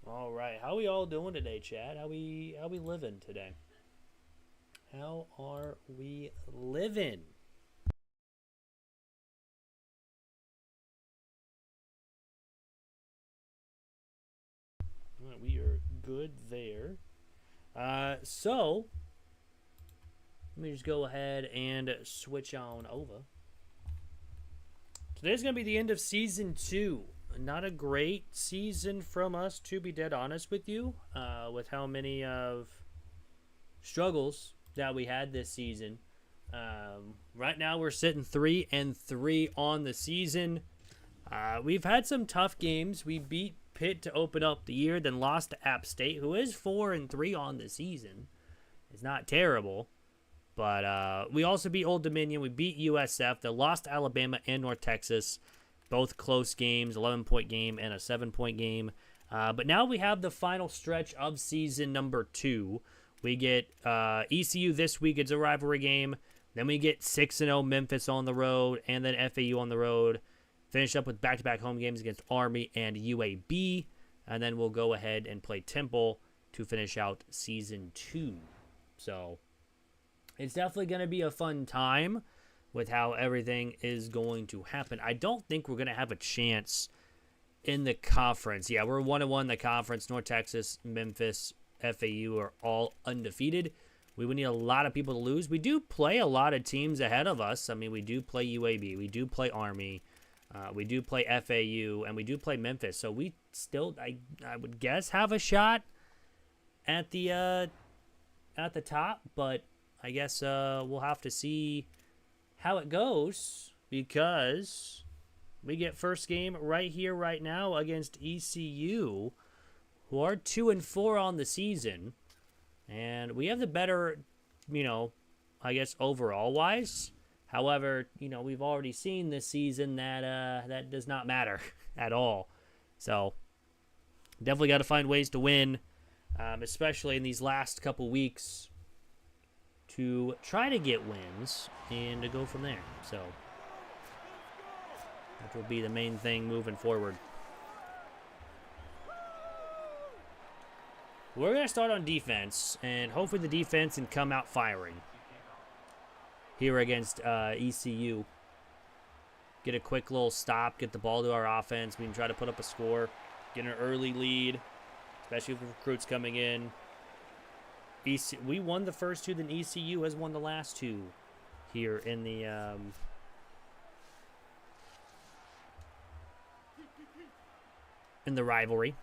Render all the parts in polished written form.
All right, how we all doing today, Chad? How we living today? How are we living? All right, we are good there. So let me just go ahead and switch on over. Today's gonna be the end of season 2. Not a great season from us, to be dead honest with you, with how many of struggles that we had this season. Right now we're sitting 3-3 on the season. We've had some tough games. We beat Pitt to open up the year, then lost to App State, who is 4-3 on the season. It's not terrible, but we also beat Old Dominion. We beat USF. They lost to Alabama and North Texas, both close games, 11-point game and a 7-point game. But now we have the final stretch of season number 2. We get ECU this week. It's a rivalry game. Then we get 6-0 Memphis on the road, and then FAU on the road. Finish up with back-to-back home games against Army and UAB. And then we'll go ahead and play Temple to finish out season 2. So it's definitely going to be a fun time with how everything is going to happen. I don't think we're going to have a chance in the conference. Yeah, we're 1-1 in the conference. North Texas, Memphis, FAU are all undefeated. We would need a lot of people to lose. We do play a lot of teams ahead of us. I mean, we do play UAB. We do play Army. We do play FAU. And we do play Memphis. So we still, I would guess, have a shot at the top. But I guess we'll have to see how it goes, because we get first game right here, right now against ECU, who are 2-4 on the season. And we have the better, I guess overall wise. However, we've already seen this season that that does not matter at all. So definitely got to find ways to win, especially in these last couple weeks, to try to get wins and to go from there. So that will be the main thing moving forward. We're going to start on defense, and hopefully the defense can come out firing here against ECU. Get a quick little stop, get the ball to our offense. We can try to put up a score, get an early lead, especially with recruits coming in. We won the first 2, then ECU has won the last 2 here in the rivalry.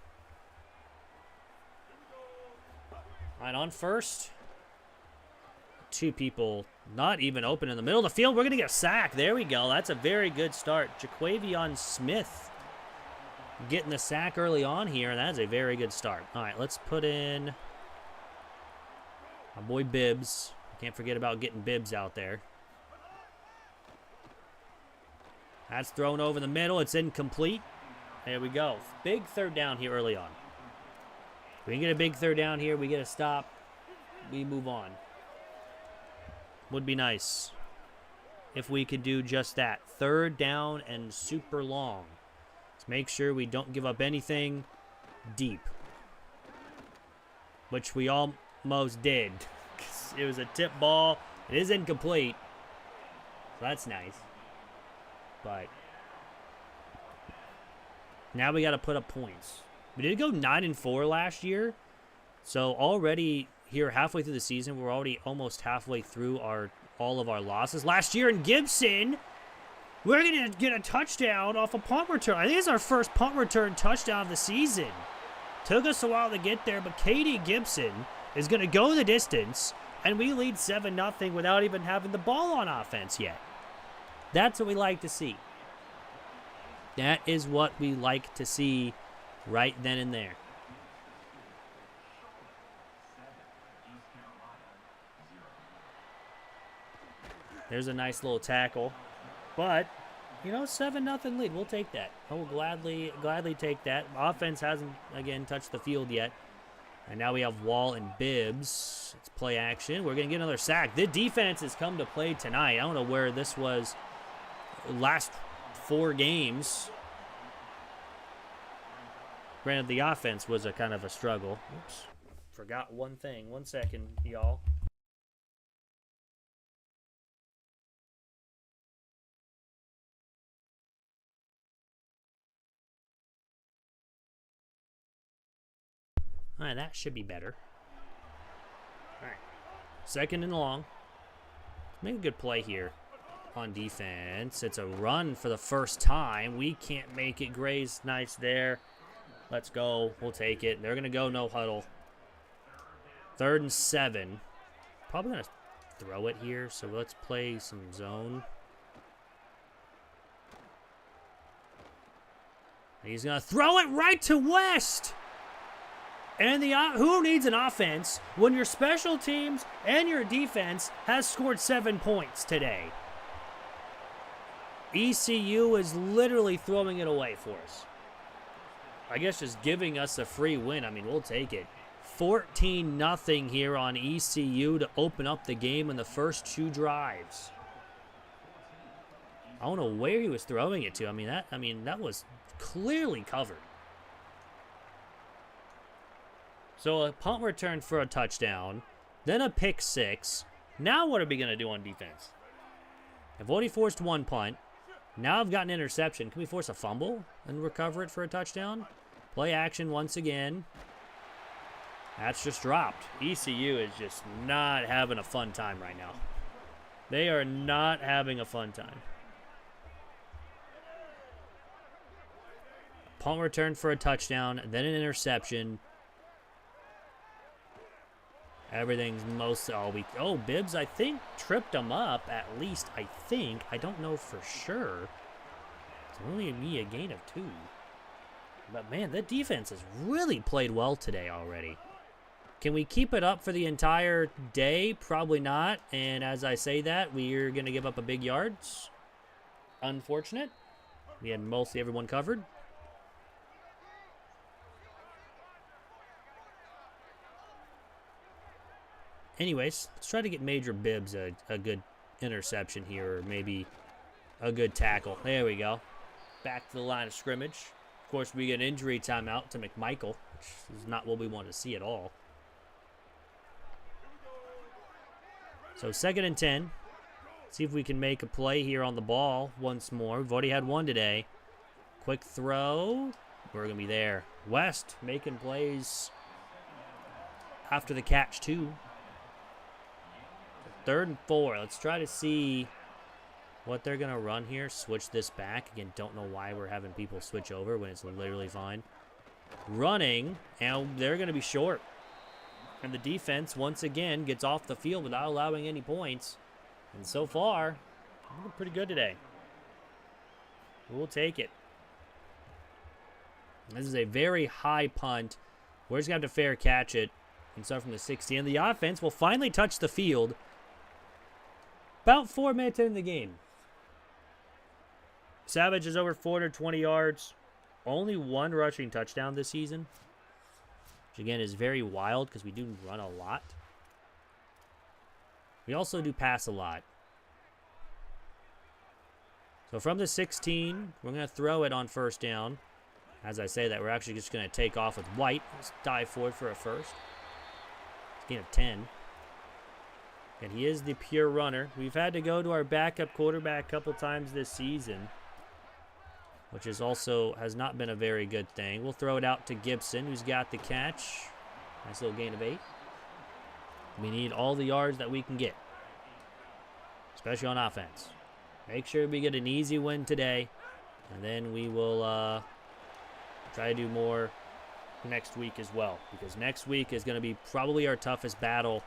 All right, on first. 2 people not even open in the middle of the field. We're going to get a sack. There we go. That's a very good start. Jaquavion Smith getting the sack early on here, and that's a very good start. All right, let's put in my boy Bibbs. Can't forget about getting Bibbs out there. That's thrown over the middle. It's incomplete. There we go. Big third down here early on. We can get a big third down here. We get a stop. We move on. Would be nice if we could do just that. Third down and super long. Let's make sure we don't give up anything deep, which we almost did. It was a tip ball. It is incomplete, so that's nice. But now we got to put up points. We did go 9-4 last year, so already here halfway through the season, we're already almost halfway through all of our losses. Last year in Gibson, we're going to get a touchdown off a punt return. I think it's our first punt return touchdown of the season. Took us a while to get there, but Katie Gibson is going to go the distance, and we lead 7-0 without even having the ball on offense yet. That's what we like to see. That is what we like to see right then and there. There's a nice little tackle. But, 7-0 lead. We'll take that. I will gladly take that. Offense hasn't, again, touched the field yet. And now we have Wall and Bibbs. It's play action. We're going to get another sack. The defense has come to play tonight. I don't know where this was last 4 games. Granted, the offense was a kind of a struggle. Oops. Forgot one thing. 1 second, y'all. All right, that should be better. All right. 2nd and long. Make a good play here on defense. It's a run for the first time. We can't make it. Gray's nice there. Let's go. We'll take it. They're going to go no huddle. 3rd and 7. Probably going to throw it here, so let's play some zone. He's going to throw it right to West. And who needs an offense when your special teams and your defense has scored 7 points today? ECU is literally throwing it away for us. I guess just giving us a free win. I mean, we'll take it. 14-0 here on ECU to open up the game in the first 2 drives. I don't know where he was throwing it to. I mean that was clearly covered. So a punt return for a touchdown, then a pick 6. Now what are we going to do on defense? I've already forced 1 punt. Now I've got an interception. Can we force a fumble and recover it for a touchdown? Play action once again. That's just dropped. ECU is just not having a fun time right now. They are not having a fun time. Punt return for a touchdown, then an interception. Everything's oh, Bibbs, I think, tripped him up, at least, I think. I don't know for sure. It's only a gain of 2. But, man, the defense has really played well today already. Can we keep it up for the entire day? Probably not. And as I say that, we're going to give up a big yards. Unfortunate. We had mostly everyone covered. Anyways, let's try to get Major Bibbs a good interception here, or maybe a good tackle. There we go. Back to the line of scrimmage. Of course, we get an injury timeout to McMichael, which is not what we want to see at all. So 2nd and 10. See if we can make a play here on the ball once more. We've already had 1 today. Quick throw. We're going to be there. West making plays after the catch, too. 3rd and 4. Let's try to see what they're going to run here. Switch this back. Again, don't know why we're having people switch over when it's literally fine. Running, and they're going to be short. And the defense, once again, gets off the field without allowing any points. And so far, we're pretty good today. We'll take it. This is a very high punt. We're just going to have to fair catch it and start from the 60. And the offense will finally touch the field about 4 minutes into the game. Savage is over 420 yards. Only 1 rushing touchdown this season. Which, again, is very wild because we do run a lot. We also do pass a lot. So from the 16, we're going to throw it on 1st down. As I say that, we're actually just going to take off with White. Let's dive forward for a first. It's a gain of 10. And he is the pure runner. We've had to go to our backup quarterback a couple times this season, which is also has not been a very good thing. We'll throw it out to Gibson, who's got the catch. Nice little gain of 8. We need all the yards that we can get, especially on offense. Make sure we get an easy win today, and then we will try to do more next week as well, because next week is going to be probably our toughest battle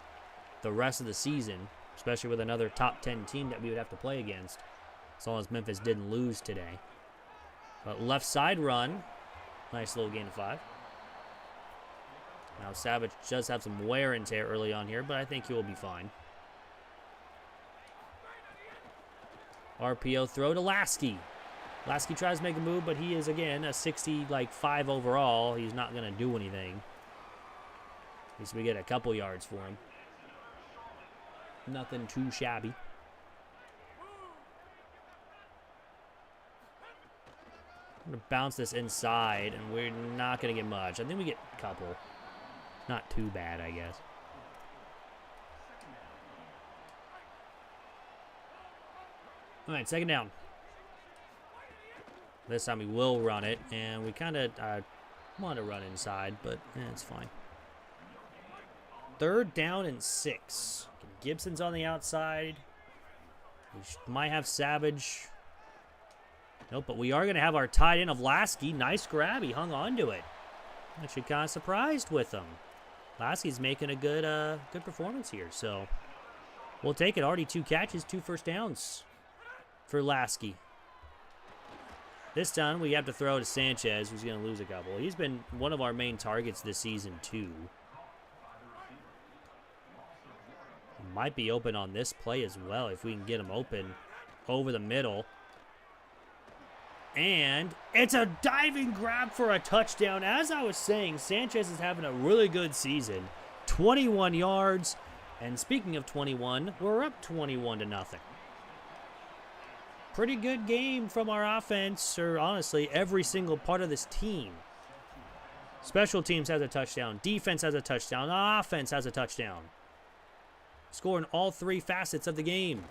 the rest of the season, especially with another top 10 team that we would have to play against, as long as Memphis didn't lose today. But left side run, nice little gain of 5. Now Savage does have some wear and tear early on here, but I think he will be fine. RPO throw to Lasky. Lasky tries to make a move, but he is, again, a 65 overall. He's not going to do anything. At least we get a couple yards for him. Nothing too shabby. I'm going to bounce this inside, and we're not going to get much. I think we get a couple. Not too bad, I guess. All right, second down. This time we will run it, and we kind of want to run inside, but it's fine. Third down and 6. Gibson's on the outside. We might have Savage. Nope, but we are going to have our tight end of Lasky. Nice grab. He hung on to it. Actually kind of surprised with him. Lasky's making a good performance here, so we'll take it. Already 2 catches, 2 first downs for Lasky. This time we have to throw to Sanchez, who's going to lose a couple. He's been one of our main targets this season, too. Might be open on this play as well if we can get him open over the middle. And it's a diving grab for a touchdown. As I was saying, Sanchez is having a really good season. 21 yards. And speaking of 21, we're up 21-0. Pretty good game from our offense, or honestly, every single part of this team. Special teams has a touchdown. Defense has a touchdown. Offense has a touchdown. Scoring all 3 facets of the game.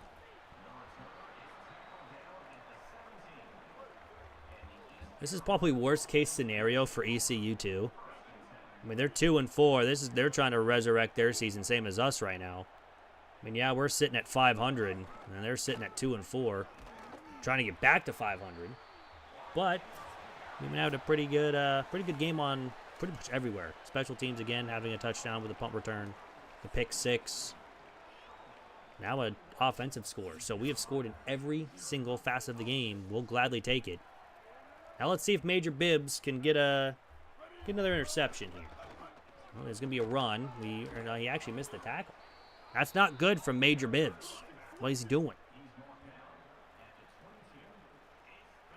This is probably worst case scenario for ECU too. I mean, they're 2-4. They're trying to resurrect their season, same as us right now. I mean, yeah, we're sitting at 500, and they're sitting at 2-4, trying to get back to 500. But we've been having a pretty good game on pretty much everywhere. Special teams again, having a touchdown with a punt return, the pick 6. Now an offensive score. So we have scored in every single facet of the game. We'll gladly take it. Now let's see if Major Bibbs can get another interception here. Well, there's going to be a run. No, he actually missed the tackle. That's not good from Major Bibbs. What is he doing?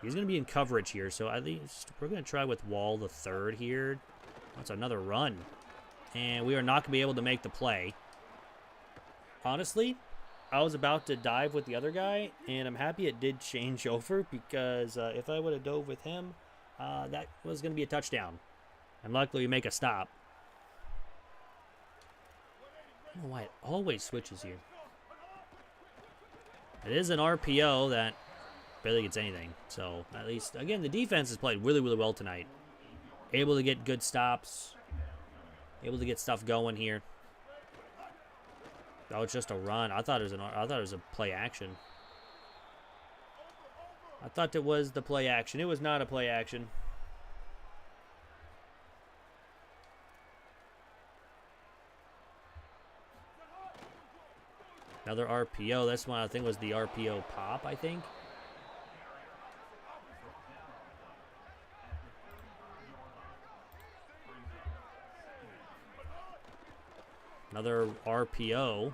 He's going to be in coverage here, so at least we're going to try with Wall the third here. That's another run. And we are not going to be able to make the play. Honestly, I was about to dive with the other guy, and I'm happy it did change over because if I would have dove with him, that was going to be a touchdown. And luckily, we make a stop. I don't know why it always switches here. It is an RPO that barely gets anything. So, at least, again, the defense has played really, really well tonight. Able to get good stops. Able to get stuff going here. Oh, it's just a run. I thought it was a play action. I thought it was the play action. It was not a play action. Another RPO. That's one I think was the RPO pop, I think. Another RPO.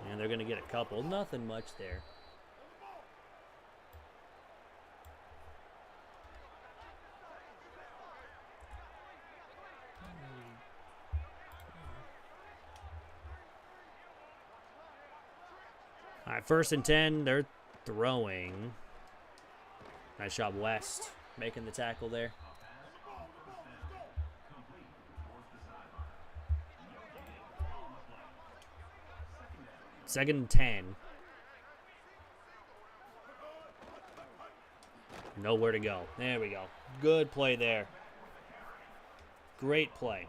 And they're going to get a couple. Nothing much there. All right, 1st and 10. They're throwing. Nice job, West, making the tackle there. Second and 10. Nowhere to go. There we go. Good play there. Great play.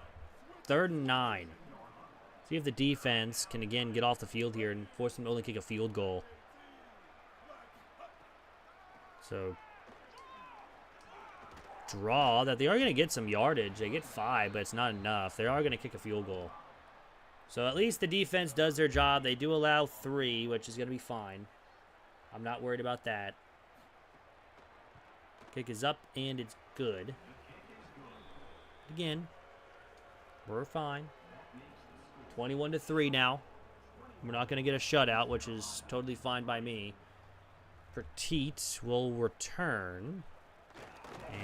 3rd and 9. See if the defense can, again, get off the field here and force them to only kick a field goal. So, draw that they are going to get some yardage. They get 5, but it's not enough. They are going to kick a field goal. So at least the defense does their job. They do allow 3, which is going to be fine. I'm not worried about that. Kick is up, and it's good. Again, we're fine. 21-3 now. We're not going to get a shutout, which is totally fine by me. Petit will return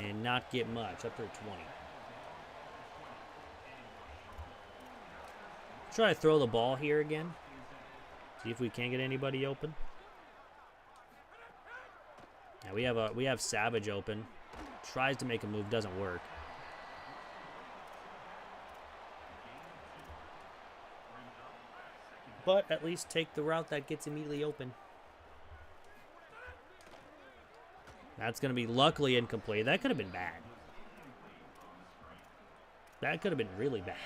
and not get much, up to 20. Try to throw the ball here again. See if we can't get anybody open. Now we have Savage open. Tries to make a move, doesn't work. But at least take the route that gets immediately open. That's going to be luckily incomplete. That could have been bad. That could have been really bad,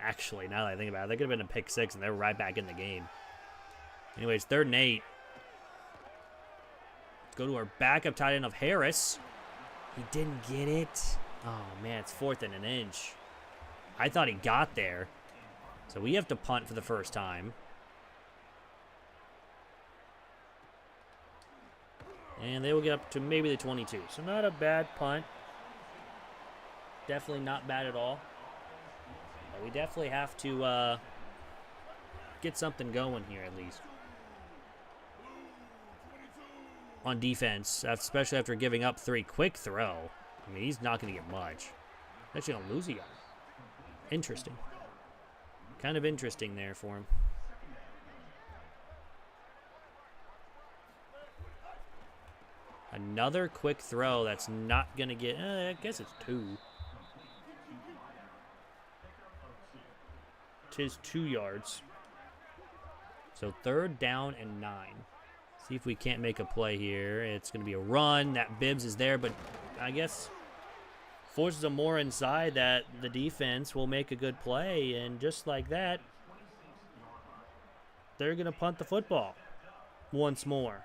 actually, now that I think about it. That could have been a pick 6, and they're right back in the game. Anyways, 3rd and 8. Let's go to our backup tight end of Harris. He didn't get it. Oh, man, it's 4th and an inch. I thought he got there. So we have to punt for the first time. And they will get up to maybe the 22. So not a bad punt. Definitely not bad at all. But we definitely have to get something going here at least. On defense, especially after giving up 3. Quick throw. I mean, he's not going to get much. Actually going to lose a yard. Interesting. Kind of interesting there for him. Another quick throw that's not going to get... I guess it's 2. Tis 2 yards. So 3rd down and 9. See if we can't make a play here. It's going to be a run. That Bibbs is there, but I guess forces them more inside that the defense will make a good play. And just like that, they're going to punt the football once more.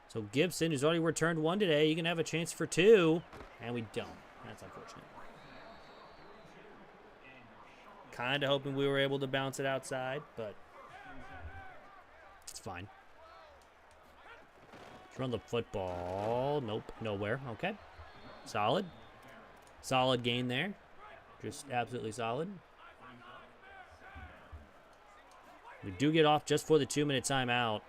So Gibson, who's already returned 1 today, you can have a chance for 2. And we don't. That's unfortunate. Kind of hoping we were able to bounce it outside, but it's fine. Let's run the football. Nope, nowhere. Okay. Solid. Solid gain there. Just absolutely solid. We do get off just for the 2-minute timeout.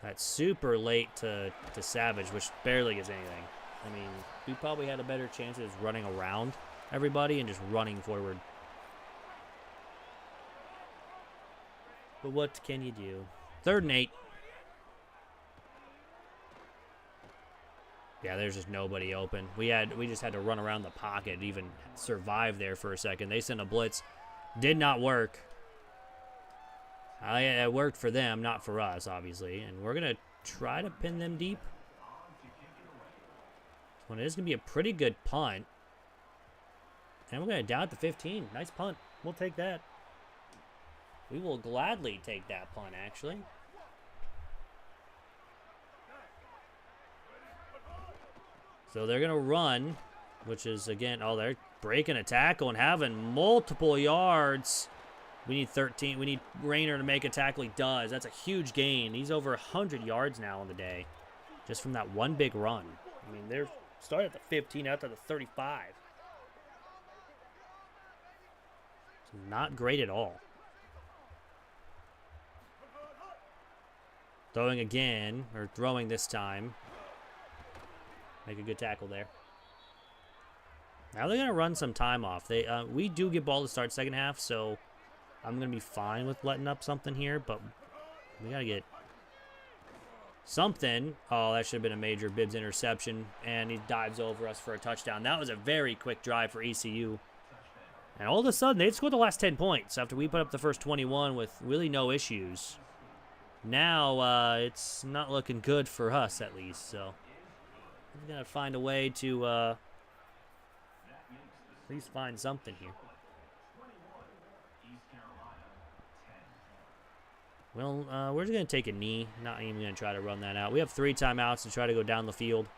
That's super late to Savage, which barely gets anything. I mean, we probably had a better chance of running around everybody and just running forward. But what can you do? 3rd and 8. Yeah, there's just nobody open. We just had to run around the pocket, even survive there for a second. They sent a blitz. Did not work. It worked for them, not for us, obviously. And we're going to try to pin them deep. Well, it is going to be a pretty good punt. And we're going to down at the 15. Nice punt. We'll take that. We will gladly take that punt, actually. So they're going to run, which is, again, oh, they're breaking a tackle and having multiple yards. We need 13. We need Rayner to make a tackle. He does. That's a huge gain. He's over 100 yards now on the day, just from that one big run. I mean, they're starting at the 15, out to the 35. So not great at all. Throwing again, or throwing this time. Make a good tackle there. Now they're going to run some time off. We do get ball to start second half, so I'm going to be fine with letting up something here, but we got to get something. Oh, that should have been a major Bibbs interception, and he dives over us for a touchdown. That was a very quick drive for ECU. And all of a sudden, they scored the last 10 points after we put up the first 21 with really no issues. Now, it's not looking good for us, at least, so we're going to find a way to at least find something here. Well, we're just going to take a knee. Not even going to try to run that out. We have 3 timeouts to try to go down the field.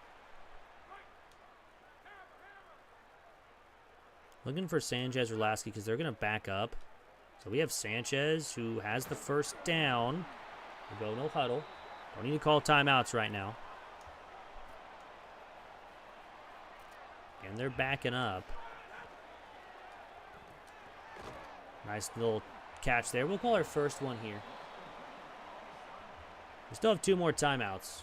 Looking for Sanchez or Lasky because they're going to back up. So we have Sanchez who has the first down. We go no huddle. Don't need to call timeouts right now. And they're backing up. Nice little catch there. We'll call our first one here. We still have 2 more timeouts.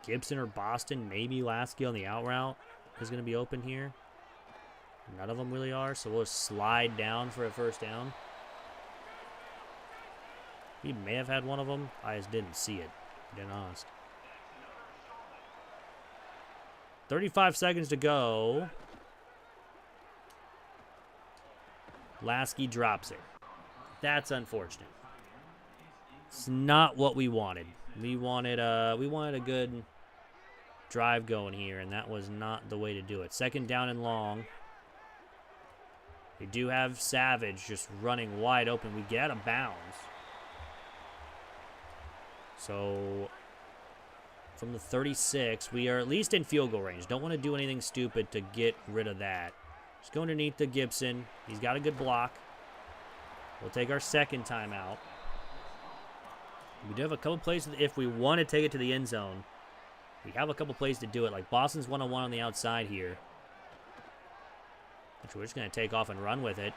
Gibson or Boston, maybe Lasky on the out route. is going to be open here. None of them really are, so we'll slide down for a first down. We may have had one of them. I just didn't see it, being honest. 35 seconds to go. Lasky drops it. That's unfortunate. It's not what we wanted. We wanted a good drive going here, and that was not the way to do it. Second down and long. We do have Savage just running wide open. We get out of bounds. So from the 36, we are at least in field goal range. Don't want to do anything stupid to get rid of that. Just go underneath the Gibson. He's got a good block. We'll take our second timeout. We do have a couple plays if we want to take it to the end zone. We have a couple plays to do it, like Boston's one-on-one on the outside here, which we're just going to take off and run with it.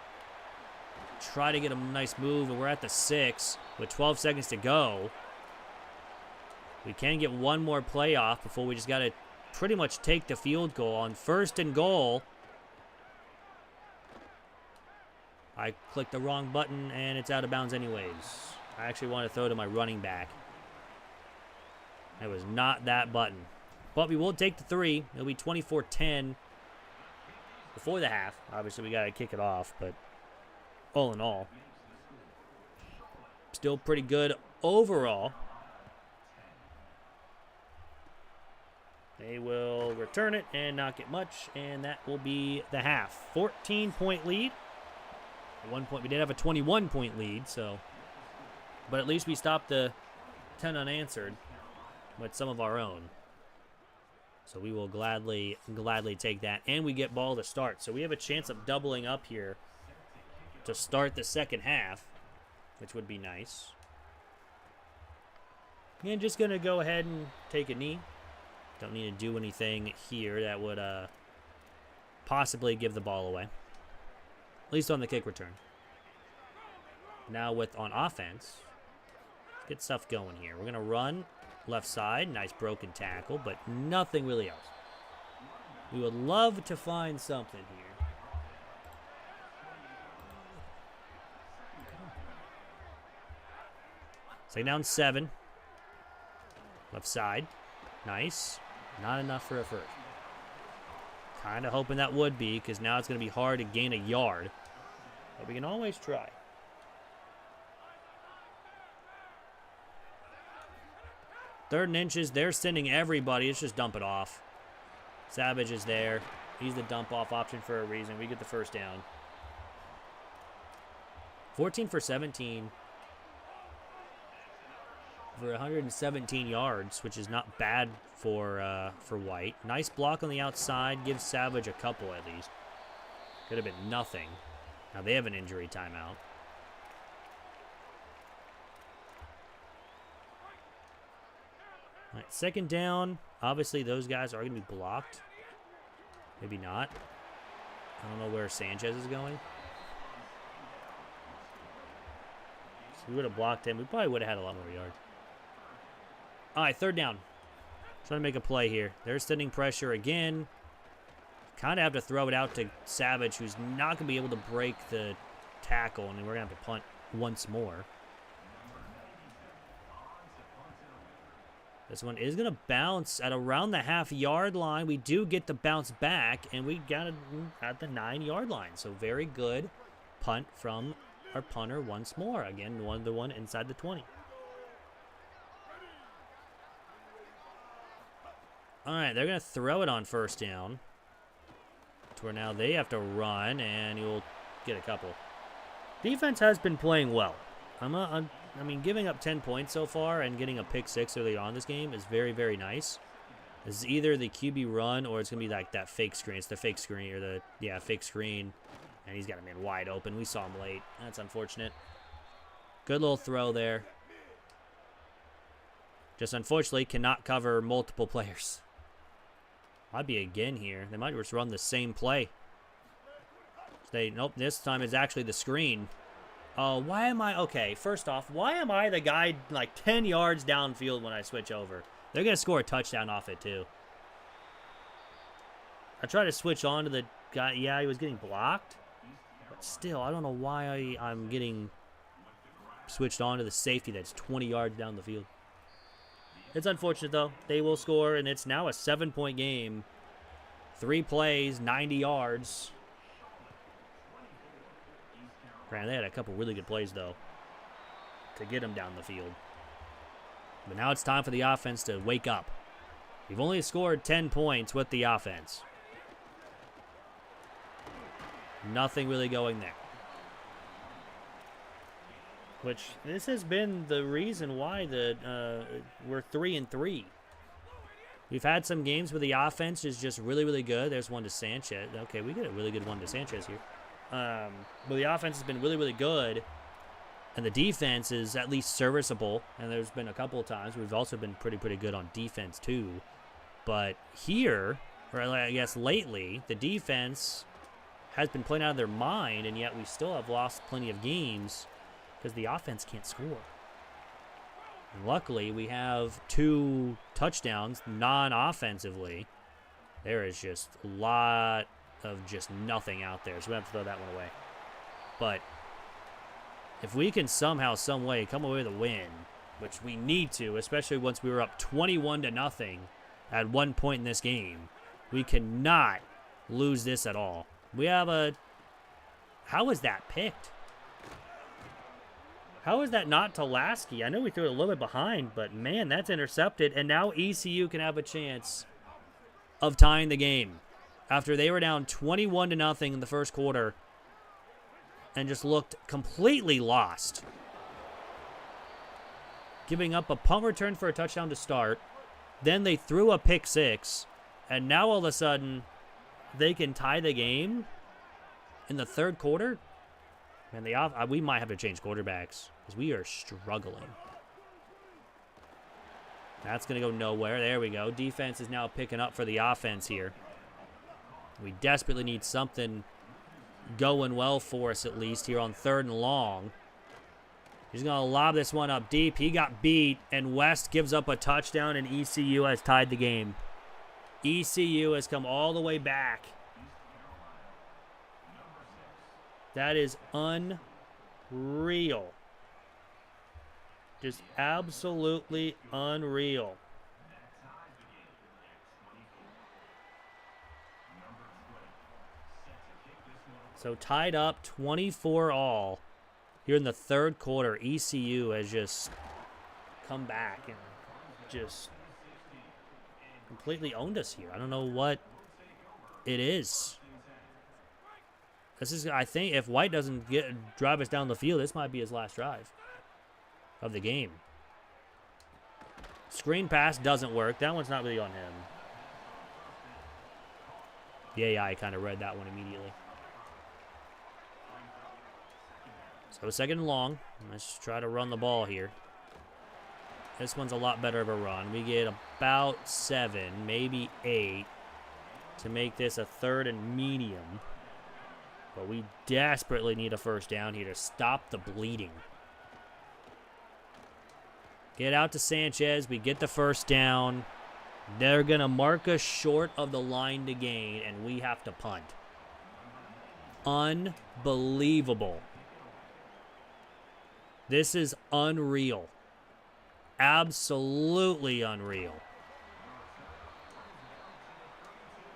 Try to get a nice move, and we're at the 6 with 12 seconds to go. We can get one more play off before we just got to pretty much take the field goal on 1st and goal. I clicked the wrong button, and it's out of bounds anyways. I actually want to throw to my running back. It was not that button. But we will take the 3. It'll be 24-10 before the half. Obviously, we got to kick it off, but all in all, still pretty good overall. They will return it and not get much, and that will be the half. 14-point lead. At one point, we did have a 21-point lead, so, but at least we stopped the 10 unanswered with some of our own. So we will gladly take that, and we get ball to start. So we have a chance of doubling up here to start the second half, which would be nice. And just going to go ahead and take a knee. Don't need to do anything here that would possibly give the ball away. At least on the kick return. Now on offense, let's get stuff going here. We're going to run left side. Nice broken tackle, but nothing really else. We would love to find something here. Second down 7. Left side. Nice. Not enough for a first. Kind of hoping that would be, because now it's going to be hard to gain a yard. But we can always try. Third and inches. They're sending everybody. Let's just dump it off. Savage is there. He's the dump off option for a reason. We get the first down. 14 for 17. For 117 yards, which is not bad for White. Nice block on the outside. Gives Savage a couple at least. Could have been nothing. Now they have an injury timeout. All right, second down. Obviously, those guys are going to be blocked. Maybe not. I don't know where Sanchez is going. If we would have blocked him, we probably would have had a lot more yards. All right, third down. Trying to make a play here. They're sending pressure again. Kind of have to throw it out to Savage, who's not going to be able to break the tackle, and we're going to have to punt once more. This one is going to bounce at around the half-yard line. We do get the bounce back, and we got it at the 9-yard line. So very good punt from our punter once more. Again, the one inside the 20. All right, they're going to throw it on first down. To where now they have to run, and you'll get a couple. Defense has been playing well. I mean, giving up 10 points so far and getting a pick 6 early on this game is very, very nice. This is either the QB run or it's going to be like that fake screen. It's the fake screen or the, fake screen. And he's got a man wide open. We saw him late. That's unfortunate. Good little throw there. Just unfortunately cannot cover multiple players. Might be again here. They might just run the same play. Nope, this time it's actually the screen. Why am I... Okay, first off, why am I the guy like 10 yards downfield when I switch over? They're going to score a touchdown off it, too. I tried to switch on to the guy. Yeah, he was getting blocked. But still, I don't know why I'm getting switched on to the safety that's 20 yards down the field. It's unfortunate, though. They will score, and it's now a 7-point game. 3 plays, 90 yards. Granted, they had a couple really good plays, though, to get them down the field. But now it's time for the offense to wake up. We've only scored 10 points with the offense. Nothing really going there. Which, this has been the reason why we're 3-3. We've had some games where the offense is just really, really good. There's one to Sanchez. Okay, we get a really good one to Sanchez here. But the offense has been really, really good. And the defense is at least serviceable. And there's been a couple of times we've also been pretty good on defense too. But here, or I guess lately, the defense has been playing out of their mind, and yet we still have lost plenty of games because the offense can't score. And luckily, we have 2 touchdowns non-offensively. There is just a lot of just nothing out there, so we have to throw that one away. But if we can somehow, some way come away with a win, which we need to, especially once we were up 21-0 at one point in this game, we cannot lose this at all. We have a... How is that picked? How is that not to Lasky? I know we threw it a little bit behind, but man, that's intercepted. And now ECU can have a chance of tying the game after they were down 21-0 in the first quarter and just looked completely lost. Giving up a punt return for a touchdown to start. Then they threw a pick 6. And now all of a sudden, they can tie the game in the third quarter. And we might have to change quarterbacks because we are struggling. That's going to go nowhere. There we go. Defense is now picking up for the offense here. We desperately need something going well for us at least here on 3rd and long. He's going to lob this one up deep. He got beat, and West gives up a touchdown, and ECU has tied the game. ECU has come all the way back. That is unreal. Just absolutely unreal. So tied up 24-all. Here in the third quarter, ECU has just come back and just completely owned us here. I don't know what it is. This is, I think, if White doesn't drive us down the field, this might be his last drive of the game. Screen pass doesn't work. That one's not really on him. Yeah, I kind of read that one immediately. So 2nd and long. Let's try to run the ball here. This one's a lot better of a run. We get about 7, maybe 8 to make this a 3rd and medium. But we desperately need a first down here to stop the bleeding. Get out to Sanchez. We get the first down. They're going to mark us short of the line to gain, and we have to punt. Unbelievable. This is unreal. Absolutely unreal.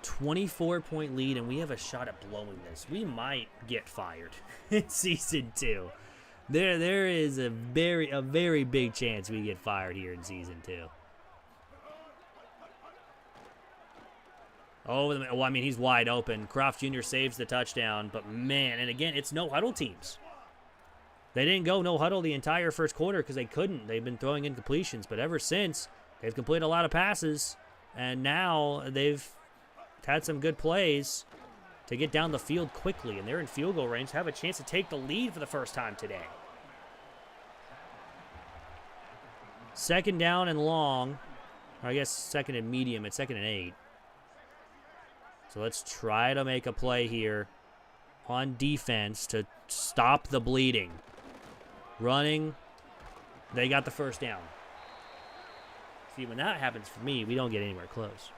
24-point lead, and we have a shot at blowing this. We might get fired in Season 2. There is a very big chance we get fired here in Season 2. Oh, well, I mean, he's wide open. Croft Jr. saves the touchdown, but man, and again, it's no huddle teams. They didn't go no huddle the entire first quarter because they couldn't. They've been throwing incompletions, but ever since, they've completed a lot of passes, and now they've had some good plays to get down the field quickly, and they're in field goal range, have a chance to take the lead for the first time today. 2nd down and long, or I guess 2nd and medium. It's 2nd and 8. So let's try to make a play here on defense to stop the bleeding. Running, they got the first down. See, when that happens for me, we don't get anywhere close.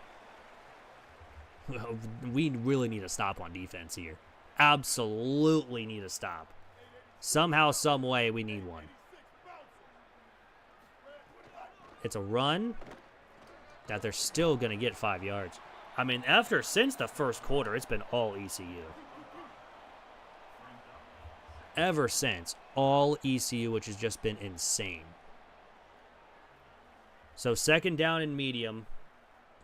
We really need a stop on defense here. Absolutely need a stop. Somehow, some way, we need one. It's a run that they're still going to get 5 yards. I mean, since the first quarter, it's been all ECU. Ever since, all ECU, which has just been insane. So 2nd down and medium,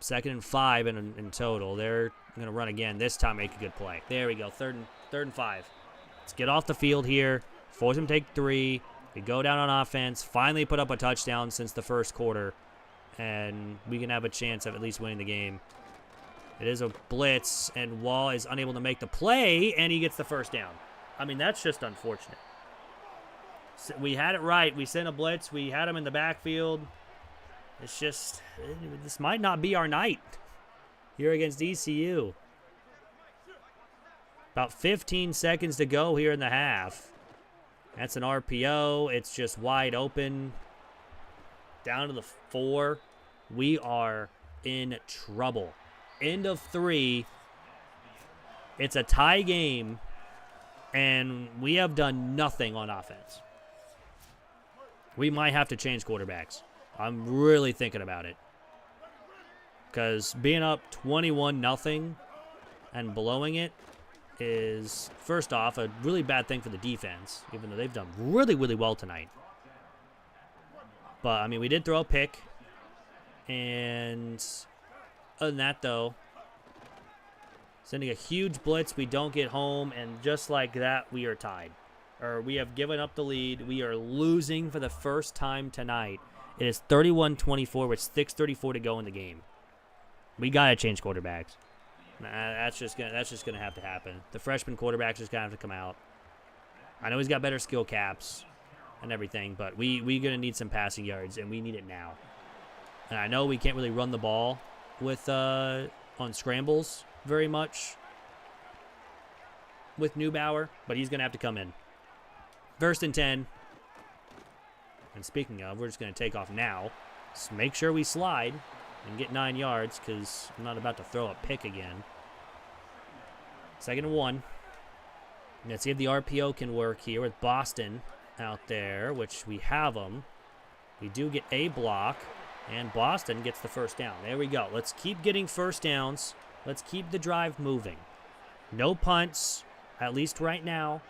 2nd and 5 in total. They're going to run again. This time, make a good play. There we go, third and 5. Let's get off the field here. Force them to take 3. We go down on offense. Finally put up a touchdown since the first quarter. And we can have a chance of at least winning the game. It is a blitz, and Wall is unable to make the play, and he gets the first down. I mean, that's just unfortunate. So we had it right. We sent a blitz. We had him in the backfield. It's just, this might not be our night here against ECU. About 15 seconds to go here in the half. That's an RPO. It's just wide open. Down to the 4. We are in trouble. End of 3. It's a tie game, and we have done nothing on offense. We might have to change quarterbacks. I'm really thinking about it. Because being up 21-0 and blowing it is, first off, a really bad thing for the defense, even though they've done really, really well tonight. But, I mean, we did throw a pick. And other than that, though, sending a huge blitz, we don't get home, and just like that, we are tied. Or we have given up the lead. We are losing for the first time tonight. It is 31-24 with 6:34 to go in the game. We got to change quarterbacks. That's just gonna have to happen. The freshman quarterback's just gonna have to come out. I know he's got better skill caps and everything, but we gonna need some passing yards, and we need it now. And I know we can't really run the ball with on scrambles very much with Neubauer, but he's gonna have to come in. 1st and 10. And speaking of, we're just gonna take off now. Just make sure we slide and get 9 yards, because I'm not about to throw a pick again. 2nd and 1. Let's see if the RPO can work here with Boston out there, which we have them. We do get a block, and Boston gets the first down. There we go. Let's keep getting first downs. Let's keep the drive moving. No punts, at least right now.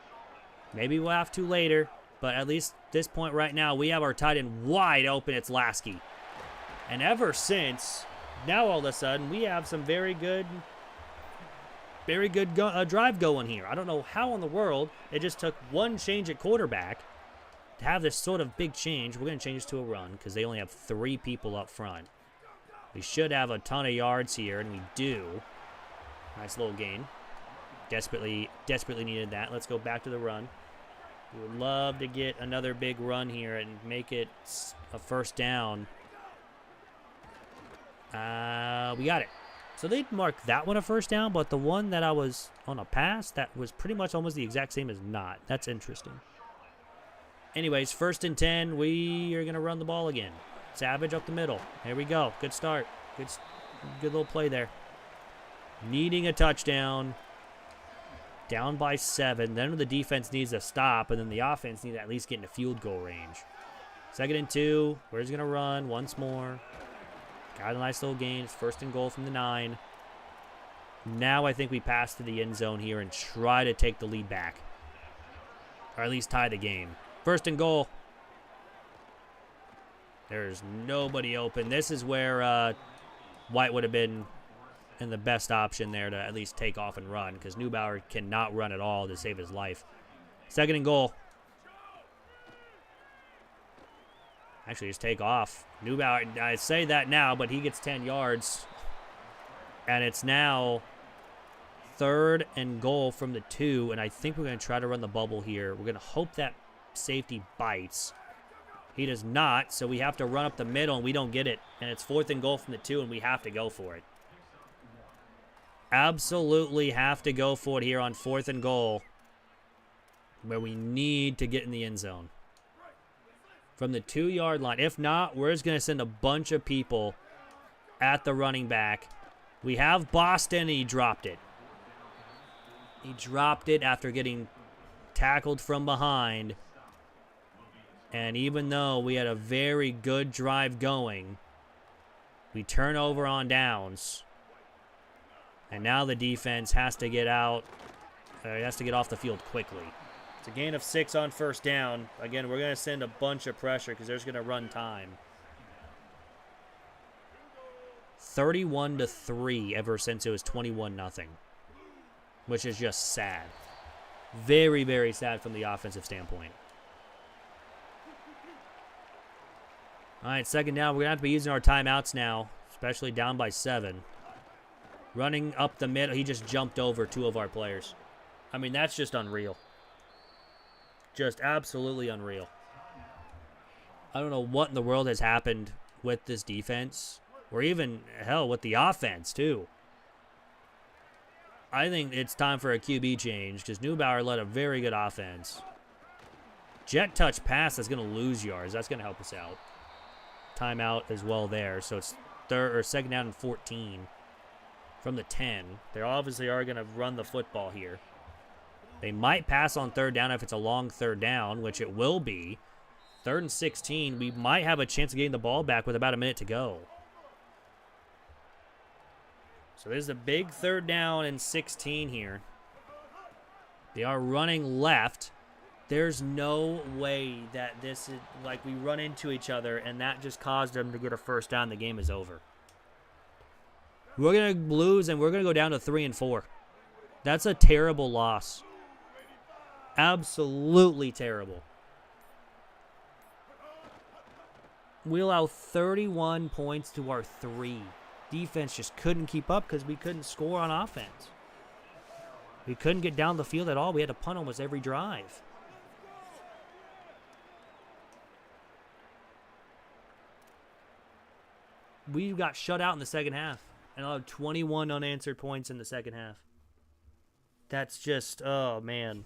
Maybe we'll have to later, but at least this point right now, we have our tight end wide open. It's Lasky. And ever since, now all of a sudden, we have some very good drive going here. I don't know how in the world it just took one change at quarterback to have this sort of big change. We're going to change this to a run because they only have 3 people up front. We should have a ton of yards here, and we do. Nice little gain. Desperately needed that. Let's go back to the run. We would love to get another big run here and make it a first down. We got it. So they marked that one a first down, but the one that I was on a pass, that was pretty much almost the exact same as not. That's interesting. Anyways, 1st and 10, we are going to run the ball again. Savage up the middle. There we go. Good start. Good little play there. Needing a touchdown. Down by 7. Then the defense needs a stop, and then the offense needs to at least get into field goal range. 2nd and 2. Where's he going to run once more? Got a nice little gain. It's 1st and goal from the 9. Now I think we pass to the end zone here and try to take the lead back. Or at least tie the game. 1st and goal. There's nobody open. This is where White would have been in the best option there to at least take off and run, because Neubauer cannot run at all to save his life. 2nd and goal. Actually, just take off. Neubauer, I say that now, but he gets 10 yards. And it's now 3rd and goal from the 2, and I think we're going to try to run the bubble here. We're going to hope that safety bites. He does not, so we have to run up the middle, and we don't get it. And it's 4th and goal from the 2, and we have to go for it. Absolutely have to go for it here on 4th and goal, where we need to get in the end zone. From the 2-yard line. If not, we're just going to send a bunch of people at the running back We have Boston, and he dropped it. He dropped it after getting tackled from behind. And even though we had a very good drive going, we turn over on downs. And now the defense has to get out. Has to get off the field quickly. It's a gain of 6 on first down. Again, we're going to send a bunch of pressure because there's going to run time. 31-3 ever since it was 21-0. Which is just sad. Very, very sad from the offensive standpoint. All right, second down. We're going to have to be using our timeouts now, especially down by 7. Running up the middle. He just jumped over 2 of our players. I mean, that's just unreal. Just absolutely unreal. I don't know what in the world has happened with this defense. Or even, hell, with the offense, too. I think it's time for a QB change because Neubauer led a very good offense. Jet touch pass that's going to lose yards. That's going to help us out. Timeout as well there. So it's second down and 14 from the 10. They obviously are going to run the football here. They might pass on third down if it's a long third down, which it will be. 3rd and 16. We might have a chance of getting the ball back with about a minute to go. So there's a big 3rd down and 16 here. They are running left. There's no way that this is like we run into each other and that just caused them to get a first down. The game is over. We're going to lose and we're going to go down to 3 and 4. That's a terrible loss. Absolutely terrible. We allow 31 points to our 3. Defense just couldn't keep up because we couldn't score on offense. We couldn't get down the field at all. We had to punt almost every drive. We got shut out in the second half and allowed 21 unanswered points in the second half. That's just, oh, man.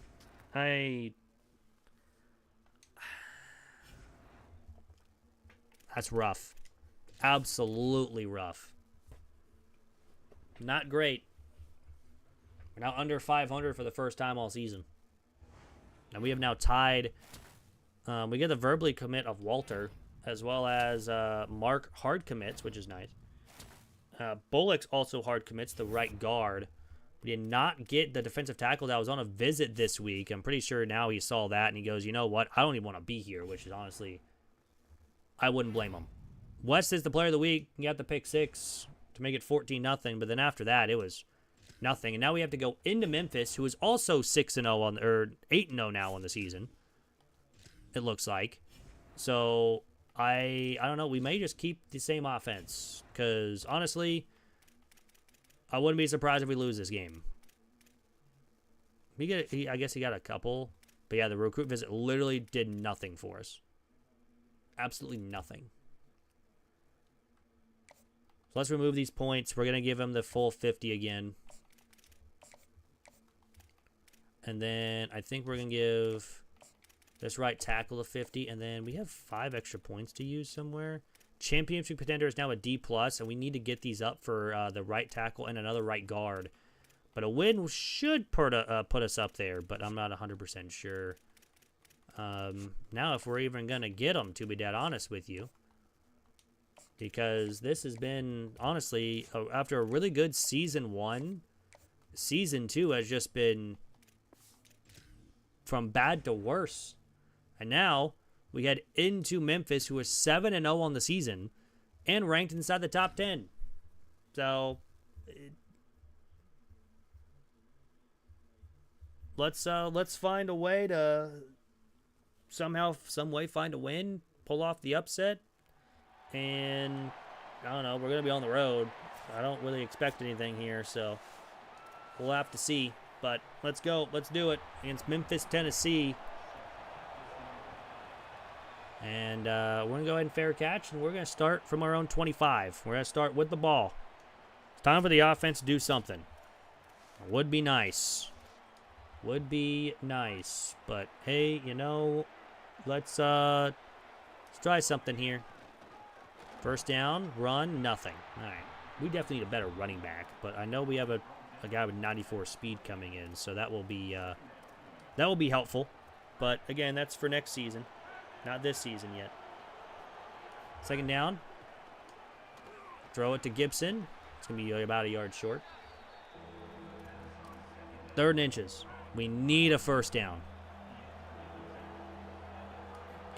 That's rough. Absolutely rough. Not great. We're now under 500 for the first time all season. And we have now tied. We get the verbally commit of Walter, as well as Mark hard commits, which is nice. Bullock's also hard commits, the right guard. We did not get the defensive tackle that was on a visit this week. I'm pretty sure now he saw that and he goes, you know what? I don't even want to be here, which is honestly, I wouldn't blame him. West is the player of the week. He got the pick 6 to make it 14-0, but then after that, it was nothing. And now we have to go into Memphis, who is also 6-0 on, or 8-0 now on the season. It looks like. So I don't know. We may just keep the same offense because honestly, I wouldn't be surprised if we lose this game. I guess he got a couple, but yeah, the recruit visit literally did nothing for us. Absolutely nothing. So let's remove these points. We're going to give him the full 50 again. And then I think we're going to give this right tackle a 50. And then we have 5 extra points to use somewhere. Championship contender is now a D+, and we need to get these up for the right tackle and another right guard. But a win should put us up there, but I'm not 100% sure. Now if we're even going to get them, to be dead honest with you. Because this has been, honestly, after a really good Season 1, Season 2 has just been from bad to worse. And now we head into Memphis, who is 7-0 on the season and ranked inside the top 10. So let's find a way to somehow, some way find a win, pull off the upset. And I don't know, we're going to be on the road. I don't really expect anything here, so we'll have to see. But let's go. Let's do it against Memphis, Tennessee. And we're going to go ahead and fair catch, and we're going to start from our own 25. We're going to start with the ball. It's time for the offense to do something. Would be nice. Would be nice. But, hey, you know, let's try something here. First down, run, nothing. All right. We definitely need a better running back, but I know we have a guy with 94 speed coming in, so that will be helpful. But again, that's for next season, not this season yet. Second down. Throw it to Gibson. It's going to be about a yard short. 3rd and inches. We need a first down.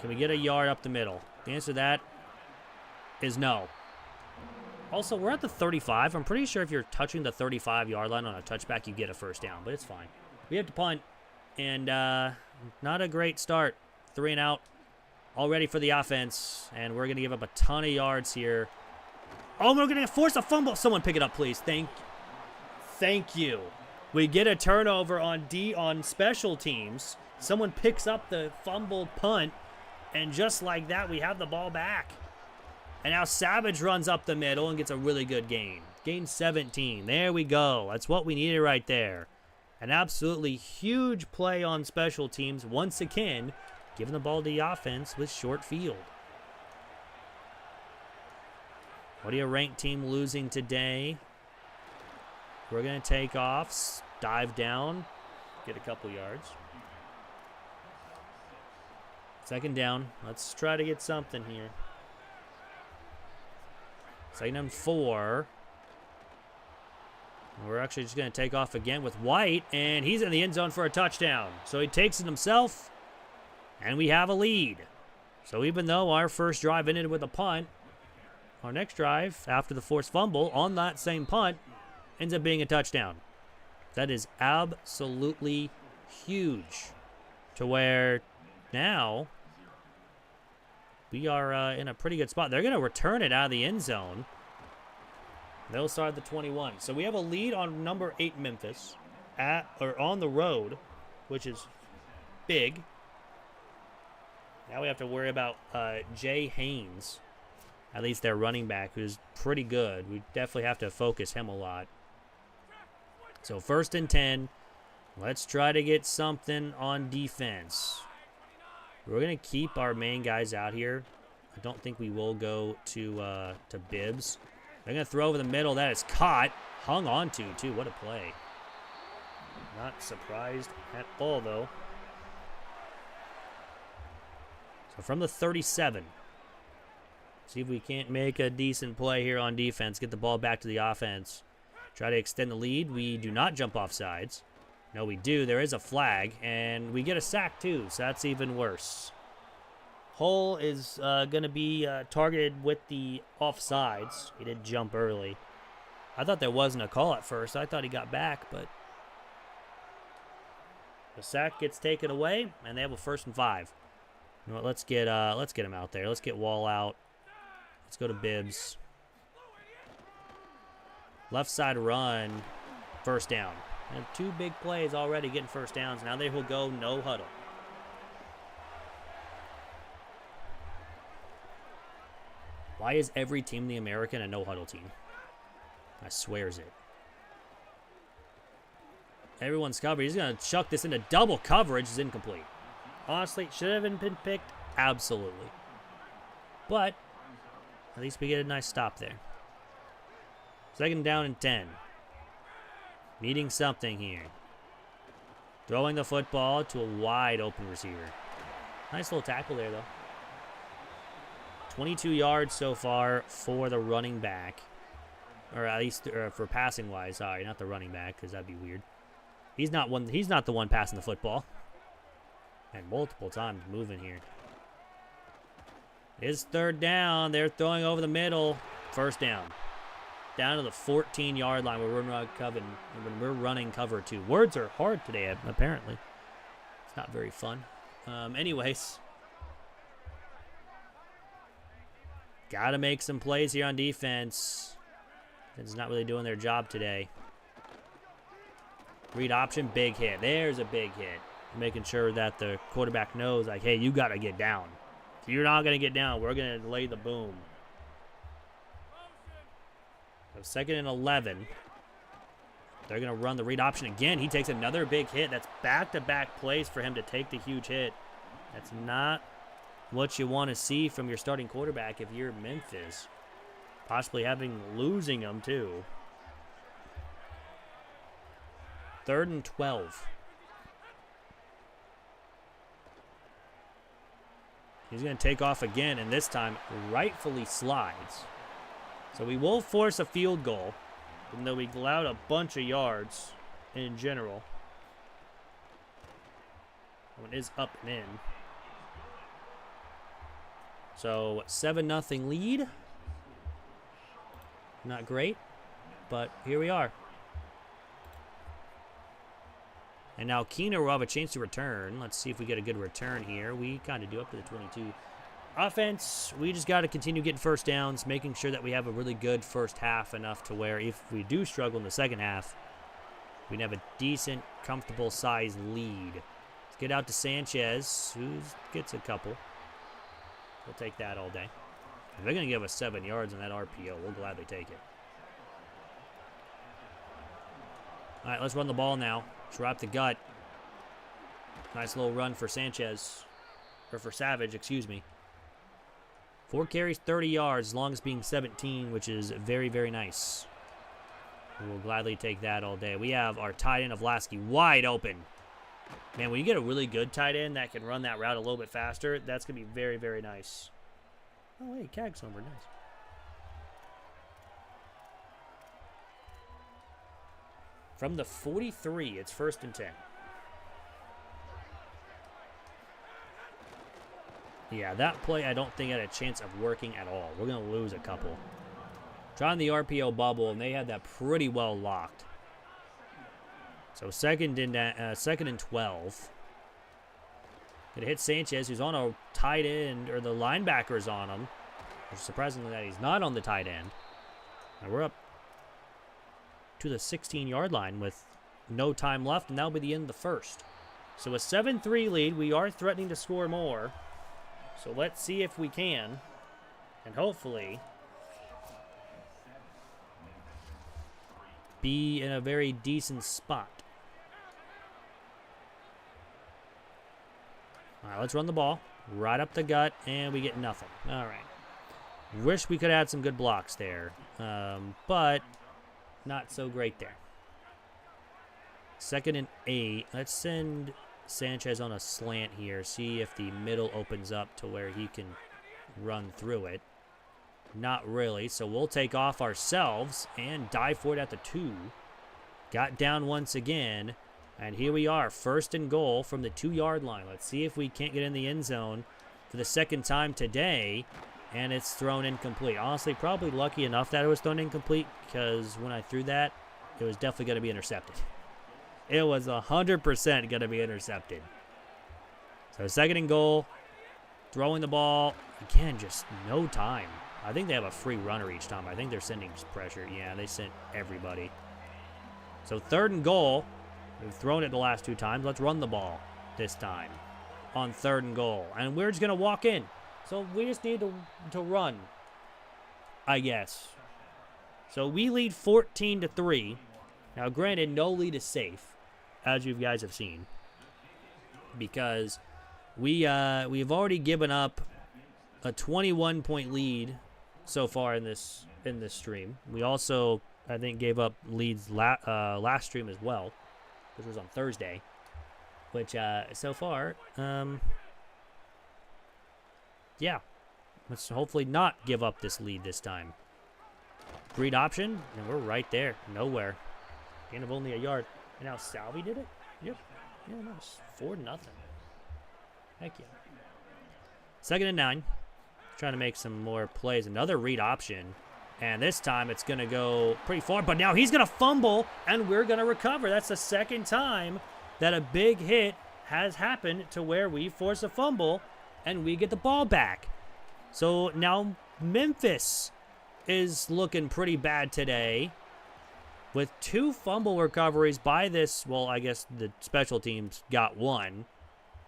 Can we get a yard up the middle? The answer to that is no. Also, we're at the 35. I'm pretty sure if you're touching the 35-yard line on a touchback, you get a first down, but it's fine. We have to punt, and not a great start. 3 and out already for the offense, and we're going to give up a ton of yards here. Oh, we're going to force a fumble. Someone pick it up, please. Thank you. We get a turnover on special teams. Someone picks up the fumbled punt, and just like that, we have the ball back. And now Savage runs up the middle and gets a really good gain. Gain 17. There we go. That's what we needed right there. An absolutely huge play on special teams once again, giving the ball to the offense with short field. What are your ranked team losing today? We're going to take off, dive down, get a couple yards. Second down. Let's try to get something here. Second and 4. We're actually just going to take off again with White, and he's in the end zone for a touchdown. So he takes it himself, and we have a lead. So even though our first drive ended with a punt, our next drive, after the forced fumble on that same punt, ends up being a touchdown. That is absolutely huge, to where now we are in a pretty good spot. They're going to return it out of the end zone. They'll start at the 21. So we have a lead on number 8 Memphis on the road, which is big. Now we have to worry about Jay Haynes, at least their running back, who's pretty good. We definitely have to focus him a lot. So 1st and 10. Let's try to get something on defense. We're going to keep our main guys out here. I don't think we will go to Bibbs. They're going to throw over the middle. That is caught. Hung on to, too. What a play. Not surprised at all, though. So from the 37. See if we can't make a decent play here on defense. Get the ball back to the offense. Try to extend the lead. We do not jump off sides. No, we do. There is a flag, and we get a sack, too, so that's even worse. Hull is going to be targeted with the offsides. He did jump early. I thought there wasn't a call at first. I thought he got back, but the sack gets taken away, and they have a 1st and 5. You know what, let's get him out there. Let's get Wall out. Let's go to Bibbs. Left side run, 1st down. And 2 big plays already getting 1st downs. Now they will go no huddle. Why is every team in the American a no huddle team? I swears it. Everyone's covered. He's going to chuck this into double coverage. It's incomplete. Honestly, should have been picked? Absolutely. But at least we get a nice stop there. 2nd down and 10. Needing something here. Throwing the football to a wide open receiver. Nice little tackle there, though. 22 yards so far for the running back. Or at least for passing wise. Sorry, not the running back, because that'd be weird. He's not the one passing the football. And multiple times moving here. It's 3rd down. They're throwing over the middle. 1st down. Down to the 14-yard line where we're running cover 2. Words are hard today, apparently. It's not very fun. Anyways. Got to make some plays here on defense. It's not really doing their job today. Read option, big hit. There's a big hit. Making sure that the quarterback knows, like, hey, you got to get down. If you're not going to get down, we're going to lay the boom. So 2nd and 11. They're going to run the read option again. He takes another big hit. That's back-to-back plays for him to take the huge hit. That's not what you want to see from your starting quarterback if you're Memphis. Possibly losing them, too. 3rd and 12. He's going to take off again, and this time rightfully slides. So we will force a field goal, even though we allowed a bunch of yards in general. That one is up and in. So 7-0 lead. Not great, but here we are. And now Keener will have a chance to return. Let's see if we get a good return here. We kind of do up to the 22. Offense, we just got to continue getting first downs, making sure that we have a really good first half, enough to where if we do struggle in the second half, we can have a decent, comfortable size lead. Let's get out to Sanchez, who gets a couple. We'll take that all day. If they're going to give us 7 yards on that RPO, we'll gladly take it. All right, let's run the ball now. Drop the gut. Nice little run for Sanchez. Or for Savage, excuse me. 4 carries, 30 yards, as long as being 17, which is very, very nice. We'll gladly take that all day. We have our tight end of Lasky wide open. Man, when you get a really good tight end that can run that route a little bit faster, that's going to be very, very nice. Oh, hey, Cag's number, nice. From the 43, it's 1st and 10. Yeah, that play I don't think had a chance of working at all. We're going to lose a couple. Trying the RPO bubble, and they had that pretty well locked. So 2nd and 12. Gonna hit Sanchez, who's on a tight end, or the linebacker's on him. Which is surprisingly that he's not on the tight end. And we're up to the 16-yard line with no time left, and that'll be the end of the first. So a 7-3 lead. We are threatening to score more. So let's see if we can. And hopefully be in a very decent spot. All right, let's run the ball. Right up the gut, and we get nothing. All right. Wish we could add some good blocks there, but not so great there. 2nd and 8. Let's send Sanchez on a slant here. See if the middle opens up to where he can run through it. Not really, so we'll take off ourselves and dive for it at the 2. Got down once again, and here we are, 1st and goal from the 2-yard line. Let's see if we can't get in the end zone for the 2nd time today, and it's thrown incomplete. Honestly, probably lucky enough that it was thrown incomplete, because when I threw that, it was definitely going to be intercepted. It was 100% going to be intercepted. So 2nd and goal, throwing the ball. Again, just no time. I think they have a free runner each time. I think they're sending pressure. Yeah, they sent everybody. So 3rd and goal. We've thrown it the last 2 times. Let's run the ball this time on 3rd and goal. And we're just going to walk in. So we just need to run, I guess. So we lead 14-3. Now, granted, no lead is safe, as you guys have seen, because we've already given up a 21-point lead so far in this stream. We also, I think, gave up leads last stream as well, which was on Thursday. Which so far, yeah, let's hopefully not give up this lead this time. Read option, and we're right there, nowhere. Gain of only a yard. And now Salvi did it? Yep. Yeah, nice. 4-0. Heck yeah. 2nd and 9. Trying to make some more plays. Another read option. And this time it's going to go pretty far. But now he's going to fumble, and we're going to recover. That's the 2nd time that a big hit has happened to where we force a fumble, and we get the ball back. So now Memphis is looking pretty bad today, with 2 fumble recoveries by this. Well, I guess the special teams got 1,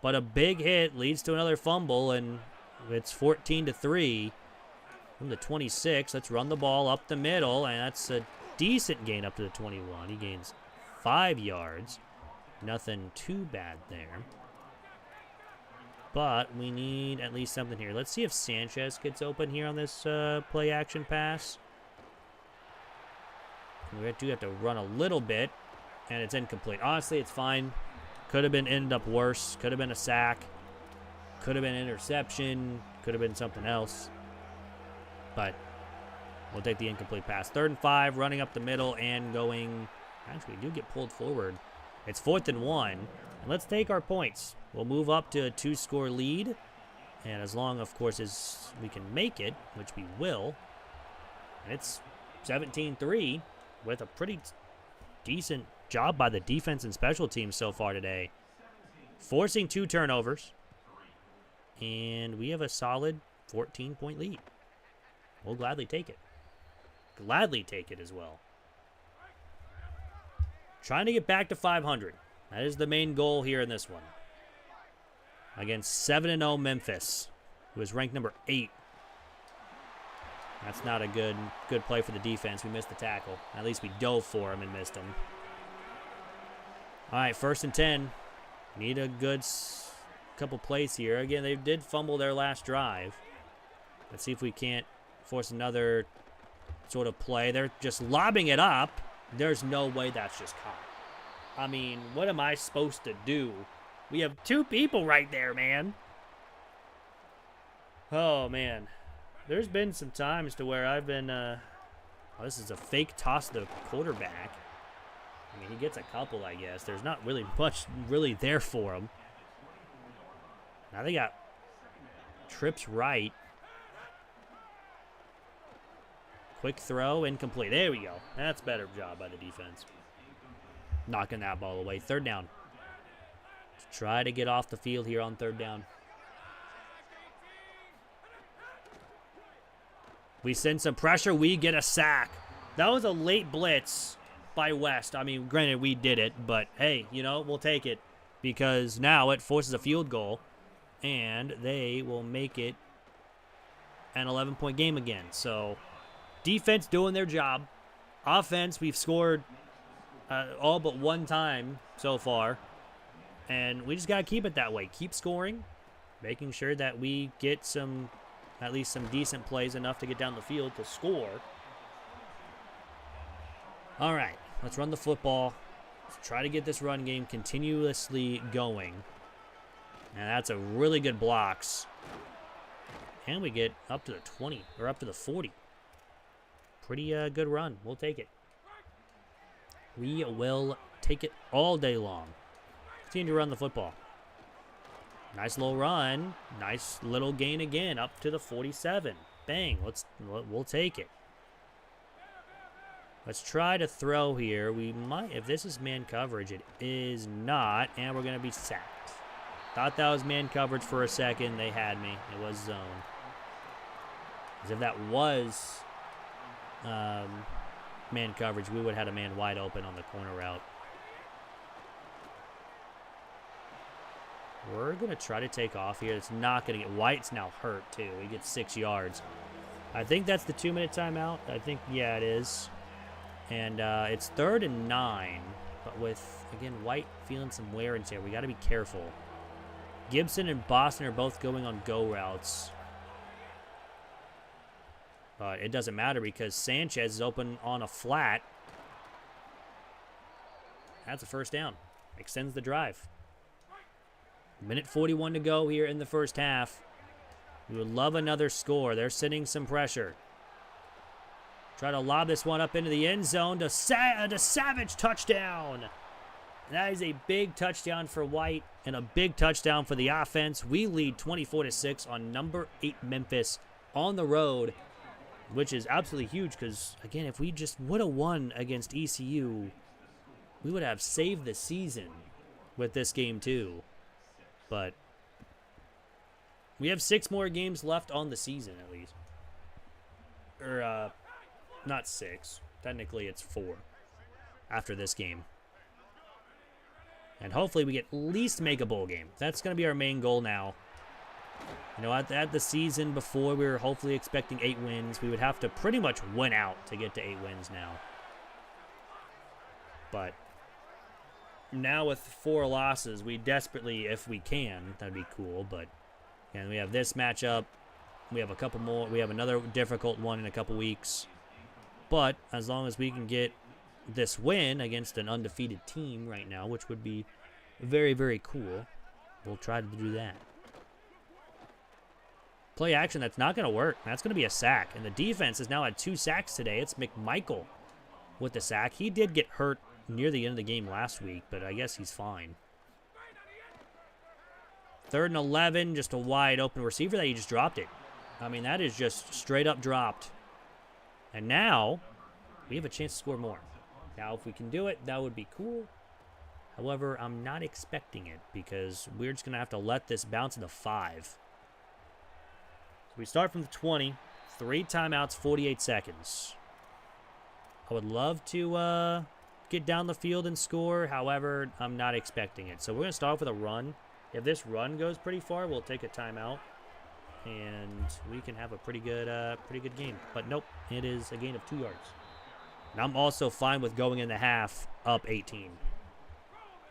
but a big hit leads to another fumble, and it's 14-3 from the 26. Let's run the ball up the middle, and that's a decent gain up to the 21. He gains 5 yards. Nothing too bad there. But we need at least something here. Let's see if Sanchez gets open here on this play action pass. We do have to run a little bit, and it's incomplete. Honestly, it's fine. Could have ended up worse. Could have been a sack. Could have been an interception. Could have been something else. But we'll take the incomplete pass. 3rd and 5, running up the middle and going. Actually, we do get pulled forward. It's 4th and 1. And let's take our points. We'll move up to a 2-score lead. And as long, of course, as we can make it, which we will. And it's 17-3 with a pretty decent job by the defense and special teams so far today. Forcing 2 turnovers. And we have a solid 14-point lead. We'll gladly take it. Gladly take it as well. Trying to get back to 500. That is the main goal here in this one. Against 7-0 Memphis, who is ranked number 8. That's not a good play for the defense. We missed the tackle. At least we dove for him and missed him. All right, 1st and 10. Need a good couple plays here. Again, they did fumble their last drive. Let's see if we can't force another sort of play. They're just lobbing it up. There's no way that's just caught. I mean, what am I supposed to do? We have 2 people right there, man. Oh, man. There's been some times to where I've been, oh, this is a fake toss to the quarterback. I mean, he gets a couple, I guess. There's not really much really there for him. Now they got trips right. Quick throw, incomplete. There we go. That's a better job by the defense. Knocking that ball away. 3rd down. Try to get off the field here on 3rd down. We send some pressure. We get a sack. That was a late blitz by West. I mean, granted, we did it, but hey, you know, we'll take it because now it forces a field goal, and they will make it an 11-point game again. So, defense doing their job. Offense, we've scored all but 1 time so far, and we just got to keep it that way. Keep scoring, making sure that we get at least some decent plays, enough to get down the field to score. All right, let's run the football. Let's try to get this run game continuously going. And that's a really good blocks. And we get up to the 20, or up to the 40. Pretty good run. We'll take it. We will take it all day long. Continue to run the football. Nice little run. Nice little gain again, up to the 47. Bang. We'll take it. Let's try to throw here. We might, if this is man coverage, it is not, and we're going to be sacked. Thought that was man coverage for a second. They had me. It was zone. As if that was man coverage, we would have had a man wide open on the corner route. We're going to try to take off here. It's not going to get... White's now hurt, too. He gets 6 yards. I think that's the 2-minute timeout. I think, yeah, it is. And it's 3rd and 9. But with, again, White feeling some wear and tear. We got to be careful. Gibson and Boston are both going on go routes. But it doesn't matter because Sanchez is open on a flat. That's a 1st down. Extends the drive. Minute 41 to go here in the 1st half. We would love another score. They're sending some pressure. Try to lob this one up into the end zone to Savage. Touchdown. That is a big touchdown for White and a big touchdown for the offense. We lead 24-6 on number 8 Memphis on the road, which is absolutely huge because, again, if we just would have won against ECU, we would have saved the season with this game too. But we have 6 more games left on the season, at least. Or, not 6. Technically, it's 4 after this game. And hopefully we get at least make a bowl game. That's going to be our main goal now. You know, at the season before, we were hopefully expecting 8 wins. We would have to pretty much win out to get to 8 wins now. But now with 4 losses, we desperately, if we can, that'd be cool. But and we have this matchup. We have a couple more. We have another difficult one in a couple weeks. But as long as we can get this win against an undefeated team right now, which would be very, very cool. We'll try to do that. Play action, that's not going to work. That's going to be a sack. And the defense has now had 2 sacks today. It's McMichael with the sack. He did get hurt near the end of the game last week, but I guess he's fine. 3rd and 11, just a wide open receiver that he just dropped it. I mean, that is just straight up dropped. And now we have a chance to score more. Now, if we can do it, that would be cool. However, I'm not expecting it because we're just going to have to let this bounce into 5. So we start from the 20, 3 timeouts, 48 seconds. I would love to get down the field and score. However, I'm not expecting it. So we're going to start off with a run. If this run goes pretty far, we'll take a timeout, and we can have a pretty good game. But nope, it is a gain of 2 yards. And I'm also fine with going in the half up 18.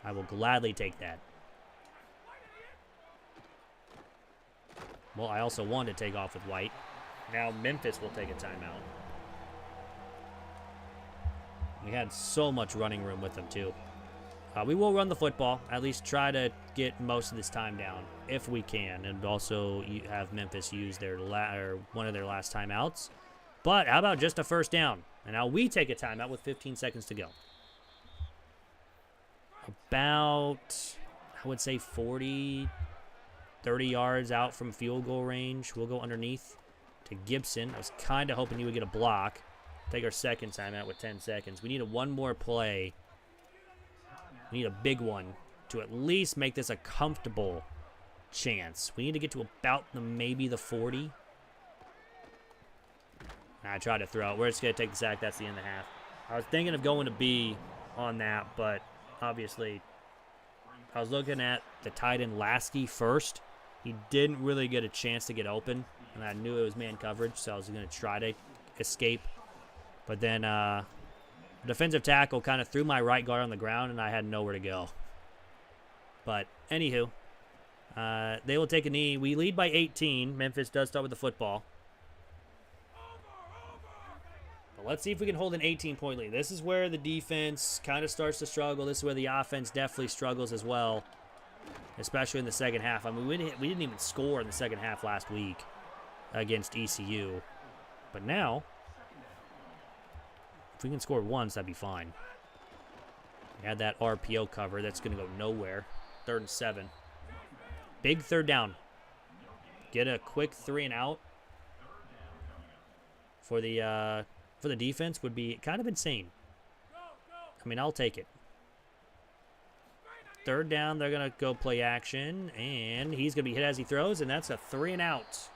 I will gladly take that. Well, I also wanted to take off with White. Now Memphis will take a timeout. We had so much running room with them, too. We will run the football, at least try to get most of this time down if we can, and also have Memphis use their one of their last timeouts. But how about just a first down? And now we take a timeout with 15 seconds to go. About, I would say 40, 30 yards out from field goal range. We'll go underneath to Gibson. I was kind of hoping he would get a block. Take our second timeout with 10 seconds. We need one more play. We need a big one to at least make this a comfortable chance. We need to get to about maybe the 40. I tried to throw it. We're just going to take the sack. That's the end of the half. I was thinking of going to B on that, but obviously I was looking at the tight end Lasky first. He didn't really get a chance to get open, and I knew it was man coverage, so I was going to try to escape. But then defensive tackle kind of threw my right guard on the ground, and I had nowhere to go. But anywho, they will take a knee. We lead by 18. Memphis does start with the football. But let's see if we can hold an 18-point lead. This is where the defense kind of starts to struggle. This is where the offense definitely struggles as well, especially in the second half. I mean, we didn't even score in the second half last week against ECU. But now, if we can score once, that'd be fine. We had that RPO cover. That's going to go nowhere. 3rd and 7. Big 3rd down. Get a quick 3 and out for the defense would be kind of insane. I mean, I'll take it. 3rd down, they're going to go play action, and he's going to be hit as he throws, and that's a 3 and out.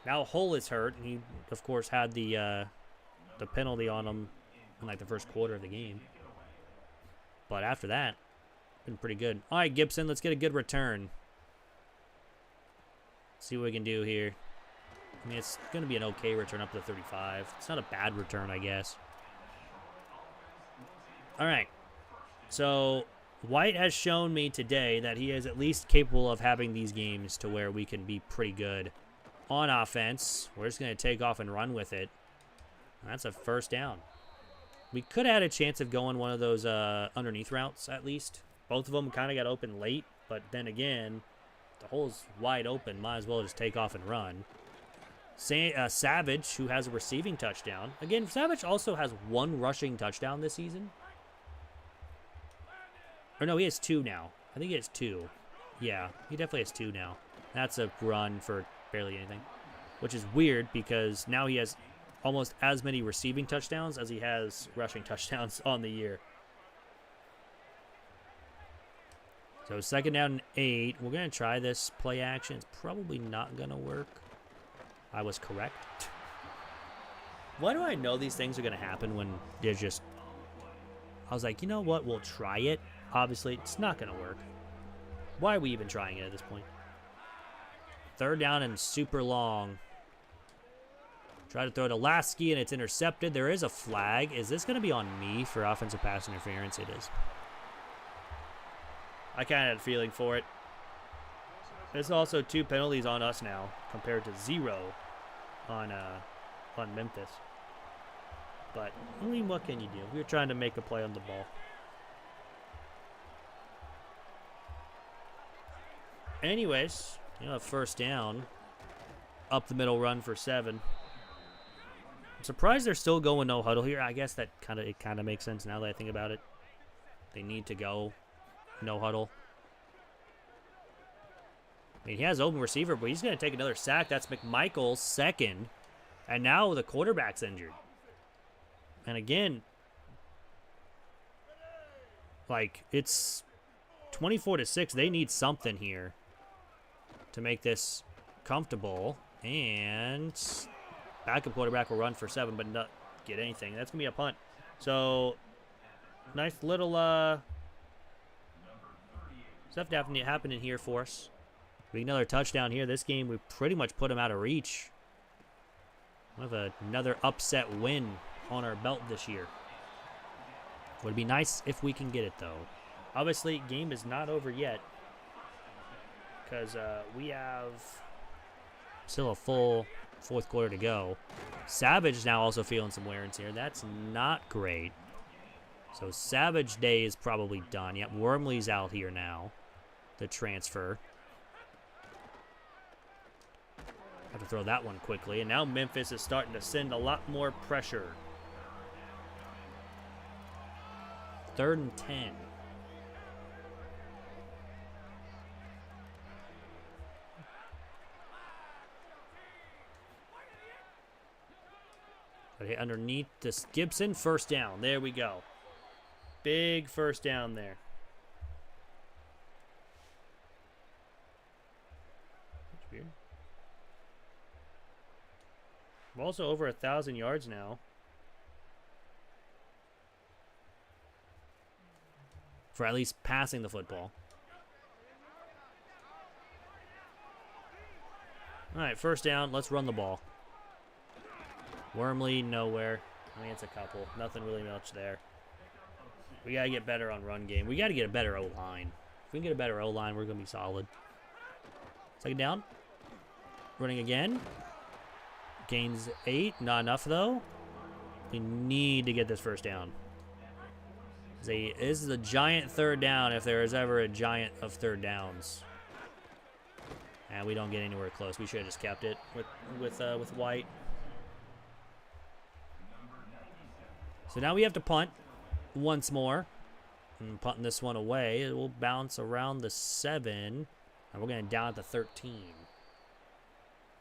Now Hull is hurt, and he, of course, had the penalty on him in like the first quarter of the game. But after that, been pretty good. All right, Gibson, let's get a good return. See what we can do here. I mean, it's going to be an okay return up to the 35. It's not a bad return, I guess. All right. So White has shown me today that he is at least capable of having these games to where we can be pretty good on offense. We're just going to take off and run with it. That's a 1st down. We could have had a chance of going one of those underneath routes at least. Both of them kind of got open late, but then again, the hole's wide open. Might as well just take off and run. Savage, who has a receiving touchdown. Again, Savage also has 1 rushing touchdown this season. Or no, he has 2 now. I think he has 2. Yeah, he definitely has 2 now. That's a run for barely anything, which is weird because now he has almost as many receiving touchdowns as he has rushing touchdowns on the year. So 2nd down and 8. We're going to try this play action. It's probably not going to work. I was correct. Why do I know these things are going to happen when they're just... I was like, you know what? We'll try it. Obviously, it's not going to work. Why are we even trying it at this point? 3rd down and super long. Try to throw to Lasky, and it's intercepted. There is a flag. Is this going to be on me for offensive pass interference? It is. I kind of had a feeling for it. There's also 2 penalties on us now, compared to 0 on Memphis. But, I mean, what can you do? We were trying to make a play on the ball. Anyways, you know, first down. Up the middle run for 7. I'm surprised they're still going no huddle here. I guess that kind of makes sense now that I think about it. They need to go no huddle. I mean, he has open receiver, but he's going to take another sack. That's McMichael's second. And now the quarterback's injured. And again, like, it's 24-6. They need something here to make this comfortable. And backup quarterback will run for 7, but not get anything. That's going to be a punt. So, nice little stuff happening here for us. We another touchdown here. This game, we pretty much put him out of reach. We have another upset win on our belt this year. Would be nice if we can get it, though. Obviously, game is not over yet. Because we have still a full fourth quarter to go. Savage now also feeling some wear and tear. That's not great. So Savage Day is probably done. Yep, Wormley's out here now. The transfer. Have to throw that one quickly. And now Memphis is starting to send a lot more pressure. 3rd and 10. Okay, underneath this Gibson, first down. There we go. Big first down there. That's weird. We're also over 1,000 yards now. For at least passing the football. All right, first down. Let's run the ball. Wormley, nowhere. I mean, it's a couple. Nothing really much there. We got to get better on run game. We got to get a better O-line. If we can get a better O-line, we're going to be solid. Second down. Running again. Gains 8. Not enough, though. We need to get this first down. This is a giant third down if there is ever a giant of third downs. And we don't get anywhere close. We should have just kept it with White. So now we have to punt once more. And punting this one away. It will bounce around the 7. And we're going down at the 13.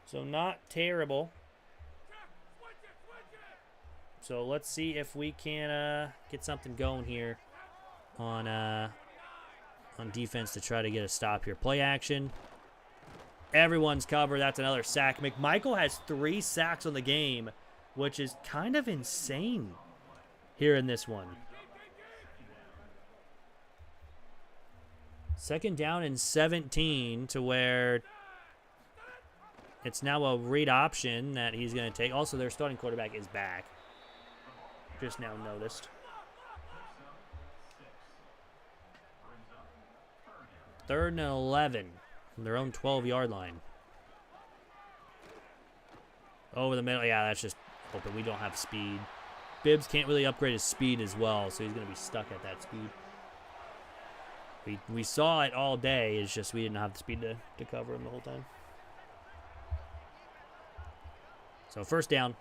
So not terrible. So let's see if we can get something going here on defense to try to get a stop here. Play action. Everyone's covered. That's another sack. McMichael has 3 sacks on the game, which is kind of insane here in this one. Second down and 17 to where it's now a read option that he's going to take. Also, their starting quarterback is back. Just now noticed. 3rd and 11 from their own 12-yard line. Over the middle. Yeah, that's just hoping we don't have speed. Bibbs can't really upgrade his speed as well, so he's going to be stuck at that speed. We saw it all day. It's just we didn't have the speed to cover him the whole time. So first down.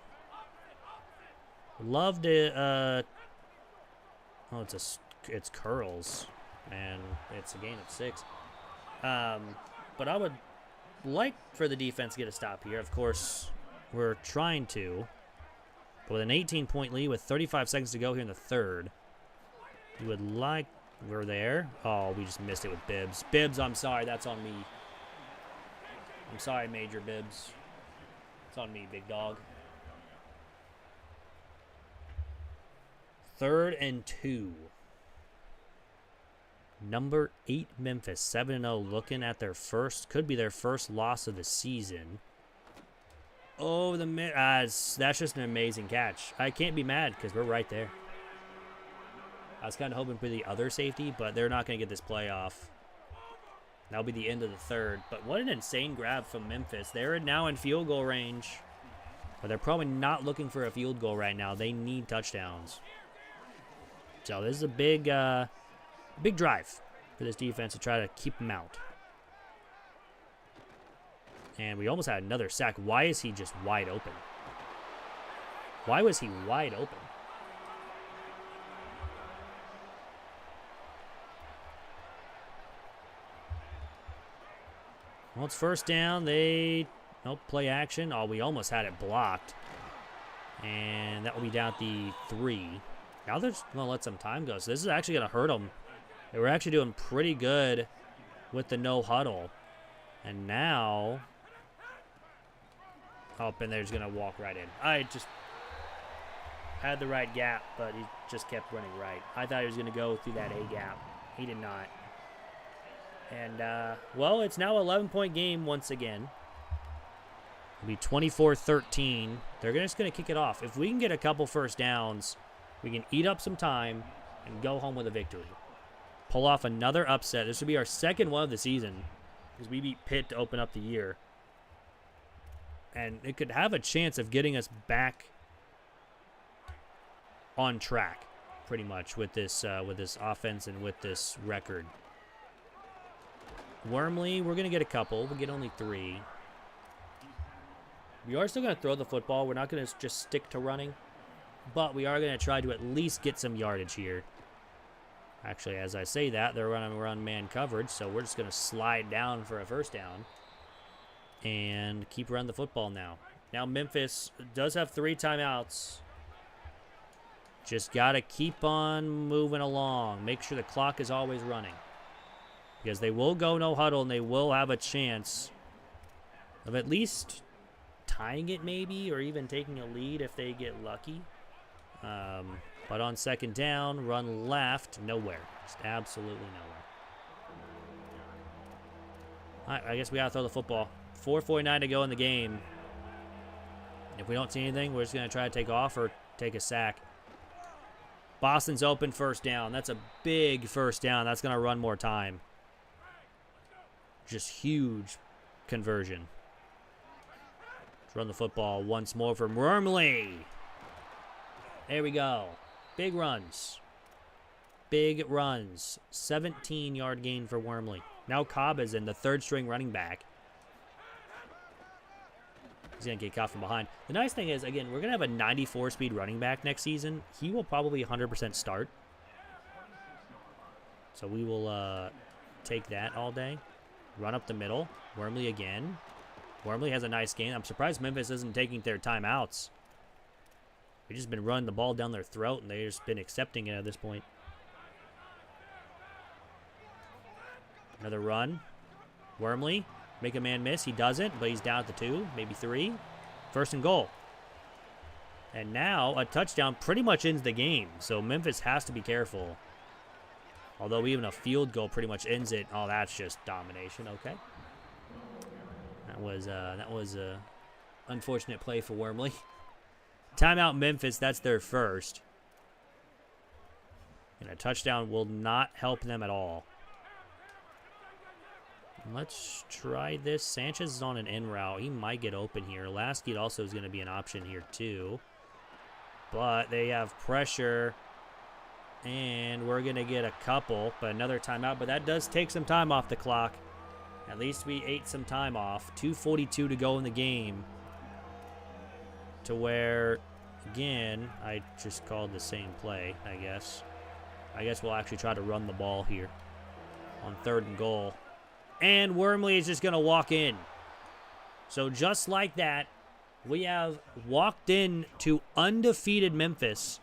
Love to, oh, it's curls, and it's a gain of 6. But I would like for the defense to get a stop here. Of course, we're trying to. But with an 18-point lead with 35 seconds to go here in the 3rd, we would like, we're there. Oh, we just missed it with Bibbs. Bibbs, I'm sorry, that's on me. I'm sorry, Major Bibbs. It's on me, big dog. 3rd and 2. Number 8 Memphis, 7-0, looking at their first, could be their first loss of the season. Oh, that's just an amazing catch. I can't be mad because we're right there. I was kind of hoping for the other safety, but they're not going to get this play off. That'll be the end of the 3rd. But what an insane grab from Memphis. They're now in field goal range. But they're probably not looking for a field goal right now. They need touchdowns. So this is a big drive for this defense to try to keep them out. And we almost had another sack. Why is he just wide open? Why was he wide open? Well, it's first down. Nope, play action. Oh, we almost had it blocked. And that will be down at the 3. Now they're just going to let some time go. So this is actually going to hurt them. They were actually doing pretty good with the no huddle. And now... Oh, and they're just going to walk right in. I just had the right gap, but he just kept running right. I thought he was going to go through that A gap. He did not. And, well, it's now an 11-point game once again. It'll be 24-13. They're just going to kick it off. If we can get a couple first downs, we can eat up some time and go home with a victory. Pull off another upset. This will be our second one of the season because we beat Pitt to open up the year. And it could have a chance of getting us back on track, pretty much, with this offense and with this record. Wormley, we're going to get a couple. We'll get only 3. We are still going to throw the football. We're not going to just stick to running. But we are going to try to at least get some yardage here. Actually, as I say that, they're running run man coverage, so we're just going to slide down for a first down. And keep running the football now. Now Memphis does have 3 timeouts. Just got to keep on moving along. Make sure the clock is always running. Because they will go no huddle, and they will have a chance of at least tying it maybe, or even taking a lead if they get lucky. But on second down, run left, nowhere. Just absolutely nowhere. All right, I guess we got to throw the football. 4:49 to go in the game. If we don't see anything, we're just going to try to take off or take a sack. Boston's open, first down. That's a big first down. That's going to run more time. Just huge conversion. Let's run the football once more from Wormley. There we go. Big runs. Big runs. 17-yard gain for Wormley. Now Cobb is in, the third-string running back. He's going to get caught from behind. The nice thing is, again, we're going to have a 94-speed running back next season. He will probably 100% start. So we will take that all day. Run up the middle. Wormley again. Wormley has a nice gain. I'm surprised Memphis isn't taking their timeouts. We've just been running the ball down their throat, and they've just been accepting it at this point. Another run. Wormley. Make a man miss. He doesn't, but he's down at the 2, maybe 3. First and goal. And now a touchdown pretty much ends the game. So Memphis has to be careful. Although even a field goal pretty much ends it. Oh, that's just domination. Okay. That was a unfortunate play for Wormley. Timeout Memphis. That's their first. And a touchdown will not help them at all. Let's try this. Sanchez is on an in route. He might get open here. Lasky also is going to be an option here too. But they have pressure. And we're going to get a couple. But another timeout. But that does take some time off the clock. At least we ate some time off. 2:42 to go in the game. To where, again, I just called the same play, I guess. I guess we'll actually try to run the ball here. On 3rd and goal. And Wormley is just going to walk in. So just like that, we have walked in to undefeated Memphis.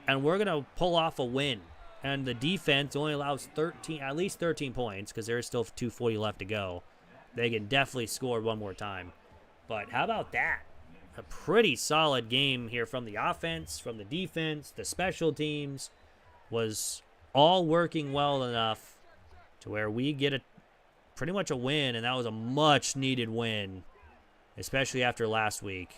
And we're going to pull off a win. And the defense only allows at least 13 points, because there's still 2:40 left to go. They can definitely score one more time. But how about that? A pretty solid game here from the offense, from the defense, the special teams. Was all working well enough to where we get pretty much a win, and that was a much-needed win, especially after last week.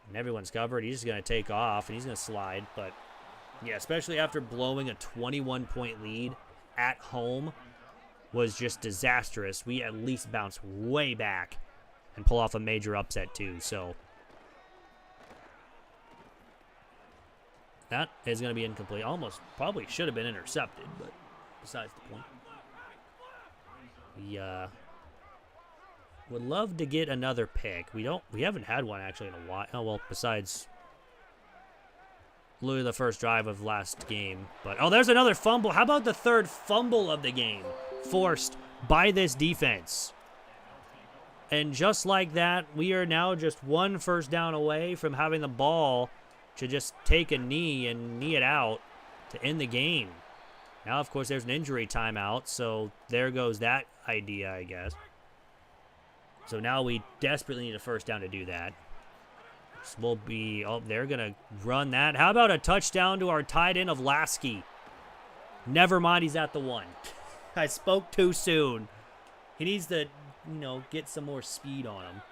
And everyone's covered. He's just going to take off, and he's going to slide. But, yeah, especially after blowing a 21-point lead at home was just disastrous. We at least bounced way back and pull off a major upset too. So that is going to be incomplete. Almost probably should have been intercepted, but besides the point. We would love to get another pick. We haven't had one actually in a while. Oh, well, besides literally the first drive of last game. But oh, there's another fumble. How about the third fumble of the game forced by this defense? And just like that, we are now just one first down away from having the ball to just take a knee and knee it out to end the game. Now, of course, there's an injury timeout, so there goes that idea, I guess. So now we desperately need a first down to do that. This will be, oh, they're going to run that. How about a touchdown to our tight end of Lasky? Never mind, he's at the 1. I spoke too soon. He needs to, get some more speed on him.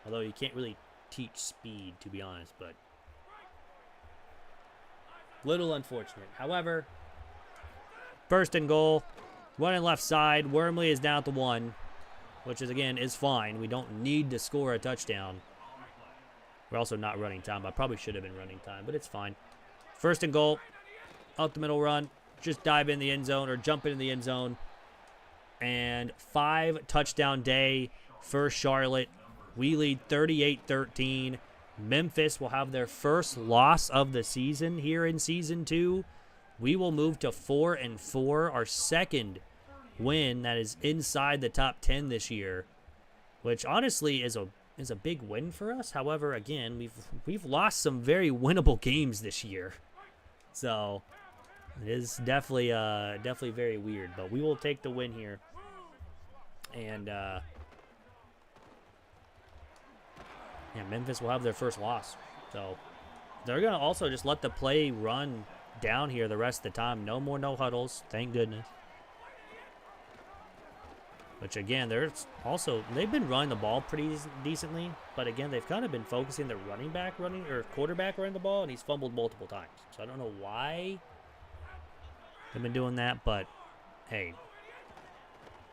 Although you can't really teach speed, to be honest, but little unfortunate. However, first and goal, running left side. Wormley is down at the 1, which is fine. We don't need to score a touchdown. We're also not running time. I probably should have been running time, but it's fine. First and goal, up the middle run. Just dive in the end zone or jump into the end zone. And 5 touchdown day for Charlotte. We lead 38-13. Memphis will have their first loss of the season here in Season 2. We will move to 4-4, our second win that is inside the top 10 this year, which honestly is a big win for us. However, again, we've lost some very winnable games this year, so it is definitely very weird. But we will take the win here, and Memphis will have their first loss. So they're gonna also just let the play run down here the rest of the time. No more no huddles, thank goodness. Which again, they've been running the ball pretty decently, but again, they've kind of been focusing their quarterback running the ball, and he's fumbled multiple times. So I don't know why they've been doing that, but hey,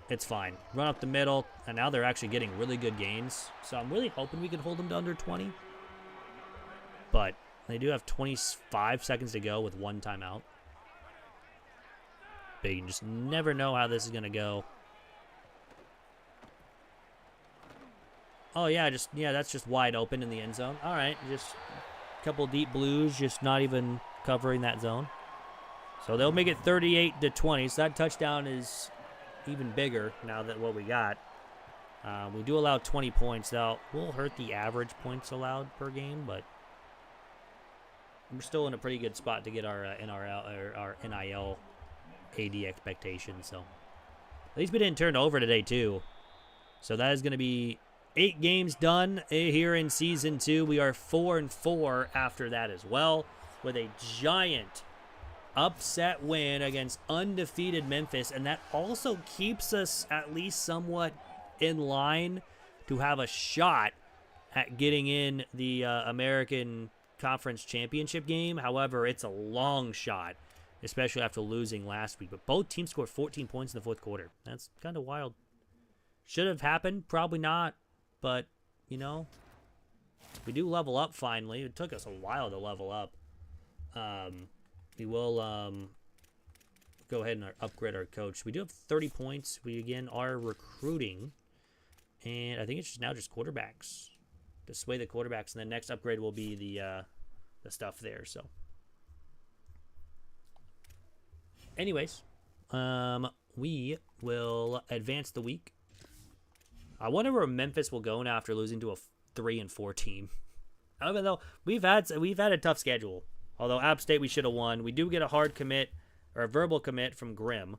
it's fine. Run up the middle, and now they're actually getting really good gains. So I'm really hoping we can hold them to under 20. But they do have 25 seconds to go with 1 timeout. But you just never know how this is going to go. Oh, yeah, that's just wide open in the end zone. All right, just a couple deep blues, just not even covering that zone. So they'll make it 38-20. So that touchdown is even bigger now that what we got. We do allow 20 points. Now, we'll hurt the average points allowed per game, but we're still in a pretty good spot to get our NIL AD expectations. So at least we didn't turn over today, too. So that is going to be 8 games done here in Season 2. We are 4-4 after that as well, with a giant upset win against undefeated Memphis, and that also keeps us at least somewhat in line to have a shot at getting in the American Conference Championship game. However, it's a long shot, especially after losing last week. But both teams scored 14 points in the fourth quarter. That's kind of wild. Should have happened, probably not, but we do level up finally. It took us a while to level up. We will go ahead and upgrade our coach. We do have 30 points. We, again, are recruiting. And I think it's just quarterbacks. To sway the quarterbacks. And the next upgrade will be the stuff there. So, anyways, we will advance the week. I wonder where Memphis will go now after losing to a 3-4 team. Even though we've had a tough schedule. Although App State we should have won. We do get a hard commit or a verbal commit from Grimm.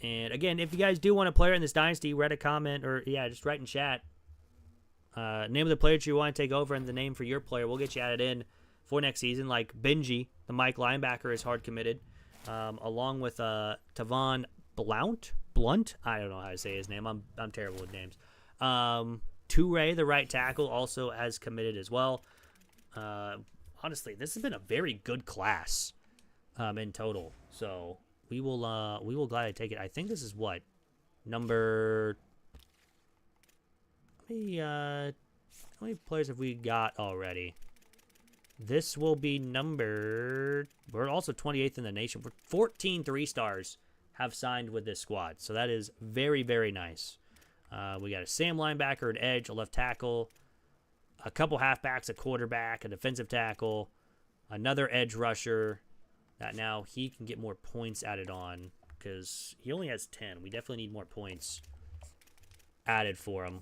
And again, if you guys do want a player in this dynasty, write a comment or just write in chat. Name of the player that you want to take over and the name for your player. We'll get you added in for next season. Like Benji, the Mike linebacker, is hard committed. Along with Tavon Blunt. I don't know how to say his name. I'm terrible with names. Toure, the right tackle, also has committed as well. Honestly, this has been a very good class in total. So we will gladly take it. I think this is what number. How many players have we got already? This will be number... We're also 28th in the nation. We're 14 3-stars have signed with this squad. So that is very, very nice. We got a Sam linebacker, an edge, a left tackle, a couple halfbacks, a quarterback, a defensive tackle, another edge rusher. That now he can get more points added on because he only has 10. We definitely need more points added for him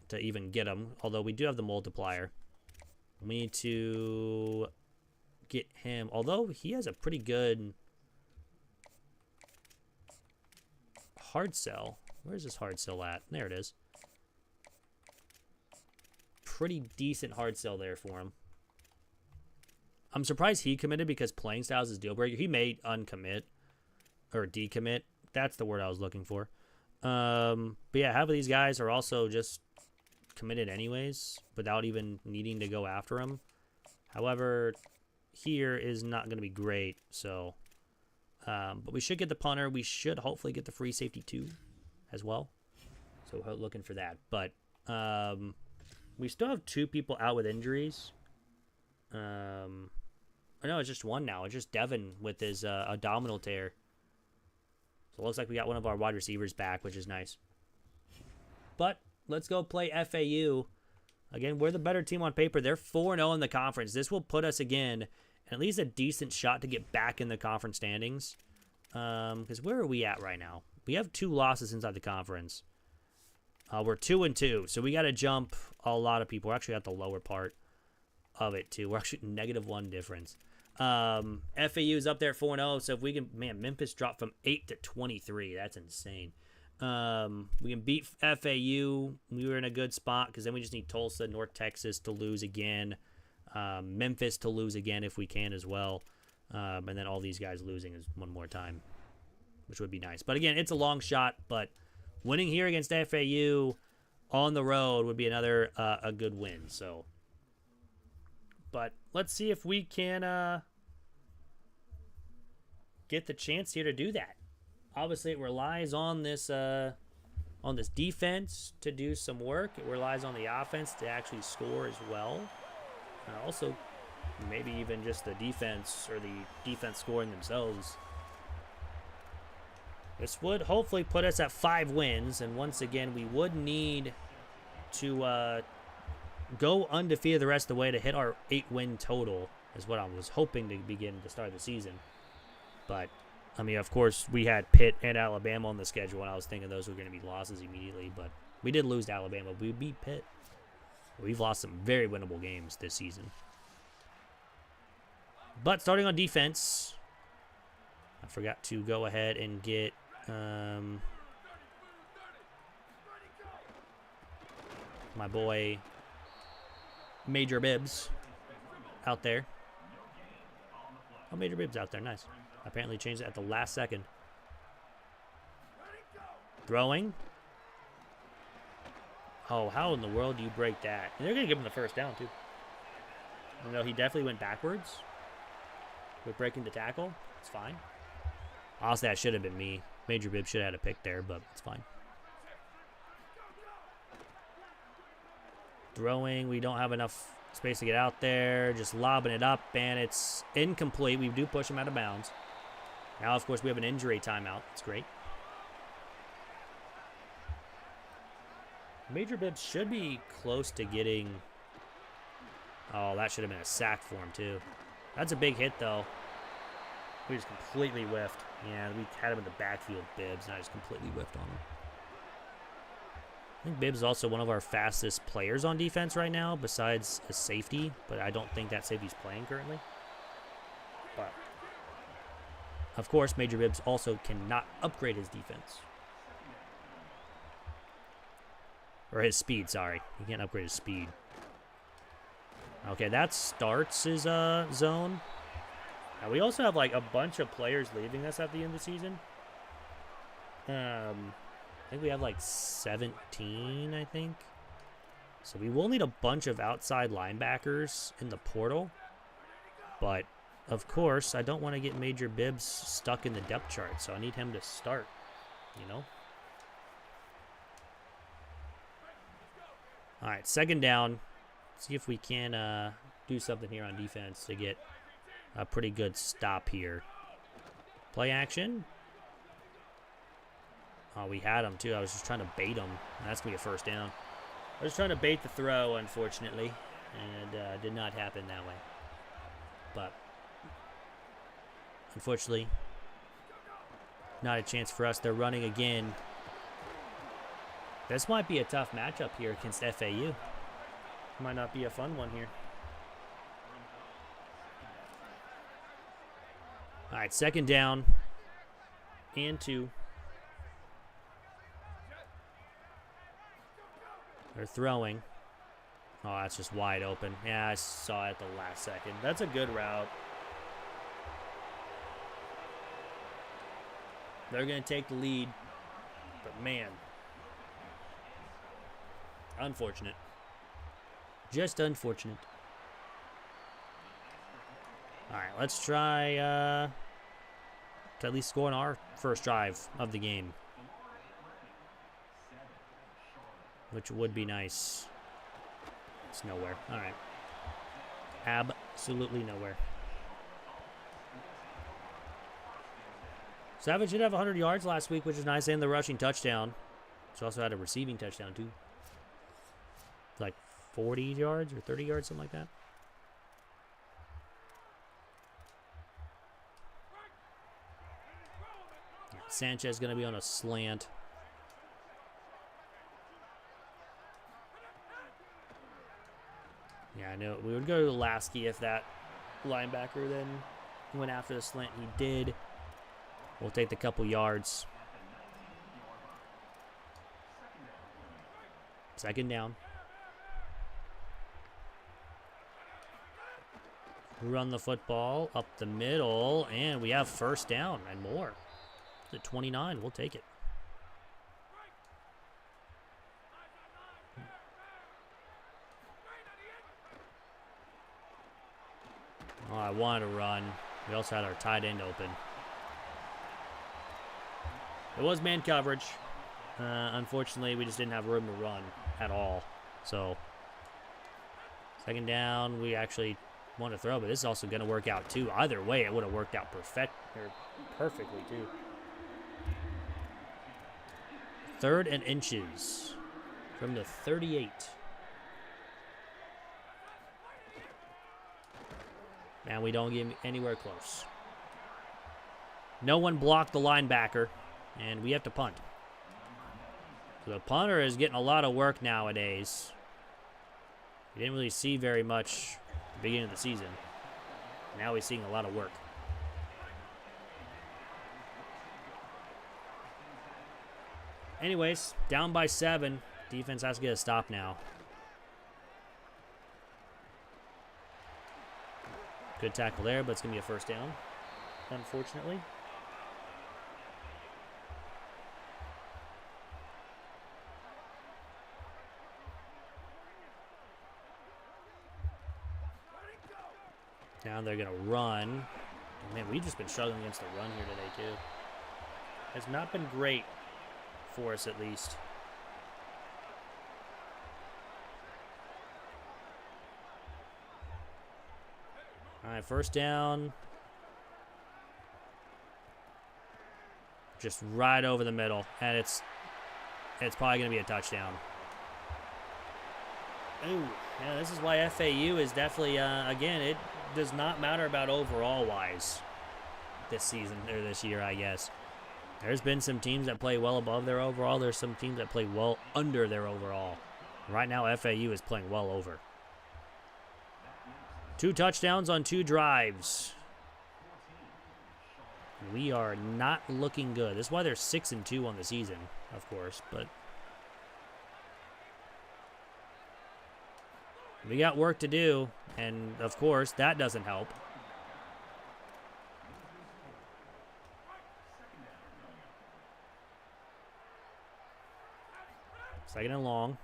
to even get him. Although we do have the multiplier. We need to get him. Although he has a pretty good hard sell. Where's this hard sell at? There it is. Pretty decent hard sell there for him. I'm surprised he committed because playing style is his deal breaker. He may uncommit or decommit. That's the word I was looking for. But yeah, half of these guys are also just committed anyways without even needing to go after him. However, here is not going to be great. So, but we should get the punter. We should hopefully get the free safety too as well. So we're looking for that. But we still have 2 people out with injuries. No, it's just one now. It's just Devin with his abdominal tear. So it looks like we got one of our wide receivers back, which is nice. But let's go play FAU. Again, we're the better team on paper. They're 4-0 in the conference. This will put us again at least a decent shot to get back in the conference standings. Because where are we at right now? We have 2 losses inside the conference. We're 2-2, so we got to jump a lot of people. We're actually at the lower part of it too. We're actually -1 difference. FAU is up there 4-0, so if we can, man, Memphis dropped from 8 to 23. That's insane. We can beat FAU. We were in a good spot because then we just need Tulsa, North Texas to lose again, Memphis to lose again if we can as well, and then all these guys losing is one more time, which would be nice. But again, it's a long shot, but winning here against FAU on the road would be another a good win. So, but let's see if we can get the chance here to do that. Obviously, it relies on this defense to do some work. It relies on the offense to actually score as well. Also, maybe even just the defense or the defense scoring themselves. This would hopefully put us at 5 wins, and once again, we would need to go undefeated the rest of the way to hit our 8-win total, is what I was hoping to begin to start the season. But, I mean, of course, we had Pitt and Alabama on the schedule, and I was thinking those were going to be losses immediately, but we did lose to Alabama. We beat Pitt. We've lost some very winnable games this season. But starting on defense, I forgot to go ahead and get my boy Major Bibbs out there. Oh, Major Bibbs out there. Nice. Apparently changed it at the last second. Throwing. Oh, how in the world do you break that? And they're going to give him the first down, too. You know, he definitely went backwards with breaking the tackle. It's fine. Honestly, that should have been me. Major Bibbs should have had a pick there, but it's fine. Throwing. We don't have enough space to get out there. Just lobbing it up, and it's incomplete. We do push him out of bounds. Now, of course, we have an injury timeout. That's great. Major Bibbs should be close to getting... Oh, that should have been a sack for him, too. That's a big hit, though. We just completely whiffed. Yeah, we had him in the backfield, Bibbs, and I just completely whiffed on him. I think Bibbs is also one of our fastest players on defense right now, besides a safety, but I don't think that safety's playing currently. But, of course, Major Bibbs also cannot upgrade his defense. Or his speed, sorry. He can't upgrade his speed. Okay, that starts his zone. Now, we also have, like, a bunch of players leaving us at the end of the season. I think we have, like, 17, I think. So we will need a bunch of outside linebackers in the portal. But, of course, I don't want to get Major Bibbs stuck in the depth chart, so I need him to start, you know? All right, second down. See if we can do something here on defense to get a pretty good stop here. Play action. Oh, we had him, too. I was just trying to bait him. That's going to be a first down. I was trying to bait the throw, unfortunately, and did not happen that way. But, unfortunately, not a chance for us. They're running again. This might be a tough matchup here against FAU. Might not be a fun one here. All right, second down and 2. They're throwing. Oh, that's just wide open. Yeah, I saw it at the last second. That's a good route. They're going to take the lead. But, man. Unfortunate. Just unfortunate. All right, let's try to at least score on our first drive of the game, which would be nice. It's nowhere. All right. Absolutely nowhere. Savage did have 100 yards last week, which is nice, and the rushing touchdown. She also had a receiving touchdown, too. Like 40 yards or 30 yards, something like that. Sanchez is going to be on a slant. Yeah, I know. We would go to Lasky if that linebacker then went after the slant. He did. We'll take the couple yards. Second down. Run the football up the middle, and we have first down and more. It's at 29. We'll take it. Oh, I wanted to run. We also had our tight end open. It was man coverage. Unfortunately, we just didn't have room to run at all. So, second down, we actually want to throw, but this is also going to work out too. Either way, it would have worked out perfectly too. 3rd and inches from the 38. And we don't get anywhere close. No one blocked the linebacker, and we have to punt. So the punter is getting a lot of work nowadays. We didn't really see very much at the beginning of the season. Now we're seeing a lot of work. Anyways, down by 7. Defense has to get a stop now. Good tackle there, but it's going to be a first down, unfortunately. Now they're going to run. Man, we've just been struggling against the run here today, too. Has not been great for us, at least. All right, first down. Just right over the middle, and it's probably going to be a touchdown. Ooh, yeah, this is why FAU is definitely, again, it does not matter about overall-wise this season, or this year, I guess. There's been some teams that play well above their overall. There's some teams that play well under their overall. Right now, FAU is playing well over. 2 touchdowns on 2 drives. We are not looking good. This is why they're 6-2 on the season, of course, but we got work to do, and of course, that doesn't help. Second and long.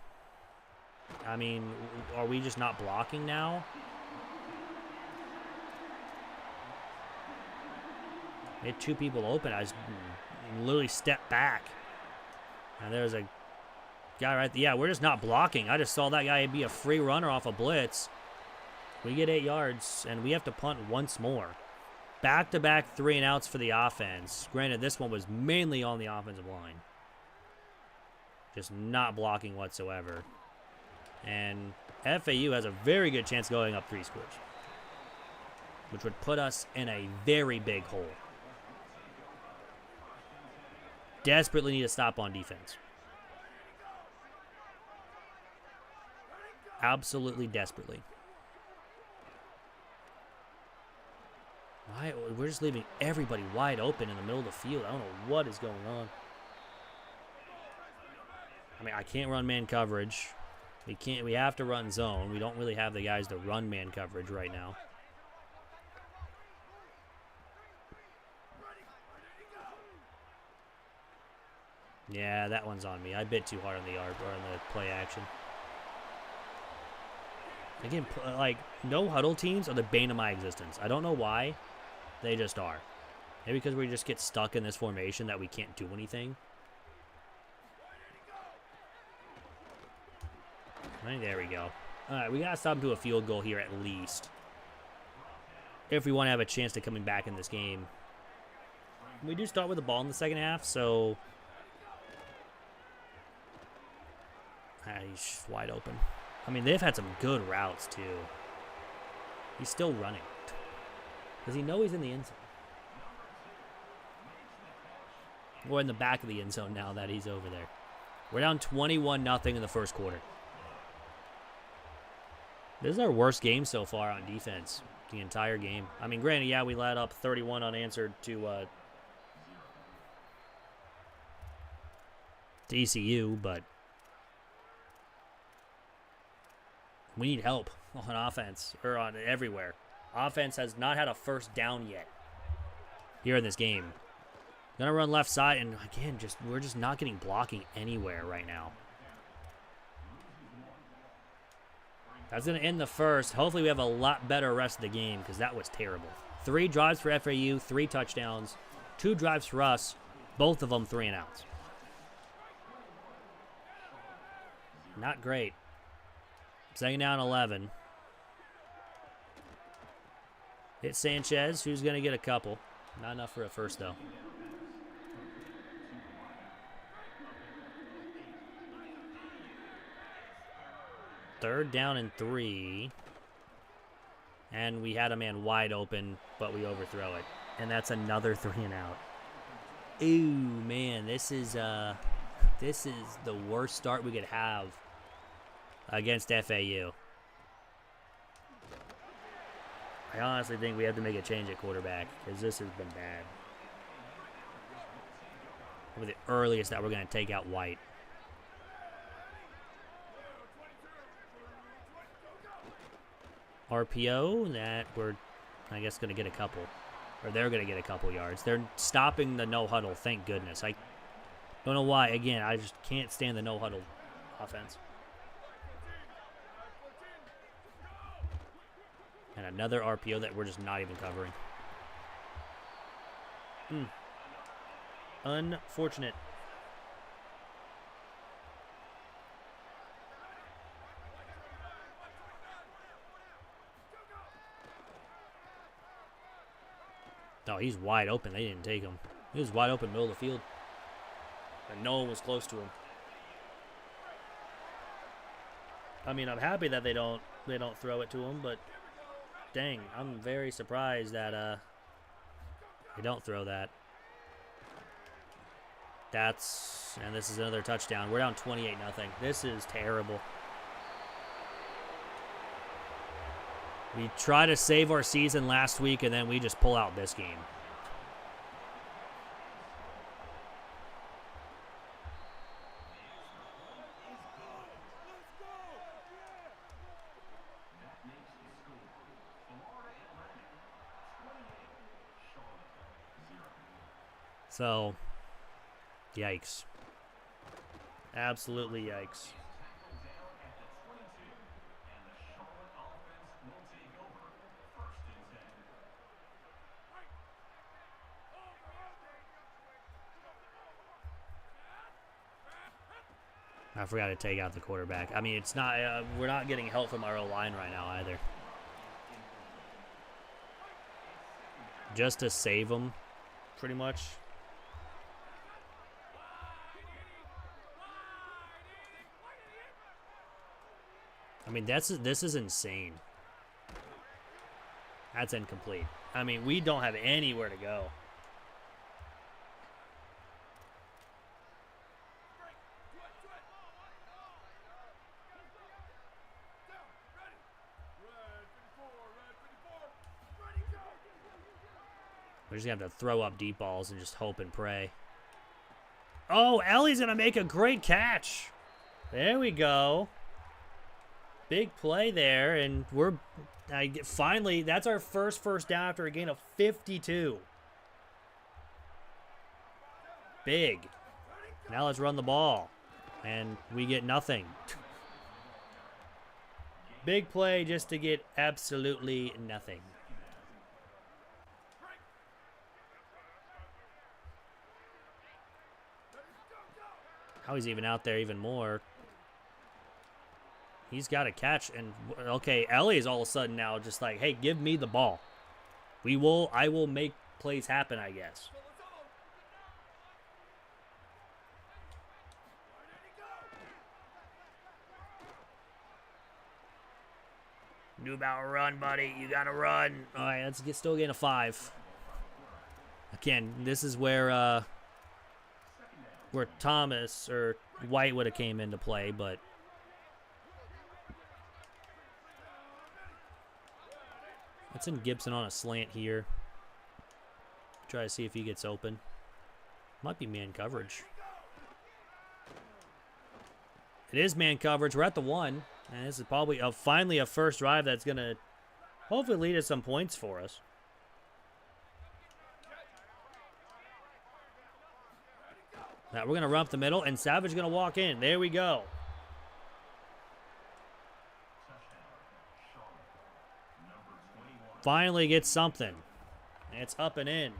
I mean, are we just not blocking now? We had 2 people open. I just literally stepped back. And there's a guy right there. Yeah, we're just not blocking. I just saw that guy be a free runner off a blitz. We get 8 yards, and we have to punt once more. Back-to-back 3-and-outs for the offense. Granted, this one was mainly on the offensive line. Just not blocking whatsoever. And FAU has a very good chance going up 3 scores, which would put us in a very big hole. Desperately need to stop on defense. Absolutely desperately. Why? We're just leaving everybody wide open in the middle of the field. I don't know what is going on. I mean, I can't run man coverage. We can't. We have to run zone. We don't really have the guys to run man coverage right now. Yeah, that one's on me. I bit too hard on the arc or on the play action. Again, like, no huddle teams are the bane of my existence. I don't know why. They just are. Maybe because we just get stuck in this formation that we can't do anything. Right, there we go. All right, we got to stop him to a field goal here at least, if we want to have a chance to coming back in this game. We do start with the ball in the second half, so... he's wide open. I mean, they've had some good routes, too. He's still running. Does he know he's in the end zone? We're in the back of the end zone now that he's over there. We're down 21-0 in the first quarter. This is our worst game so far on defense. The entire game. I mean, granted, yeah, we let up 31 unanswered to ECU, but we need help on offense, or on everywhere. Offense has not had a first down yet here in this game. Gonna run left side, and again, we're just not getting blocking anywhere right now. That's gonna end the first. Hopefully we have a lot better rest of the game, because that was terrible. 3 drives for FAU, 3 touchdowns, 2 drives for us, both of them 3-and-outs. Not great. Second down 11. Hit Sanchez, who's going to get a couple. Not enough for a first, though. Third down and 3. And we had a man wide open, but we overthrow it. And that's another 3-and-out. Ooh, man, this is the worst start we could have against FAU. I honestly think we have to make a change at quarterback, because this has been bad. We're the earliest that we're going to take out White. RPO, that we're, I guess, going to get a couple. Or they're going to get a couple yards. They're stopping the no-huddle, thank goodness. I don't know why. Again, I just can't stand the no-huddle offense. And another RPO that we're just not even covering. Unfortunate. No, he's wide open. They didn't take him. He was wide open middle of the field. And no one was close to him. I mean, I'm happy that they don't throw it to him, but dang, I'm very surprised that they don't throw that. And this is another touchdown. We're down 28-0. This is terrible. We tried to save our season last week, and then we just pull out this game. So, yikes. Absolutely yikes. I forgot to take out the quarterback. I mean, it's not. We're not getting help from our O-line right now either. Just to save them, pretty much. I mean, this is insane. That's incomplete. I mean, we don't have anywhere to go. We're just going to have to throw up deep balls and just hope and pray. Oh, Ellie's going to make a great catch. There we go. Big play there, and we're finally, that's our first down after a gain of 52. Big. Now let's run the ball, and we get nothing. Big play just to get absolutely nothing. How he's even out there even more. He's got a catch, and okay, Ellie is all of a sudden now just like, hey, give me the ball. I will make plays happen, I guess. New about run, buddy. You gotta run. All right, let's still getting a 5. Again, this is where Thomas or White would have came into play, but let's send Gibson on a slant here. Try to see if he gets open. Might be man coverage. It is man coverage. We're at the 1. And this is probably finally a first drive that's going to hopefully lead to some points for us. Now we're going to run up the middle, and Savage is going to walk in. There we go. Finally gets something. And it's up and in.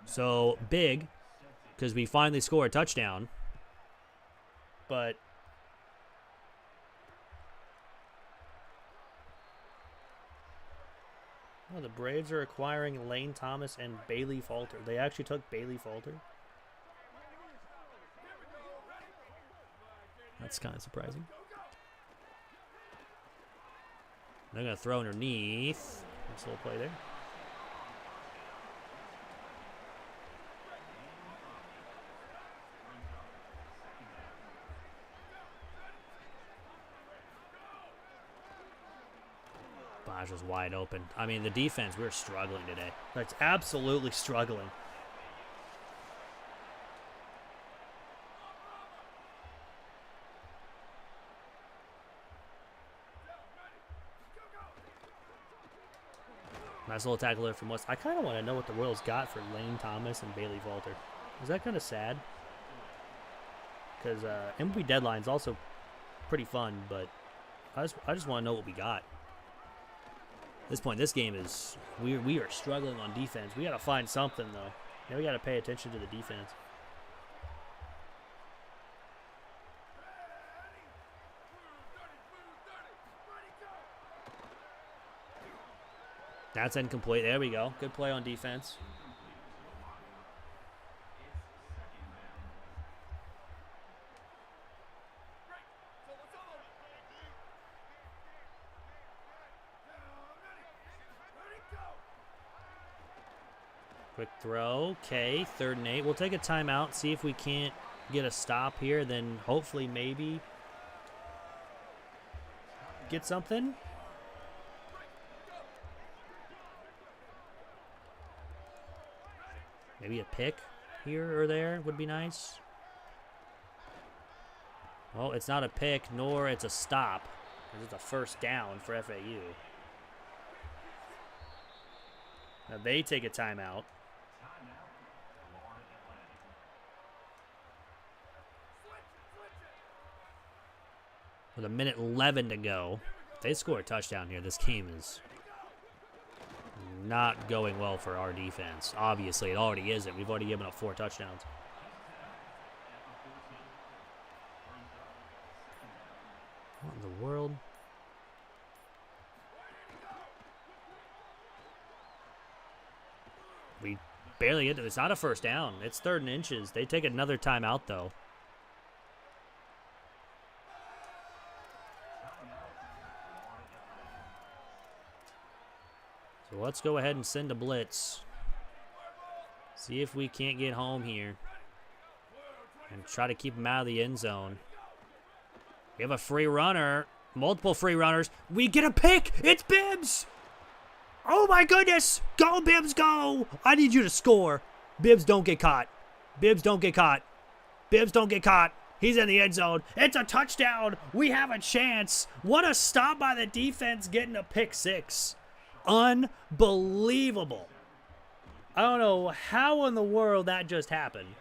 So big, because we finally score a touchdown. But oh, the Braves are acquiring Lane Thomas and Bailey Falter. They actually took Bailey Falter. That's kind of surprising. They're going to throw underneath. Nice little play there. Was wide open. I mean, the defense, we're struggling today. That's absolutely struggling. Nice little tackle there from West. I kind of want to know what the Royals got for Lane Thomas and Bailey Falter. Is that kind of sad? Because MLB deadline's also pretty fun, but I just want to know what we got. At this point, this game is we are struggling on defense. We got to find something though. Yeah, we got to pay attention to the defense. That's incomplete. There we go. Good play on defense. Quick throw. Okay, 3rd and 8. We'll take a timeout, see if we can't get a stop here, then hopefully maybe get something. Maybe a pick here or there would be nice. Well, it's not a pick, nor it's a stop. It's a 1st down for FAU. Now they take a timeout. With a minute 11 to go. If they score a touchdown here, this game is not going well for our defense. Obviously, it already isn't. We've already given up 4 touchdowns. What in the world? We barely get to it. It's not a first down. It's 3rd and inches. They take another timeout, though. So let's go ahead and send a blitz. See if we can't get home here. And try to keep them out of the end zone. We have a free runner. Multiple free runners. We get a pick. It's Bibbs. Oh, my goodness. Go, Bibbs, go. I need you to score. Bibbs, don't get caught. Bibbs, don't get caught. Bibbs, don't get caught. He's in the end zone. It's a touchdown. We have a chance. What a stop by the defense getting a pick 6. Unbelievable. I don't know how in the world that just happened.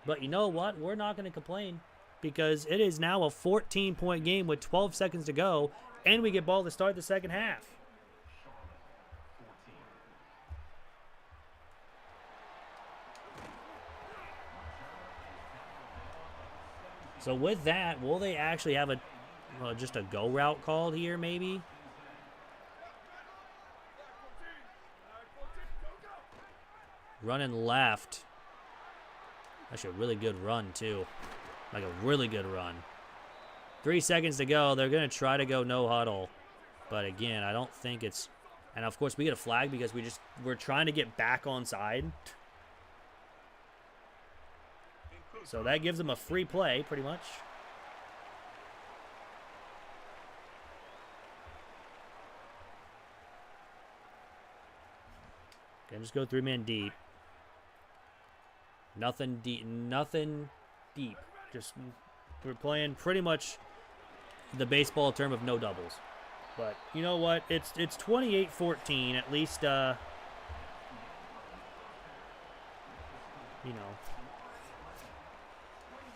But you know what? We're not going to complain. Because it is now a 14-point game with 12 seconds to go. And we get ball to start the second half. So with that, will they actually have just a go route called here, maybe? Running left. Actually, a really good run, too. Like a really good run. 3 seconds to go. They're going to try to go no huddle. But again, I don't think it's... And of course, we get a flag because we're trying to get back onside. So that gives them a free play, pretty much. Okay, just go 3-man deep. Nothing deep. Nothing deep. Just we're playing pretty much the baseball term of no doubles. But you know what? It's 28-14. At least, you know,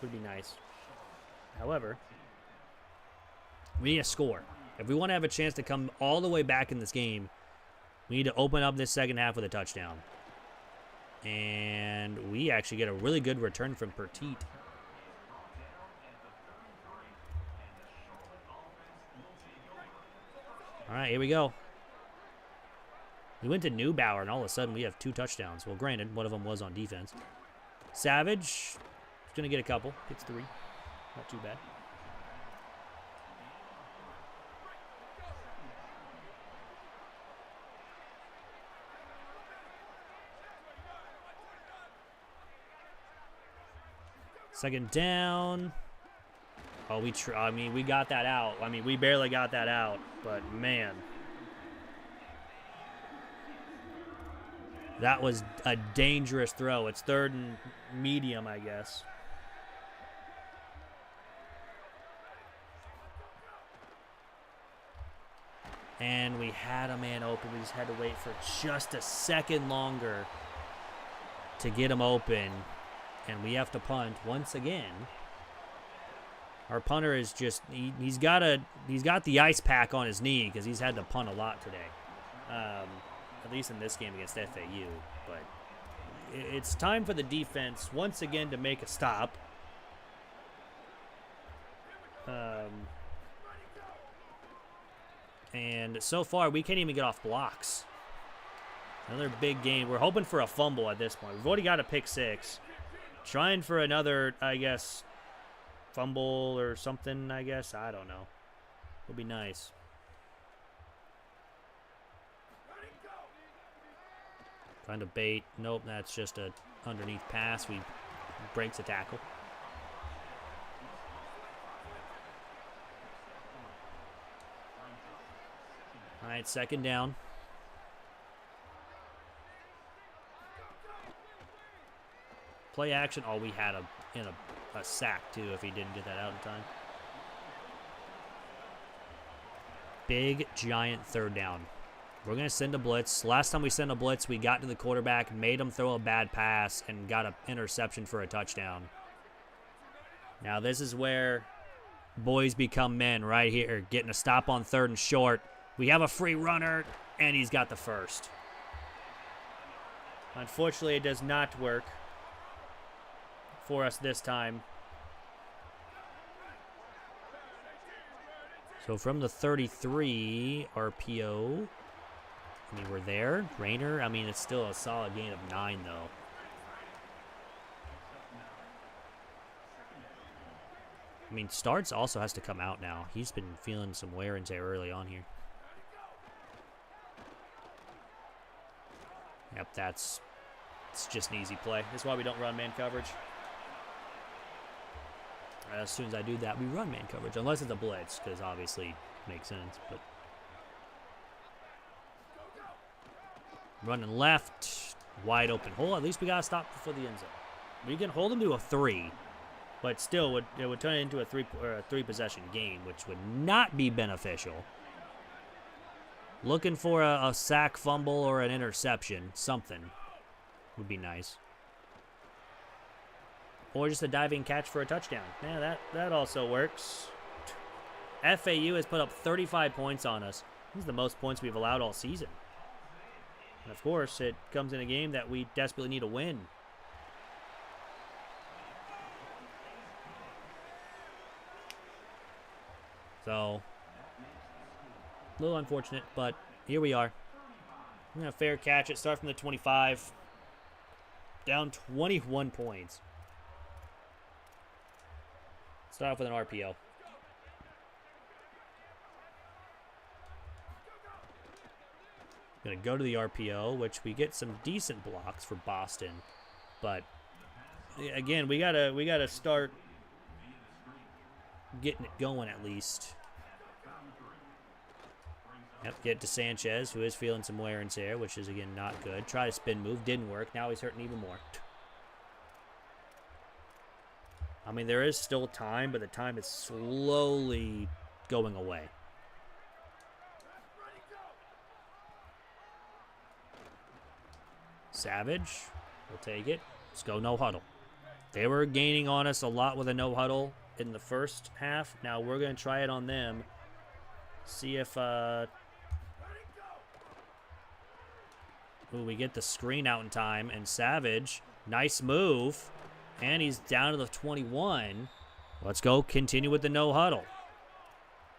would be nice. However, we need a score. If we want to have a chance to come all the way back in this game, we need to open up this second half with a touchdown. And we actually get a really good return from Petit. All right, here we go. We went to Neubauer, and all of a sudden we have 2 touchdowns. Well, granted, one of them was on defense. Savage is going to get a couple. Gets 3. Not too bad. Second down. Oh, I mean, we got that out. I mean, we barely got that out, but man. That was a dangerous throw. It's 3rd and medium, I guess. And we had a man open. We just had to wait for just a second longer to get him open. And we have to punt once again. Our punter is just he's got the ice pack on his knee because he's had to punt a lot today. At least in this game against FAU. But it's time for the defense once again to make a stop. And so far we can't even get off blocks. Another big game. We're hoping for a fumble at this point. We've already got a pick 6. Trying for another, I guess, fumble or something, I guess. I don't know. Would be nice. Trying to bait. Nope, that's just a underneath pass. We breaks a tackle. All right, second down. Play action. Oh, we had a sack, too, if he didn't get that out in time. Big, giant 3rd down. We're going to send a blitz. Last time we sent a blitz, we got to the quarterback, made him throw a bad pass, and got an interception for a touchdown. Now, this is where Boys become men right here. Getting a stop on 3rd and short. We have a free runner, and he's got the first. Unfortunately, it does not work for us this time. So from the 33 RPO, I mean, we're there. Rainer, I mean, it's still a solid gain of 9, though. I mean, Starts also has to come out now. He's been feeling some wear and tear early on here. Yep, it's just an easy play. That's why we don't run man coverage. As soon as I do that, we run man coverage, unless it's a blitz, because obviously it makes sense. But running left, wide open hole. At least we got to stop before the end zone. We can hold them to a 3. But still, it would turn it into a three possession game, which would not be beneficial. Looking for a sack, fumble, or an interception. Something would be nice. Or just a diving catch for a touchdown. Yeah, that also works. FAU has put up 35 points on us. This is the most points we've allowed all season. And of course, it comes in a game that we desperately need to win. So, a little unfortunate, but here we are. We're going to fair catch it, start from the 25. Down 21 points. Start off with an RPO. Going to go to the RPO, which we get some decent blocks for Boston. But, again, we gotta start getting it going at least. Yep, get to Sanchez, who is feeling some wear and tear, which is, again, not good. Try a spin move, didn't work. Now he's hurting even more. I mean, there is still time, but the time is slowly going away. Savage, we'll take it. Let's go no huddle. They were gaining on us a lot with a no huddle in the first half. Now we're going to try it on them. See if we get the screen out in time. And Savage, nice move. And he's down to the 21. Let's go continue with the no huddle.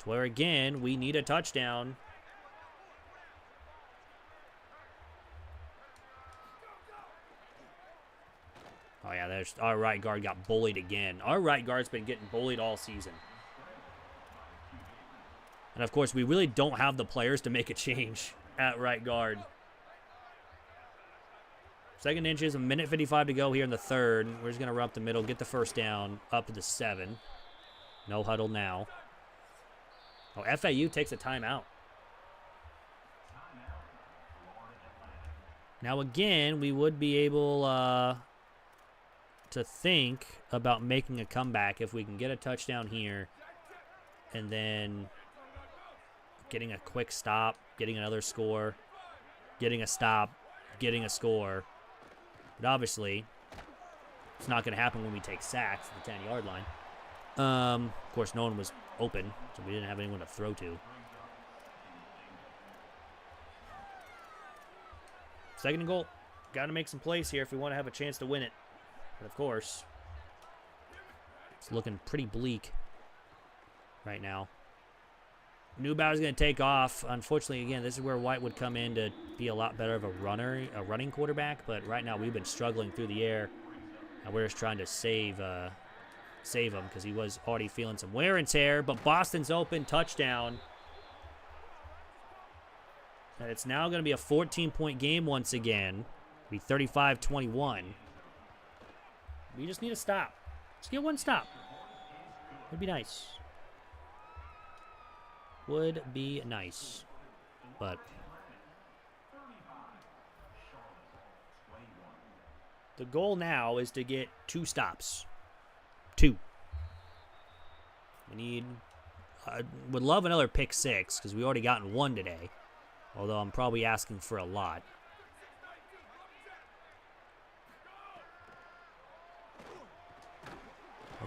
To where, again, we need a touchdown. Oh, yeah, there's our right guard got bullied again. Our right guard's been getting bullied all season. And, of course, we really don't have the players to make a change at right guard. 2nd inches, a minute 55 to go here in the 3rd. We're just going to run up the middle, get the first down, up to the 7. No huddle now. Oh, FAU takes a timeout. Now, again, we would be able to think about making a comeback if we can get a touchdown here and then getting a quick stop, getting another score, getting a stop, getting a score. But obviously, it's not going to happen when we take sacks at the 10-yard line. Of course, no one was open, so we didn't have anyone to throw to. 2nd and goal. Got to make some plays here if we want to have a chance to win it. But, of course, it's looking pretty bleak right now. Neubauer's going to take off. Unfortunately, again, this is where White would come in to be a lot better of a running quarterback. But right now we've been struggling through the air, and we're just trying to save him because he was already feeling some wear and tear. But Boston's open, touchdown. And it's now going to be a 14-point game once again. It'll be 35-21. We just need a stop. Let's get one stop. Would be nice. Would be nice. But the goal now is to get 2 stops. 2. We need... I would love another pick 6 because we already gotten 1 today. Although I'm probably asking for a lot.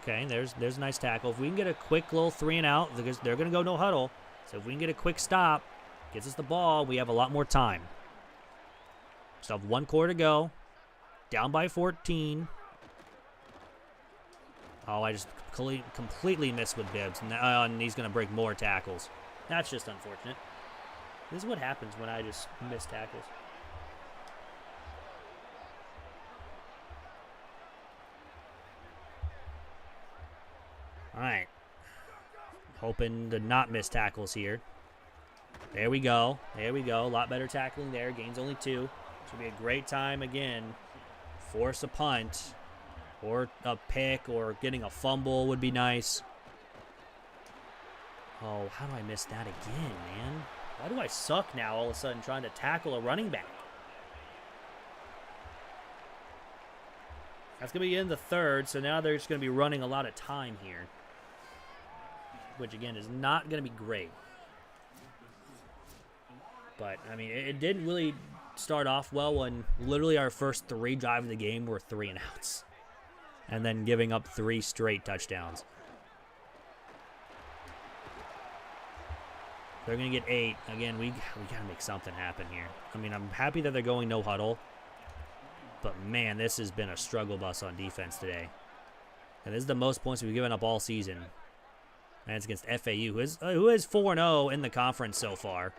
Okay, there's a nice tackle. If we can get a quick little 3 and out, because they're going to go no huddle. So if we can get a quick stop, gets us the ball, we have a lot more time. Still have 1 quarter to go. Down by 14. Oh, I just completely missed with Bibbs. And he's going to break more tackles. That's just unfortunate. This is what happens when I just miss tackles. All right. Hoping to not miss tackles here. There we go. There we go. A lot better tackling there. Gains only 2. This will be a great time again. Force a punt. Or a pick or getting a fumble would be nice. Oh, how do I miss that again, man? Why do I suck now all of a sudden trying to tackle a running back? That's going to be in the 3rd, so now they're just going to be running a lot of time here. Which, again, is not going to be great. But, I mean, it didn't really start off well when literally our first 3 drives of the game were 3 and outs. And then giving up 3 straight touchdowns. They're going to get 8. Again, we got to make something happen here. I mean, I'm happy that they're going no huddle. But, man, this has been a struggle bus on defense today. And this is the most points we've given up all season. And it's against FAU, who is 4-0 in the conference so far.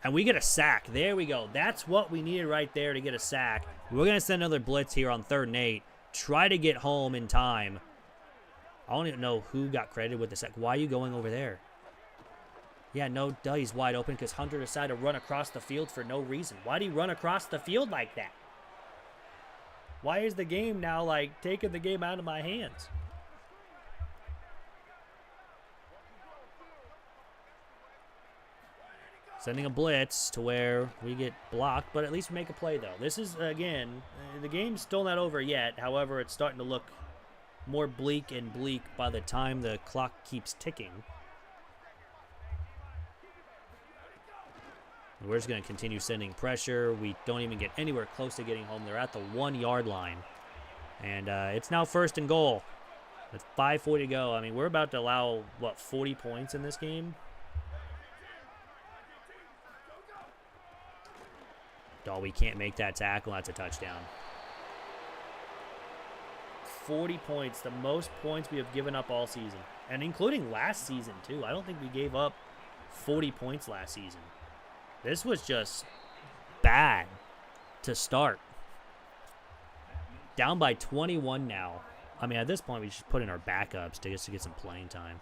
And we get a sack. There we go. That's what we needed right there to get a sack. We're going to send another blitz here on 3rd and 8. Try to get home in time. I don't even know who got credited with the sack. Why are you going over there? Yeah, no, duh, he's wide open because Hunter decided to run across the field for no reason. Why did he run across the field like that? Why is the game now, like, taking the game out of my hands? Sending a blitz to where we get blocked, but at least we make a play, though. This is, again, the game's still not over yet. However, it's starting to look more bleak and bleak by the time the clock keeps ticking. We're just going to continue sending pressure. We don't even get anywhere close to getting home. They're at the 1-yard line. And it's now 1st and goal. With 5:40 to go. I mean, we're about to allow, what, 40 points in this game? Oh, we can't make that tackle. That's a touchdown. 40 points, the most points we have given up all season. And including last season, too. I don't think we gave up 40 points last season. This was just bad to start. Down by 21 now. I mean, at this point, we should put in our backups to get some playing time.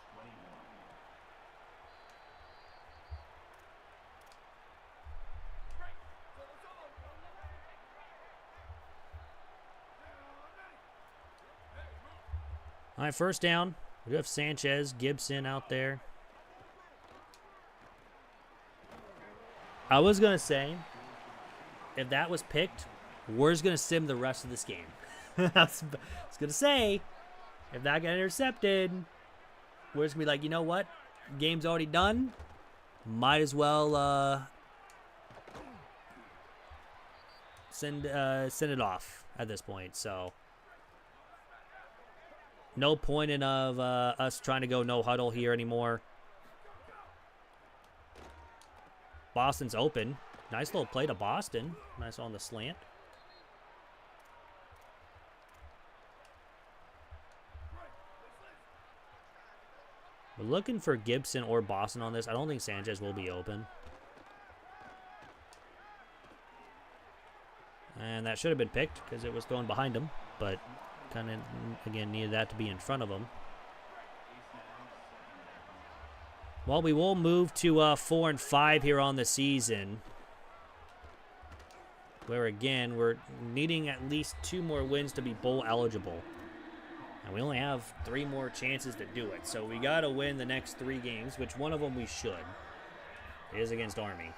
All right, 1st down. We do have Sanchez, Gibson out there. I was going to say, if that was picked, we're just going to sim the rest of this game. I was going to say, if that got intercepted, we're just going to be like, you know what? Game's already done. Might as well send it off at this point. So, no point in us trying to go no huddle here anymore. Boston's open. Nice little play to Boston. Nice on the slant. We're looking for Gibson or Boston on this. I don't think Sanchez will be open. And that should have been picked because it was thrown behind him. But kind of, again, needed that to be in front of him. Well, we will move to 4-5 here on the season. Where, again, we're needing at least 2 more wins to be bowl eligible. And we only have 3 more chances to do it. So we got to win the next 3 games, which one of them we should. It is against Army.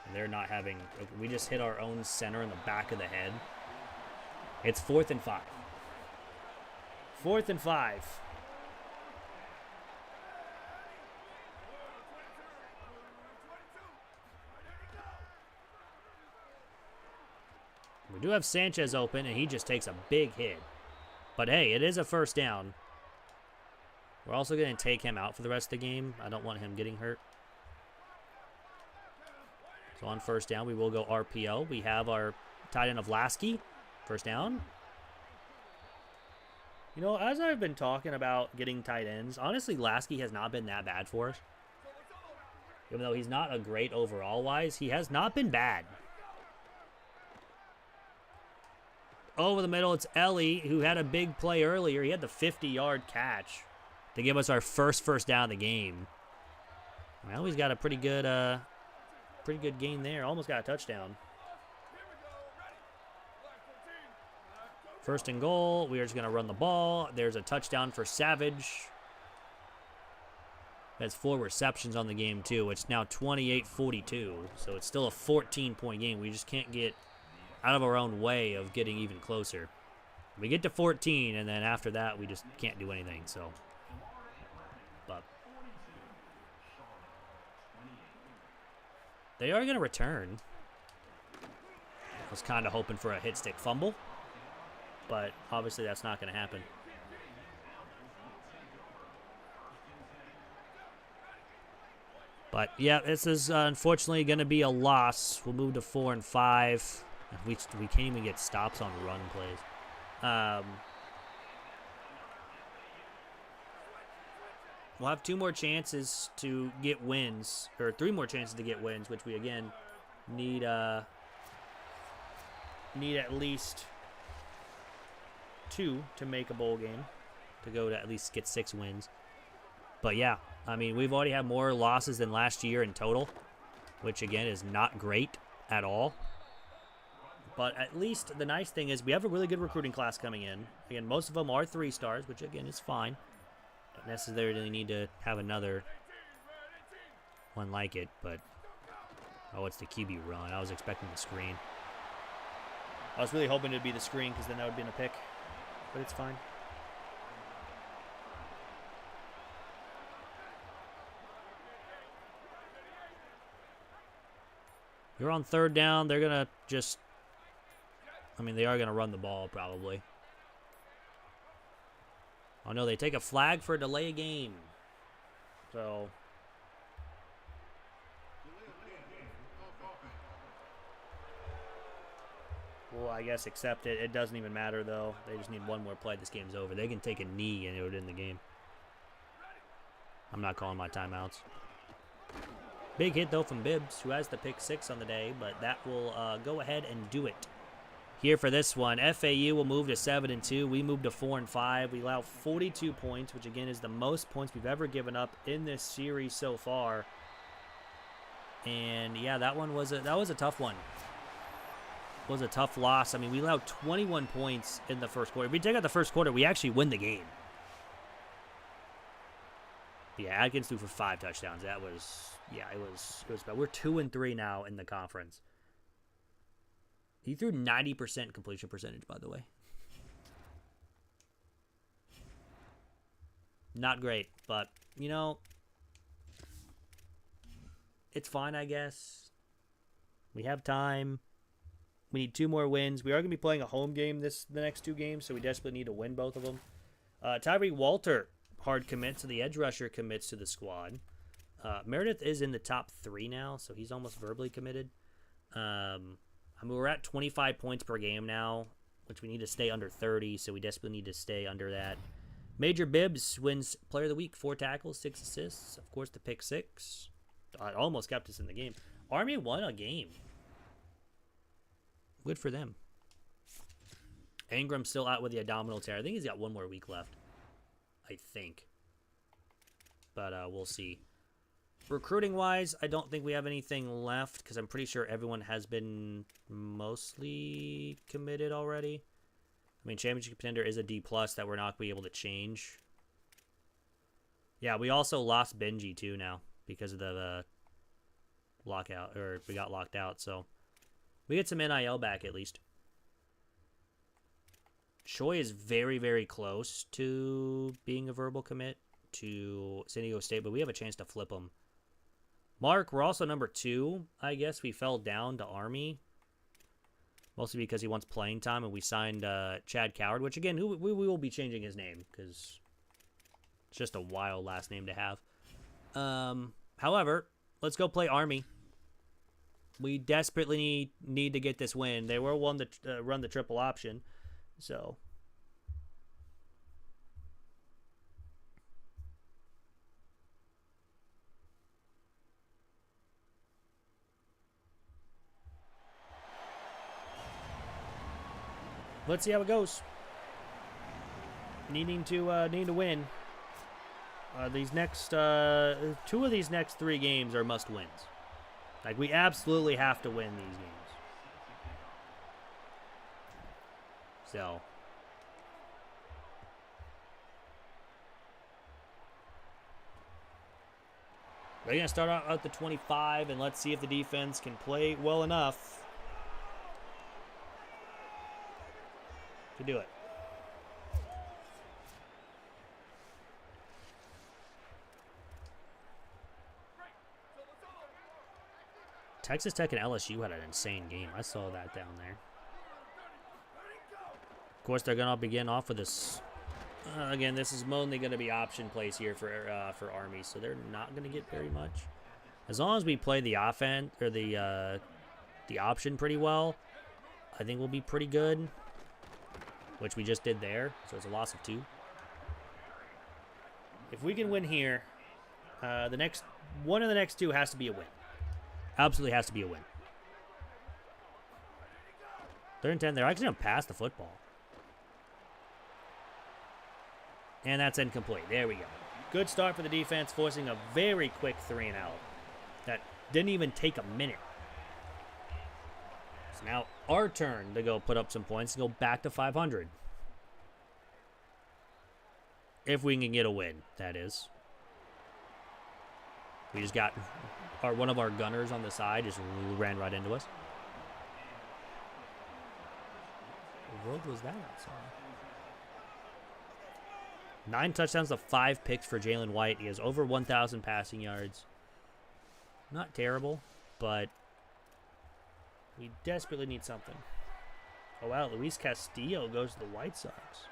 And they're not having... We just hit our own center in the back of the head. It's 4th and 5. 4th and 5. We do have Sanchez open, and he just takes a big hit. But hey, it is a first down. We're also going to take him out for the rest of the game. I don't want him getting hurt. So on first down, we will go RPO. We have our tight end of Lasky. First down. You know, as I've been talking about getting tight ends, honestly, Lasky has not been that bad for us. Even though he's not a great overall-wise, he has not been bad. Over the middle, it's Ellie, who had a big play earlier. He had the 50-yard catch to give us our first down of the game. Well, he's got a pretty good gain there. Almost got a touchdown. First and goal. We are just going to run the ball. There's a touchdown for Savage. Has 4 receptions on the game, too. It's now 28-42, so it's still a 14-point game. We just can't get out of our own way of getting even closer. We get to 14, and then after that, we just can't do anything, so. But they are going to return. I was kind of hoping for a hit stick fumble, but obviously that's not going to happen. But yeah, this is unfortunately going to be a loss. We'll move to 4 and 5. We can't even get stops on run plays. We'll have 2 more chances to get wins, or 3 more chances to get wins, which we again need at least 2 to make a bowl game, to go to at least get 6 wins. But yeah, I mean, we've already had more losses than last year in total, which again is not great at all. But at least the nice thing is we have a really good recruiting class coming in. Again, most of them are 3 stars, which again is fine. Don't necessarily need to have another one like it, but oh, it's the QB run. I was expecting the screen. I was really hoping it'd be the screen because then that would have been a pick, but it's fine. You're on 3rd down. They're going to just, I mean, they are going to run the ball probably. Oh, no, they take a flag for a delay of game. So, well, I guess accept it. It doesn't even matter, though. They just need 1 more play. This game's over. They can take a knee and it would end the game. I'm not calling my timeouts. Big hit, though, from Bibbs, who has the pick 6 on the day, but that will go ahead and do it. Here for this one, FAU will move to 7 and 2. We move to 4 and 5. We allow 42 points, which again is the most points we've ever given up in this series so far. And yeah, that was a tough one. It was a tough loss. I mean, we allowed 21 points in the first quarter. If we take out the first quarter, we actually win the game. Yeah, Adkins threw for 5 touchdowns. That was, yeah, it was bad. We're 2 and 3 now in the conference. He threw 90% completion percentage, by the way. Not great, but, you know, it's fine, I guess. We have time. We need 2 more wins. We are going to be playing a home game the next 2 games, so we desperately need to win both of them. Tyree Walter, hard commit, so the edge rusher commits to the squad. Meredith is in the top 3 now, so he's almost verbally committed. I mean, we're at 25 points per game now, which we need to stay under 30, so we desperately need to stay under that. Major Bibbs wins Player of the Week, 4 tackles, 6 assists. Of course, the pick 6. Almost kept us in the game. Army won a game. Good for them. Ingram's still out with the abdominal tear. I think he's got 1 more week left. I think. But we'll see. Recruiting-wise, I don't think we have anything left because I'm pretty sure everyone has been mostly committed already. I mean, Championship Contender is a D+ that we're not going to be able to change. Yeah, we also lost Benji, too, now because of the lockout, or we got locked out, so we get some NIL back at least. Choi is very, very close to being a verbal commit to San Diego State, but we have a chance to flip him. Mark, we're also number 2. I guess we fell down to Army. Mostly because he wants playing time, and we signed Chad Coward, which, again, we will be changing his name, because it's just a wild last name to have. However, let's go play Army. We desperately need to get this win. They were one to run the triple option, so... let's see how it goes. Need to win. These next 2 of these next 3 games are must wins. Like, we absolutely have to win these games. So they're gonna start out at the 25, and let's see if the defense can play well enough to do it. Texas Tech and LSU had an insane game. I saw that down there. Of course, they're going to begin off with this. Again, this is mainly going to be option plays here for Army, so they're not going to get very much. As long as we play the offense or the option pretty well, I think we'll be pretty good. Which we just did there, so it's a loss of 2. If we can win here, one of the next 2 has to be a win. Absolutely has to be a win. 3rd and 10. They're actually going to pass the football. And that's incomplete. There we go. Good start for the defense, forcing a very quick 3 and out. That didn't even take a minute. So now our turn to go put up some points and go back to 500. If we can get a win, that is. We just got one of our gunners on the side just ran right into us. What world was that outside? 9 touchdowns to 5 picks for Jalen White. He has over 1,000 passing yards. Not terrible, but we desperately need something. Oh, wow. Luis Castillo goes to the White Sox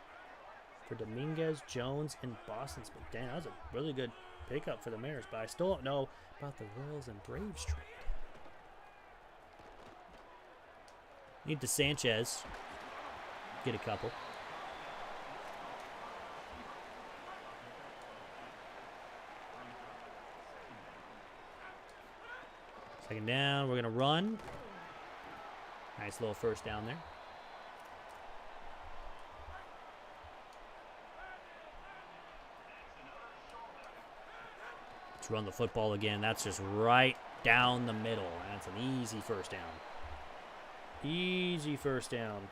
for Dominguez, Jones, and Boston Smith. Damn, that was a really good pickup for the Mariners, but I still don't know about the Royals and Braves trade. Need the Sanchez. Get a couple. Second down, we're going to run. Nice little first down there. Let's run the football again. That's just right down the middle. That's an easy first down. Easy first down.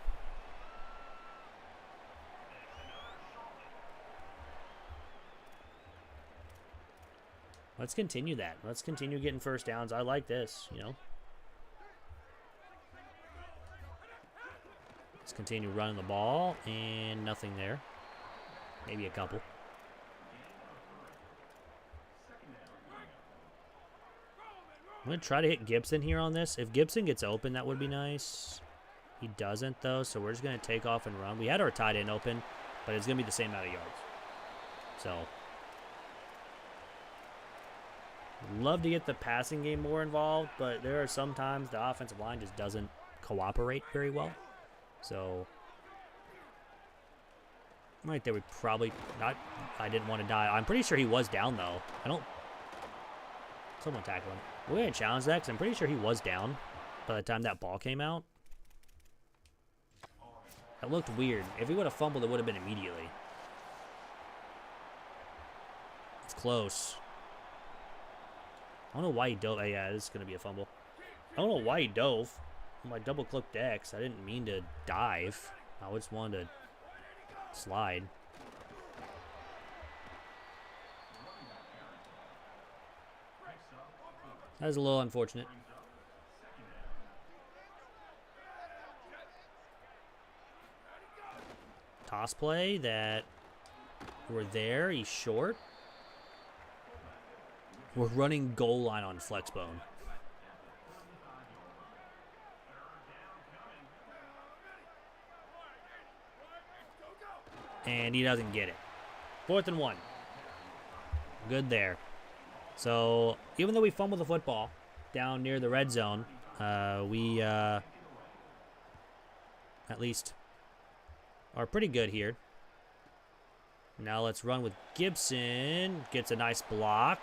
Let's continue that. Let's continue getting first downs. I like this, you know. Let's continue running the ball, and nothing there. Maybe a couple. I'm going to try to hit Gibson here on this. If Gibson gets open, that would be nice. He doesn't, though, so we're just going to take off and run. We had our tight end open, but it's going to be the same amount of yards. So, love to get the passing game more involved, but there are some times the offensive line just doesn't cooperate very well. So, right there, we probably not. I didn't want to die. I'm pretty sure he was down, though. Someone tackle him. We're going to challenge that because I'm pretty sure he was down by the time that ball came out. That looked weird. If he would have fumbled, it would have been immediately. It's close. I don't know why he dove. Yeah, this is going to be a fumble. I don't know why he dove. I double-clicked X. I didn't mean to dive. I just wanted to slide. That was a little unfortunate. Toss play that we're there. He's short. We're running goal line on Flexbone. and he doesn't get it. 4th and 1. Good there. So, even though we fumbled the football down near the red zone, we at least are pretty good here. Now let's run with Gibson. Gets a nice block.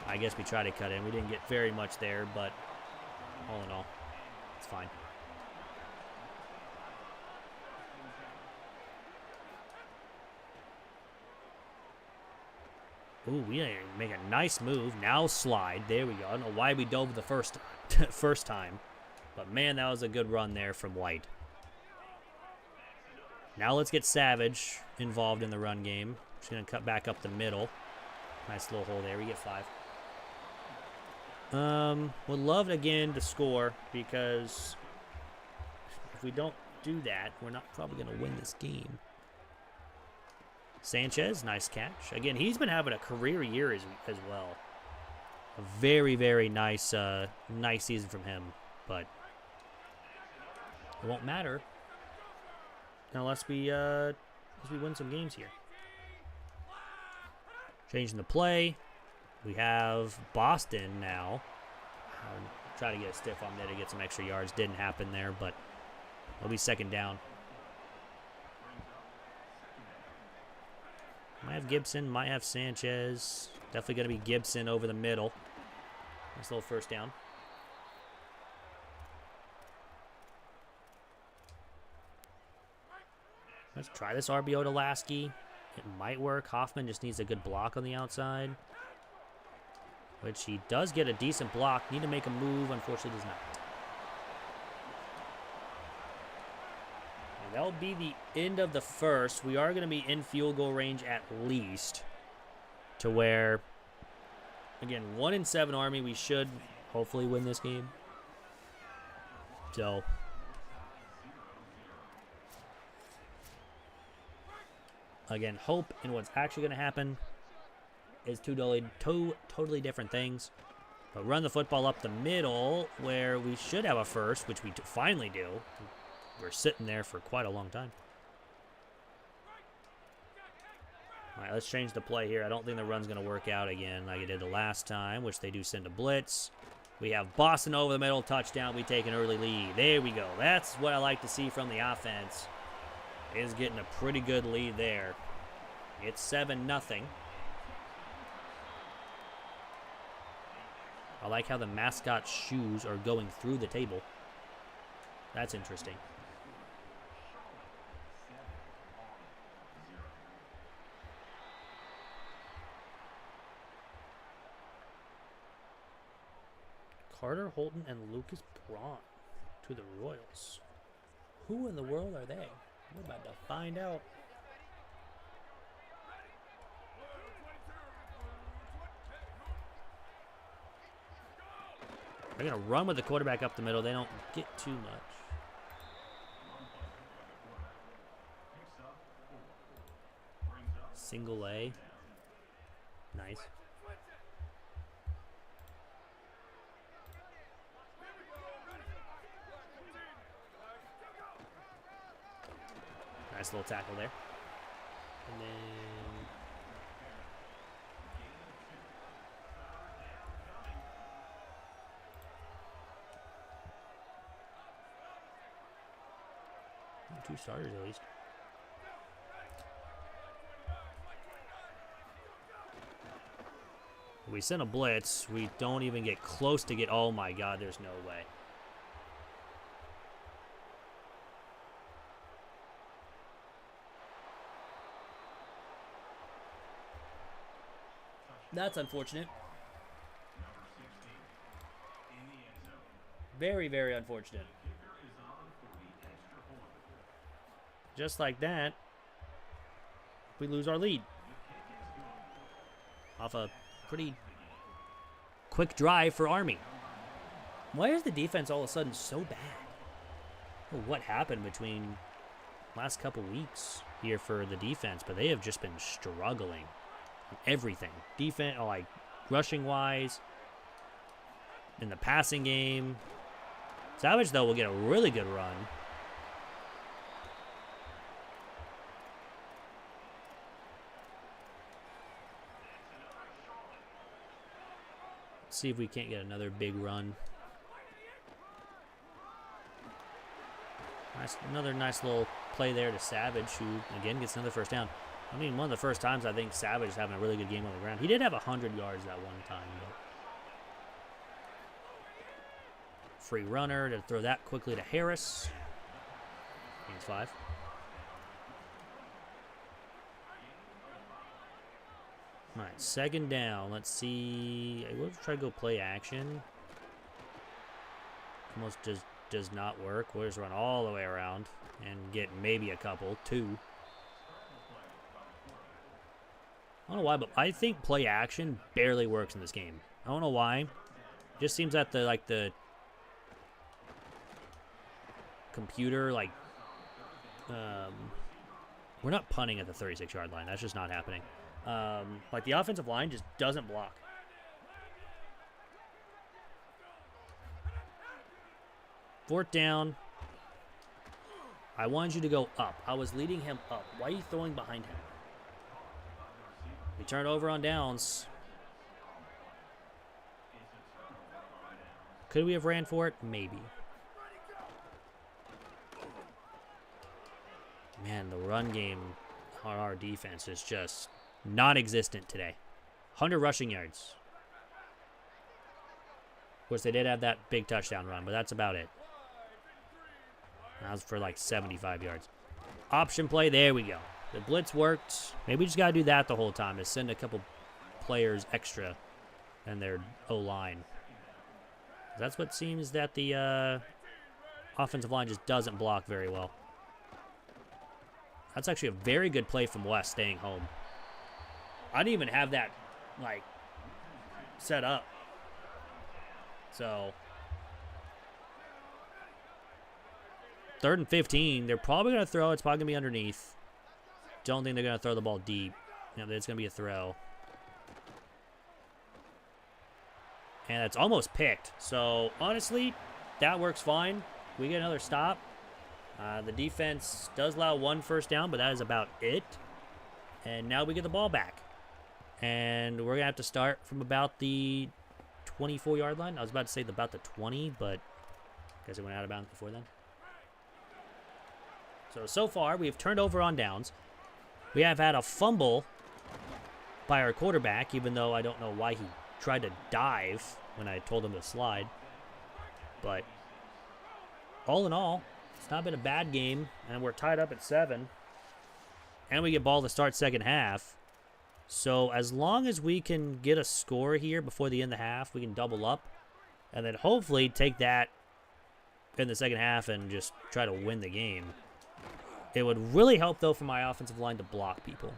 I guess we try to cut in. We didn't get very much there, but all in all, it's fine. Ooh, we make a nice move. Now slide. There we go. I don't know why we dove the first time. But, man, that was a good run there from White. Now let's get Savage involved in the run game. Just going to cut back up the middle. Nice little hole there. We get 5. Would love, again, to score because if we don't do that, we're not probably going to win this game. Sanchez, nice catch. Again, he's been having a career year as well. A very, very nice nice season from him. But it won't matter unless we win some games here. Changing the play. We have Boston now. Try to get a stiff on there to get some extra yards. Didn't happen there, but it'll be 2nd down. Might have Gibson, might have Sanchez. Definitely going to be Gibson over the middle. Nice little 1st down. Let's try this RBO to Lasky. It might work. Hoffman just needs a good block on the outside, which he does get a decent block. Need to make a move. Unfortunately, does not. That'll be the end of the 1st. We are going to be in field goal range at least to where, again, 1-7 Army. We should hopefully win this game. So, again, hope and what's actually going to happen is two totally different things. But run the football up the middle where we should have a 1st, which we finally do. We're sitting there for quite a long time. All right, let's change the play here. I don't think the run's going to work out again like it did the last time, which they do send a blitz. We have Boston over the middle, touchdown. We take an early lead. There we go. That's what I like to see from the offense, is getting a pretty good lead there. It's 7-0. I like how the mascot shoes are going through the table. That's interesting. Carter Holton and Lucas Braun to the Royals. Who in the world are they? We're about to find out. They're going to run with the quarterback up the middle. They don't get too much. Single A. Nice. Nice little tackle there. And then... two starters at least. We send a blitz. We don't even get close to get... Oh my God, there's no way. That's unfortunate. Very, very unfortunate. Just like that, we lose our lead. Off a pretty quick drive for Army. Why is the defense all of a sudden so bad? Well, what happened between last couple weeks here for the defense? But they have just been struggling. Everything. Defense, like rushing-wise, in the passing game. Savage, though, will get a really good run. Let's see if we can't get another big run. Another nice little play there to Savage, who, again, gets another first down. I mean, one of the first times I think Savage is having a really good game on the ground. He did have 100 yards that one time, but free runner to throw that quickly to Harris. Gains 5. All right, second down. Let's see. We'll try to go play action. Almost just does not work. We'll just run all the way around and get maybe a couple, 2. I don't know why, but I think play action barely works in this game. I don't know why. It just seems that the computer, we're not punting at the 36-yard line. That's just not happening. Like the offensive line just doesn't block. Fourth down. I wanted you to go up. I was leading him up. Why are you throwing behind him? We turn over on downs. Could we have ran for it? Maybe. Man, the run game on our defense is just non-existent today. 100 rushing yards. Of course, they did have that big touchdown run, but that's about it. That was for like 75 yards. Option play, there we go. The blitz worked. Maybe we just got to do that the whole time, is send a couple players extra in their O-line. That's what seems that the offensive line just doesn't block very well. That's actually a very good play from West, staying home. I didn't even have that, like, set up. So, 3rd and 15. They're probably going to throw. It's probably going to be underneath. Don't think they're going to throw the ball deep. You know, it's going to be a throw. And it's almost picked. So, honestly, that works fine. We get another stop. The defense does allow 1 first down, but that is about it. And now we get the ball back. And we're going to have to start from about the 24-yard line. I was about to say about the 20, but I guess it went out of bounds before then. So far, we've turned over on downs. We have had a fumble by our quarterback, even though I don't know why he tried to dive when I told him to slide. But all in all, it's not been a bad game, and we're tied up at 7. And we get ball to start second half. So as long as we can get a score here before the end of the half, we can double up. And then hopefully take that in the second half and just try to win the game. It would really help, though, for my offensive line to block people.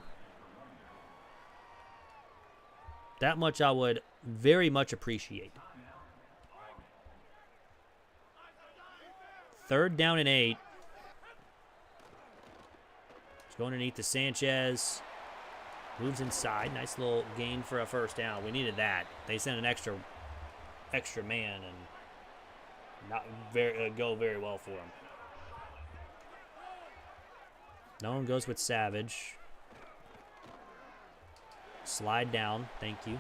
That much I would very much appreciate. 3rd down and 8. Just going underneath to Sanchez. Moves inside. Nice little gain for a first down. We needed that. They sent an extra man and not go very well for him. No one goes with Savage. Slide down. Thank you.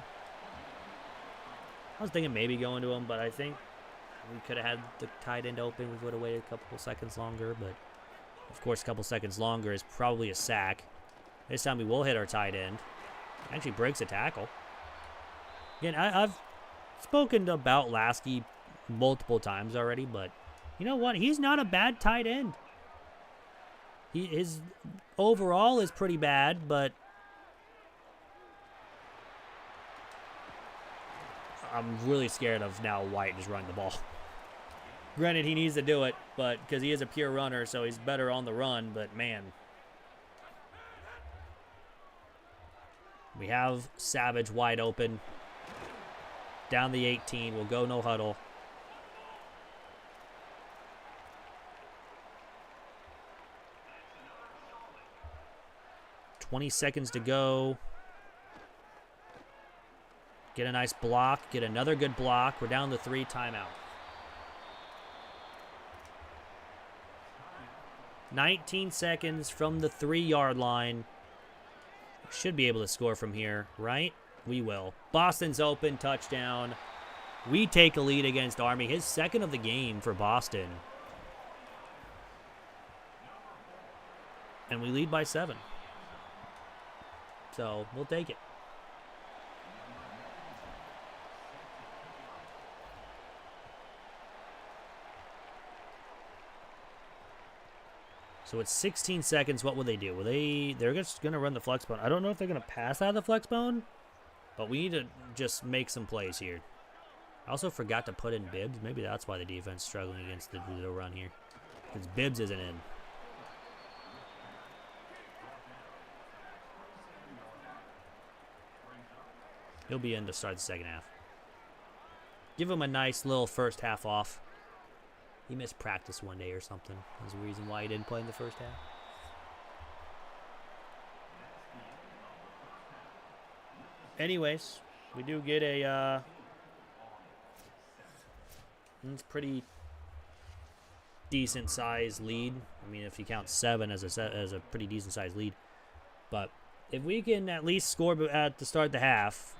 I was thinking maybe going to him, but I think we could have had the tight end open. We would have waited a couple seconds longer, but of course a couple seconds longer is probably a sack. This time we will hit our tight end. Actually breaks a tackle. Again, I've spoken about Lasky multiple times already, but you know what? He's not a bad tight end. His overall is pretty bad, but I'm really scared of now White just running the ball. Granted, he needs to do it, but because he is a pure runner, so he's better on the run, but man. We have Savage wide open. Down the 18. We'll go no huddle. $20 seconds to go. Get a nice block. Get another good block. We're down to 3, timeout. 19 seconds from the 3-yard line. Should be able to score from here, right? We will. Boston's open, touchdown. We take a lead against Army. His second of the game for Boston. And we lead by 7. So, we'll take it. So it's 16 seconds. What will they do? They're just going to run the flex bone. I don't know if they're going to pass out of the flex bone, but we need to just make some plays here. I also forgot to put in Bibbs. Maybe that's why the defense is struggling against the run here. Because Bibbs isn't in. He'll be in to start the second half. Give him a nice little first half off. He missed practice one day or something. That's the reason why he didn't play in the first half. Anyways, we do get a it's pretty decent sized lead. I mean, if you count 7 as a pretty decent sized lead. But if we can at least score at the start of the half,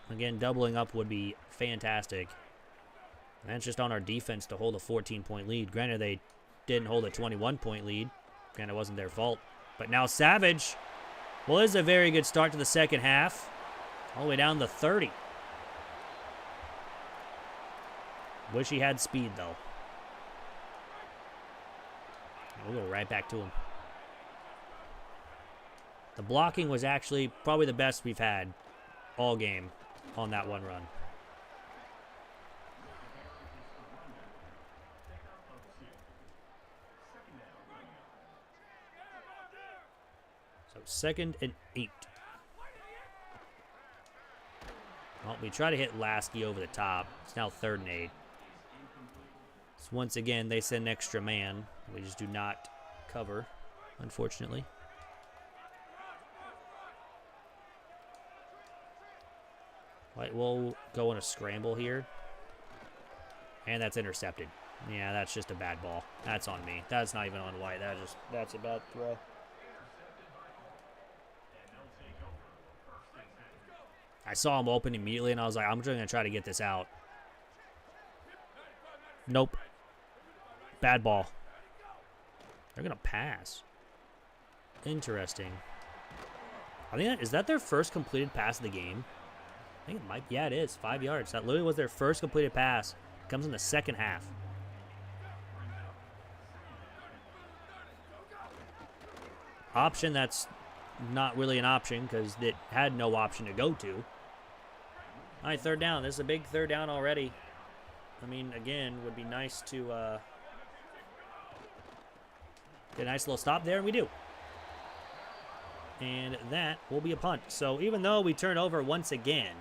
again, doubling up would be fantastic. And that's just on our defense to hold a 14-point lead. Granted, they didn't hold a 21-point lead. Granted, it wasn't their fault. But now Savage, well, this is a very good start to the second half. All the way down to 30. Wish he had speed, though. We'll go right back to him. The blocking was actually probably the best we've had all game on that one run. So 2nd and 8. Well, we try to hit Lasky over the top. It's now 3rd and 8. So once again, they send an extra man. We just do not cover, unfortunately. Right, we'll go on a scramble here. And that's intercepted. Yeah, that's just a bad ball. That's on me. That's not even on White. That's a bad throw. I saw him open immediately, and I was like, I'm just going to try to get this out. Nope. Bad ball. They're going to pass. Interesting. I think is that their first completed pass of the game? I think it might. Yeah, it is. 5 yards. That literally was their first completed pass. Comes in the second half. Option that's not really an option because it had no option to go to. All right, 3rd down. This is a big 3rd down already. I mean, again, would be nice to get a nice little stop there, and we do. And that will be a punt. So even though we turn over once again,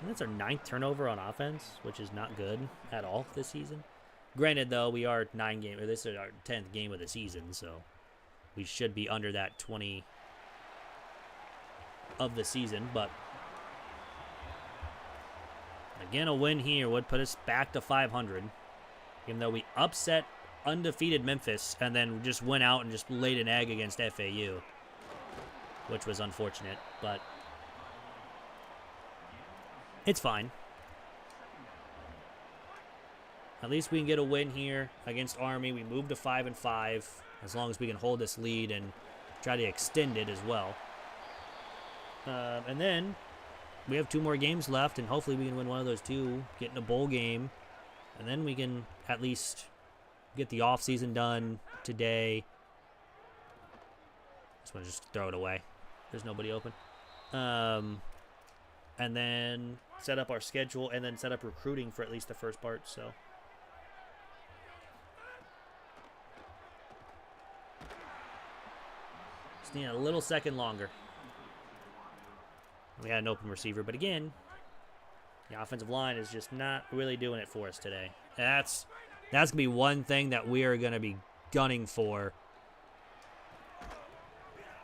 that's our 9th turnover on offense, which is not good at all this season. Granted, though, we are 9 games. This is our 10th game of the season, so we should be under that 20 of the season. But again, a win here would put us back to 500, even though we upset undefeated Memphis and then just went out and just laid an egg against FAU, which was unfortunate, but it's fine. At least we can get a win here against Army. We move to 5-5 as long as we can hold this lead and try to extend it as well. And then we have 2 more games left, and hopefully we can win one of those 2, get in a bowl game, and then we can at least get the offseason done today. I just want to just throw it away. There's nobody open. And then set up our schedule and then set up recruiting for at least the first part, so. Just need a little second longer. We had an open receiver, but again, the offensive line is just not really doing it for us today. That's going to be one thing that we are going to be gunning for.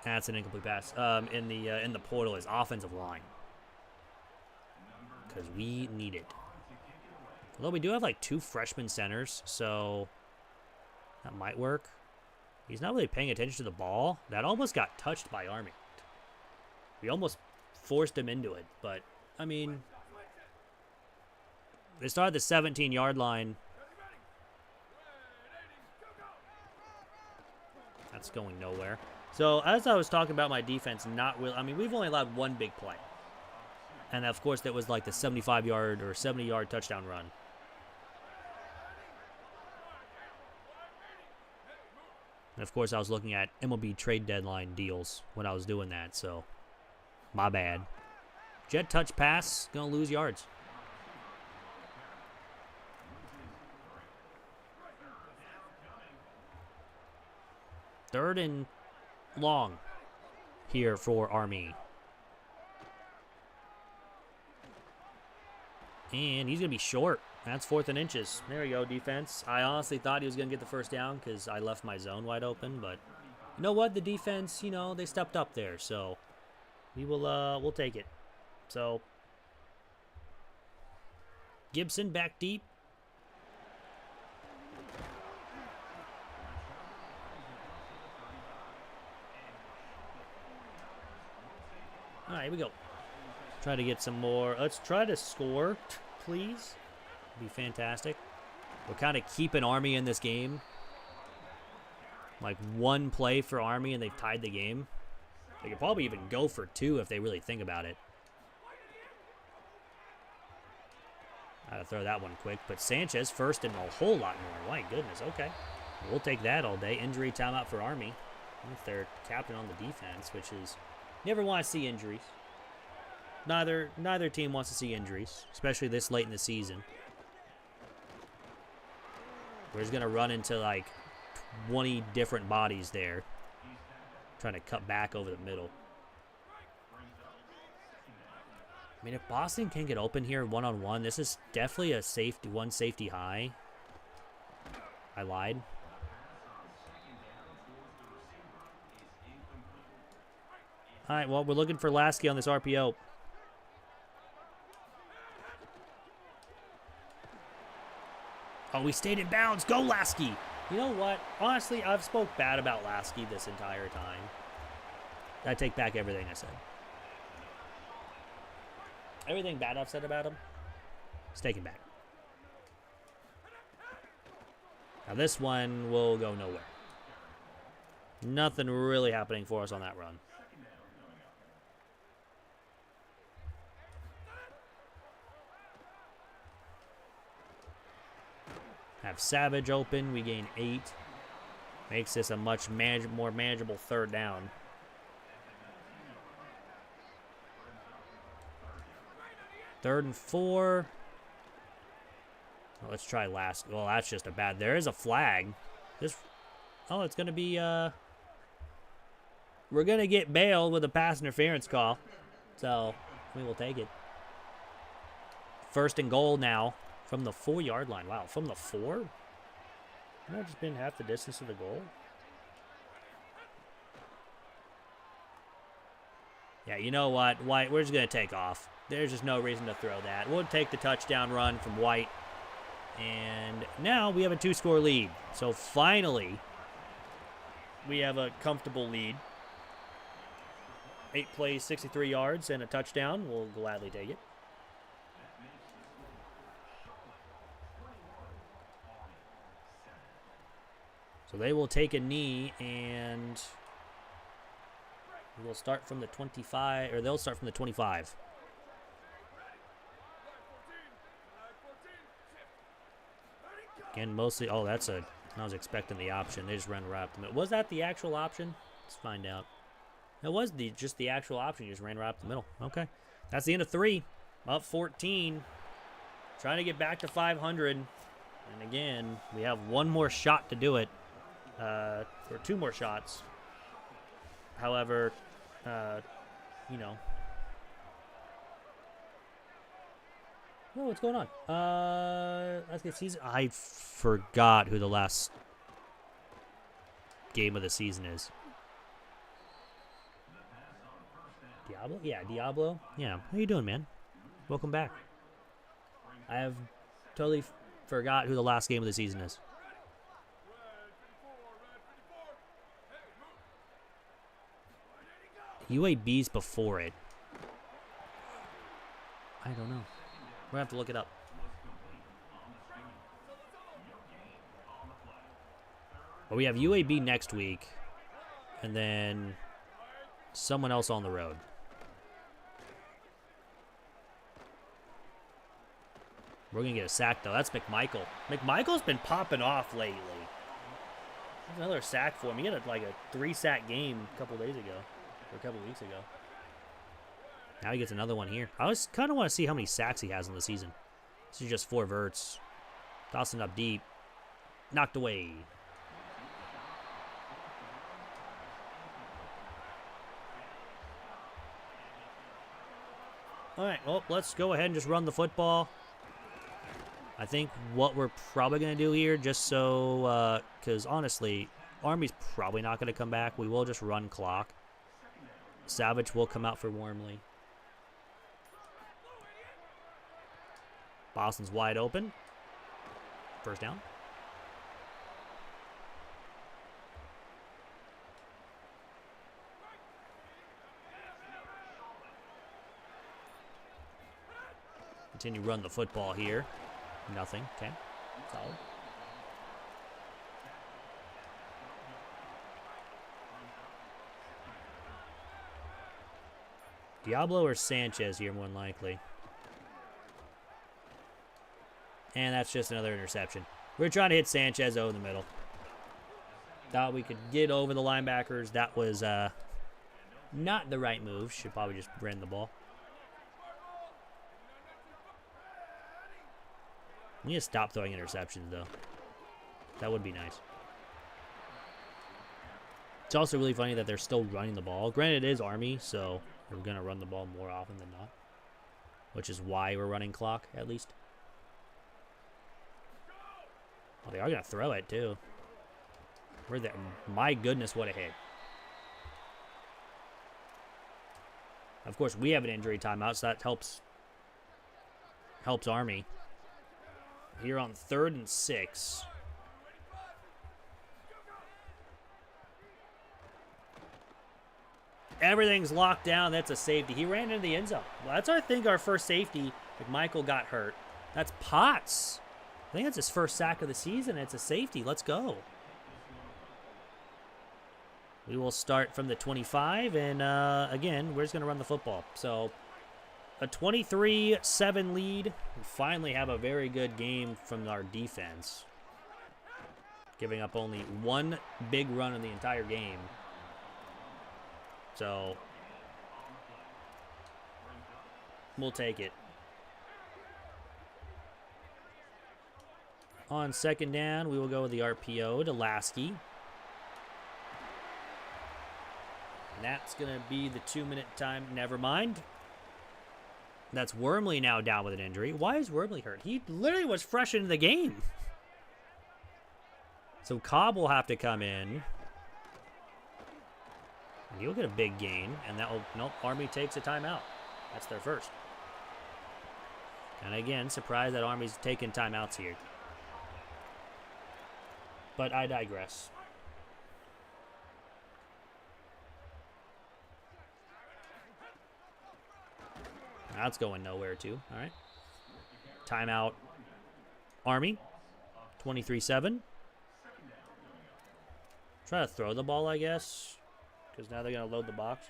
That's an incomplete pass. In the portal is offensive line. Because we need it. Although we do have like 2 freshman centers, so that might work. He's not really paying attention to the ball. That almost got touched by Army. We almost forced him into it, but I mean, They started the 17-yard line. That's going nowhere. So, as I was talking about my defense, not really. I mean, we've only allowed one big play. And, of course, that was like the 75-yard or 70-yard touchdown run. And, of course, I was looking at MLB trade deadline deals when I was doing that, so my bad. Jet touch pass, going to lose yards. Third and long here for Army. And he's going to be short. That's 4th and inches. There we go, defense. I honestly thought he was going to get the first down because I left my zone wide open. But you know what? The defense, you know, they stepped up there. So we'll take it. So Gibson back deep. All right, here we go. Try to get some more. Let's try to score, please. Be fantastic. We're kind of keeping Army in this game. Like one play for Army and they've tied the game. They could probably even go for 2 if they really think about it. I gotta throw that one quick. But Sanchez first and a whole lot more. My goodness, okay. We'll take that all day. Injury timeout for Army. With their captain on the defense, which is... Never want to see injuries. Neither team wants to see injuries, especially this late in the season. We're just going to run into like 20 different bodies there. Trying to cut back over the middle. I mean, if Boston can get open here one-on-one, this is definitely a safety, one safety high. I lied. All right, well, we're looking for Lasky on this RPO. Oh, we stayed in bounds. Go, Lasky. You know what? Honestly, I've spoke bad about Lasky this entire time. I take back everything I said. Everything bad I've said about him, it's taken back. Now this one will go nowhere. Nothing really happening for us on that run. Have Savage open. We gain 8. Makes this a much more manageable 3rd down. Third and 4. Well, let's try last. Well, that's just a bad. There is a flag. Oh, it's going to be... We're going to get bailed with a pass interference call. So, we will take it. 1st and goal now. From the 4-yard line. Wow, from the 4? Hasn't that just been half the distance of the goal? Yeah, you know what? White, we're just going to take off. There's just no reason to throw that. We'll take the touchdown run from White. And now we have a 2-score lead. So finally, we have a comfortable lead. 8 plays, 63 yards, and a touchdown. We'll gladly take it. So they will take a knee, and we'll start from the 25, or they'll start from the 25. Again, mostly, oh, that's a, I was expecting the option. They just ran right up the middle. Was that the actual option? Let's find out. It was just the actual option. You just ran right up the middle. Okay. That's the end of 3. Up 14. Trying to get back to 500. And again, we have one more shot to do it. Or 2 more shots. However, you know. Oh, what's going on? Let's get season. I forgot who the last game of the season is. Diablo? Yeah, Diablo. Yeah. How you doing, man? Welcome back. I have totally forgot who the last game of the season is. UAB's before it. I don't know. We're going to have to look it up. But we have UAB next week. And then someone else on the road. We're going to get a sack, though. That's McMichael. McMichael's been popping off lately. There's another sack for him. He had like a 3-sack game a couple days ago. Or a couple weeks ago. Now he gets another one here. I just kind of want to see how many sacks he has in the season. This is just 4 verts. Tossing up deep. Knocked away. All right, well, let's go ahead and just run the football. I think what we're probably going to do here, just so, because honestly, Army's probably not going to come back. We will just run clock. Savage will come out for Wormley. Boston's wide open. First down. Continue to run the football here. Nothing. Okay. Solid. Diablo or Sanchez here, more than likely. And that's just another interception. We're trying to hit Sanchez over the middle. Thought we could get over the linebackers. That was not the right move. Should probably just run the ball. We need to stop throwing interceptions, though. That would be nice. It's also really funny that they're still running the ball. Granted, it is Army, so we're going to run the ball more often than not. Which is why we're running clock, at least. Oh, they are going to throw it, too. Where'd that? My goodness, what a hit. Of course, we have an injury timeout, so that helps Army. Here on 3rd and 6. Everything's locked down. That's a safety. He ran into the end zone. Well, that's, I think, our first safety. McMichael got hurt. That's Potts. I think that's his first sack of the season. It's a safety. Let's go. We will start from the 25, and again, we're just going to run the football. So a 23-7 lead. We finally have a very good game from our defense. Giving up only 1 big run in the entire game. So we'll take it. On 2nd down, we will go with the RPO to Lasky. And that's going to be the 2-minute time. Never mind. That's Wormley now down with an injury. Why is Wormley hurt? He literally was fresh into the game. So Cobb will have to come in. And he'll get a big gain. And that will... Nope, Army takes a timeout. That's their first. And again, surprised that Army's taking timeouts here. But I digress. That's going nowhere, too. All right. Timeout. Army. 23-7. Try to throw the ball, I guess. Because now they're going to load the box.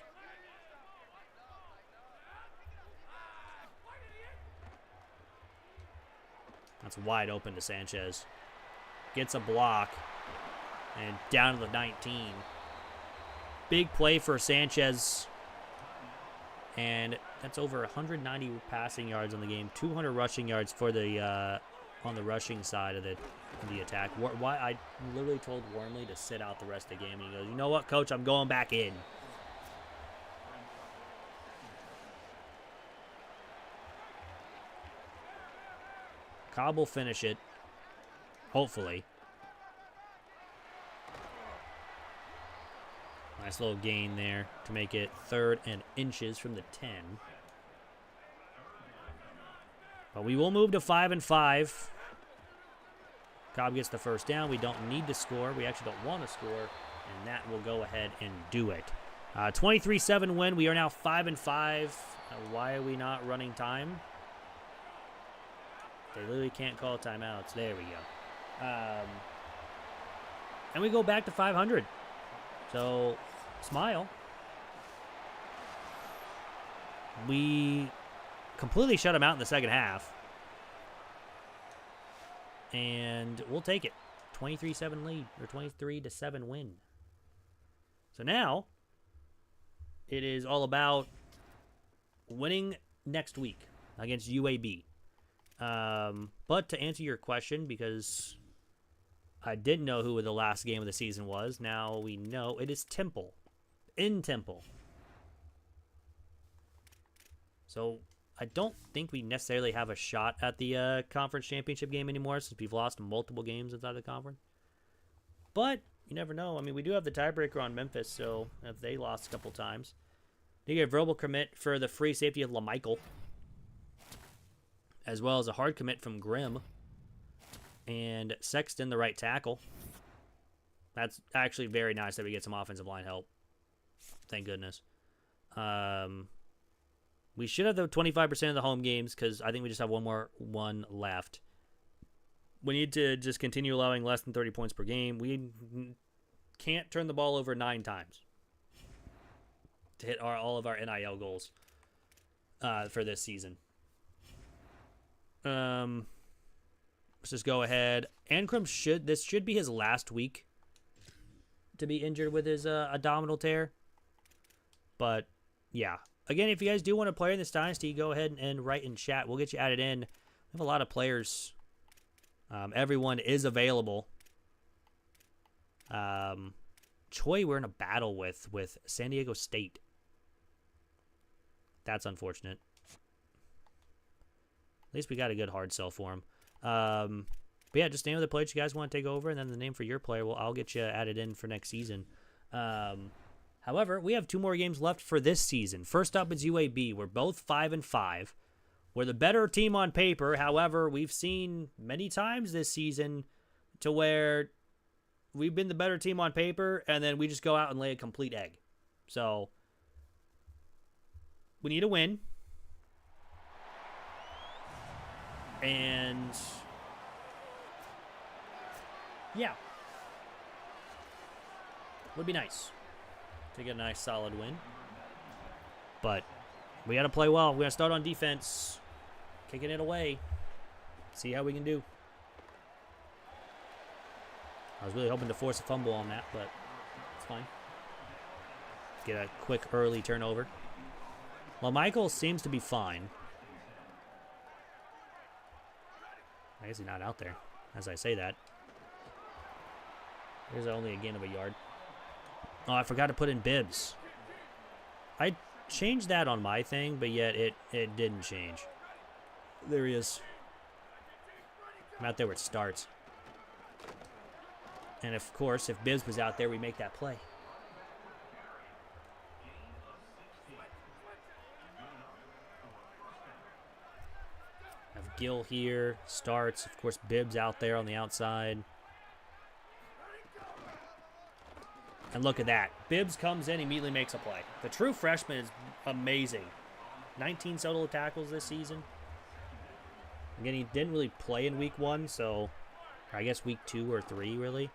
That's wide open to Sanchez. Gets a block. And down to the 19. Big play for Sanchez. And that's over 190 passing yards on the game, 200 rushing yards for the on the rushing side of the attack. Why I literally told Wormley to sit out the rest of the game, and he goes, "You know what, Coach? I'm going back in." Cobb will finish it, hopefully. Nice little gain there to make it 3rd and inches from the 10. But we will move to 5-5. Cobb gets the first down. We don't need to score. We actually don't want to score. And that will go ahead and do it. 23-7 win. We are now 5-5. Why are we not running time? They literally can't call timeouts. There we go. And we go back to 500. So, smile. We completely shut them out in the second half. And we'll take it. 23-7 lead, or 23-7 win. So now, it is all about winning next week against UAB. But to answer your question, because I didn't know who the last game of the season was, now we know it is Temple. In Temple. So I don't think we necessarily have a shot at the conference championship game anymore, since we've lost multiple games inside the conference. But you never know. I mean, we do have the tiebreaker on Memphis, so if they lost a couple times. You get a verbal commit for the free safety of LaMichael, as well as a hard commit from Grimm. And Sexton, the right tackle. That's actually very nice that we get some offensive line help. Thank goodness. We should have the 25% of the home games, because I think we just have one left. We need to just continue allowing less than 30 points per game. We can't turn the ball over 9 times to hit all of our NIL goals for this season. Let's just go ahead. Ankrum this should be his last week to be injured with his abdominal tear. But, yeah. Again, if you guys do want to play in this Dynasty, go ahead and write in chat. We'll get you added in. We have a lot of players. Everyone is available. Choi we're in a battle with San Diego State. That's unfortunate. At least we got a good hard sell for him. But yeah, just name of the players you guys want to take over, and then the name for your player. I'll get you added in for next season. However, we have 2 more games left for this season. First up is UAB. We're both 5-5. We're the better team on paper. However, we've seen many times this season to where we've been the better team on paper, and then we just go out and lay a complete egg. So, we need a win. And, yeah. Would be nice to get a nice solid win. But we got to play well. We got to start on defense. Kicking it away. See how we can do. I was really hoping to force a fumble on that, but it's fine. Get a quick early turnover. Well, Michael seems to be fine. I guess he's not out there as I say that. There's only a gain of a yard. Oh, I forgot to put in Bibbs. I changed that on my thing, but yet it didn't change. There he is. I'm out there where it starts. And of course, if Bibbs was out there, we make that play. Have Gill here, starts. Of course, Bibbs out there on the outside. And look at that. Bibbs comes in, immediately makes a play. The true freshman is amazing. 19 solo tackles this season. Again, he didn't really play in week 1, so I guess week 2 or 3, really.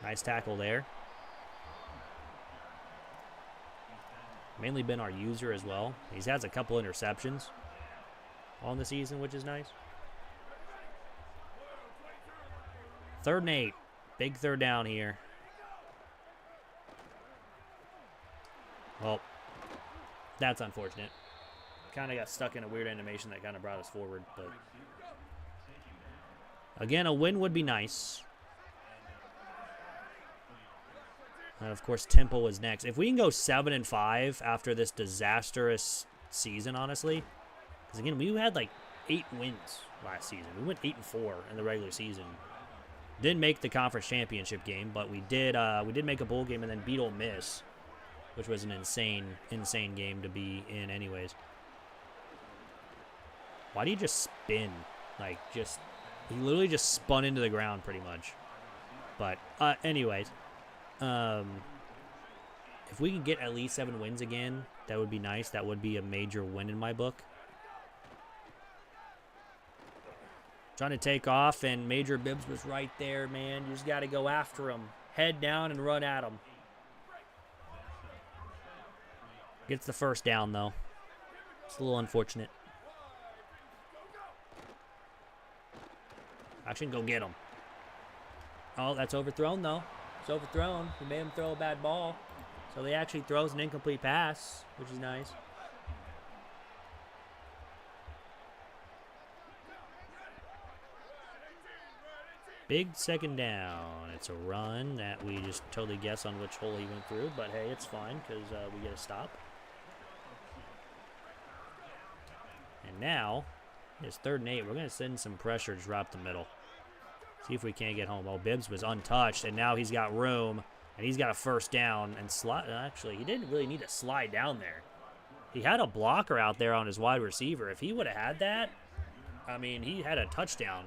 Nice tackle there. Mainly been our user as well. He's has a couple interceptions on the season, which is nice. 3rd and 8. Big third down here. Well, that's unfortunate. Kind of got stuck in a weird animation that kind of brought us forward. But again, a win would be nice. And of course, Temple was next. If we can go 7-5 after this disastrous season, honestly, because again, we had like 8 wins last season. We went 8-4 in the regular season. Didn't make the conference championship game, but we did make a bowl game and then beat Ole Miss, which was an insane game to be in anyways. Why do you just spin? Like, he literally just spun into the ground pretty much. But, anyways. If we can get at least 7 wins again, that would be nice. That would be a major win in my book. Trying to take off, and Major Bibbs was right there, man. You just got to go after him. Head down and run at him. Gets the first down, though. It's a little unfortunate. I shouldn't go get him. Oh, that's overthrown, though. It's overthrown. We made him throw a bad ball. So he actually throws an incomplete pass, which is nice. Big second down. It's a run that we just totally guess on which hole he went through. But, hey, it's fine because we get a stop. And now, it's 3rd and 8. We're going to send some pressure to drop the middle. See if we can't get home. Oh, Bibbs was untouched, and now he's got room, and he's got a first down. And slide. Actually, he didn't really need to slide down there. He had a blocker out there on his wide receiver. If he would have had that, I mean, he had a touchdown.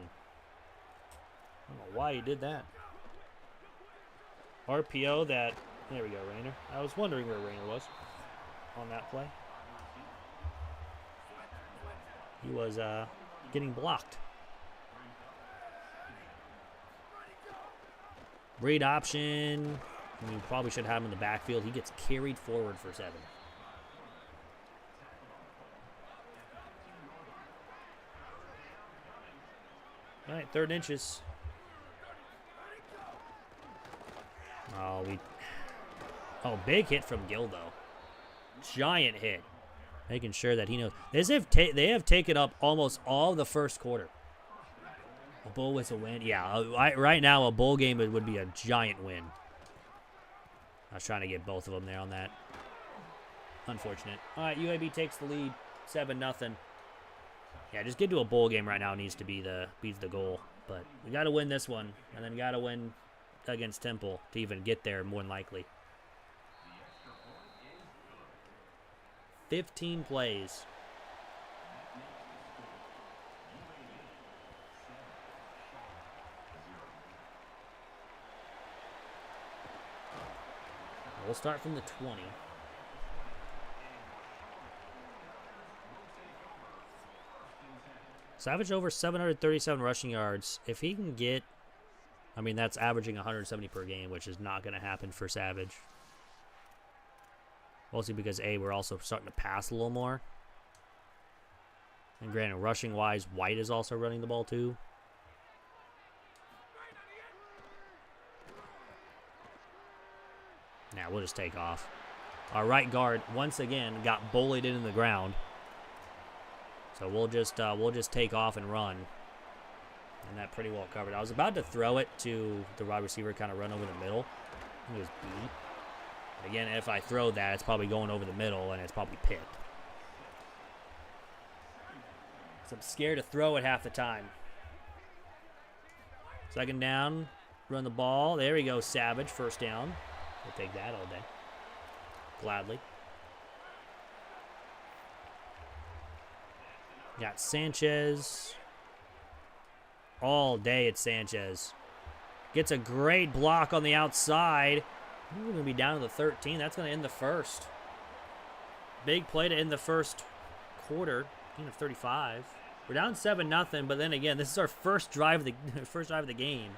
I don't know why he did that. RPO that... There we go, Rayner. I was wondering where Rayner was on that play. He was getting blocked. Read option. We probably should have him in the backfield. He gets carried forward for 7. All right, 3rd inches. Oh, big hit from Gildo. Giant hit. Making sure that he knows. They have taken up almost all the first quarter. A bowl whistle win. Yeah, right now a bowl game would be a giant win. I was trying to get both of them there on that. Unfortunate. All right, UAB takes the lead, 7-0. Yeah, just get to a bowl game right now needs to be the goal. But we got to win this one, and then got to win against Temple to even get there more than likely. 15 plays. We'll start from the 20. Savage over 737 rushing yards. If he can get, I mean, that's averaging 170 per game, which is not going to happen for Savage. Mostly because, A, we're also starting to pass a little more. And granted, rushing-wise, White is also running the ball, too. Now, we'll just take off. Our right guard, once again, got bullied into the ground. So we'll just take off and run. And that pretty well covered. I was about to throw it to the wide receiver, kind of run over the middle. I think it was B. Again, if I throw that, it's probably going over the middle, and it's probably picked. So I'm scared to throw it half the time. 2nd down, run the ball. There we go, Savage, 1st down. We'll take that all day. Gladly. Got Sanchez. All day it's Sanchez. Gets a great block on the outside. We're going to be down to the 13. That's going to end the first. Big play to end the first quarter. Gain of 35. We're down 7-0, but then again, this is our first drive of the game.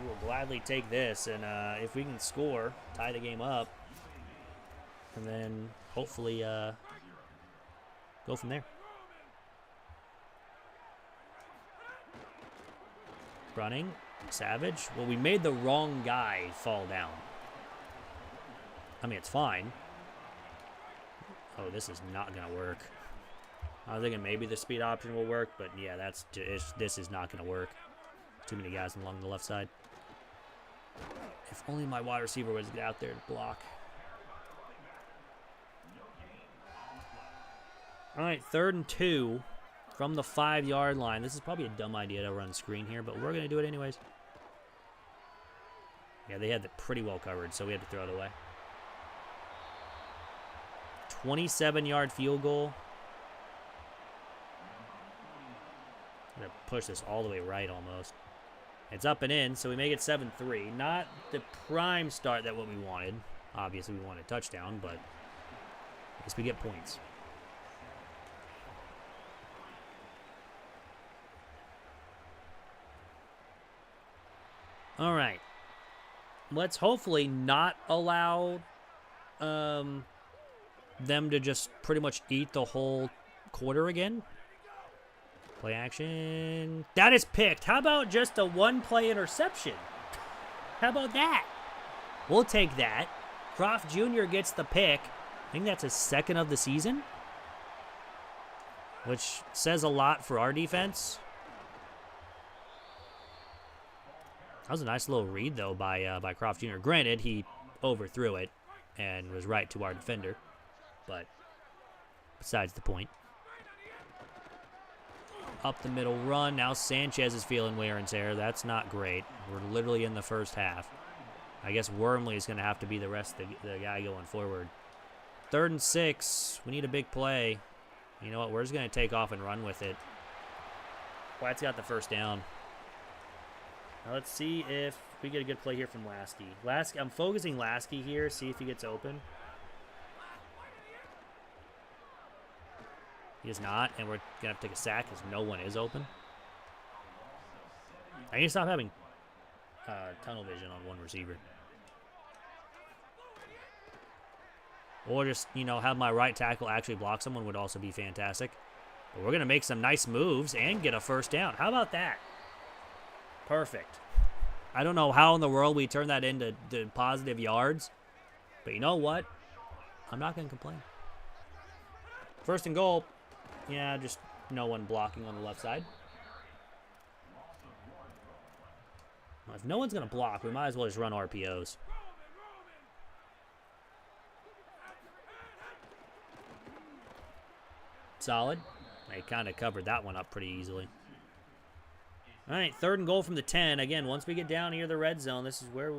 We will gladly take this, and if we can score, tie the game up, and then hopefully go from there. Running. Savage. Well, we made the wrong guy fall down. I mean, it's fine. Oh, this is not going to work. I was thinking maybe the speed option will work, but yeah, this is not going to work. Too many guys along the left side. If only my wide receiver was out there to block. All right, 3rd and 2 from the 5-yard line. This is probably a dumb idea to run screen here, but we're going to do it anyways. Yeah, they had it pretty well covered, so we had to throw it away. 27-yard field goal. I'm going to push this all the way right almost. It's up and in, so we make it 7-3. Not the prime start that what we wanted. Obviously, we wanted a touchdown, but I guess we get points. All right. Let's hopefully not allow them to just pretty much eat the whole quarter again. Play action. That is picked. How about just a one-play interception? How about that? We'll take that. Croft Jr. gets the pick. I think that's his second of the season, which says a lot for our defense. That was a nice little read, though, by Croft Jr. Granted, he overthrew it and was right to our defender, but besides the point. Up the middle run. Now Sanchez is feeling wear and tear. That's not great. We're literally in the first half. I guess Wormley is going to have to be the rest of the guy going forward. 3rd and 6. We need a big play. You know what? We're just going to take off and run with it. White's got the first down. Now let's see if we get a good play here from Lasky. I'm focusing Lasky here, see if he gets open. He is not, and we're going to have to take a sack because no one is open. I need to stop having tunnel vision on one receiver. Or just, you know, have my right tackle actually block someone would also be fantastic. But we're going to make some nice moves and get a first down. How about that? Perfect. I don't know how in the world we turn that into positive yards. But you know what? I'm not going to complain. 1st and goal. Yeah, just no one blocking on the left side. Well, if no one's going to block, we might as well just run RPOs. Solid. They kind of covered that one up pretty easily. All right, 3rd and goal from the 10. Again, once we get down here to the red zone, this is where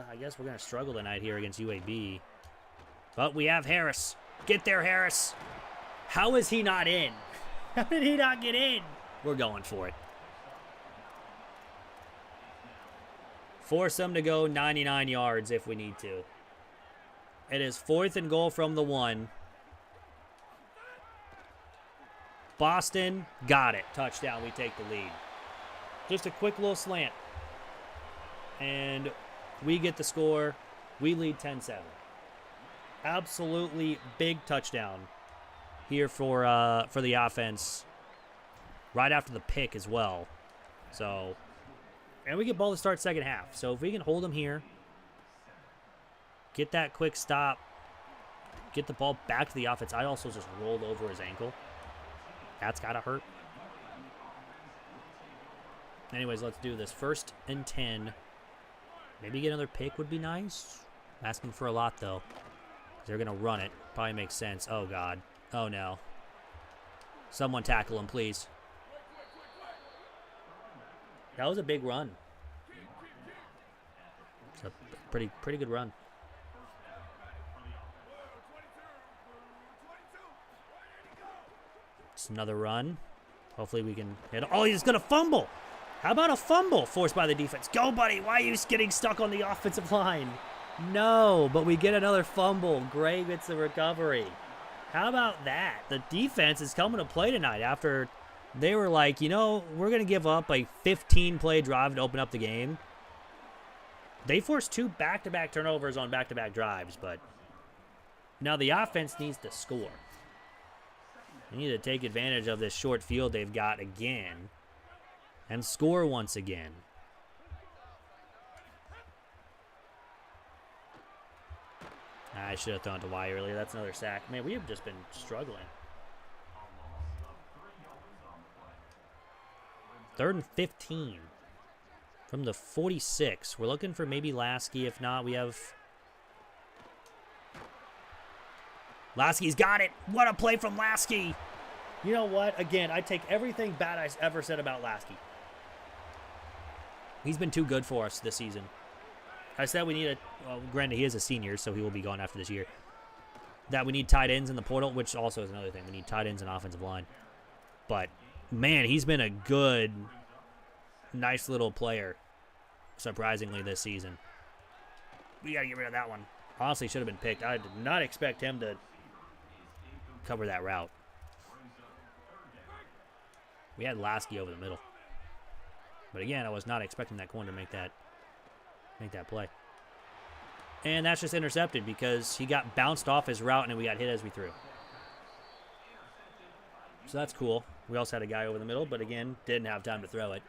I guess we're going to struggle tonight here against UAB. But we have Harris. Get there, Harris. How is he not in? How did he not get in? We're going for it. Force them to go 99 yards if we need to. It is 4th and goal from the 1. Boston got it. Touchdown. We take the lead. Just a quick little slant. And we get the score. We lead 10-7. Absolutely big touchdown here for the offense. Right after the pick as well. So, and we get ball to start second half. So if we can hold them here, get that quick stop, get the ball back to the offense. I also just rolled over his ankle. That's got to hurt. Anyways, let's do this. 1st and 10. Maybe get another pick would be nice. Asking for a lot, though. They're going to run it. Probably makes sense. Oh, God. Oh, no. Someone tackle him, please. That was a big run. It's a pretty good run. It's another run. Hopefully we can hit. Oh, he's going to fumble. How about a fumble forced by the defense? Go, buddy. Why are you getting stuck on the offensive line? No, but we get another fumble. Gray gets the recovery. How about that? The defense is coming to play tonight after they were like, you know, we're going to give up a 15-play drive to open up the game. They forced 2 back-to-back turnovers on back-to-back drives, but now the offense needs to score. They need to take advantage of this short field they've got again and score once again. I should have thrown it to Y earlier. That's another sack. Man, we have just been struggling. 3rd and 15 from the 46. We're looking for maybe Lasky. If not, we have... Lasky's got it. What a play from Lasky. You know what? Again, I take everything bad I ever said about Lasky. He's been too good for us this season. I said we need a... Well, granted, he is a senior, so he will be gone after this year. That we need tight ends in the portal, which also is another thing. We need tight ends and offensive line. But, man, he's been a good, nice little player, surprisingly, this season. We got to get rid of that one. Honestly, should have been picked. I did not expect him to cover that route. We had Lasky over the middle. But again, I was not expecting that corner to make that make that play. And that's just intercepted because he got bounced off his route and we got hit as we threw. So that's cool. We also had a guy over the middle, but again, didn't have time to throw it.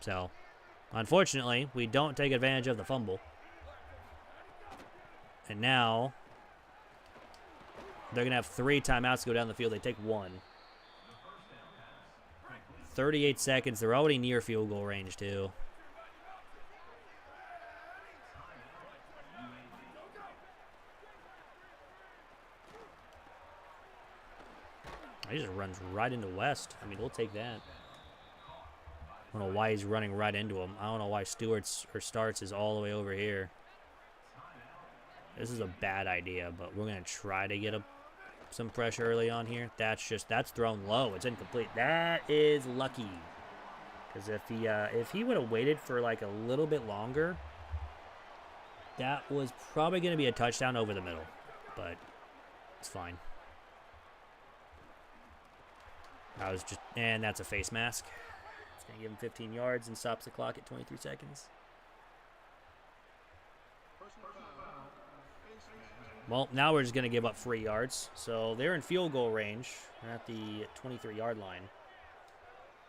So, unfortunately, we don't take advantage of the fumble. And now, they're going to have 3 timeouts to go down the field. They take 1. 38 seconds. They're already near field goal range, too. He just runs right into West. I mean, we'll take that. I don't know why he's running right into him. I don't know why Stewart's or Starts is all the way over here. This is a bad idea, but we're going to try to get some pressure early on here. That's thrown low. It's incomplete. That is lucky. Because if he would have waited for like a little bit longer, that was probably going to be a touchdown over the middle. But it's fine. And that's a face mask. It's going to give him 15 yards and stops the clock at 23 seconds. Well, now we're just going to give up 3 yards. So they're in field goal range at the 23-yard line.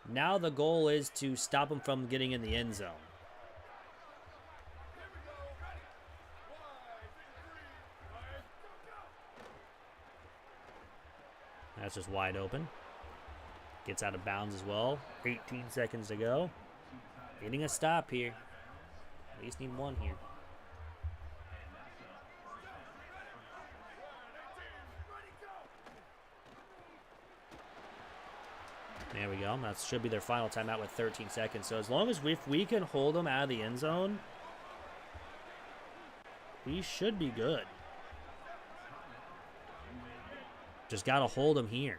Now the goal is to stop them from getting in the end zone. That's just wide open. Gets out of bounds as well. 18 seconds to go. Getting a stop here. At least need 1 here. There we go. That should be their final timeout with 13 seconds. So as long as if we can hold them out of the end zone, we should be good. Just got to hold them here.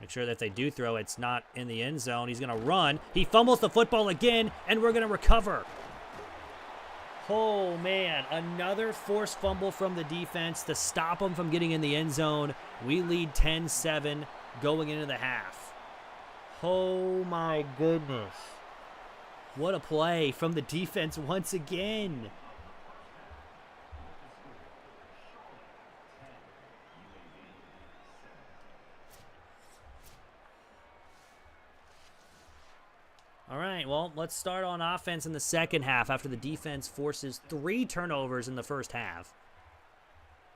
Make sure that if they do throw, it's not in the end zone. He's going to run. He fumbles the football again, and we're going to recover. Oh, man. Another forced fumble from the defense to stop them from getting in the end zone. We lead 10-7 going into the half. Oh, my goodness. What a play from the defense once again. All right, well, let's start on offense in the second half after the defense forces 3 turnovers in the first half.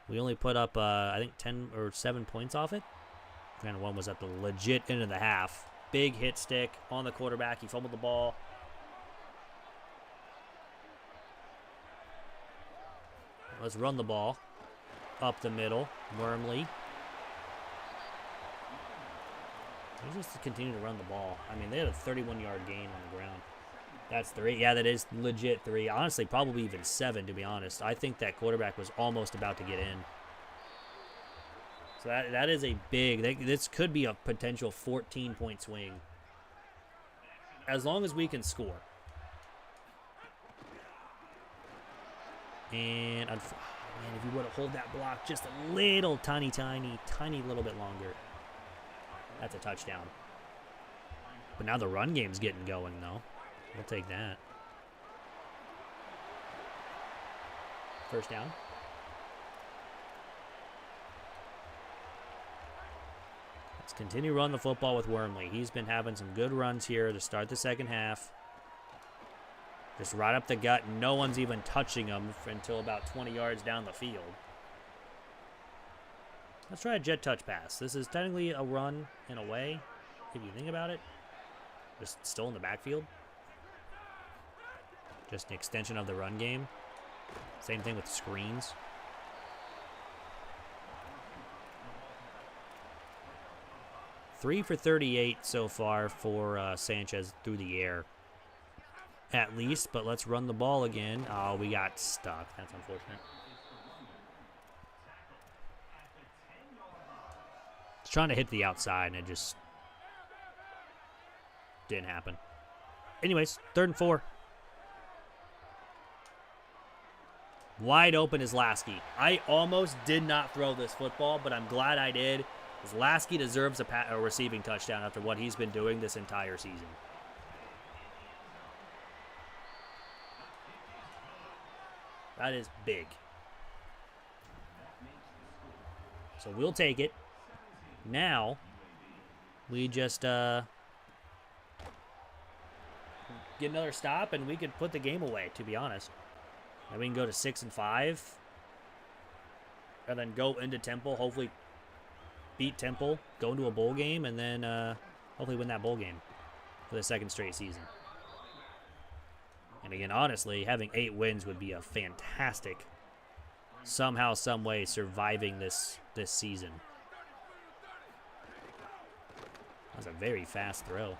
We only put up, I think, 10 or 7 points off it. And one was at the legit end of the half. Big hit stick on the quarterback. He fumbled the ball. Let's run the ball up the middle. Wormley. Let's just continue to run the ball. I mean, they had a 31-yard gain on the ground. That's 3. Yeah, that is legit 3. Honestly, probably even 7, to be honest. I think that quarterback was almost about to get in. So that is a big... This could be a potential 14-point swing. As long as we can score. And... man, if you would have held that block just a little tiny little bit longer. That's a touchdown. But now the run game's getting going, though. We'll take that. First down. Let's continue running the football with Wormley. He's been having some good runs here to start the second half. Just right up the gut. No one's even touching him until about 20 yards down the field. Let's try a jet touch pass. This is technically a run in a way, if you think about it. Just still in the backfield. Just an extension of the run game. Same thing with screens. Three for 38 so far for Sanchez through the air. At least, but let's run the ball again. Oh, we got stuck. That's unfortunate. Trying to hit the outside, and it just didn't happen. Anyways, 3rd and 4. Wide open is Lasky. I almost did not throw this football, but I'm glad I did. Because Lasky deserves a receiving touchdown after what he's been doing this entire season. That is big. So we'll take it. Now, we just get another stop, and we could put the game away, to be honest. And we can go to 6-5. And then go into Temple, hopefully beat Temple, go into a bowl game, and then hopefully win that bowl game for the second straight season. And again, honestly, having 8 wins would be a fantastic, somehow, some way, surviving this season. That was a very fast throw.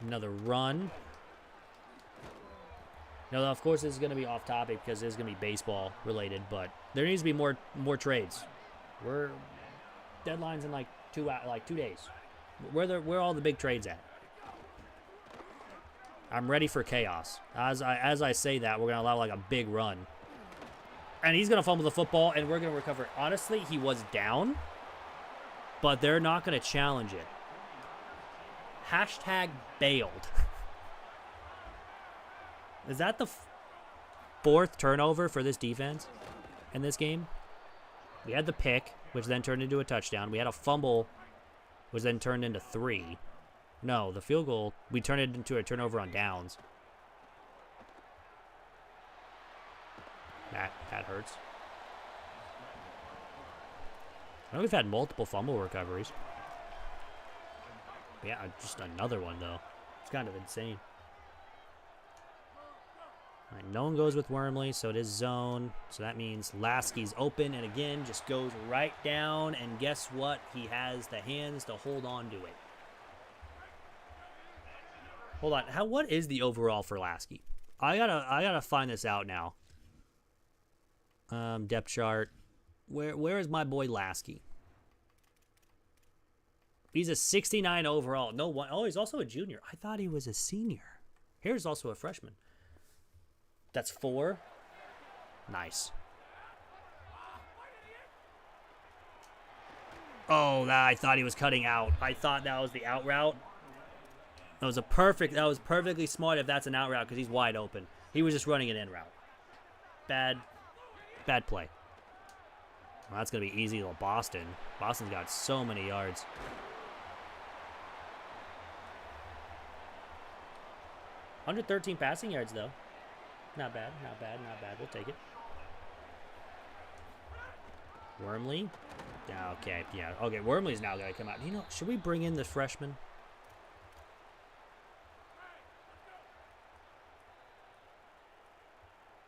Another run. Now, of course, this is going to be off topic because this is going to be baseball related, but there needs to be more trades. Deadline's in like 2 days. Where are all the big trades at? I'm ready for chaos. As I say that, we're going to allow like a big run. And he's going to fumble the football, and we're going to recover. Honestly, he was down, but they're not going to challenge it. Hashtag bailed. Is that the 4th turnover for this defense in this game? We had the pick, which then turned into a touchdown. We had a fumble, which then turned into 3. No, the field goal, we turned it into a turnover on downs. That hurts. I know we've had multiple fumble recoveries. Yeah, just another one, though. It's kind of insane. All right, no one goes with Wormley, so it is zone. So that means Lasky's open, and again, just goes right down, and guess what? He has the hands to hold on to it. Hold on. What is the overall for Lasky? I gotta find this out now. Depth chart. Where is my boy Lasky? He's a 69 overall. No one. Oh, he's also a junior. I thought he was a senior. Here's also a freshman. That's 4. Nice. Oh, I thought he was cutting out. I thought that was the out route. That was perfectly smart if that's an out route because he's wide open. He was just running an in route. Bad play. Well, that's going to be easy to Boston. Boston's got so many yards. 113 passing yards, though. Not bad. We'll take it. Wormley. Yeah, okay. Yeah, okay. Wormley's now going to come out. You know, should we bring in the freshman?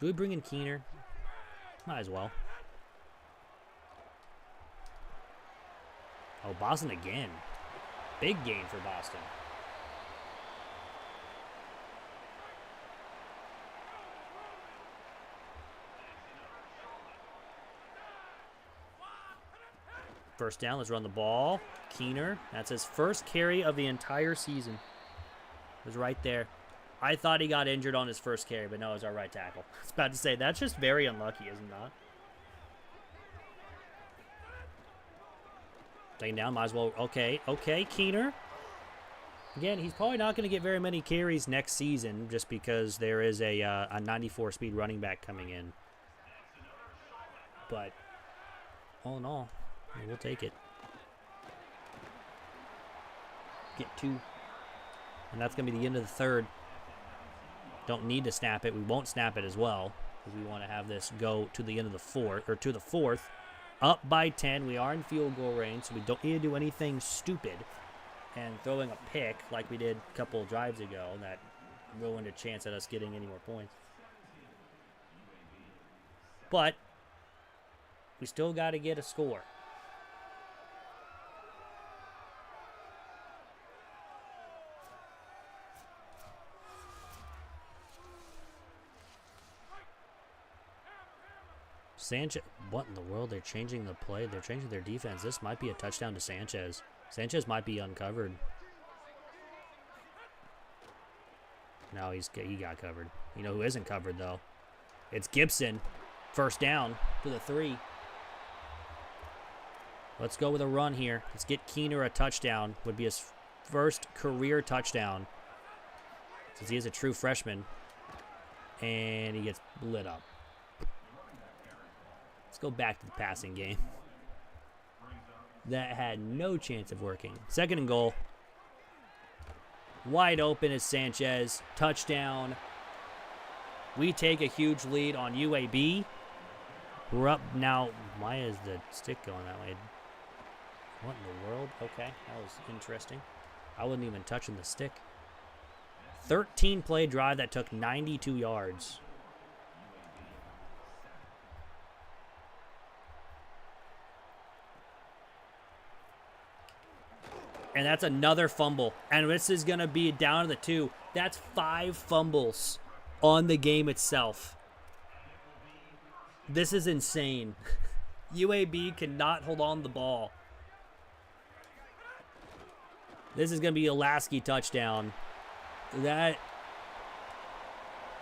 Do we bring in Keener? Might as well. Oh, Boston again. Big game for Boston. First down, let's run the ball. Keener, that's his first carry of the entire season. It was right there. I thought he got injured on his first carry, but no, it was our right tackle. I was about to say, that's just very unlucky, isn't it not? Taking down, might as well. Okay, Keener. Again, he's probably not going to get very many carries next season just because there is a 94-speed running back coming in. But all in all, we'll take it. Get 2. And that's going to be the end of the 3rd. Don't need to snap it. We won't snap it as well because we want to have this go to the end of the 4th, or to the 4th. Up by 10. We are in field goal range, so we don't need to do anything stupid. And throwing a pick like we did a couple of drives ago that ruined a chance at us getting any more points. But we still got to get a score. Sanchez, what in the world? They're changing the play. They're changing their defense. This might be a touchdown to Sanchez. Sanchez might be uncovered. No, he got covered. You know who isn't covered, though? It's Gibson. First down to the 3. Let's go with a run here. Let's get Keener a touchdown. Would be his first career touchdown, since he is a true freshman. And he gets lit up. Let's go back to the passing game. That had no chance of working. 2nd and goal. Wide open is Sanchez. Touchdown. We take a huge lead on UAB. We're up now. Why is the stick going that way? What in the world? Okay, that was interesting. I wasn't even touching the stick. 13-play drive that took 92 yards. And that's another fumble. And this is going to be down to the 2. That's 5 fumbles on the game itself. This is insane. UAB cannot hold on to the ball. This is going to be a Lasky touchdown. That,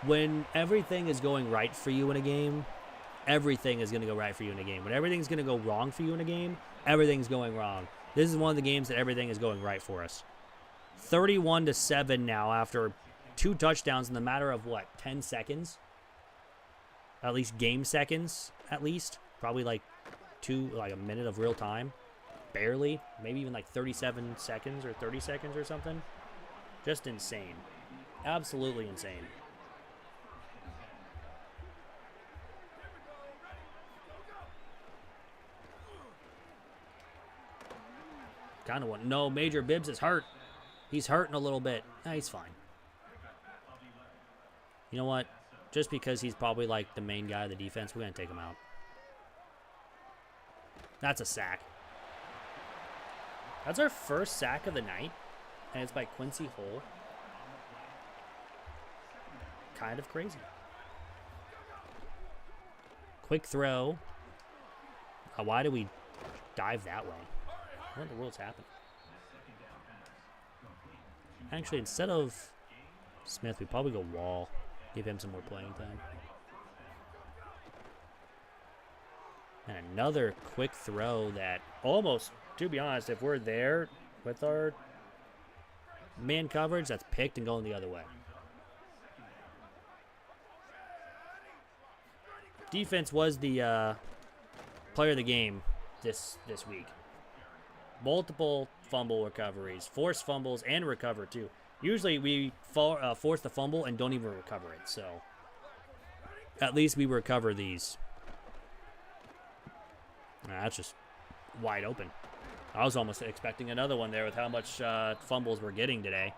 when everything is going right for you in a game, everything is going to go right for you in a game. When everything's going to go wrong for you in a game, everything's going wrong. This is one of the games that everything is going right for us. 31-7 now after 2 touchdowns in the matter of, what, 10 seconds? At least game seconds, at least. Probably like a minute of real time. Barely. Maybe even like 37 seconds or 30 seconds or something. Just insane. Absolutely insane. Kind of want. No, Major Bibbs is hurt. He's hurting a little bit. Nah, he's fine. You know what? Just because he's probably like the main guy of the defense, we're going to take him out. That's a sack. That's our first sack of the night. And it's by Quincy Hull. Kind of crazy. Quick throw. Why do we dive that way? What in the world's happening? Actually, instead of Smith, we probably go Wall. Give him some more playing time. And another quick throw that almost, to be honest, if we're there with our man coverage, that's picked and going the other way. Defense was the player of the game this week. Multiple fumble recoveries, forced fumbles, and recover too. Usually we force the fumble and don't even recover it, so at least we recover these. That's just wide open. I was almost expecting another one there with how much fumbles we're getting today.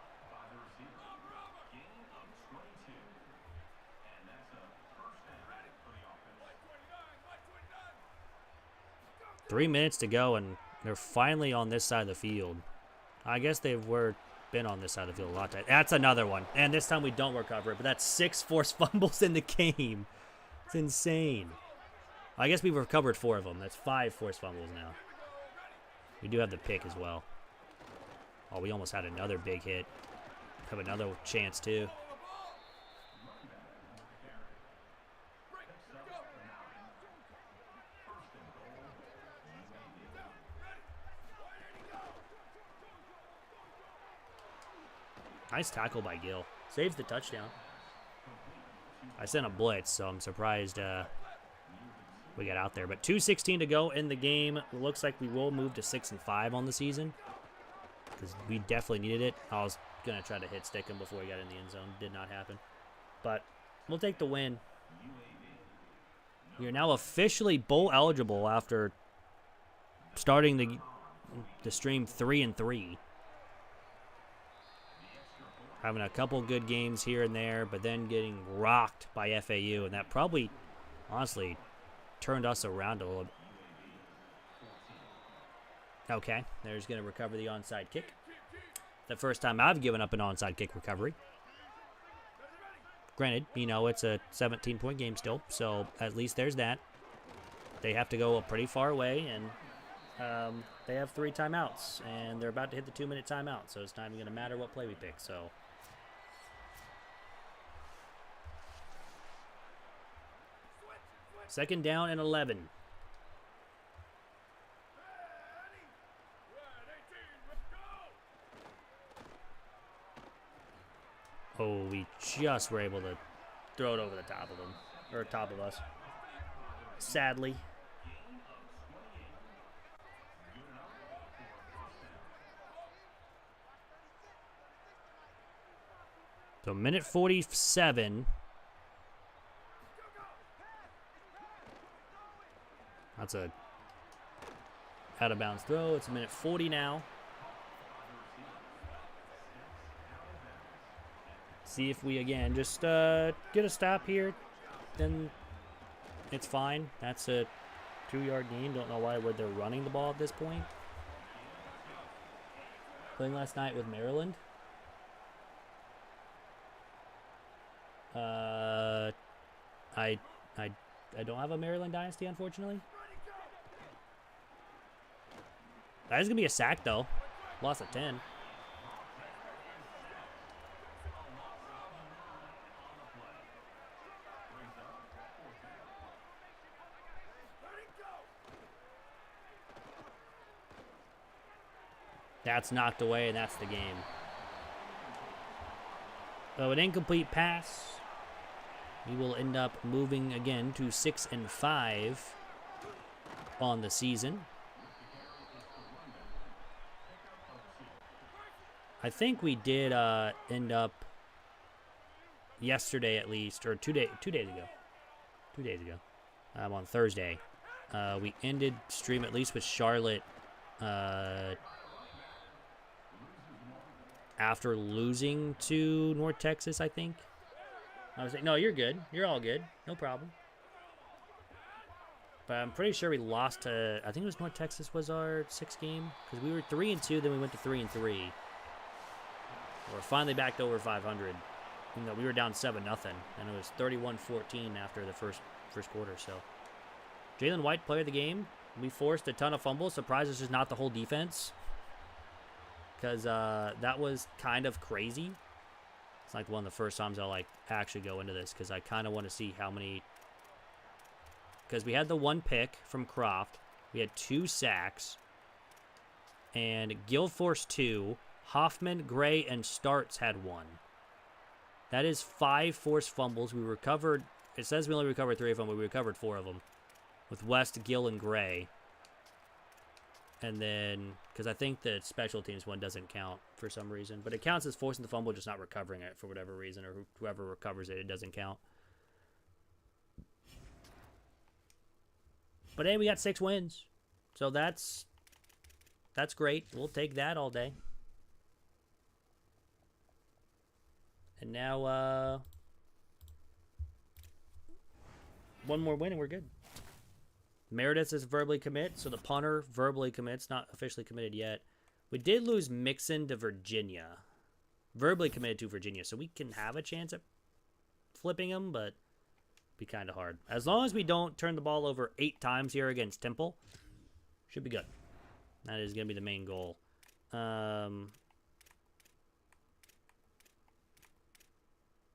Three minutes to go, and they're finally on this side of the field. I guess they were been on this side of the field a lot. That's another one, and this time we don't recover it, but that's 6 forced fumbles in the game. It's insane. I guess we've recovered 4 of them. That's 5 forced fumbles now. We do have the pick as well. Oh, we almost had another big hit. Have another chance too. Nice tackle by Gill. Saves the touchdown. I sent a blitz, so I'm surprised we got out there. But 2:16 to go in the game. It looks like we will move to 6-5 on the season, because we definitely needed it. I was going to try to hit stick him before we got in the end zone. Did not happen. But we'll take the win. We are now officially bowl eligible after starting the stream 3-3. Having a couple good games here and there, but then getting rocked by FAU, and that probably, honestly, turned us around a little bit. Okay, they're just going to recover the onside kick. The first time I've given up an onside kick recovery. Granted, you know, it's a 17-point game still, so at least there's that. They have to go a pretty far away, and they have 3 timeouts, and they're about to hit the 2-minute timeout, so it's not even going to matter what play we pick, so... Second down and 11. Oh, we just were able to throw it over the top of him. Or top of us. Sadly. So minute 47. That's a out of bounds throw. It's a minute 40 now. See if we, again, just get a stop here. Then it's fine. That's a 2-yard gain. Don't know why they're running the ball at this point. Playing last night with Maryland. I don't have a Maryland Dynasty, unfortunately. That is going to be a sack, though. Loss of 10. That's knocked away, and that's the game. So an incomplete pass. We will end up moving again to 6-5 on the season. I think we did end up yesterday at least, or two days ago. 2 days ago. On Thursday. We ended stream at least with Charlotte after losing to North Texas, I think. I was like, no, you're good. You're all good. No problem. But I'm pretty sure we lost to, I think it was North Texas was our 6th game. Because we were 3-2, then we went to 3-3. We're finally back to over 500. You know, we were down 7-0. And it was 31-14 after the first quarter. So, Jalen White, player of the game. We forced a ton of fumbles. Surprised it's just not the whole defense. Because that was kind of crazy. It's like one of the first times I'll like actually go into this because I kind of want to see how many. Because we had the 1 pick from Croft, we had 2 sacks, and Guilforce 2, Hoffman, Gray, and Starts had 1. That is 5 forced fumbles. We recovered. It says we only recovered 3 of them, but we recovered 4 of them, with West, Gill, and Gray. And then, because I think the special teams one doesn't count for some reason. But it counts as forcing the fumble, just not recovering it for whatever reason. Or whoever recovers it, it doesn't count. But hey, we got 6 wins. So that's great. We'll take that all day. And now, 1 more win and we're good. Meredith is verbally commit, so the punter verbally commits, not officially committed yet. We did lose Mixon to Virginia. Verbally committed to Virginia, so we can have a chance at flipping him, but be kind of hard. As long as we don't turn the ball over 8 times here against Temple, should be good. That is going to be the main goal.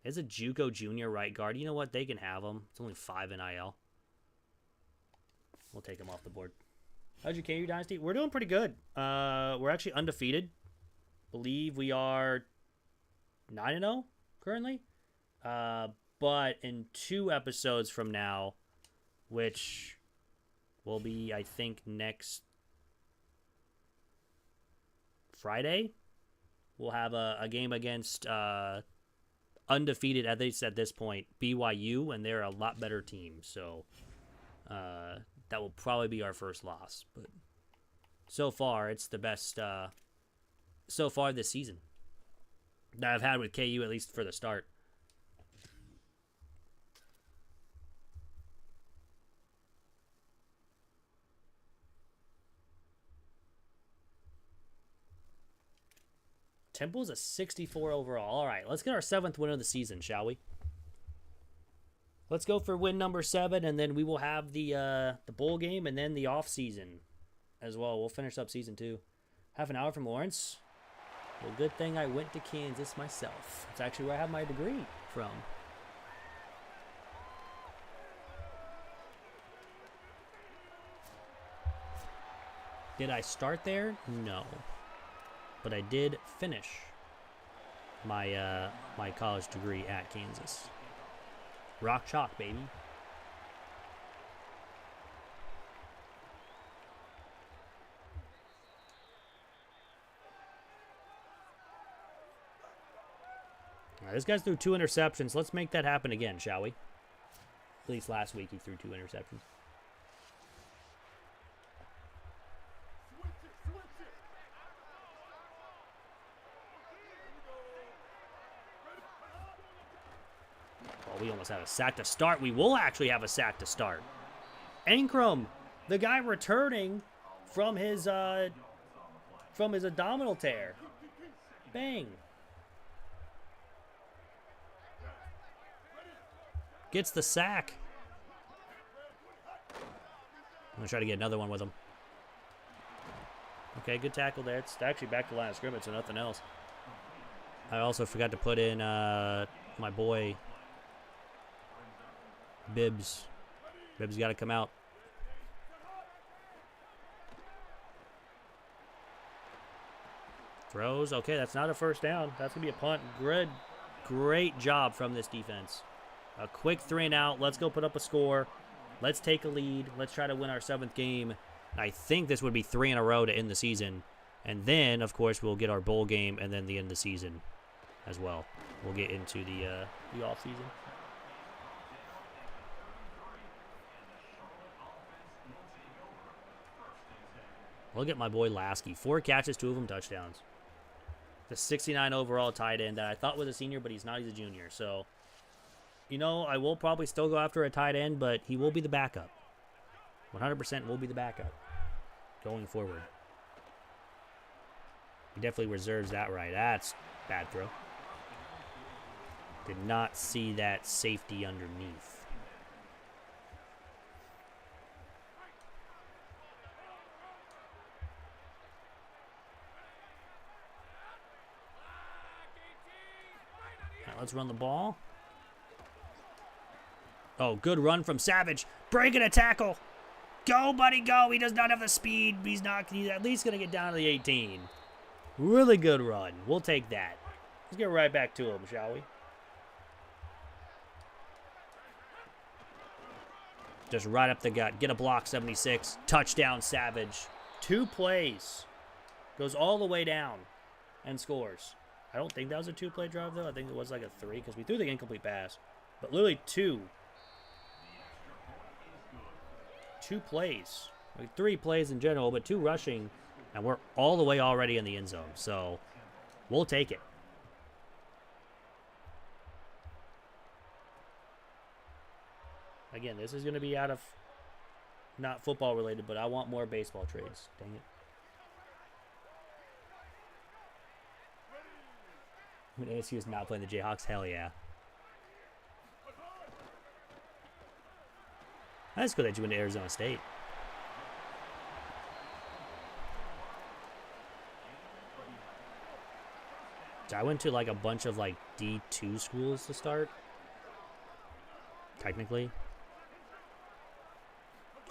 It's a JUCO junior right guard. You know what? They can have him. It's only 5 NIL. We'll take him off the board. How's your KU Dynasty? We're doing pretty good. We're actually undefeated. Believe we are 9-0 currently. But in 2 episodes from now, which will be, I think, next Friday, we'll have a game against undefeated, at least at this point, BYU, and they're a lot better team. So that will probably be our first loss. But so far, it's the best so far this season that I've had with KU, at least for the start. Temple's a 64 overall. All right, let's get our 7th win of the season, shall we? Let's go for win number 7, and then we will have the bowl game and then the off season as well. We'll finish up season 2. Half an hour from Lawrence. Well, good thing I went to Kansas myself. It's actually where I have my degree from. Did I start there? No. But I did finish. my college degree at Kansas. Rock chalk, baby. All right, this guy's threw 2 interceptions. Let's make that happen again, shall we? At least last week he threw 2 interceptions. Well, we almost had a sack to start. We will actually have a sack to start. Ankrum, the guy returning from his abdominal tear. Bang. Gets the sack. I'm going to try to get another one with him. Okay, good tackle there. It's actually back to line of scrimmage, so nothing else. I also forgot to put in my boy Bibbs. Bibbs got to come out. Throws. Okay, that's not a first down. That's going to be a punt. Great job from this defense. A quick 3 and out. Let's go put up a score. Let's take a lead. Let's try to win our 7th game. I think this would be 3 in a row to end the season. And then, of course, we'll get our bowl game and then the end of the season as well. We'll get into the off season. Look at my boy Lasky. 4 catches, 2 of them touchdowns. The 69 overall tight end that I thought was a senior, but he's not. He's a junior. So, you know, I will probably still go after a tight end, but he will be the backup. 100% will be the backup going forward. He definitely reserves that right. That's bad throw. Did not see that safety underneath. All right, let's run the ball. Oh, good run from Savage. Breaking a tackle. Go, buddy, go. He does not have the speed. He's at least going to get down to the 18. Really good run. We'll take that. Let's get right back to him, shall we? Just right up the gut. Get a block, 76. Touchdown, Savage. 2 plays. Goes all the way down and scores. I don't think that was a 2-play drive, though. I think it was like a 3 because we threw the incomplete pass. But literally 2 plays. Like 3 plays in general, but 2 rushing, and we're all the way already in the end zone. So we'll take it. Again, this is going to be out of not football related, but I want more baseball trades. Dang it. When ASU is not playing the Jayhawks, hell yeah. That's good that you went to Arizona State. I went to like a bunch of like D2 schools to start. Technically.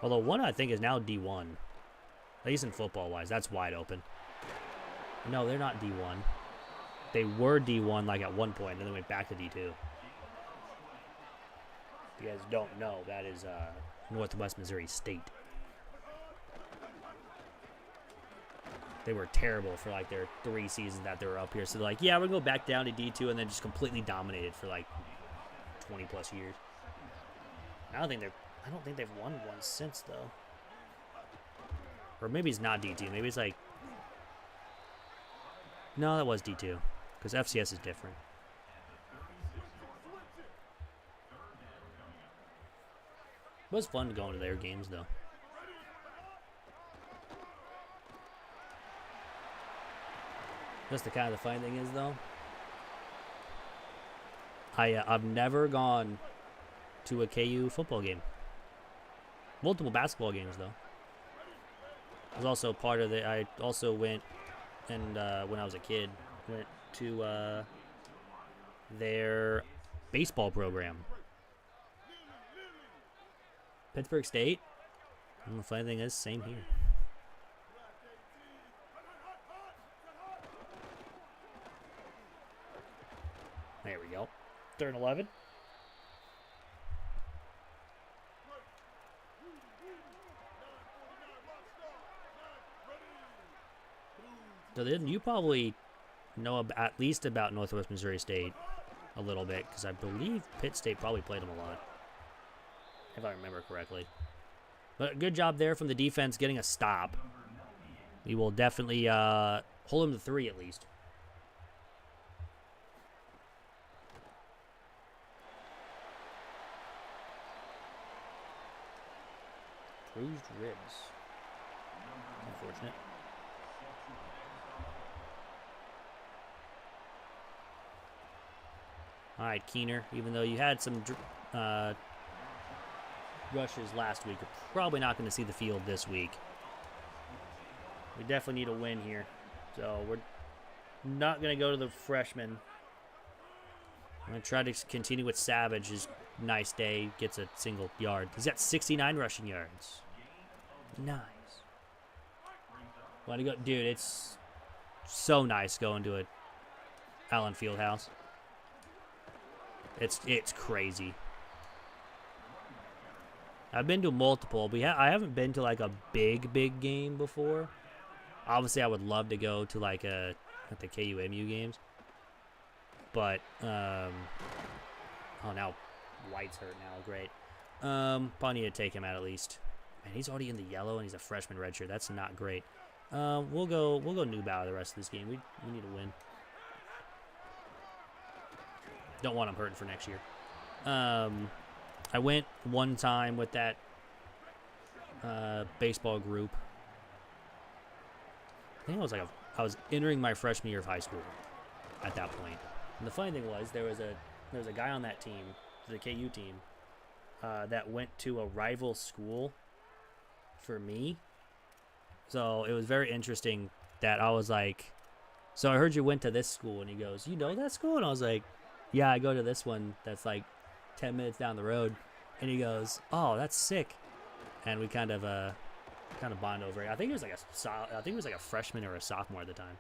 Although one I think is now D1. At least in football wise. That's wide open. No, they're not D1. They were D1 like at one point, and then they went back to D2. If you guys don't know, that is Northwest Missouri State. They were terrible for like their 3 seasons that they were up here. So they're like, yeah, we're going to go back down to D2 and then just completely dominated for like 20 plus years. I don't think they've won one since though. Or maybe it's not D2. Maybe it's like, no, that was D2 because FCS is different. It was fun going to their games though. That's the kind of the funny thing is though. I've never gone to a KU football game. Multiple basketball games though. I was also part of the. I also went and when I was a kid went to their baseball program. Pittsburgh State. And the funny thing is, same here. There we go. 3rd and 11. So then you probably know at least about Northwest Missouri State a little bit, because I believe Pitt State probably played them a lot, if I remember correctly. But good job there from the defense getting a stop. We will definitely hold them to 3 at least. Bruised ribs. Unfortunate. All right, Keener, even though you had some rushes last week, you're probably not going to see the field this week. We definitely need a win here. So we're not going to go to the freshman. I'm going to try to continue with Savage. His nice day, gets a single yard. He's got 69 rushing yards. Nice. Way to go. Dude, it's so nice going to a Allen Fieldhouse. It's crazy. I've been to multiple, but I haven't been to like a big game before. Obviously, I would love to go to like the KUMU games, but oh, now White's hurt now. Great. Probably need to take him out at least. Man, he's already in the yellow and he's a freshman redshirt. That's not great. We'll go Neubauer the rest of this game. We need to win. Don't want him hurting for next year. I went one time with that baseball group. I think I was entering my freshman year of high school at that point. And the funny thing was there was a guy on that team, the KU team, that went to a rival school for me. So it was very interesting that I was like, so I heard you went to this school, and he goes, you know that school? And I was like, yeah, I go to this one that's like 10 minutes down the road. And he goes, oh, that's sick. And we kind of bond over it. I think it was like a freshman or a sophomore at the time.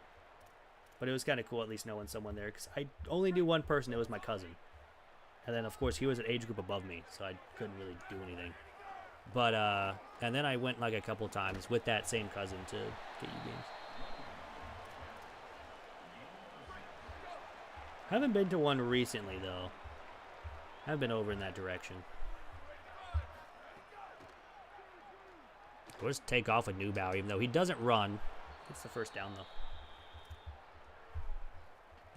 But it was kind of cool at least knowing someone there, because I only knew one person. It was my cousin. And then, of course, he was an age group above me, so I couldn't really do anything. But, and then I went like a couple times with that same cousin to KU games. Haven't been to one recently, though. I've been over in that direction. We'll just take off with Neubauer, even though he doesn't run. It's the first down, though.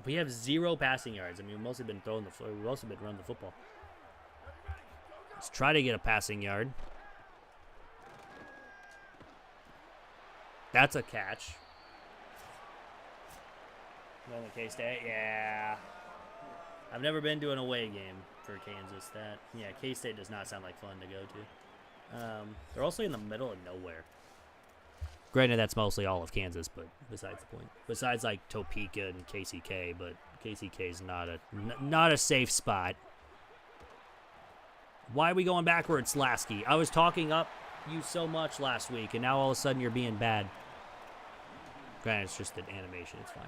We have 0 passing yards. I mean, we've mostly been we've also been running the football. Let's try to get a passing yard. That's a catch. Going to K-State? Yeah. I've never been to an away game for Kansas. K-State does not sound like fun to go to. They're also in the middle of nowhere. Granted, that's mostly all of Kansas, but besides the point. Besides like Topeka and KCK, but KCK is not a safe spot. Why are we going backwards, Lasky? I was talking up you so much last week, and now all of a sudden you're being bad. Granted, it's just an animation. It's fine.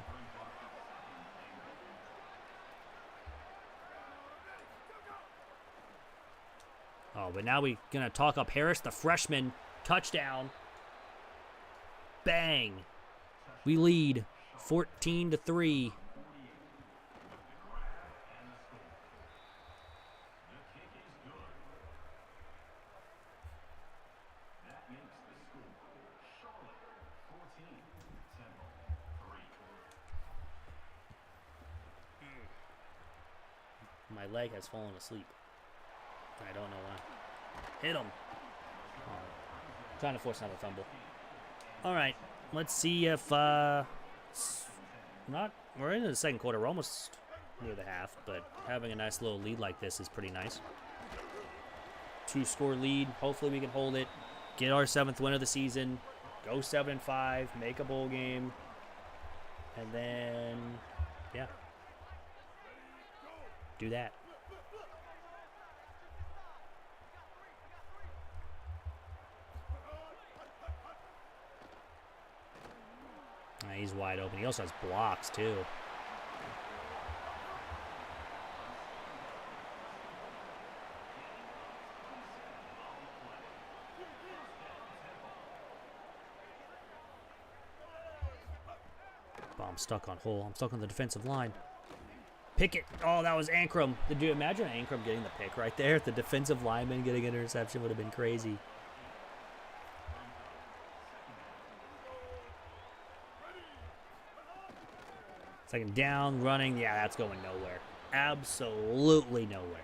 Oh, but now we're going to talk up Harris, the freshman. Touchdown. Bang. We lead 14-3. My leg has fallen asleep. I don't know why. Hit him. Oh, trying to force another fumble. All right, let's see if we're into the second quarter. We're almost near the half, but having a nice little lead like this is pretty nice. 2-score lead. Hopefully we can hold it. Get our 7th win of the season. Go 7-5. Make a bowl game. And then, yeah. Do that. He's wide open. He also has blocks, too. I'm stuck on hole. I'm stuck on the defensive line. Pick it. Oh, that was Ankrum. Did you imagine Ankrum getting the pick right there? The defensive lineman getting an interception would have been crazy. Second down, running. Yeah, that's going nowhere. Absolutely nowhere.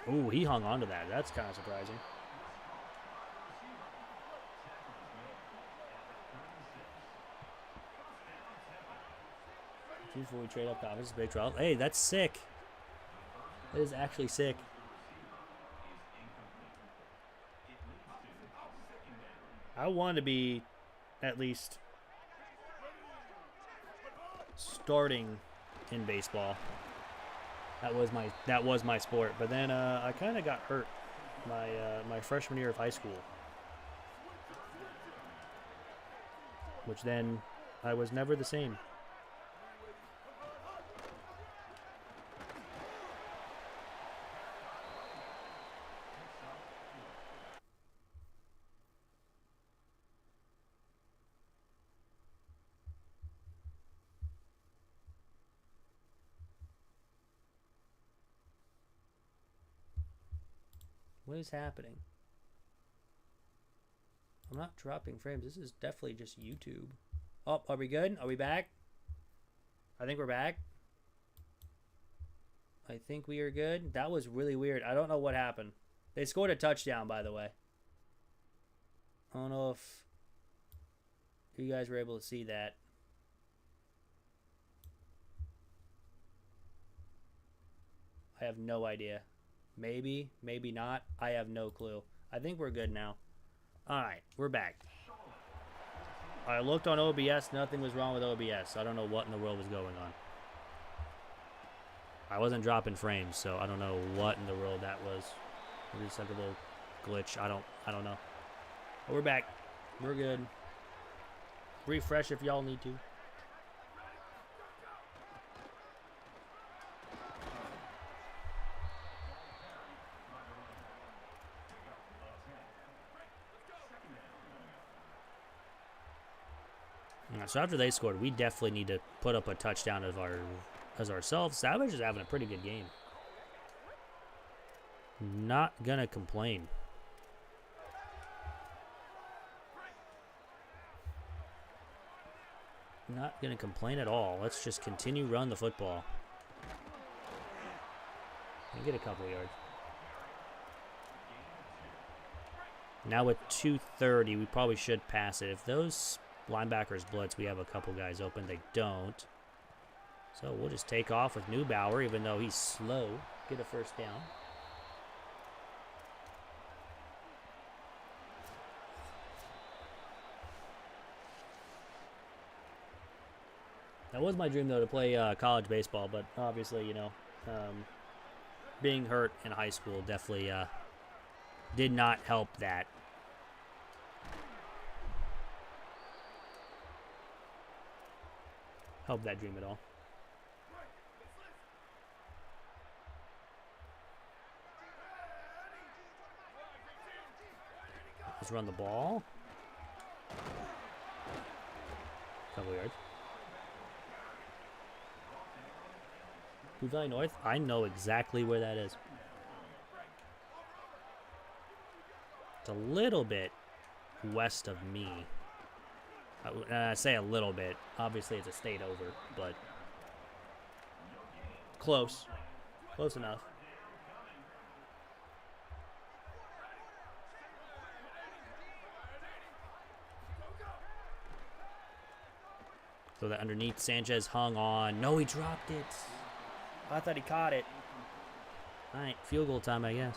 Ooh, he hung on to that. That's kind of surprising. Before we trade up to offense, big trial. Hey, that's sick. That is actually sick. I want to be at least starting in baseball. That was my sport. But then I kind of got hurt my freshman year of high school, which then I was never the same. What is happening? I'm not dropping frames. This is definitely just YouTube. Oh, are we good? Are we back? I think we're back. I think we are good. That was really weird. I don't know what happened. They scored a touchdown, by the way. I don't know if you guys were able to see that. I have no idea. Maybe, maybe not. I have no clue. I think we're good now. Alright, we're back. I looked on OBS. Nothing was wrong with OBS. I don't know what in the world was going on. I wasn't dropping frames, so I don't know what in the world that was. Maybe it's like a little glitch. I don't know. But we're back. We're good. Refresh if y'all need to. So after they scored, we definitely need to put up a touchdown as ourselves. Savage is having a pretty good game. Not gonna complain. Not gonna complain at all. Let's just continue run the football and get a couple yards. Now with 2:30, we probably should pass it. If those linebackers blitz, we have a couple guys open. They don't. So we'll just take off with Neubauer, even though he's slow. Get a first down. That was my dream, though, to play college baseball, but obviously, you know, being hurt in high school definitely did not help that. Help that dream at all. Let's run the ball. Couple yards. Blue Valley North? I know exactly where that is. It's a little bit west of me. I say a little bit. Obviously, it's a state over, but close. Close enough. So that underneath, Sanchez hung on. No, he dropped it. I thought he caught it. All right, field goal time, I guess.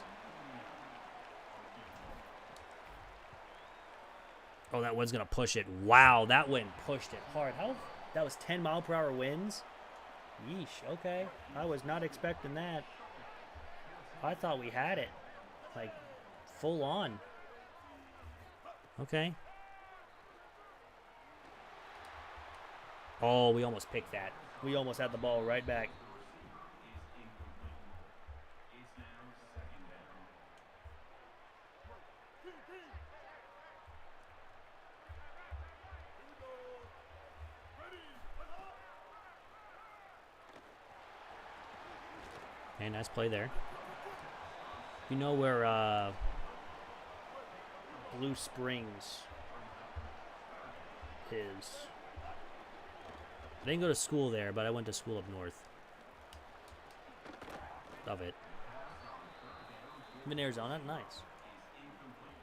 Oh, that one's going to push it. Wow, that wind pushed it hard. How? That was 10-mile-per-hour winds? Yeesh, okay. I was not expecting that. I thought we had it. Like, full on. Okay. Oh, we almost picked that. We almost had the ball right back. Okay, nice play there. You know where Blue Springs is? I didn't go to school there, but I went to school up north. Love it. I'm in Arizona. Nice.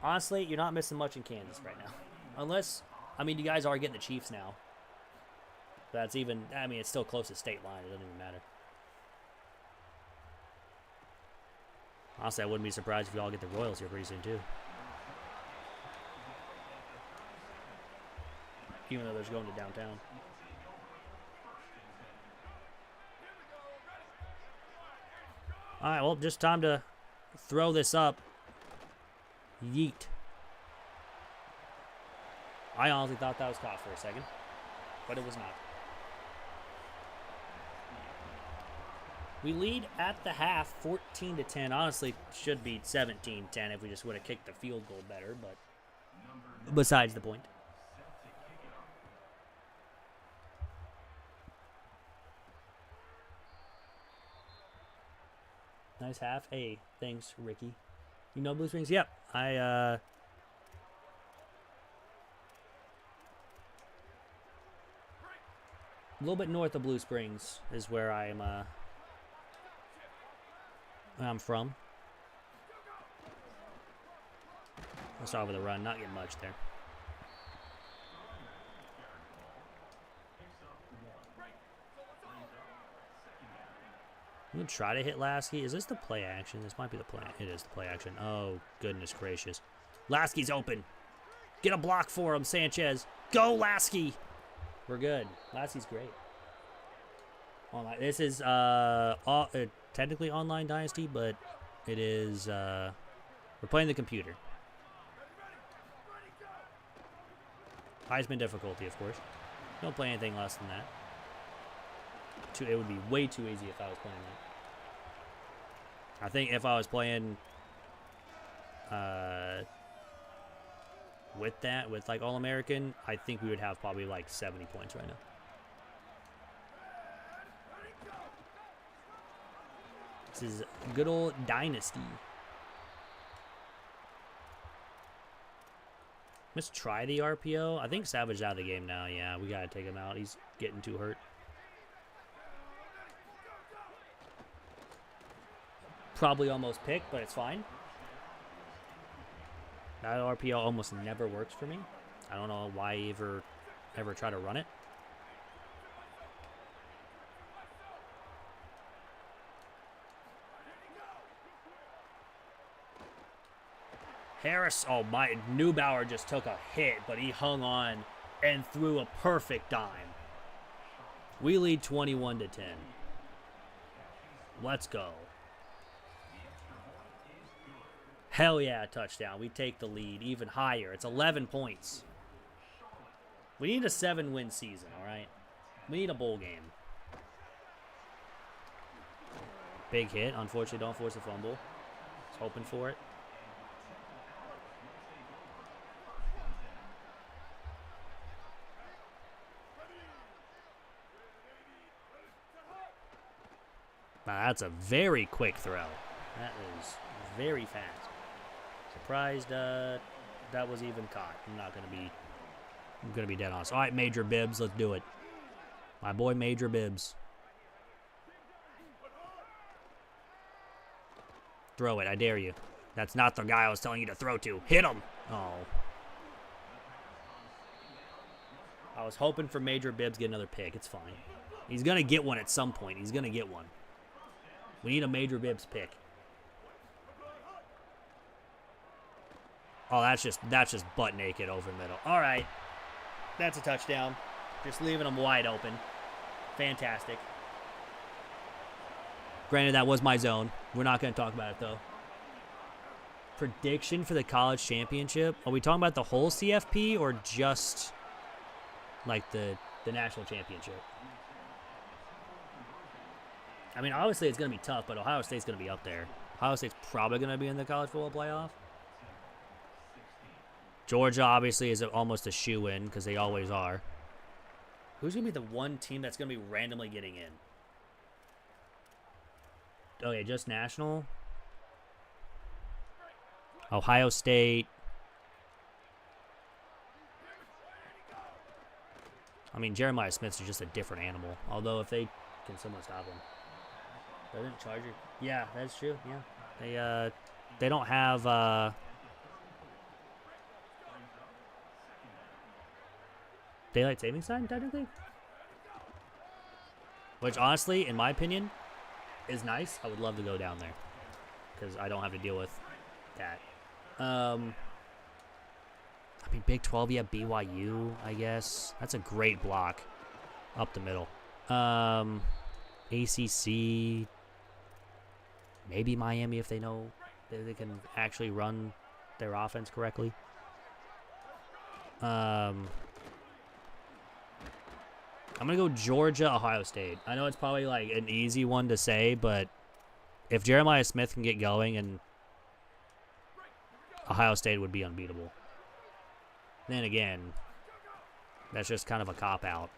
Honestly, you're not missing much in Kansas right now. Unless, I mean, you guys are getting the Chiefs now. That's even, I mean, it's still close to state line. It doesn't even matter. Honestly, I wouldn't be surprised if you all get the Royals here pretty soon, too. Even though they're going to downtown. All right, well, just time to throw this up. Yeet. I honestly thought that was caught for a second, but it was not. We lead at the half, 14-10. Honestly, should be 17-10 if we just would have kicked the field goal better, but besides the point. Nice half. Hey, thanks, Ricky. You know Blue Springs? Yep. A little bit north of Blue Springs is where I'm from. Let's start with a run. Not getting much there. I'm going to try to hit Lasky. Is this the play action? This might be the play. It is the play action. Oh, goodness gracious. Lasky's open. Get a block for him, Sanchez. Go, Lasky. We're good. Lasky's great. Online. This is technically online Dynasty, but it is, we're playing the computer. Heisman difficulty, of course. Don't play anything less than that. It would be way too easy if I was playing that. I think if I was playing with that, with like All-American, I think we would have probably like 70 points right now. This is good old Dynasty. Let's try the RPO. I think Savage is out of the game now. Yeah, we got to take him out. He's getting too hurt. Probably almost picked, but it's fine. That RPO almost never works for me. I don't know why I ever try to run it. Harris, oh my, Neubauer just took a hit, but he hung on and threw a perfect dime. We lead 21-10. Let's go. Hell yeah, touchdown. We take the lead even higher. It's 11 points. We need a 7-win season, all right? We need a bowl game. Big hit. Unfortunately, don't force a fumble. I was hoping for it. Wow, that's a very quick throw. That is very fast. Surprised that was even caught. I'm gonna be dead honest. All right, Major Bibbs, let's do it. My boy Major Bibbs. Throw it, I dare you. That's not the guy I was telling you to throw to. Hit him. Oh. I was hoping for Major Bibbs to get another pick. It's fine. He's gonna get one at some point. He's gonna get one. We need a Major Bibbs pick. Oh, that's just butt naked over the middle. All right. That's a touchdown. Just leaving them wide open. Fantastic. Granted, that was my zone. We're not going to talk about it, though. Prediction for the college championship. Are we talking about the whole CFP or just, like, the national championship? I mean, obviously it's going to be tough, but Ohio State's going to be up there. Ohio State's probably going to be in the college football playoff. Georgia, obviously, is almost a shoe-in because they always are. Who's going to be the one team that's going to be randomly getting in? Okay, just national. Ohio State. I mean, Jeremiah Smith's just a different animal. Although if they can someone stop him. Doesn't Charger? Yeah, that's true. Yeah. They don't have daylight savings time technically. Which honestly, in my opinion, is nice. I would love to go down there because I don't have to deal with that. I mean, Big 12, yeah, BYU, I guess. That's a great block up the middle. ACC, maybe Miami if they know that they can actually run their offense correctly. I'm going to go Georgia, Ohio State. I know it's probably like an easy one to say, but if Jeremiah Smith can get going, and Ohio State would be unbeatable. Then again, that's just kind of a cop-out.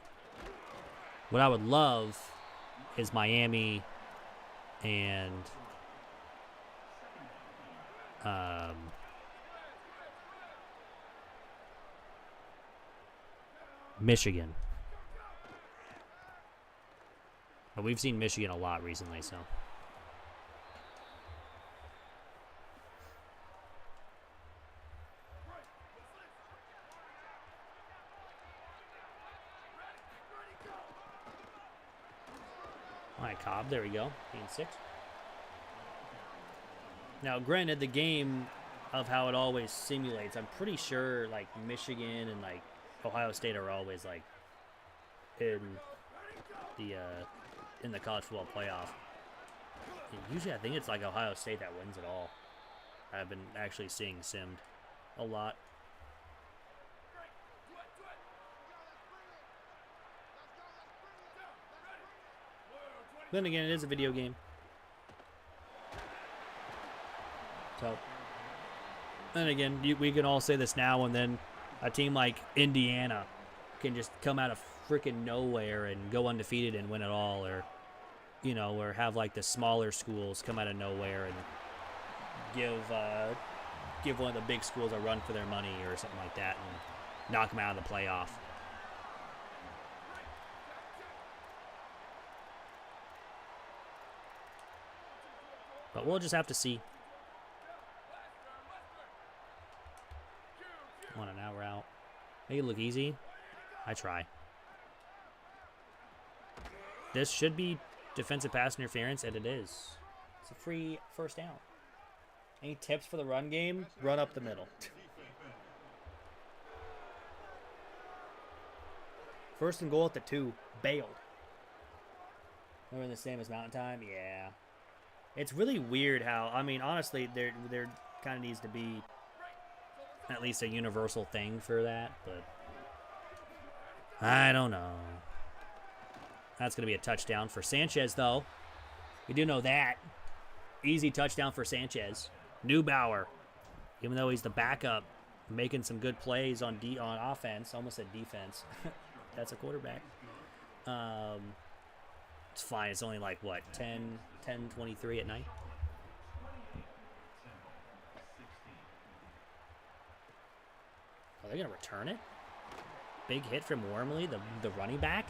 What I would love is Miami and Michigan. But we've seen Michigan a lot recently, so. All right, Cobb, there we go. Gain 6. Now, granted, the game of how it always simulates, I'm pretty sure, like, Michigan and, like, Ohio State are always, like, in the college football playoff. And usually, I think it's, like, Ohio State that wins it all. I've been actually seeing simmed a lot. Then again, it is a video game. So, then again, we can all say this now, and then a team like Indiana can just come out of freaking nowhere and go undefeated and win it all, or, you know, or have like the smaller schools come out of nowhere and give one of the big schools a run for their money or something like that and knock them out of the playoff. But we'll just have to see. On an out route. Make it look easy. I try. This should be defensive pass interference, and it is. It's a free first down. Any tips for the run game? Run up the middle. First and goal at the 2. Bailed. We're in the same as Mountain Time? Yeah. It's really weird how, I mean, honestly, there kind of needs to be at least a universal thing for that, but I don't know. That's going to be a touchdown for Sanchez, though. We do know that. Easy touchdown for Sanchez. Neubauer, even though he's the backup, making some good plays on offense. Almost said defense. That's a quarterback. It's fine. It's only like, what, 10:23 at night? Are they going to return it? Big hit from Wormley, the running back.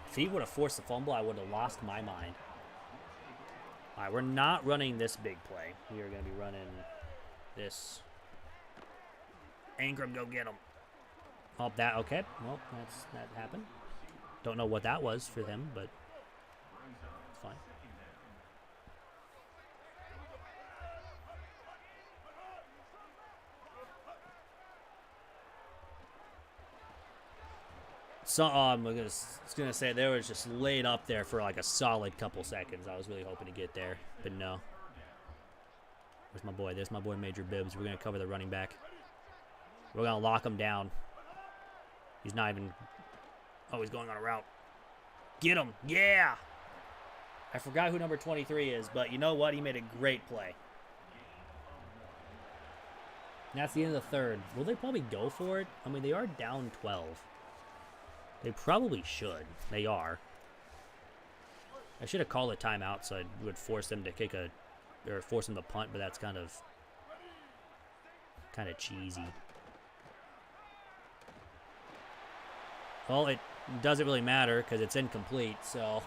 If he would have forced the fumble, I would have lost my mind. All right, we're not running this big play. We are going to be running this. Ingram, go get him. Oh, that, okay. Well, that happened. Don't know what that was for him, but it's fine. So, I was gonna say they was just laid up there for like a solid couple seconds. I was really hoping to get there, but no. Where's my boy? There's my boy Major Bibbs. We're gonna cover the running back. We're gonna lock him down. He's not even. Oh, he's going on a route. Get him! Yeah. I forgot who number 23 is, but you know what? He made a great play. And that's the end of the third. Will they probably go for it? I mean, they are down 12. They probably should. They are. I should have called a timeout so I would force them to kick a, or force them to punt, but that's kind of cheesy. Well, it doesn't really matter because it's incomplete, so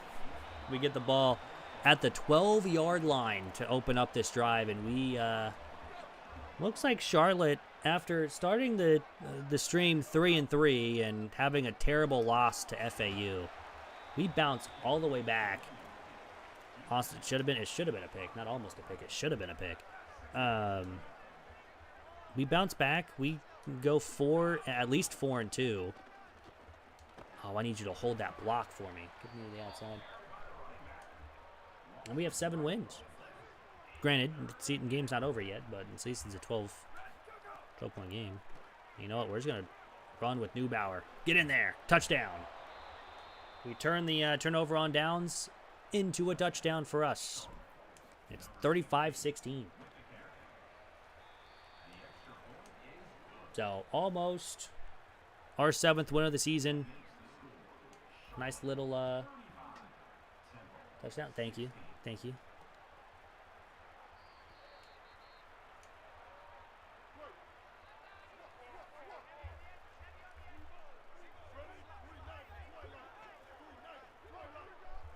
we get the ball at the 12-yard line to open up this drive, and we looks like Charlotte, after starting the stream 3-3 and having a terrible loss to FAU, we bounced all the way back. Austin, it should have been a pick, not almost a pick. It should have been a pick. We bounce back. We go at least 4-2. Oh, I need you to hold that block for me. Give me the outside. And we have 7 wins. Granted, the game's not over yet, but at least it's a 12-point game. You know what? We're just going to run with Neubauer. Get in there. Touchdown. We turn the turnover on downs into a touchdown for us. It's 35-16. So, almost our 7th win of the season. Nice little touchdown. Thank you. Thank you.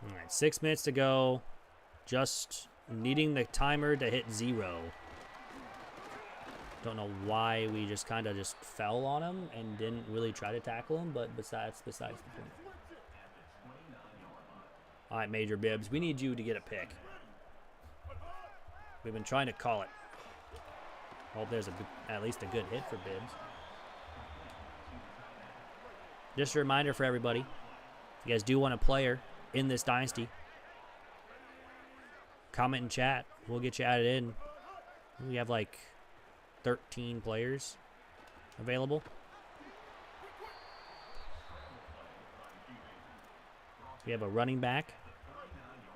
All right, 6 minutes to go. Just needing the timer to hit 0. Don't know why we just kind of fell on him and didn't really try to tackle him, but besides the point. All right, Major Bibbs, we need you to get a pick. We've been trying to call it. Hope there's at least a good hit for Bibbs. Just a reminder for everybody, if you guys do want a player in this dynasty, comment in chat. We'll get you added in. We have like 13 players available. We have a running back.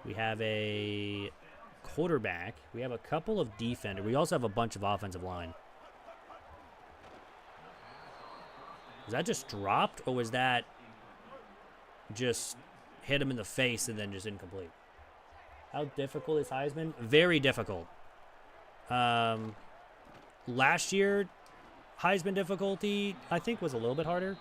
We have a quarterback. We have a couple of defenders. We also have a bunch of offensive line. Was that just dropped, or was that just hit him in the face and then just incomplete? How difficult is Heisman? Very difficult. Last year, Heisman difficulty, I think, was a little bit harder.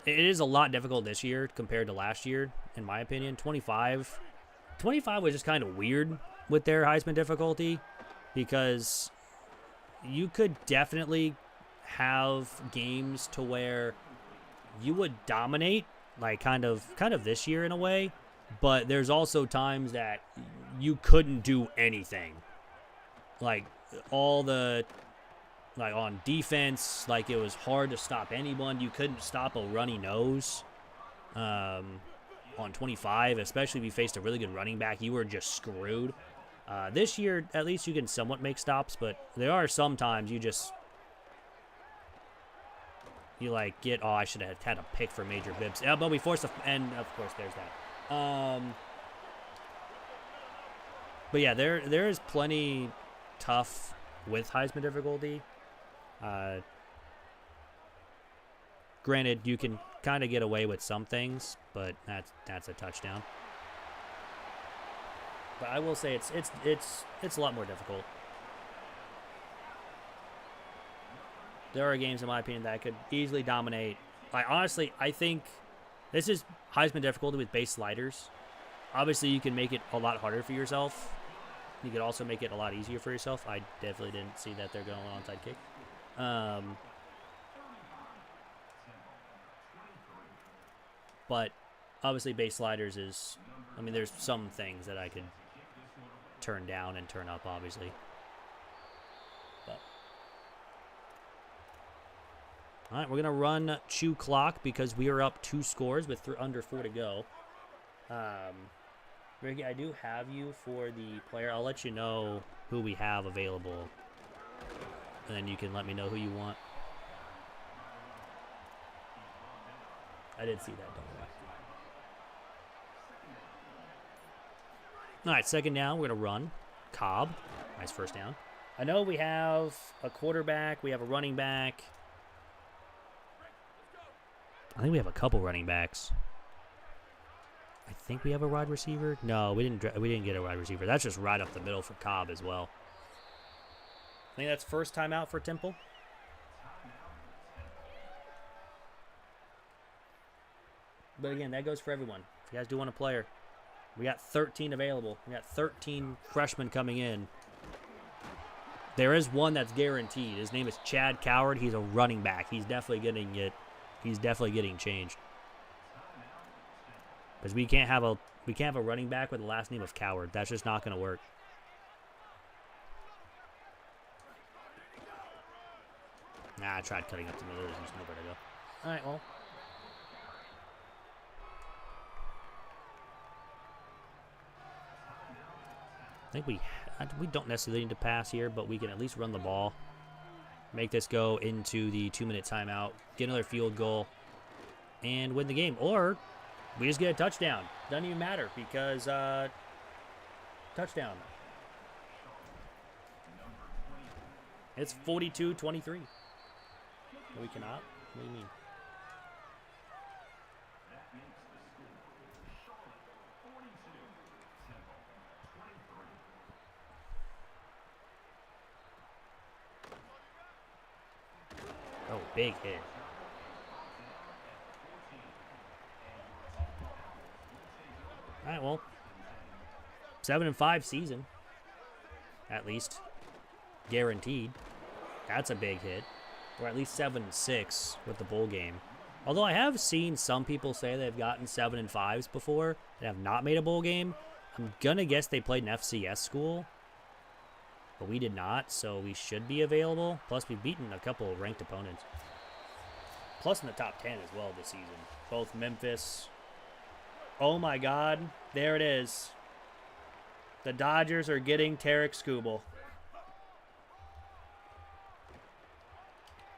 It is a lot difficult this year compared to last year, in my opinion. 25 was just kind of weird with their Heisman difficulty, because you could definitely have games to where you would dominate, like kind of this year in a way, but there's also times that you couldn't do anything. Like on defense, like it was hard to stop anyone. You couldn't stop a runny nose on 25, especially if you faced a really good running back. You were just screwed. This year, at least you can somewhat make stops, but there are some times you get, I should have had a pick for Major Bibbs. Yeah, but we forced and of course there's that. But yeah, there is plenty tough with Heisman difficulty. Granted, you can kind of get away with some things, but that's a touchdown. But I will say it's a lot more difficult. There are games, in my opinion, that could easily dominate. Honestly, I think this is Heisman difficulty with base sliders. Obviously, you can make it a lot harder for yourself. You could also make it a lot easier for yourself. I definitely didn't see that they're going onside kick. But obviously base sliders is, there's some things that I could turn down and turn up, obviously. But all right, we're going to run chew clock because we are up 2 scores with under 4 to go. Ricky, I do have you for the player. I'll let you know who we have available, and then you can let me know who you want. I did see that, don't worry. All right, second down, we're going to run. Cobb, nice first down. I know we have a quarterback. We have a running back. I think we have a couple running backs. I think we have a wide receiver. No, we didn't get a wide receiver. That's just right up the middle for Cobb as well. I think that's first time out for Temple. But again, that goes for everyone. If you guys do want a player, we got 13 available. We got 13 freshmen coming in. There is one that's guaranteed. His name is Chad Coward. He's a running back. He's definitely getting it. He's definitely getting changed. Because we can't have a running back with the last name of Coward. That's just not going to work. Nah, I tried cutting up the middle. There's just nowhere to go. All right, well. I think we don't necessarily need to pass here, but we can at least run the ball. Make this go into the 2-minute timeout. Get another field goal. And win the game. Or we just get a touchdown. Doesn't even matter because touchdown. It's 42-23. No, we cannot? What do you mean? Oh, big hit. All right, well, 7-5 season, at least, guaranteed. That's a big hit. Or at least 7-6 with the bowl game. Although I have seen some people say they've gotten 7-5s before and have not made a bowl game. I'm gonna guess they played an FCS school, but we did not, so we should be available. Plus, we've beaten a couple of ranked opponents. Plus in the top 10 as well this season. Both Memphis. Oh my God, there it is. The Dodgers are getting Tarek Skubal.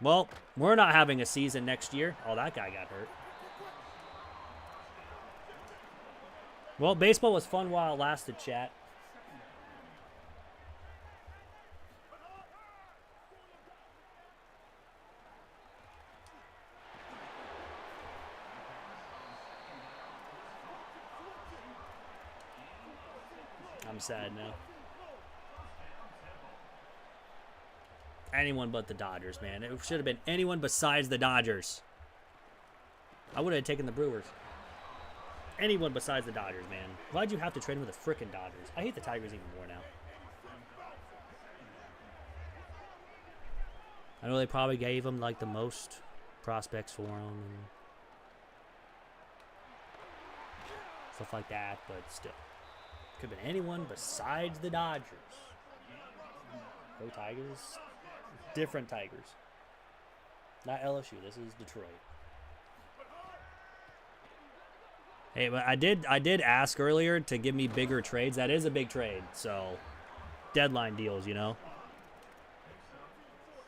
Well, we're not having a season next year. Oh, that guy got hurt. Well, baseball was fun while it lasted, chat. I'm sad now. Anyone but the Dodgers, man. It should have been anyone besides the Dodgers. I would have taken the Brewers. Anyone besides the Dodgers, man. Why'd you have to trade him with the frickin' Dodgers? I hate the Tigers even more now. I know they probably gave him like the most prospects for him and stuff like that, but still. Could have been anyone besides the Dodgers. Go Tigers. Different Tigers. Not LSU. This is Detroit. Hey, but I did ask earlier to give me bigger trades. That is a big trade. So, deadline deals, you know.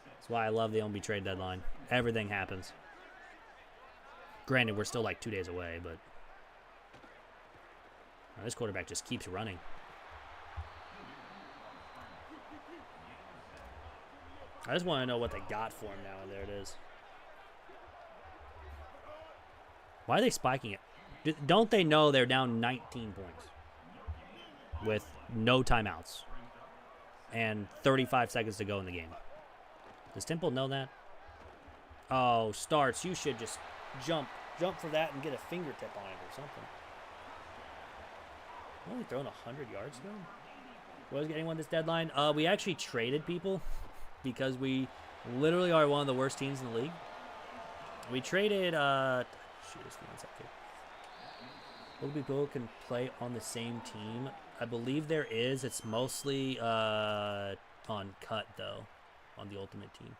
That's why I love the MLB trade deadline. Everything happens. Granted, we're still like 2 days away, but this quarterback just keeps running. I just want to know what they got for him now, and there it is. Why are they spiking it? Don't they know they're down 19 points with no timeouts and 35 seconds to go in the game? Does Temple know that? Oh, Starts, you should just jump for that and get a fingertip on it or something. I'm only throwing 100 yards though. Was anyone this deadline? We actually traded people because we literally are one of the worst teams in the league. We traded Will people can play on the same team? I believe there is. It's mostly on cut though, on the ultimate team.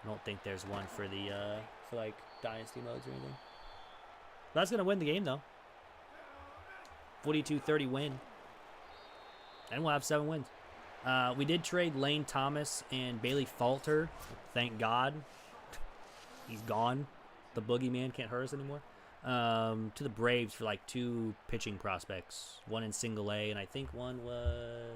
I don't think there's one for the for like Dynasty modes or anything. That's gonna win the game though. 42-30 win. And we'll have 7 wins. We did trade Lane Thomas and Bailey Falter. Thank God. He's gone. The boogeyman can't hurt us anymore. To the Braves for like 2 pitching prospects. One in single A, and I think one was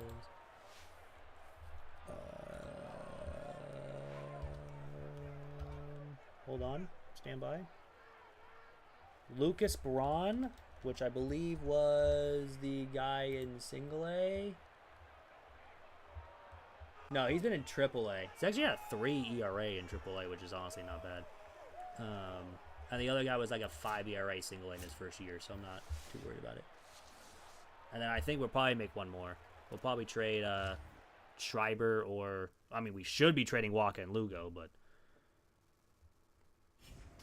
hold on. Stand by. Lucas Braun, which I believe was the guy in single A. No, he's been in triple A. He's actually got a 3 ERA in triple A, which is honestly not bad. And the other guy was like a 5 ERA single A in his first year, so I'm not too worried about it. And then I think we'll probably make one more. We'll probably trade Schreiber or... I mean, we should be trading Walker and Lugo, but...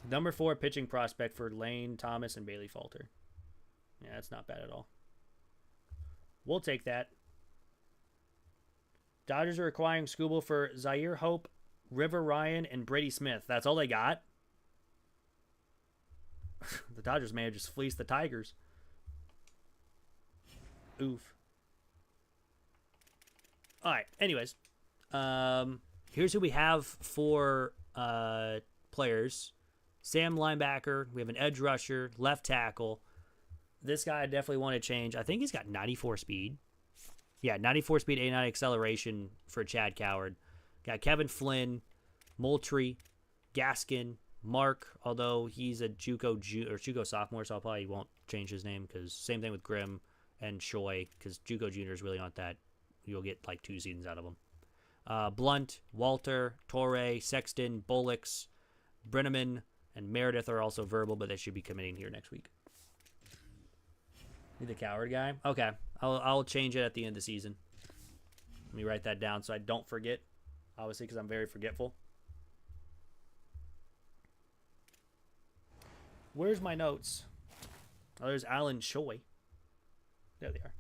Number 4 pitching prospect for Lane Thomas and Bailey Falter. Yeah, that's not bad at all. We'll take that. Dodgers are acquiring Skubal for Zaire Hope, River Ryan, and Brady Smith. That's all they got? The Dodgers may have just fleeced the Tigers. Oof. All right, anyways. Here's who we have for players. Sam linebacker. We have an edge rusher, left tackle. This guy I definitely want to change. I think he's got 94 speed. Yeah, 94 speed, 89 acceleration for Chad Coward. Got Kevin Flynn, Moultrie, Gaskin, Mark, although he's a JUCO sophomore, so I probably won't change his name because same thing with Grimm and Choi because JUCO juniors really aren't that. You'll get like 2 seasons out of them. Blunt, Walter, Torre, Sexton, Bullocks, Brenneman, and Meredith are also verbal, but they should be committing here next week. Be the Coward guy? Okay. I'll change it at the end of the season. Let me write that down so I don't forget. Obviously, because I'm very forgetful. Where's my notes? Oh, there's Alan Choi. There they are.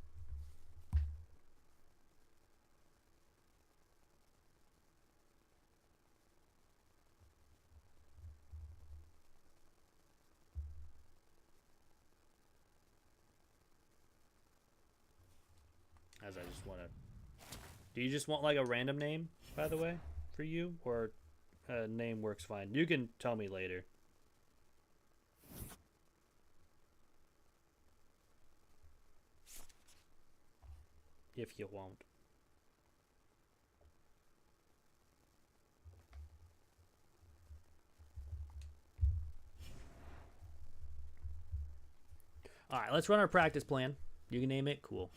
As I just want to... Do you just want like a random name, by the way, for you? Or a name works fine? You can tell me later. If you won't. Alright, let's run our practice plan. You can name it. Cool.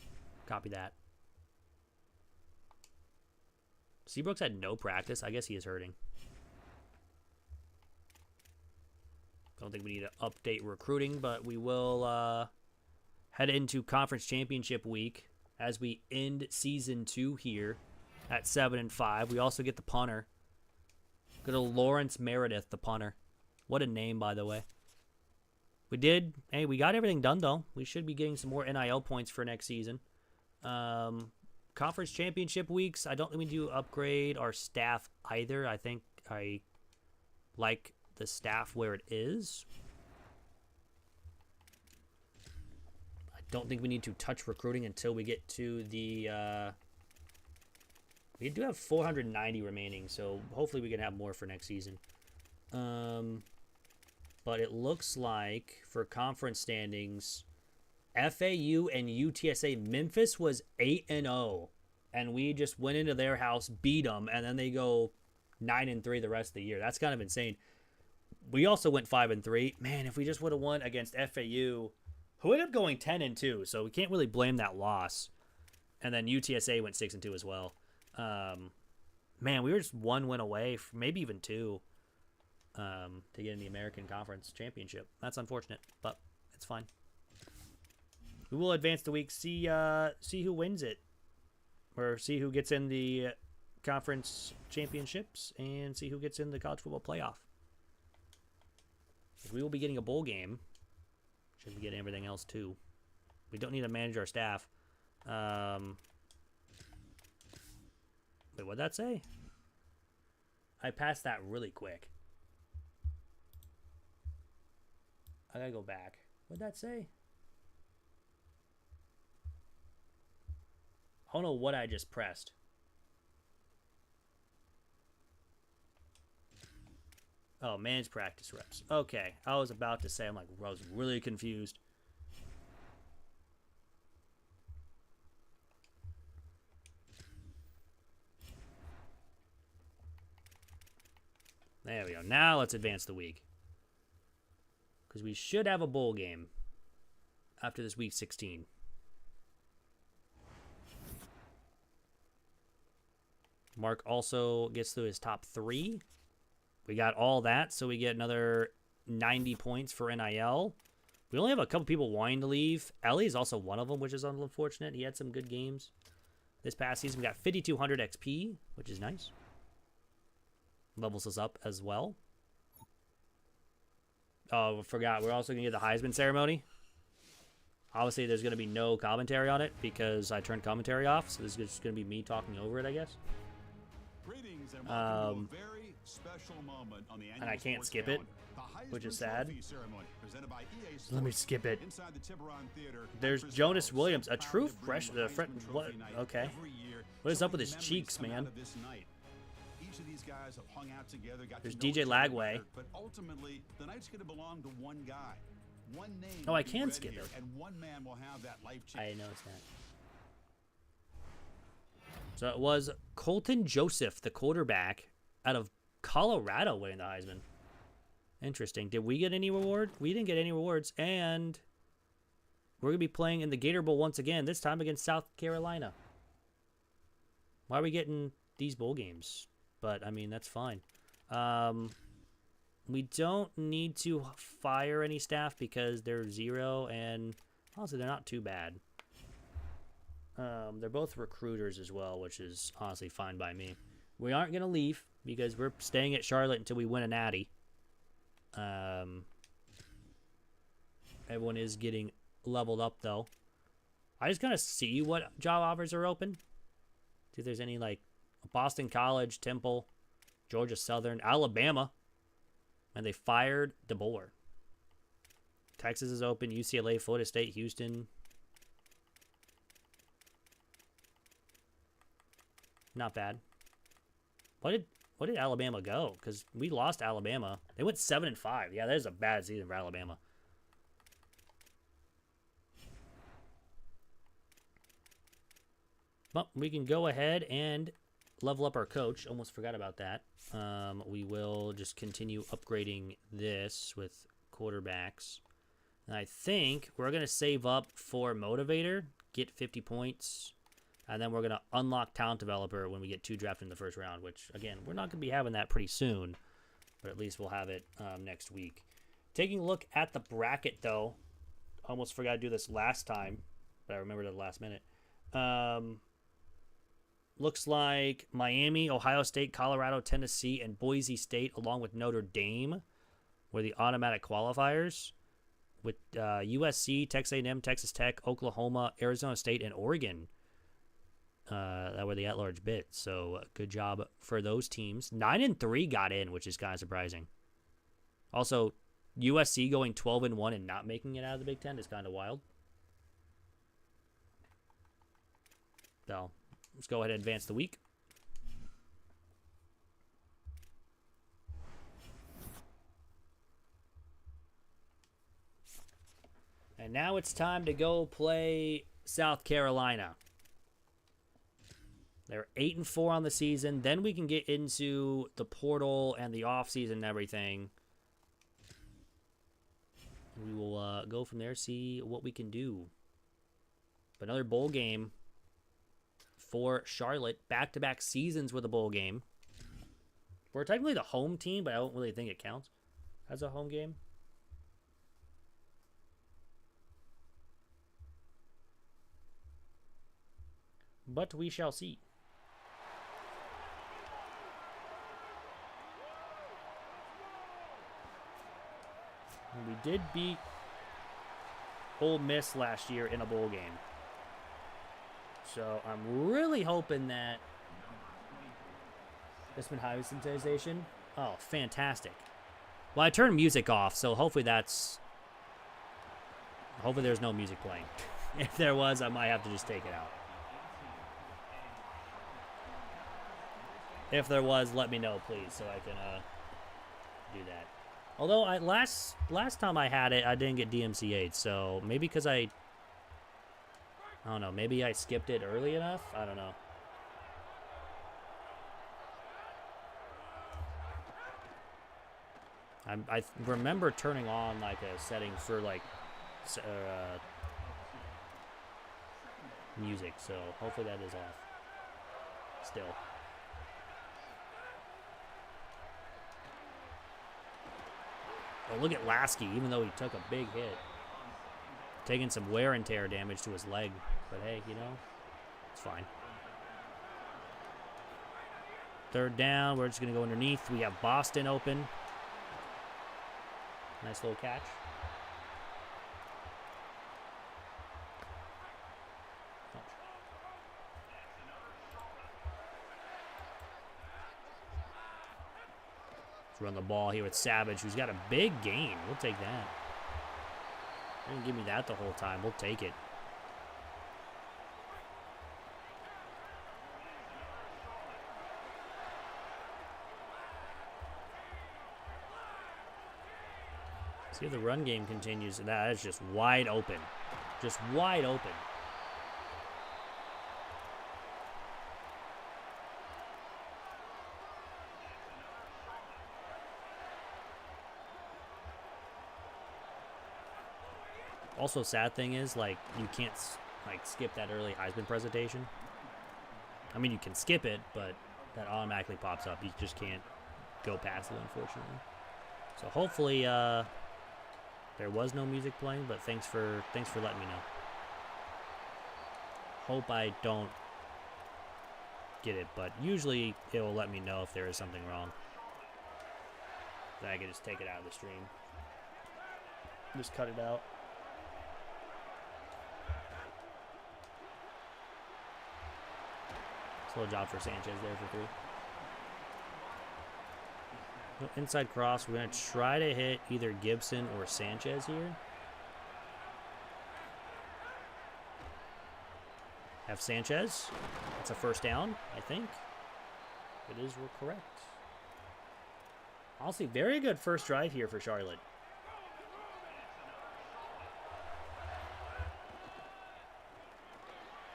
Copy that. Seabrooks had no practice. I guess he is hurting. Don't think we need to update recruiting, but we will head into conference championship week as we end season 2 here at 7-5. We also get the punter. Go to Lawrence Meredith, the punter. What a name, by the way. We did. Hey, we got everything done, though. We should be getting some more NIL points for next season. Conference championship weeks, I don't think we do upgrade our staff either. I think I like the staff where it is. I don't think we need to touch recruiting until we get to the... we do have 490 remaining, so hopefully we can have more for next season. But it looks like for conference standings... FAU and UTSA, Memphis was 8-0, and we just went into their house, beat them, and then they go 9-3 the rest of the year. That's kind of insane. We also went 5-3. Man, if we just would have won against FAU, who ended up going 10-2, so we can't really blame that loss. And then UTSA went 6-2 as well. Man, we were just 1 win away, maybe even 2, to get in the American Conference Championship. That's unfortunate, but it's fine. We will advance the week, see who wins it, or see who gets in the conference championships, and see who gets in the college football playoff. We will be getting a bowl game. Should be getting everything else too. We don't need to manage our staff. Wait, what'd that say? I passed that really quick. I gotta go back. What'd that say? I don't know what I just pressed. Oh, manage practice reps. Okay, I was about to say, I was really confused. There we go. Now let's advance the week. because we should have a bowl game after this week 16. Mark also gets through his top 3. We got all that, so we get another 90 points for NIL. We only have a couple people wanting to leave. Ellie is also one of them, which is unfortunate. He had some good games this past season. We got 5,200 XP, which is nice. Levels us up as well. Oh, I forgot. We're also going to get the Heisman ceremony. Obviously, there's going to be no commentary on it because I turned commentary off. So this is just going to be me talking over it, I guess. And I can't skip it, which is sad. Let me skip it. There's Jonas Williams, a true fresh. What? Okay. What is up with his cheeks, man? There's DJ Lagway. Oh, I can skip it. I didn't notice that. So it was Colton Joseph, the quarterback out of Colorado, winning the Heisman. Interesting. Did we get any reward? We didn't get any rewards. And we're going to be playing in the Gator Bowl once again, this time against South Carolina. Why are we getting these bowl games? But, I mean, that's fine. We don't need to fire any staff because they're 0, and honestly, they're not too bad. They're both recruiters as well, which is honestly fine by me. We aren't going to leave because we're staying at Charlotte until we win a natty. Everyone is getting leveled up, though. I just kind of see what job offers are open. See if there's any, like, Boston College, Temple, Georgia Southern, Alabama. And they fired DeBoer. Texas is open, UCLA, Florida State, Houston. Not bad. What did Alabama go? Because we lost Alabama. They went 7-5. Yeah, that is a bad season for Alabama. But we can go ahead and level up our coach. Almost forgot about that. We will just continue upgrading this with quarterbacks. And I think we're going to save up for Motivator, get 50 points. And then we're going to unlock Talent Developer when we get 2 drafted in the first round, which, again, we're not going to be having that pretty soon. But at least we'll have it next week. Taking a look at the bracket, though. Almost forgot to do this last time, but I remembered at the last minute. Looks like Miami, Ohio State, Colorado, Tennessee, and Boise State, along with Notre Dame, were the automatic qualifiers. With USC, Texas A&M, Texas Tech, Oklahoma, Arizona State, and Oregon. That were the at-large bid. So good job for those teams. 9-3 got in, which is kind of surprising. Also, USC going 12-1 and not making it out of the Big Ten is kind of wild. So let's go ahead and advance the week. And now it's time to go play South Carolina. They're 8-4 on the season. Then we can get into the portal and the offseason and everything. We will go from there, see what we can do. But another bowl game for Charlotte. Back-to-back seasons with a bowl game. We're technically the home team, but I don't really think it counts as a home game. But we shall see. We did beat Ole Miss last year in a bowl game. So I'm really hoping that this been high sensitization. Oh, fantastic. Well, I turned music off, so hopefully there's no music playing. If there was, I might have to just take it out. If there was, let me know, please, so I can do that. Although last time I had it, I didn't get DMCA'd, so maybe because I don't know, maybe I skipped it early enough? I don't know. I remember turning on like a setting for like music, so hopefully that is off still. Oh, look at Lasky, even though he took a big hit. Taking some wear and tear damage to his leg. But hey, you know, it's fine. Third down, we're just going to go underneath. We have Boston open. Nice little catch. Let's run the ball here with Savage, who's got a big gain. We'll take that. They didn't give me that the whole time. We'll take it. See if the run game continues. That is just wide open. Just wide open. Also, sad thing is, like, you can't, like, skip that early Heisman presentation. I mean, you can skip it, but that automatically pops up. You just can't go past it, unfortunately. So hopefully, there was no music playing, but thanks for letting me know. Hope I don't get it, but usually it will let me know if there is something wrong. Then I can just take it out of the stream. Just cut it out. Little job for Sanchez there for 3. Inside cross. We're going to try to hit either Gibson or Sanchez here. Have Sanchez. That's a first down, I think. It is correct. Honestly, very good first drive here for Charlotte.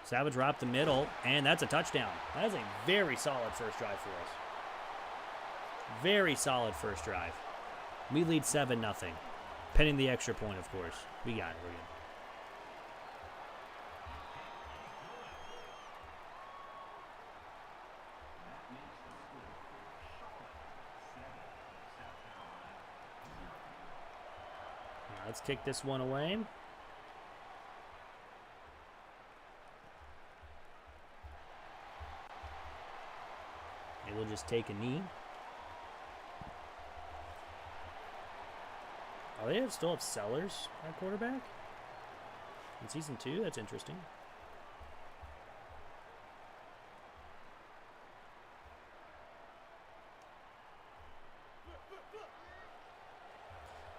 Savage dropped the middle, and that's a touchdown. That is a very solid first drive for us. Very solid first drive. We lead 7-0. Pending the extra point, of course. We got it. We're good. Now let's kick this one away. We'll just take a knee. Oh, they still have Sellers at quarterback? In Season 2? That's interesting.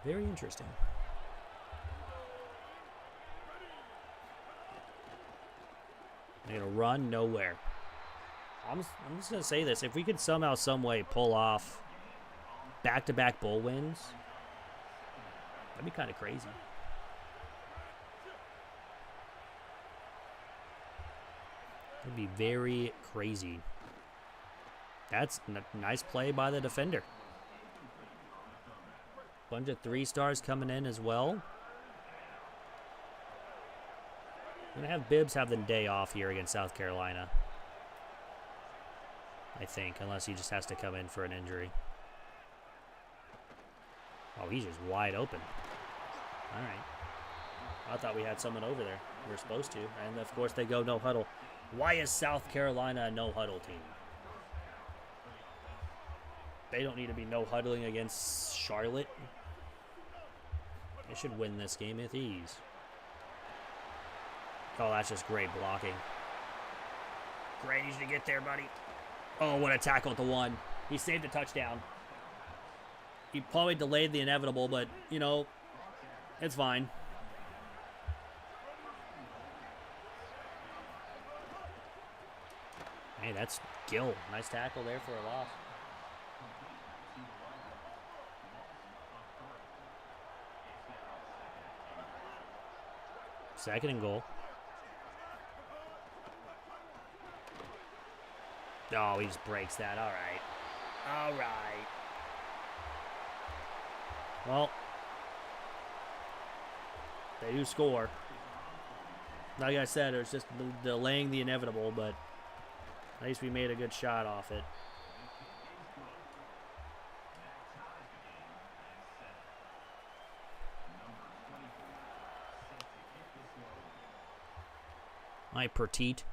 Very interesting. They're going to run nowhere. I'm just going to say this. If we could somehow, some way pull off back-to-back bowl wins, that'd be kind of crazy. That'd be very crazy. That's a nice play by the defender. Bunch of 3-stars coming in as well. I'm going to have Bibbs have the day off here against South Carolina. I think, unless he just has to come in for an injury. Oh, he's just wide open. All right. I thought we had someone over there. We were supposed to. And, of course, they go no huddle. Why is South Carolina a no huddle team? They don't need to be no huddling against Charlotte. They should win this game with ease. Oh, that's just great blocking. Great, you should get there, buddy. Oh, what a tackle at the 1. He saved a touchdown. He probably delayed the inevitable, but, you know, it's fine. Hey, that's Gill. Nice tackle there for a loss. Second and goal. Oh, he just breaks that. All right. All right. Well, they do score. Like I said, it was just delaying the inevitable, but at least we made a good shot off it. My petite.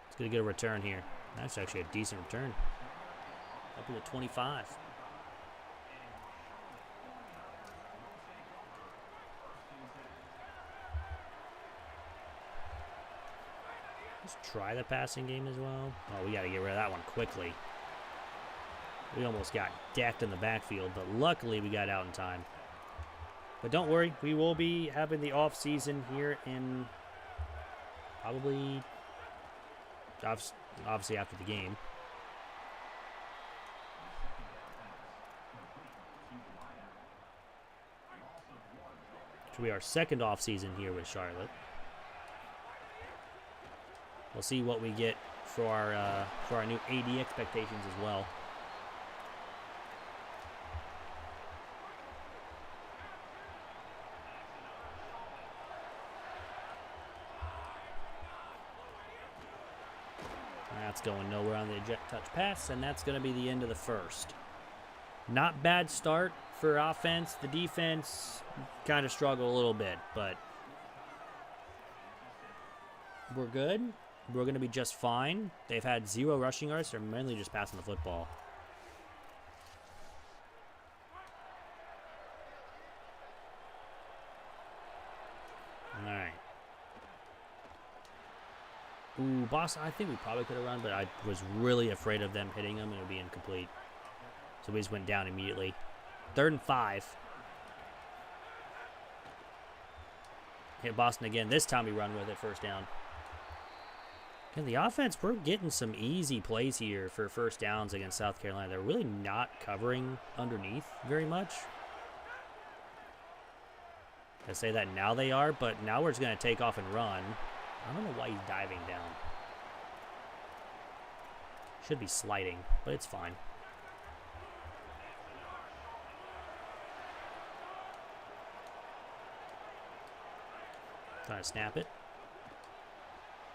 It's going to get a return here. That's actually a decent return. Up to the 25. Let's try the passing game as well. Oh, we got to get rid of that one quickly. We almost got decked in the backfield, but luckily we got out in time. But don't worry, we will be having the off season here in probably obviously after the game. So we are second off season here with Charlotte. We'll see what we get for our new AD expectations as well. That's going nowhere on the eject touch pass, and that's going to be the end of the first. Not bad start for offense. The defense kind of struggled a little bit, but we're good. We're going to be just fine. They've had 0 rushing yards. They're mainly just passing the football. All right. Ooh, Boston, I think we probably could have run, but I was really afraid of them hitting them and it would be incomplete. So we just went down immediately. 3rd and 5. Hit Boston again. This time we run with it, first down. Again, the offense, we're getting some easy plays here for first downs against South Carolina. They're really not covering underneath very much. I say that now they are, but now we're just going to take off and run. I don't know why he's diving down. Should be sliding, but it's fine. Trying to snap it.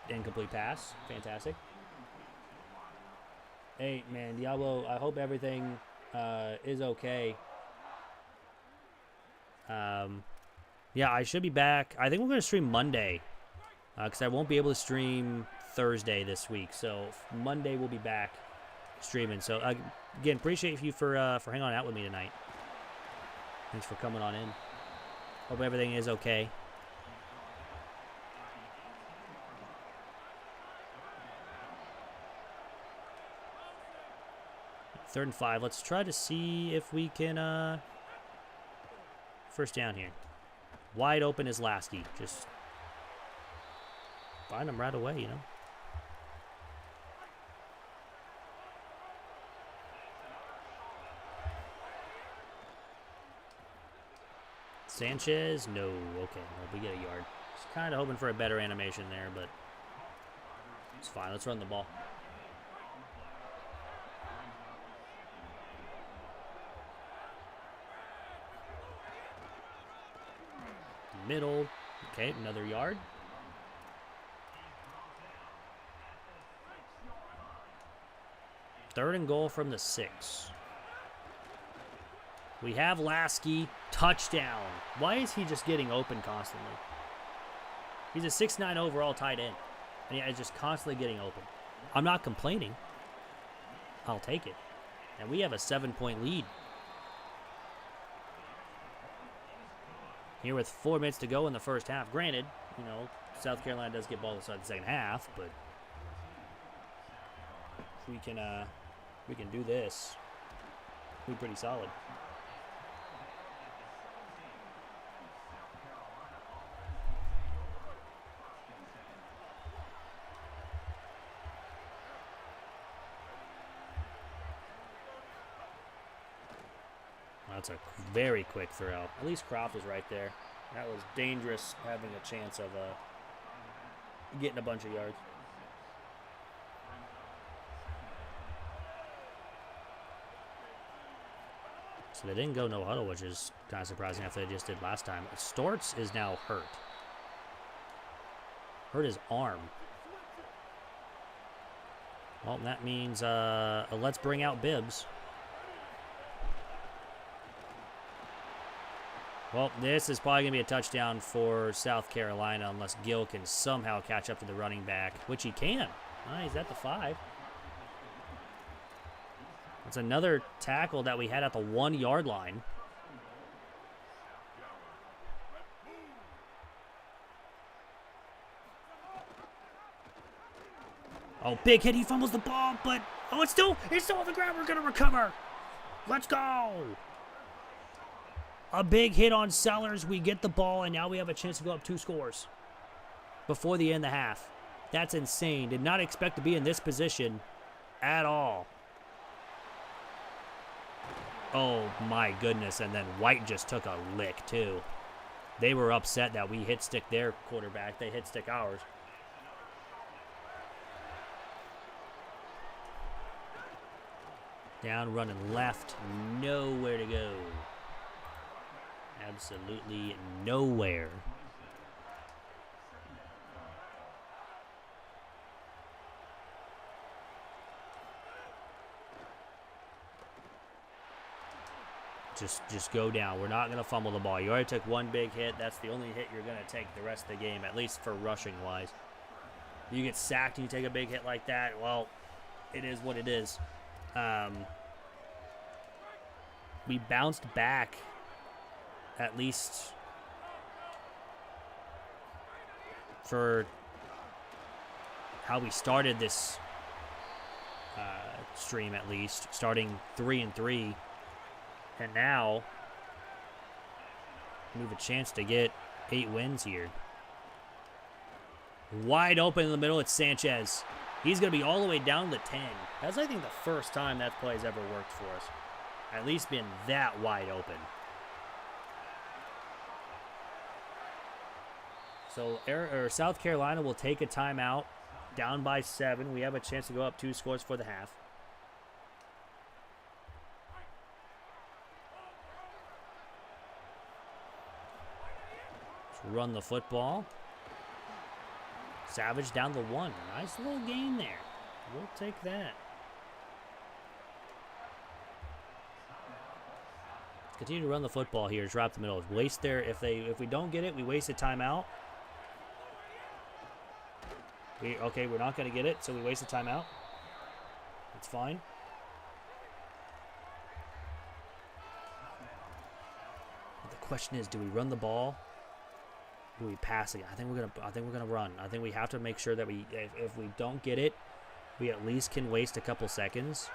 Incomplete pass. Fantastic. Hey, man, Diablo, I hope everything is okay. Yeah, I should be back. I think we're going to stream Monday. Because I won't be able to stream Thursday this week. So Monday we'll be back streaming. So again, appreciate you for hanging on out with me tonight. Thanks for coming on in. Hope everything is okay. Third and 5. Let's try to see if we can first down here. Wide open is Lasky. Just find him right away, you know. Sanchez, no. Okay, well, we get a yard. Just kind of hoping for a better animation there, but it's fine. Let's run the ball. Middle. Okay, another yard. Third and goal from the 6. We have Lasky. Touchdown. Why is he just getting open constantly? He's a 6'9" overall tight end. And he's just constantly getting open. I'm not complaining. I'll take it. And we have a 7-point lead. Here with 4 minutes to go in the first half. Granted, you know, South Carolina does get ball inside the second half, but if we can do this, we'll be pretty solid. That's a very quick throw. At least Croft was right there. That was dangerous, having a chance of getting a bunch of yards. So they didn't go no huddle, which is kind of surprising after they just did last time. Storts is now hurt. Hurt his arm. Well, that means let's bring out Bibbs. Well, this is probably going to be a touchdown for South Carolina unless Gill can somehow catch up to the running back, which he can. He's at the 5. It's another tackle that we had at the 1-yard line. Oh, big hit. He fumbles the ball, but it's still on the ground. We're going to recover. Let's go. A big hit on Sellers. We get the ball, and now we have a chance to go up 2 scores before the end of the half. That's insane. Did not expect to be in this position at all. Oh, my goodness. And then White just took a lick, too. They were upset that we hit stick their quarterback. They hit stick ours. Down, running left. Nowhere to go. Absolutely nowhere. Just go down. We're not going to fumble the ball. You already took 1 big hit. That's the only hit you're going to take the rest of the game, at least for rushing-wise. You get sacked and you take a big hit like that, well, it is what it is. We bounced back at least for how we started this stream, at least starting 3-3, and now we have a chance to get 8 wins here. Wide open in the middle, it's Sanchez. He's going to be all the way down to 10. That's, I think, the first time that play's ever worked for us. At least been that wide open. So South Carolina will take a timeout, down by 7. We have a chance to go up 2 scores for the half. Let's run the football. Savage down the 1. Nice little gain there. We'll take that. Continue to run the football here. Drop the middle. Waste there. If we don't get it, we waste a timeout. Okay, we're not going to get it, so we waste a timeout. That's fine. But the question is, do we run the ball? Do we pass it? I think we're gonna run. I think we have to make sure that if we don't get it, we at least can waste a couple seconds.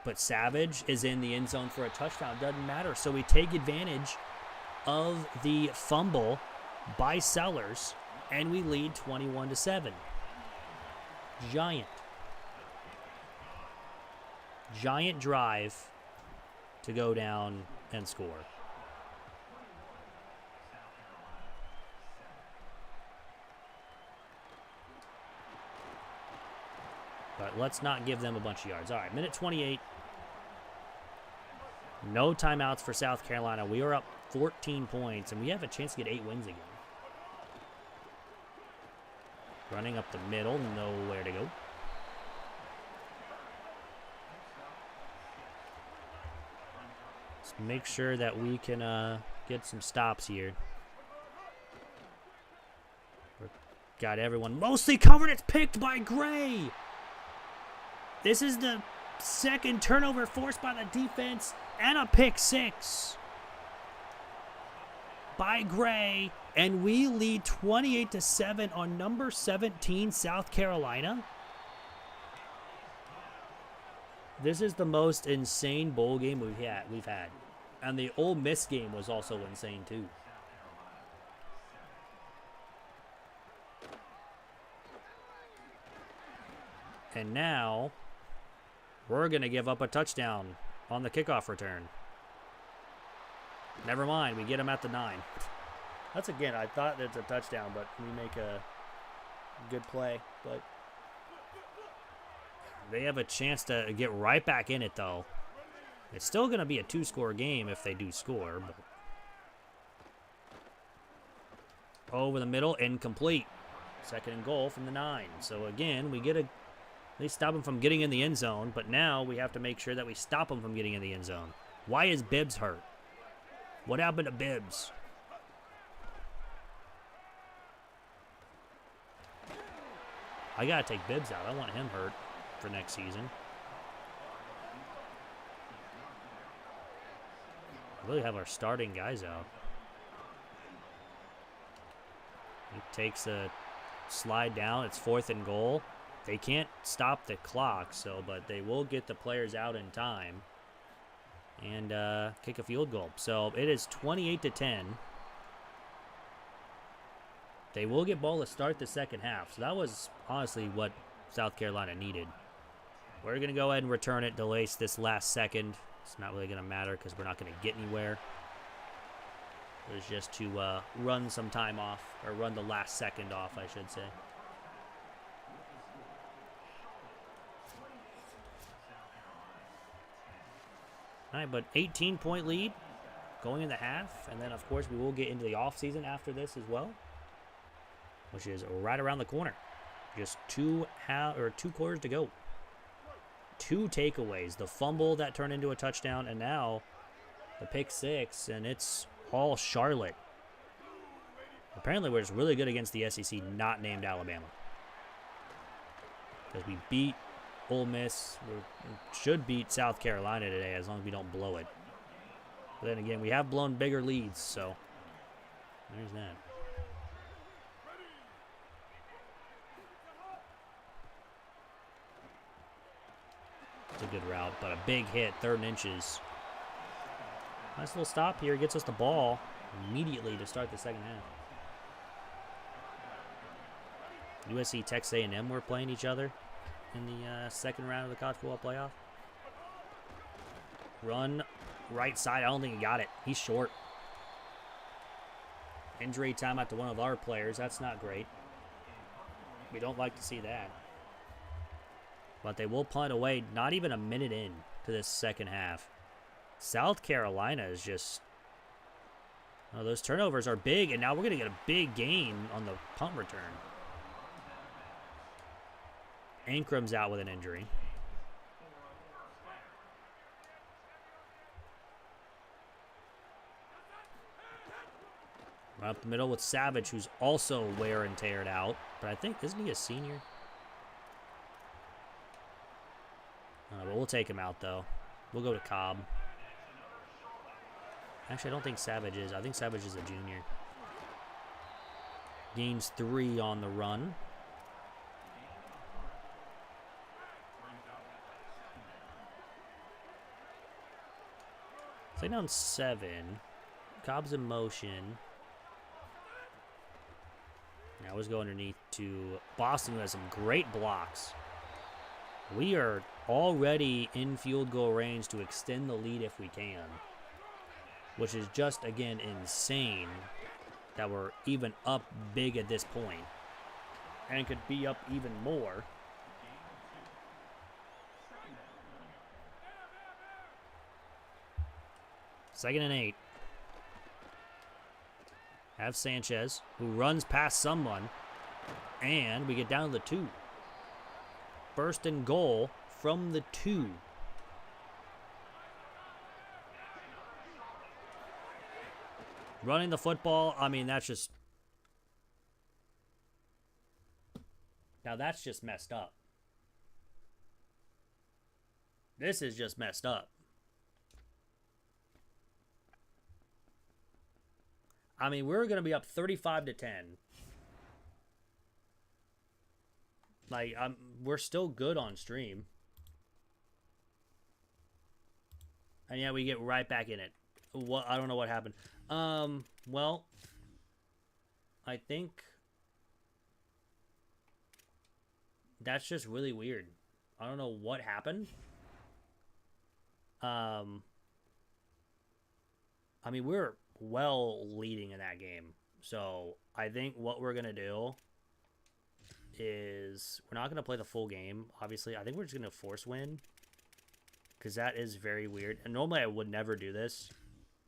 But Savage is in the end zone for a touchdown. Doesn't matter. So we take advantage of the fumble by Sellers, and we lead 21-7. Giant drive to go down and score. But let's not give them a bunch of yards. All right, minute 28. No timeouts for South Carolina. We are up 14 points, and we have a chance to get 8 wins again. Running up the middle, nowhere to go. Let's make sure that we can get some stops here. Got everyone mostly covered. It's picked by Gray. This is the second turnover forced by the defense and a pick 6 by Gray. And we lead 28-7 on number 17, South Carolina. This is the most insane bowl game we've had. And the Ole Miss game was also insane too. And now we're going to give up a touchdown on the kickoff return. Never mind, we get them at the 9. That's, again, I thought it's a touchdown, but we make a good play. But they have a chance to get right back in it, though. It's still going to be a 2-score game if they do score. But... over the middle, incomplete. Second and goal from the 9. So again, they stop him from getting in the end zone, but now we have to make sure that we stop him from getting in the end zone. Why is Bibbs hurt? What happened to Bibbs? I gotta take Bibbs out. I want him hurt for next season. We really have our starting guys out. He takes a slide down. It's 4th and goal. They can't stop the clock, but they will get the players out in time and kick a field goal. So it is 28-10. They will get ball to start the second half. So that was honestly what South Carolina needed. We're going to go ahead and return it, delay this last second. It's not really going to matter because we're not going to get anywhere. It was just to run some time off, or run the last second off, I should say. All right, but 18-point lead going in the half. And then, of course, we will get into the offseason after this as well, which is right around the corner. Just two quarters to go. 2 takeaways. The fumble that turned into a touchdown, and now the pick 6, and it's all Charlotte. Apparently, we're just really good against the SEC not named Alabama. Because we beat Ole Miss. We should beat South Carolina today as long as we don't blow it. But then again, we have blown bigger leads, so there's that. It's a good route, but a big hit, 3rd and inches. Nice little stop here. Gets us the ball immediately to start the second half. USC, Texas A&M were playing each other in the second round of the college football playoff. Run right side. I don't think he got it. He's short. Injury timeout to one of our players. That's not great. We don't like to see that. But they will punt away not even a minute in to this second half. South Carolina is just... oh, those turnovers are big, and now we're going to get a big gain on the punt return. Ankram's out with an injury. Right up the middle with Savage, who's also wear and teared out. But I think, isn't he a senior? But we'll take him out, though. We'll go to Cobb. Actually, I don't think Savage is. I think Savage is a junior. Gains 3 on the run. Play down 7. Cobb's in motion. Now let's go underneath to Boston, who has some great blocks. We are already in field goal range to extend the lead if we can, which is just, again, insane that we're even up big at this point and could be up even more. Second and 8. Have Sanchez, who runs past someone, and we get down to the 2. First and goal from the 2. Running the football, I mean, that's just... now that's just messed up. This is just messed up. I mean, we're going to be up 35-10. Like, we're still good on stream. And yeah, we get right back in it. What, I don't know what happened. Well, I think that's just really weird. I don't know what happened. I mean, we're well leading in that game. So I think what we're going to do is we're not going to play the full game, obviously. I think we're just going to force win. because that is very weird. And normally I would never do this,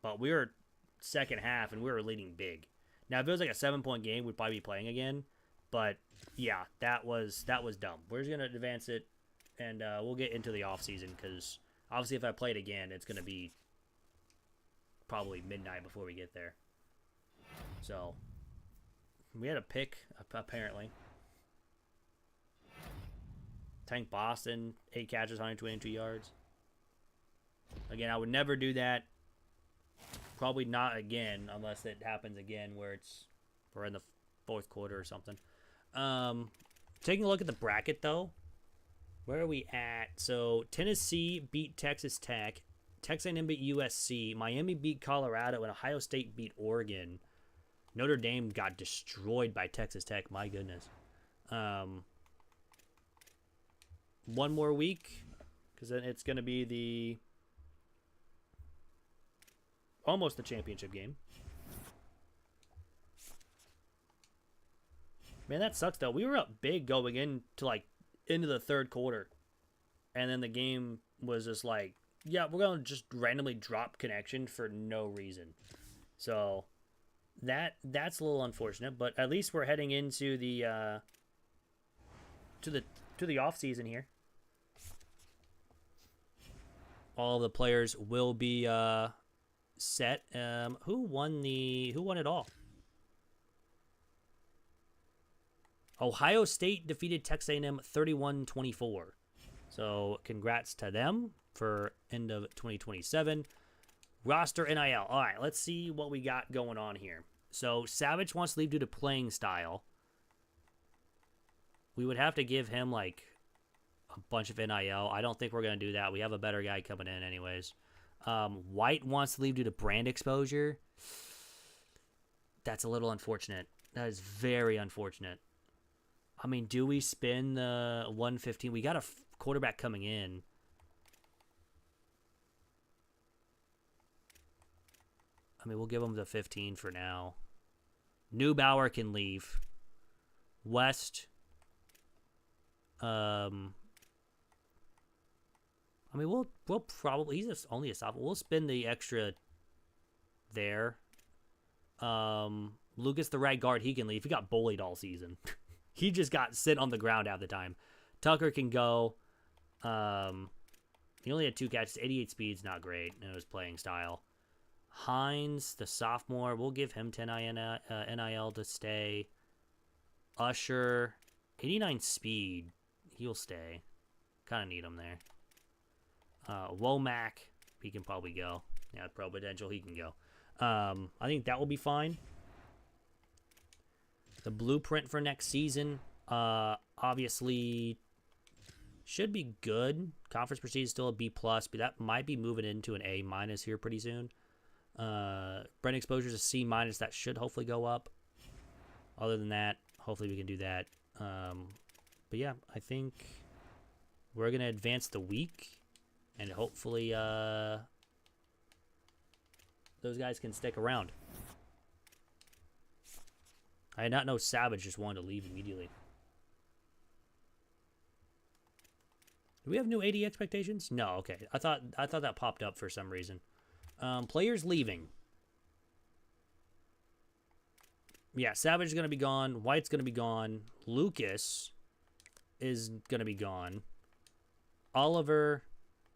but we were second half and we were leading big. Now if it was like a 7-point game, we'd probably be playing again. But yeah, that was dumb. We're just gonna advance it, and we'll get into the off season because obviously if I play it again, it's gonna be probably midnight before we get there. So we had a pick apparently. Tank Boston, 8 catches, 122 yards. Again, I would never do that. Probably not again, unless it happens again where we're in the fourth quarter or something. Taking a look at the bracket, though. Where are we at? So, Tennessee beat Texas Tech. Texas A&M beat USC. Miami beat Colorado. And Ohio State beat Oregon. Notre Dame got destroyed by Texas Tech. My goodness. One more week, because then it's going to be almost the championship game. Man, that sucks though. We were up big going into the third quarter, and then the game was just like, yeah, we're going to just randomly drop connection for no reason. So that's a little unfortunate, but at least we're heading into the to the off season here. All the players will be set. Who won it all? Ohio State defeated Texas A&M 31-24. So congrats to them for end of 2027. Roster NIL. All right, let's see what we got going on here. So Savage wants to leave due to playing style. We would have to give him like a bunch of NIL. I don't think we're going to do that. We have a better guy coming in anyways. White wants to leave due to brand exposure. That's a little unfortunate. That is very unfortunate. I mean, do we spin the 115? We got a quarterback coming in. I mean, we'll give him the 15 for now. Neubauer can leave. West. I mean, we'll probably, he's only a sophomore. We'll spend the extra there. Lucas, the right guard, he can leave. He got bullied all season. He just got sit on the ground half the time. Tucker can go. He only had 2 catches, 88 speeds, not great. And it was playing style. Hines, the sophomore, we'll give him 10 NIL to stay. Usher, 89 speed, he'll stay. Kind of need him there. Womack, he can probably go. Yeah, pro potential, he can go. I think that will be fine. The blueprint for next season, obviously, should be good. Conference prestige is still a B+, but that might be moving into an A- here pretty soon. Brand exposure is a C-. That should hopefully go up. Other than that, hopefully we can do that. But yeah, I think we're going to advance the week. And hopefully those guys can stick around. I did not know Savage just wanted to leave immediately. Do we have new AD expectations? No, okay. I thought that popped up for some reason. Players leaving. Yeah, Savage is going to be gone. White's going to be gone. Lucas is going to be gone. Oliver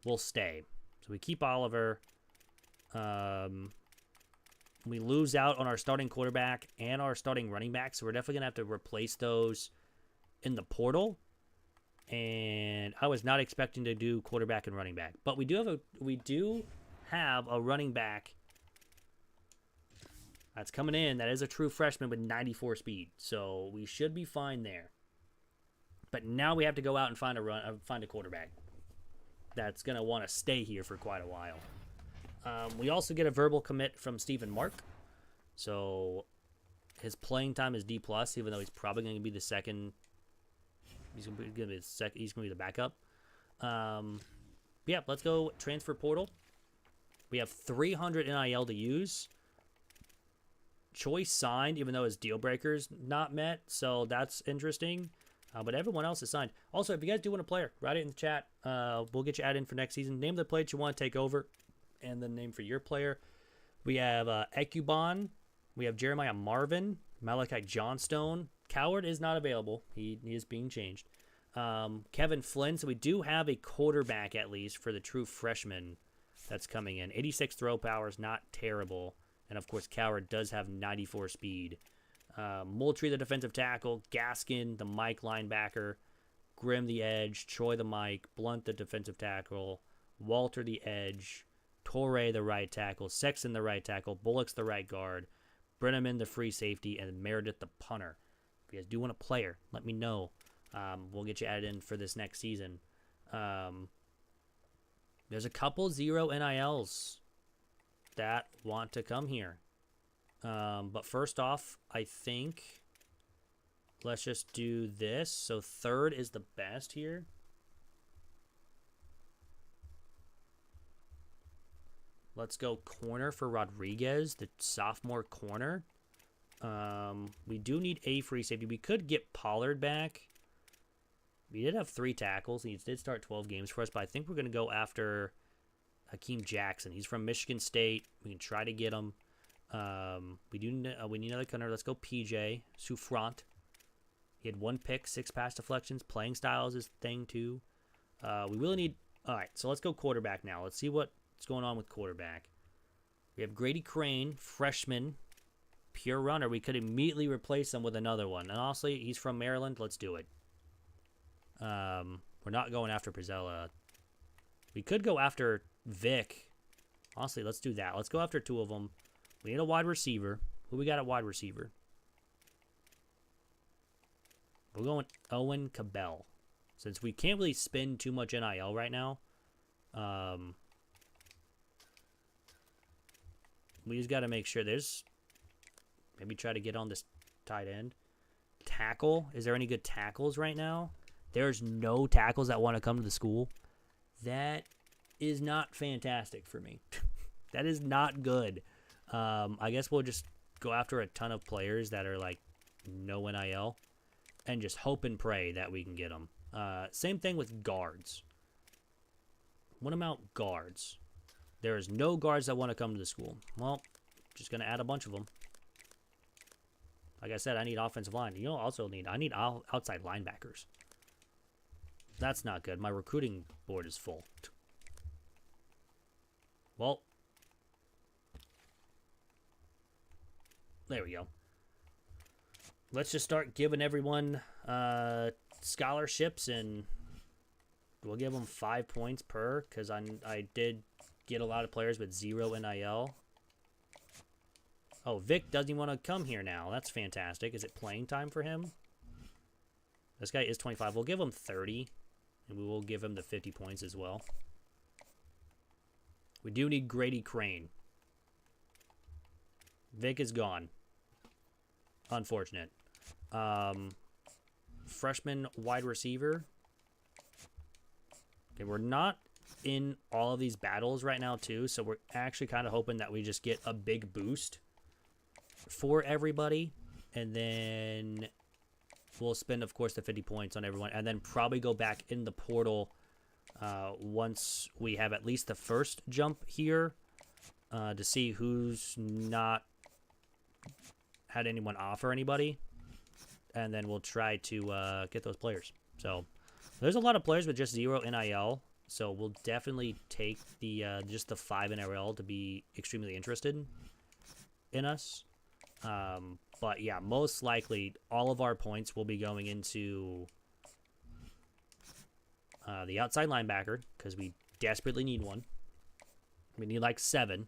will stay. So we keep Oliver. We lose out on our starting quarterback and our starting running back, so we're definitely going to have to replace those in the portal. And I was not expecting to do quarterback and running back, but we do have a running back that's coming in that is a true freshman with 94 speed, so we should be fine there. But now we have to go out and find a quarterback that's going to want to stay here for quite a while. We also get a verbal commit from Stephen Mark. So his playing time is D+, even though he's probably going to be the second. He's going to be the backup. Yeah, let's go transfer portal. We have 300 NIL to use. Choice signed, even though his deal breaker's not met. So that's interesting. But everyone else is signed. Also, if you guys do want a player, write it in the chat. We'll get you added in for next season. Name the player that you want to take over, and the name for your player. We have Ecubon. We have Jeremiah Marvin. Malachi Johnstone. Coward is not available. He is being changed. Kevin Flynn. So we do have a quarterback, at least, for the true freshman that's coming in. 86 throw power is not terrible. And, of course, Coward does have 94 speed. Moultrie, the defensive tackle. Gaskin, the Mike linebacker. Grimm, the edge. Troy, the Mike. Blunt, the defensive tackle. Walter, the edge. Torre, the right tackle. Sexton, the right tackle. Bullock's the right guard. Brenneman, the free safety. And Meredith, the punter. If you guys do want a player, let me know. We'll get you added in for this next season. There's a couple 0 NILs that want to come here. But first off, I think let's just do this. So third is the best here. Let's go corner for Rodriguez, the sophomore corner. We do need a free safety. We could get Pollard back. We did have 3 tackles. He did start 12 games for us, but I think we're going to go after Hakeem Jackson. He's from Michigan State. We can try to get him. We need another corner. Let's go PJ Souffrant. He had 1 pick, 6 pass deflections. Playing style is his thing too. We really need. All right, so let's go quarterback now. Let's see what's going on with quarterback. We have Grady Crane, freshman, pure runner. We could immediately replace him with another one. And honestly, he's from Maryland. Let's do it. We're not going after Prezella. We could go after Vic. Honestly, let's do that. Let's go after 2 of them. We need a wide receiver. Who we got at wide receiver? We're going Owen Cabell. Since we can't really spend too much NIL right now, we just got to make sure there's... Maybe try to get on this tight end. Tackle. Is there any good tackles right now? There's no tackles that want to come to the school. That is not fantastic for me. That is not good. I guess we'll just go after a ton of players that are like no NIL and just hope and pray that we can get them. Same thing with guards. What about guards? There's no guards that want to come to the school. Well, just going to add a bunch of them. Like I said, I need offensive line. You know, I need outside linebackers. That's not good. My recruiting board is full. Well, there we go. Let's just start giving everyone scholarships, and we'll give them 5 points per, because I did get a lot of players with 0 NIL. Oh, Vic doesn't want to come here now. That's fantastic. Is it playing time for him? This guy is 25. We'll give him 30. And we will give him the 50 points as well. We do need Grady Crane. Vic is gone. Unfortunate. Freshman wide receiver. Okay, we're not in all of these battles right now, too. So we're actually kind of hoping that we just get a big boost for everybody. And then... we'll spend, of course, the 50 points on everyone, and then probably go back in the portal once we have at least the first jump here to see who's not had anyone offer anybody, and then we'll try to get those players. So there's a lot of players with just 0 NIL, so we'll definitely take the just the 5 NIL to be extremely interested in us. But yeah, most likely all of our points will be going into the outside linebacker, because we desperately need one. We need like 7.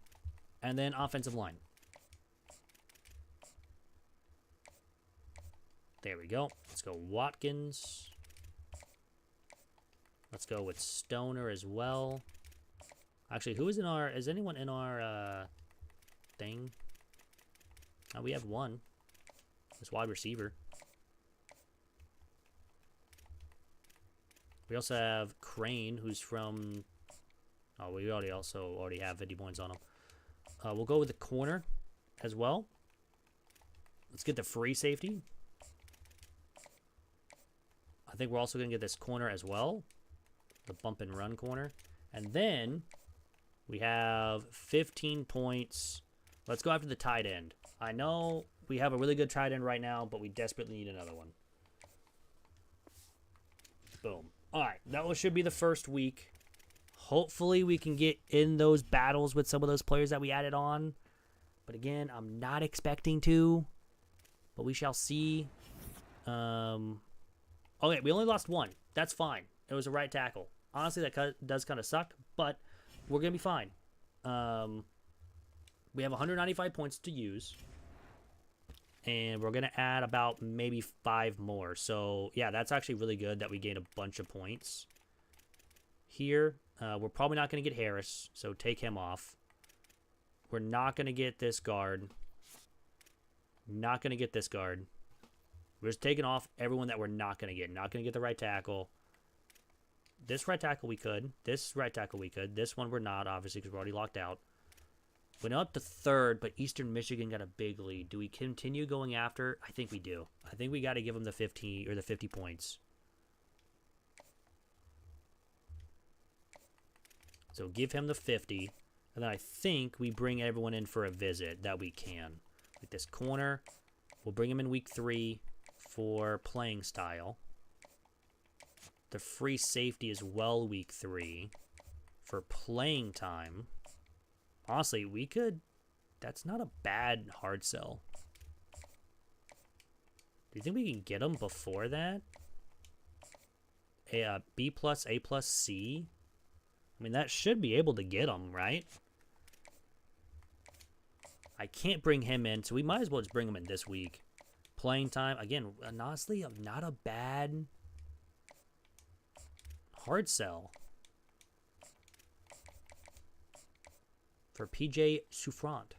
And then offensive line. There we go. Let's go Watkins. Let's go with Stoner as well. Actually, is anyone in our thing? Oh, we have one. This wide receiver. We also have Crane, who's from... Oh, we already have 50 points on him. We'll go with the corner as well. Let's get the free safety. think we're also going to get this corner as well. The bump and run corner. And then we have 15 points. Let's go after the tight end. I know we have a really good tight end right now, but we desperately need another one. Boom. All right, that should be the first week. Hopefully we can get in those battles with some of those players that we added on. But again, I'm not expecting to. But we shall see. Okay, we only lost one. That's fine. It was a right tackle. Honestly, that does kind of suck, but we're going to be fine. We have 195 points to use. And we're going to add about maybe 5 more. So, yeah, that's actually really good that we gained a bunch of points. Here, we're probably not going to get Harris, so take him off. We're not going to get this guard. Not going to get this guard. We're just taking off everyone that we're not going to get. Not going to get the right tackle. This right tackle we could. This right tackle we could. This one we're not, obviously, because we're already locked out. Went up to 3rd, but Eastern Michigan got a big lead. Do we continue going after? I think we do. I think we got to give them the 50 or the 50 points. So give him the 50. And then I think we bring everyone in for a visit that we can. Like this corner. We'll bring him in week 3 for playing style. The free safety as well week 3 for playing time. Honestly, we could... That's not a bad hard sell. Do you think we can get him before that? A B plus, A plus, C? I mean, that should be able to get him, right? I can't bring him in, so we might as well just bring him in this week. Playing time. Again, honestly, not a bad hard sell. For PJ Souffrant.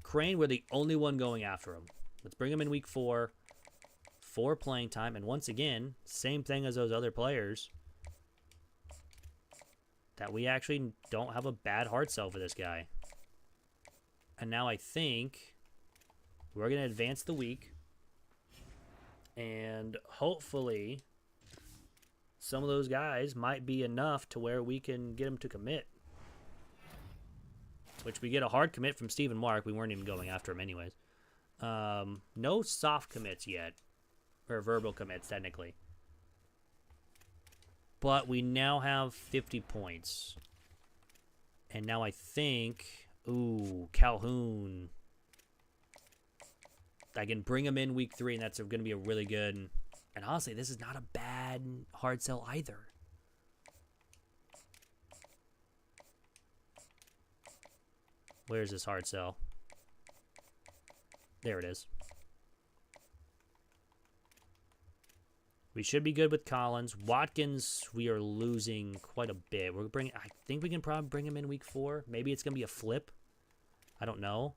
Crane, we're the only one going after him. Let's bring him in week 4 for playing time. And once again, same thing as those other players. That we actually don't have a bad hard sell for this guy. And now I think we're going to advance the week. And hopefully some of those guys might be enough to where we can get them to commit. Which we get a hard commit from Steve and Mark. We weren't even going after him anyways. No soft commits yet. Or verbal commits, technically. But we now have 50 points. And now I think... Ooh, Calhoun. I can bring him in week 3, and that's going to be a really good... And honestly, this is not a bad hard sell either. Where's this hard sell? There it is. We should be good with Collins. Watkins, we are losing quite a bit. I think we can probably bring him in week 4. Maybe it's going to be a flip. I don't know.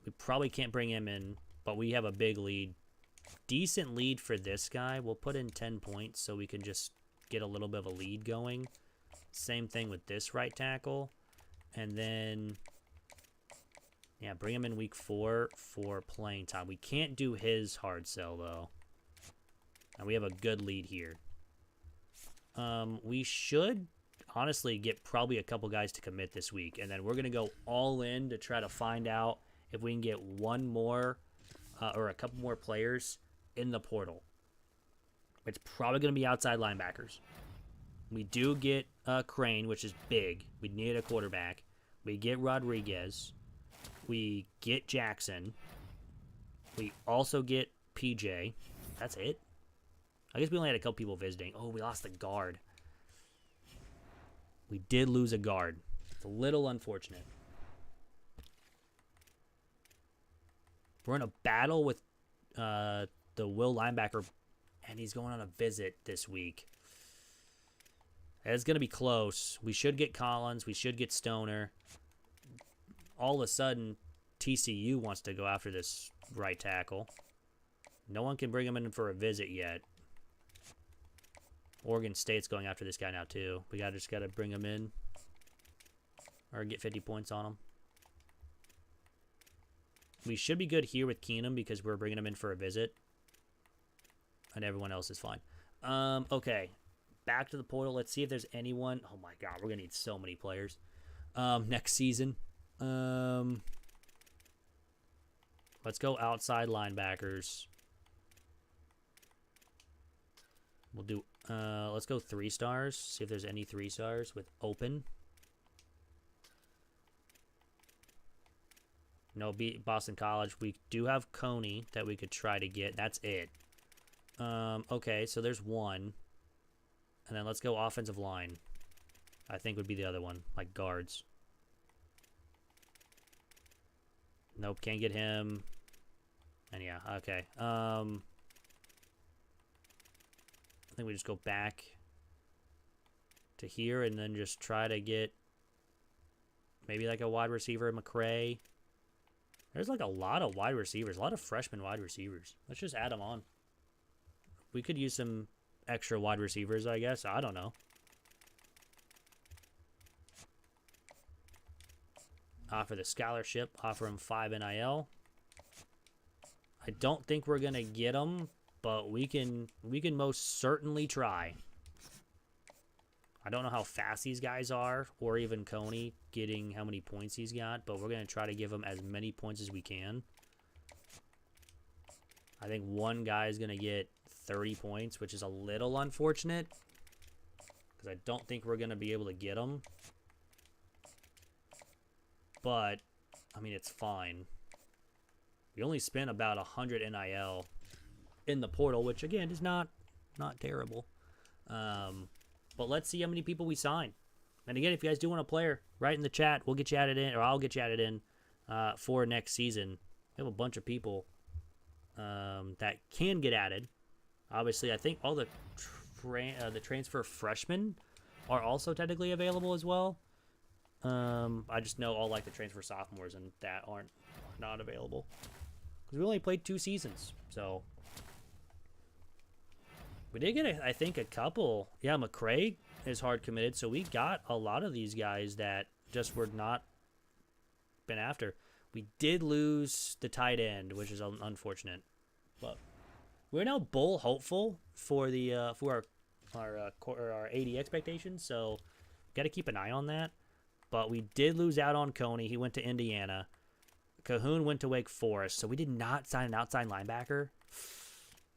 We probably can't bring him in, but we have a big lead. Decent lead for this guy. We'll put in 10 points so we can just get a little bit of a lead going. Same thing with this right tackle. And then, yeah, bring him in week 4 for playing time. We can't do his hard sell, though. And we have a good lead here. We should, honestly, get probably a couple guys to commit this week. And then we're going to go all in to try to find out if we can get one more or a couple more players in the portal. It's probably going to be outside linebackers. We do get Crane, which is big. We need a quarterback. We get Rodriguez. We get Jackson. We also get PJ. That's it. I guess we only had a couple people visiting. Oh, we lost the guard. We did lose a guard. It's a little unfortunate. We're in a battle with the Will linebacker, and he's going on a visit this week. It's going to be close. We should get Collins. We should get Stoner. All of a sudden, TCU wants to go after this right tackle. No one can bring him in for a visit yet. Oregon State's going after this guy now, too. We just got to bring him in or get 50 points on him. We should be good here with Keenum because we're bringing him in for a visit. and everyone else is fine. Okay, back to the portal. Let's see if there's anyone. Oh my god, we're gonna need so many players next season. Let's go outside linebackers. We'll do. Let's go 3 stars. See if there's any 3 stars with open. No, Boston College. We do have Coney that we could try to get. That's it. Okay, so there's one. And then let's go offensive line. I think would be the other one, like guards. Nope, can't get him. And yeah, okay. I think we just go back to here and then just try to get maybe like a wide receiver, McCray. There's like a lot of wide receivers, a lot of freshman wide receivers. Let's just add them on. We could use some extra wide receivers, I guess. I don't know. Offer the scholarship. Offer him 5 NIL. I don't think we're going to get him, but we can most certainly try. I don't know how fast these guys are, or even Coney getting how many points he's got, but we're going to try to give him as many points as we can. I think one guy is going to get 30 points, which is a little unfortunate, because I don't think we're going to be able to get him. But, I mean, it's fine. We only spent about 100 NIL in the portal, which, again, is not terrible. But let's see how many people we sign. And again, if you guys do want a player, write in the chat. We'll get you added in, or I'll get you added in for next season. We have a bunch of people that can get added. Obviously, I think all the transfer freshmen are also technically available as well. I just know all like the transfer sophomores and that are not available because we only played 2 seasons. So we did get, I think, a couple. Yeah, McCray is hard committed, so we got a lot of these guys that just were not been after. We did lose the tight end, which is unfortunate, but we're now bull hopeful for the for our 80 expectations. So got to keep an eye on that. But we did lose out on Coney. He went to Indiana. Cahoon went to Wake Forest. So we did not sign an outside linebacker.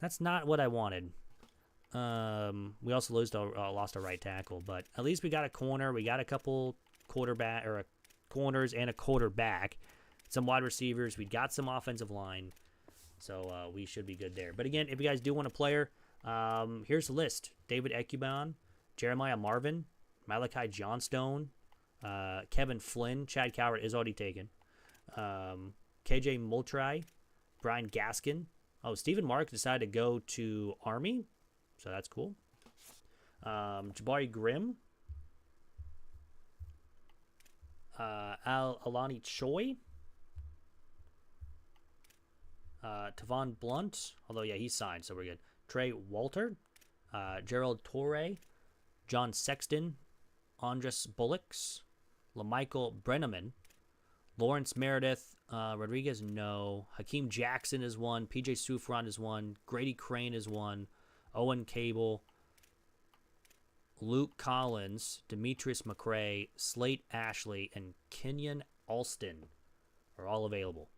That's not what I wanted. We also lost a right tackle, but at least we got a corner. We got a couple corners and a quarterback. Some wide receivers. We got some offensive line. So we should be good there. But again, if you guys do want a player, here's the list. David Ekuban, Jeremiah Marvin, Malachi Johnstone, Kevin Flynn. Chad Coward is already taken. KJ Moultrie, Brian Gaskin. Oh, Stephen Mark decided to go to Army. So that's cool. Jabari Grimm. Alani Choi. Tavon Blunt. Although, yeah, he's signed, so we're good. Trey Walter. Gerald Torre. John Sexton. Andres Bullocks. LaMichael Brenneman. Lawrence Meredith. Rodriguez, no. Hakeem Jackson is one. PJ Sufron is one. Grady Crane is one. Owen Cable, Luke Collins, Demetrius McCray, Slate Ashley, and Kenyon Alston are all available.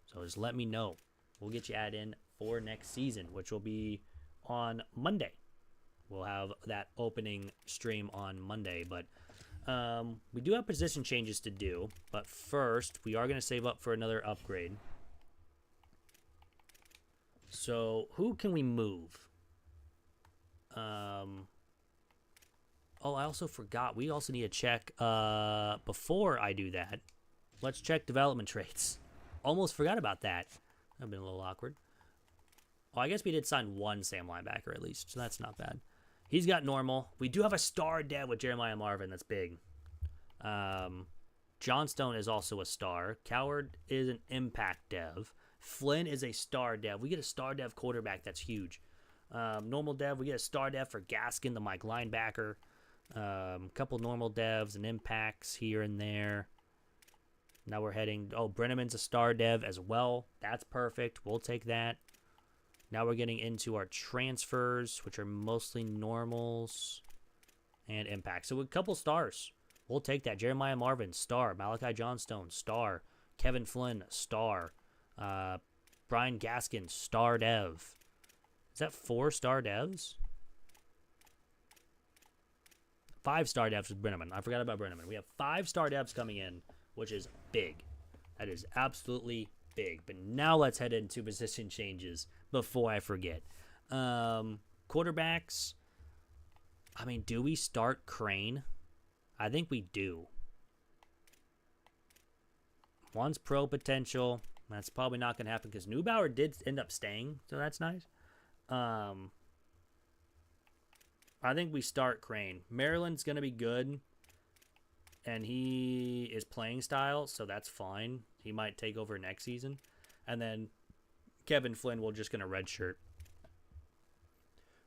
So just let me know. We'll get you added in for next season, which will be on Monday. We'll have that opening stream on Monday. But we do have position changes to do. But first, we are going to save up for another upgrade. So who can we move? Oh, I also forgot. We also need to check, before I do that, let's check development traits. Almost forgot about that. That'd been a little awkward. Oh, I guess we did sign one Sam linebacker at least, so that's not bad. He's got normal. We do have a star dev with Jeremiah Marvin. That's big. Johnstone is also a star. Coward is an impact dev. Flynn is a star dev. We get a star dev quarterback. That's huge. Normal dev, we get a star dev for Gaskin, the Mike linebacker. Couple normal devs and impacts here and there. Now we're heading... Oh, Brenneman's a star dev as well. That's perfect. We'll take that. Now we're getting into our transfers, which are mostly normals and impact. So a couple stars. We'll take that. Jeremiah Marvin, star. Malachi Johnstone, star. Kevin Flynn, star. Brian Gaskin, star dev. Is that 4-star devs? 5-star devs with Brenneman. I forgot about Brenneman. We have 5-star devs coming in, which is big. That is absolutely big. But now let's head into position changes before I forget. Quarterbacks. I mean, do we start Crane? I think we do. One's pro potential. That's probably not going to happen because Neubauer did end up staying, so that's nice. I think we start Crane. Maryland's going to be good, and he is playing style, so that's fine. He might take over next season. And then Kevin Flynn, we're just going to redshirt.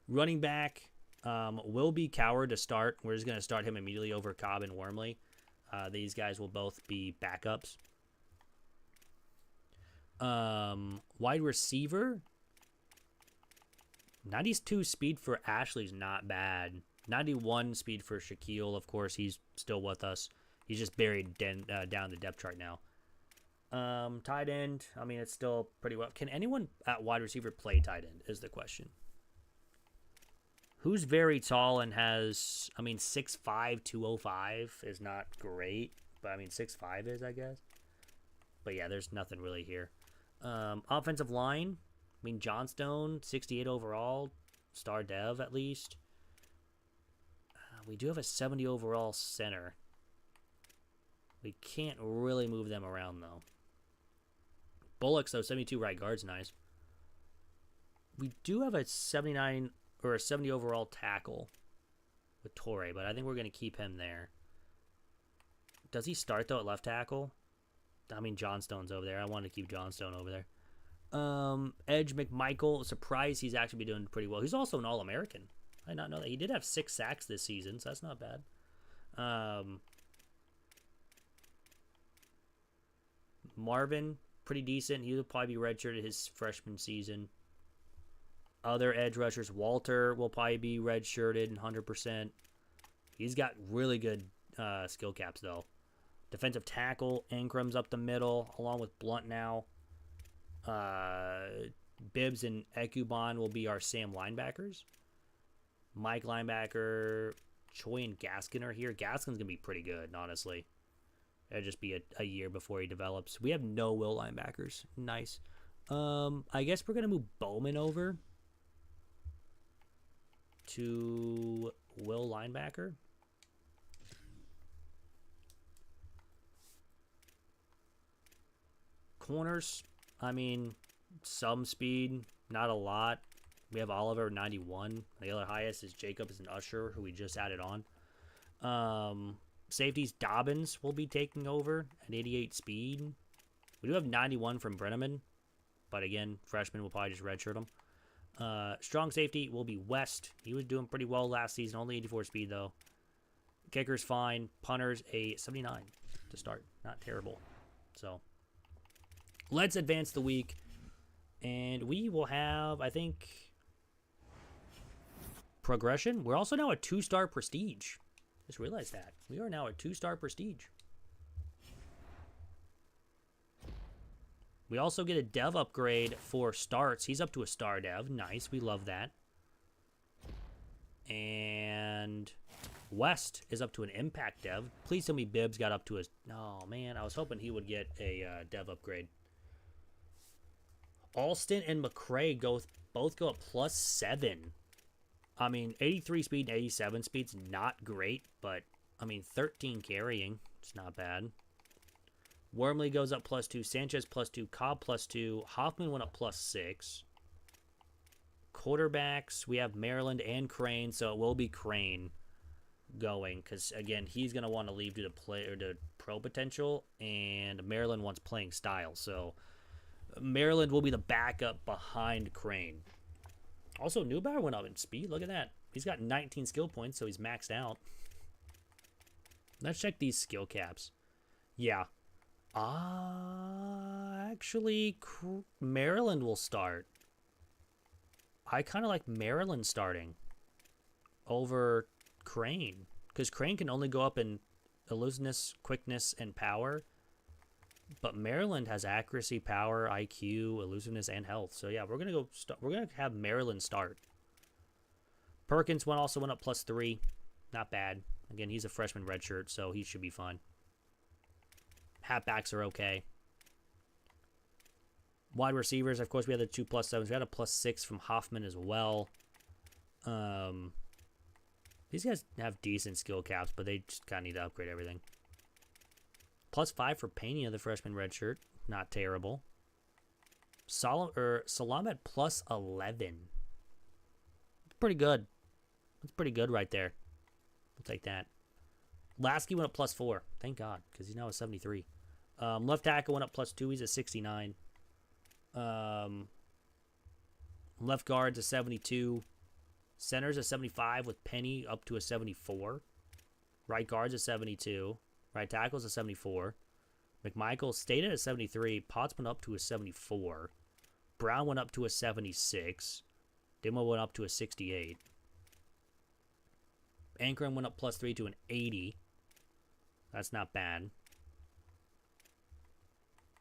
Running back will be Coward to start. We're just going to start him immediately over Cobb and Wormley. These guys will both be backups. Wide receiver. 92 speed for Ashley's not bad. 91 speed for Shaquille. Of course, he's still with us. He's just buried down the depth chart now. Tight end. I mean, it's still pretty well. Can anyone at wide receiver play tight end is the question. Who's very tall and has, I mean, 6'5", 205 is not great. But, I mean, 6'5 is, I guess. But, yeah, there's nothing really here. Offensive line. I mean, Johnstone, 68 overall. Star dev, at least. We do have a 70 overall center. We can't really move them around, though. Bullocks, though, 72 right guard's nice. We do have a 79 or a 70 overall tackle with Torre, but I think we're going to keep him there. Does he start, though, at left tackle? I mean, Johnstone's over there. I want to keep Johnstone over there. Edge McMichael, surprised he's actually been doing pretty well. He's also an All-American. I did not know that. He did have 6 sacks this season, so that's not bad. Marvin, pretty decent. He'll probably be redshirted his freshman season. Other edge rushers, Walter will probably be redshirted 100%. He's got really good skill caps, though. Defensive tackle, Ingram's up the middle, along with Blunt now. Bibbs and Ekuban will be our Sam linebackers. Mike linebacker, Choi and Gaskin are here. Gaskin's going to be pretty good, honestly. It'll just be a year before he develops. We have no Will linebackers. Nice. I guess we're going to move Bowman over to Will linebacker. Corners, I mean, some speed, not a lot. We have Oliver, 91. The other highest is Jacobs and Usher, who we just added on. Safeties, Dobbins will be taking over at 88 speed. We do have 91 from Brenneman, but again, freshman will probably just redshirt him. Strong safety will be West. He was doing pretty well last season, only 84 speed, though. Kicker's fine. Punters, a 79 to start. Not terrible. So, let's advance the week. And we will have, I think, progression. We're also now a 2-star prestige. Just realized that. We are now a 2-star prestige. We also get a dev upgrade for starts. He's up to a star dev. Nice. We love that. And West is up to an impact dev. Please tell me Bibbs got up to his... Oh, man. I was hoping he would get a dev upgrade. Alston and McCray both go up +7. I mean, 83 speed and 87 speed's not great, but, I mean, 13 carrying. It's not bad. Wormley goes up +2. Sanchez +2. Cobb +2. Hoffman went up +6. Quarterbacks, we have Maryland and Crane, so it will be Crane going, because, again, he's going to want to leave due to play or to pro potential, and Maryland wants playing style, so... Maryland will be the backup behind Crane. Also, Neubauer went up in speed. Look at that. He's got 19 skill points, so he's maxed out. Let's check these skill caps. Yeah. Actually, Maryland will start. I kind of like Maryland starting over Crane, because Crane can only go up in elusiveness, quickness, and power. But Maryland has accuracy, power, IQ, elusiveness, and health. So yeah, we're gonna go. We're gonna have Maryland start. Perkins also went up +3, not bad. Again, he's a freshman redshirt, so he should be fine. Halfbacks are okay. Wide receivers, of course, we had the 2 +7s. We had a +6 from Hoffman as well. These guys have decent skill caps, but they just kind of need to upgrade everything. +5 for Pena, the freshman redshirt. Not terrible. Salam at +11. Pretty good. That's pretty good right there. We'll take that. Lasky went up +4. Thank God, because he's now a 73. Left tackle went up +2. He's a 69. Left guard's a 72. Center's a 75 with Penny up to a 74. Right guard's a 72. Right tackle's a 74. McMichael stayed at a 73. Potts went up to a 74. Brown went up to a 76. Dimo went up to a 68. Ankrum went up +3 to an 80. That's not bad.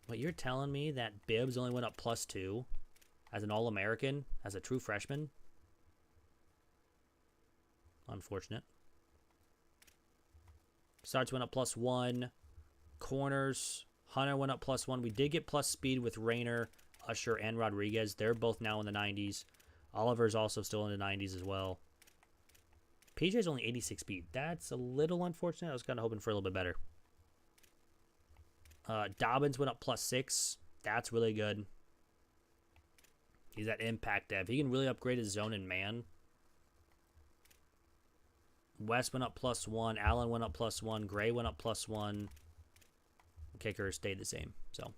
But you're telling me that Bibbs only went up +2 as an All-American, as a true freshman? Unfortunate. Starts went up +1. Corners, Hunter went up +1. We did get plus speed with Rayner, Usher, and Rodriguez. They're both now in the 90s. Oliver's also still in the 90s as well. PJ's only 86 speed. That's a little unfortunate. I was kind of hoping for a little bit better. Dobbins went up +6. That's really good. He's at impact dev. He can really upgrade his zone and man. West went up +1. Allen went up +1. Gray went up +1. Kicker stayed the same. So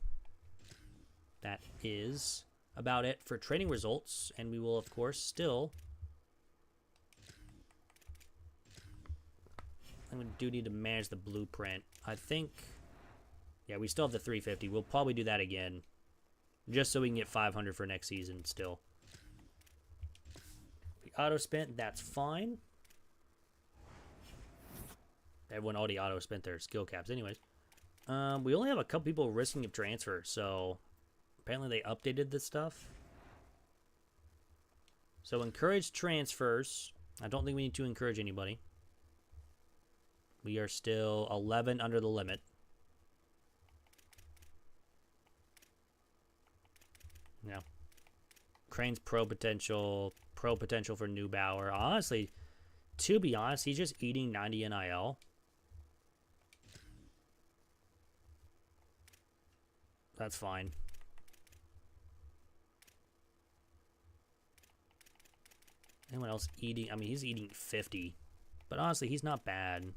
that is about it for training results. And we will, of course, still... I do need to manage the blueprint. I think... Yeah, we still have the 350. We'll probably do that again. Just so we can get 500 for next season still. We auto-spent. That's fine. Everyone already auto-spent their skill caps anyways. We only have a couple people risking of transfer, so apparently they updated this stuff. So encourage transfers. I don't think we need to encourage anybody. We are still 11 under the limit. Yeah. Crane's pro potential for Neubauer. Honestly, to be honest, he's just eating 90 NIL. That's fine. Anyone else eating? I mean, he's eating 50. But honestly, he's not bad.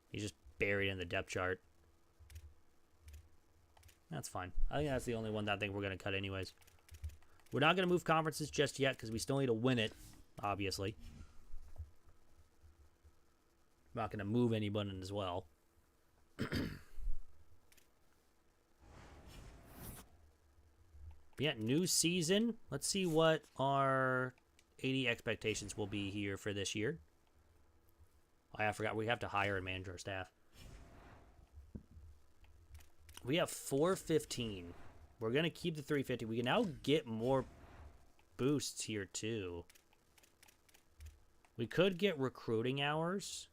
He's just buried in the depth chart. That's fine. I think that's the only one that I think we're going to cut anyways. We're not going to move conferences just yet because we still need to win it, obviously. I'm not going to move anybody as well. Yeah, new season. Let's see what our 80 expectations will be here for this year. Oh, I forgot we have to hire and manage our staff. We have 415. We're going to keep the 350. We can now get more boosts here too. We could get recruiting hours.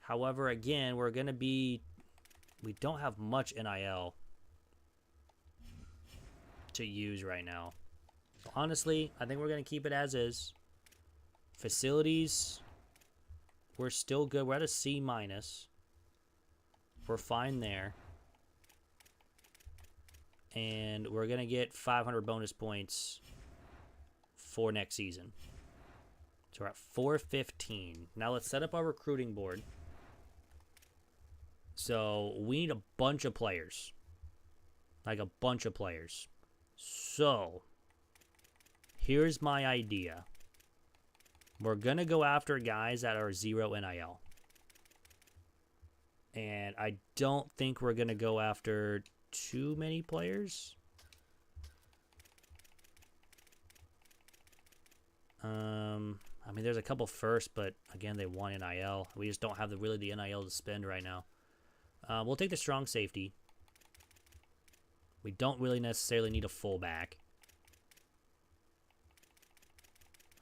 However, again, we're going to be... We don't have much NIL to use right now. So honestly, I think we're going to keep it as is. Facilities, we're still good. We're at a C-. We're fine there. And we're going to get 500 bonus points for next season. So we're at 415. Now let's set up our recruiting board. So we need a bunch of players. Like a bunch of players. So here's my idea. We're going to go after guys that are 0 NIL. And I don't think we're going to go after too many players. I mean, there's a couple first, but again, they want NIL. We just don't have really the NIL to spend right now. We'll take the strong safety. We don't really necessarily need a fullback.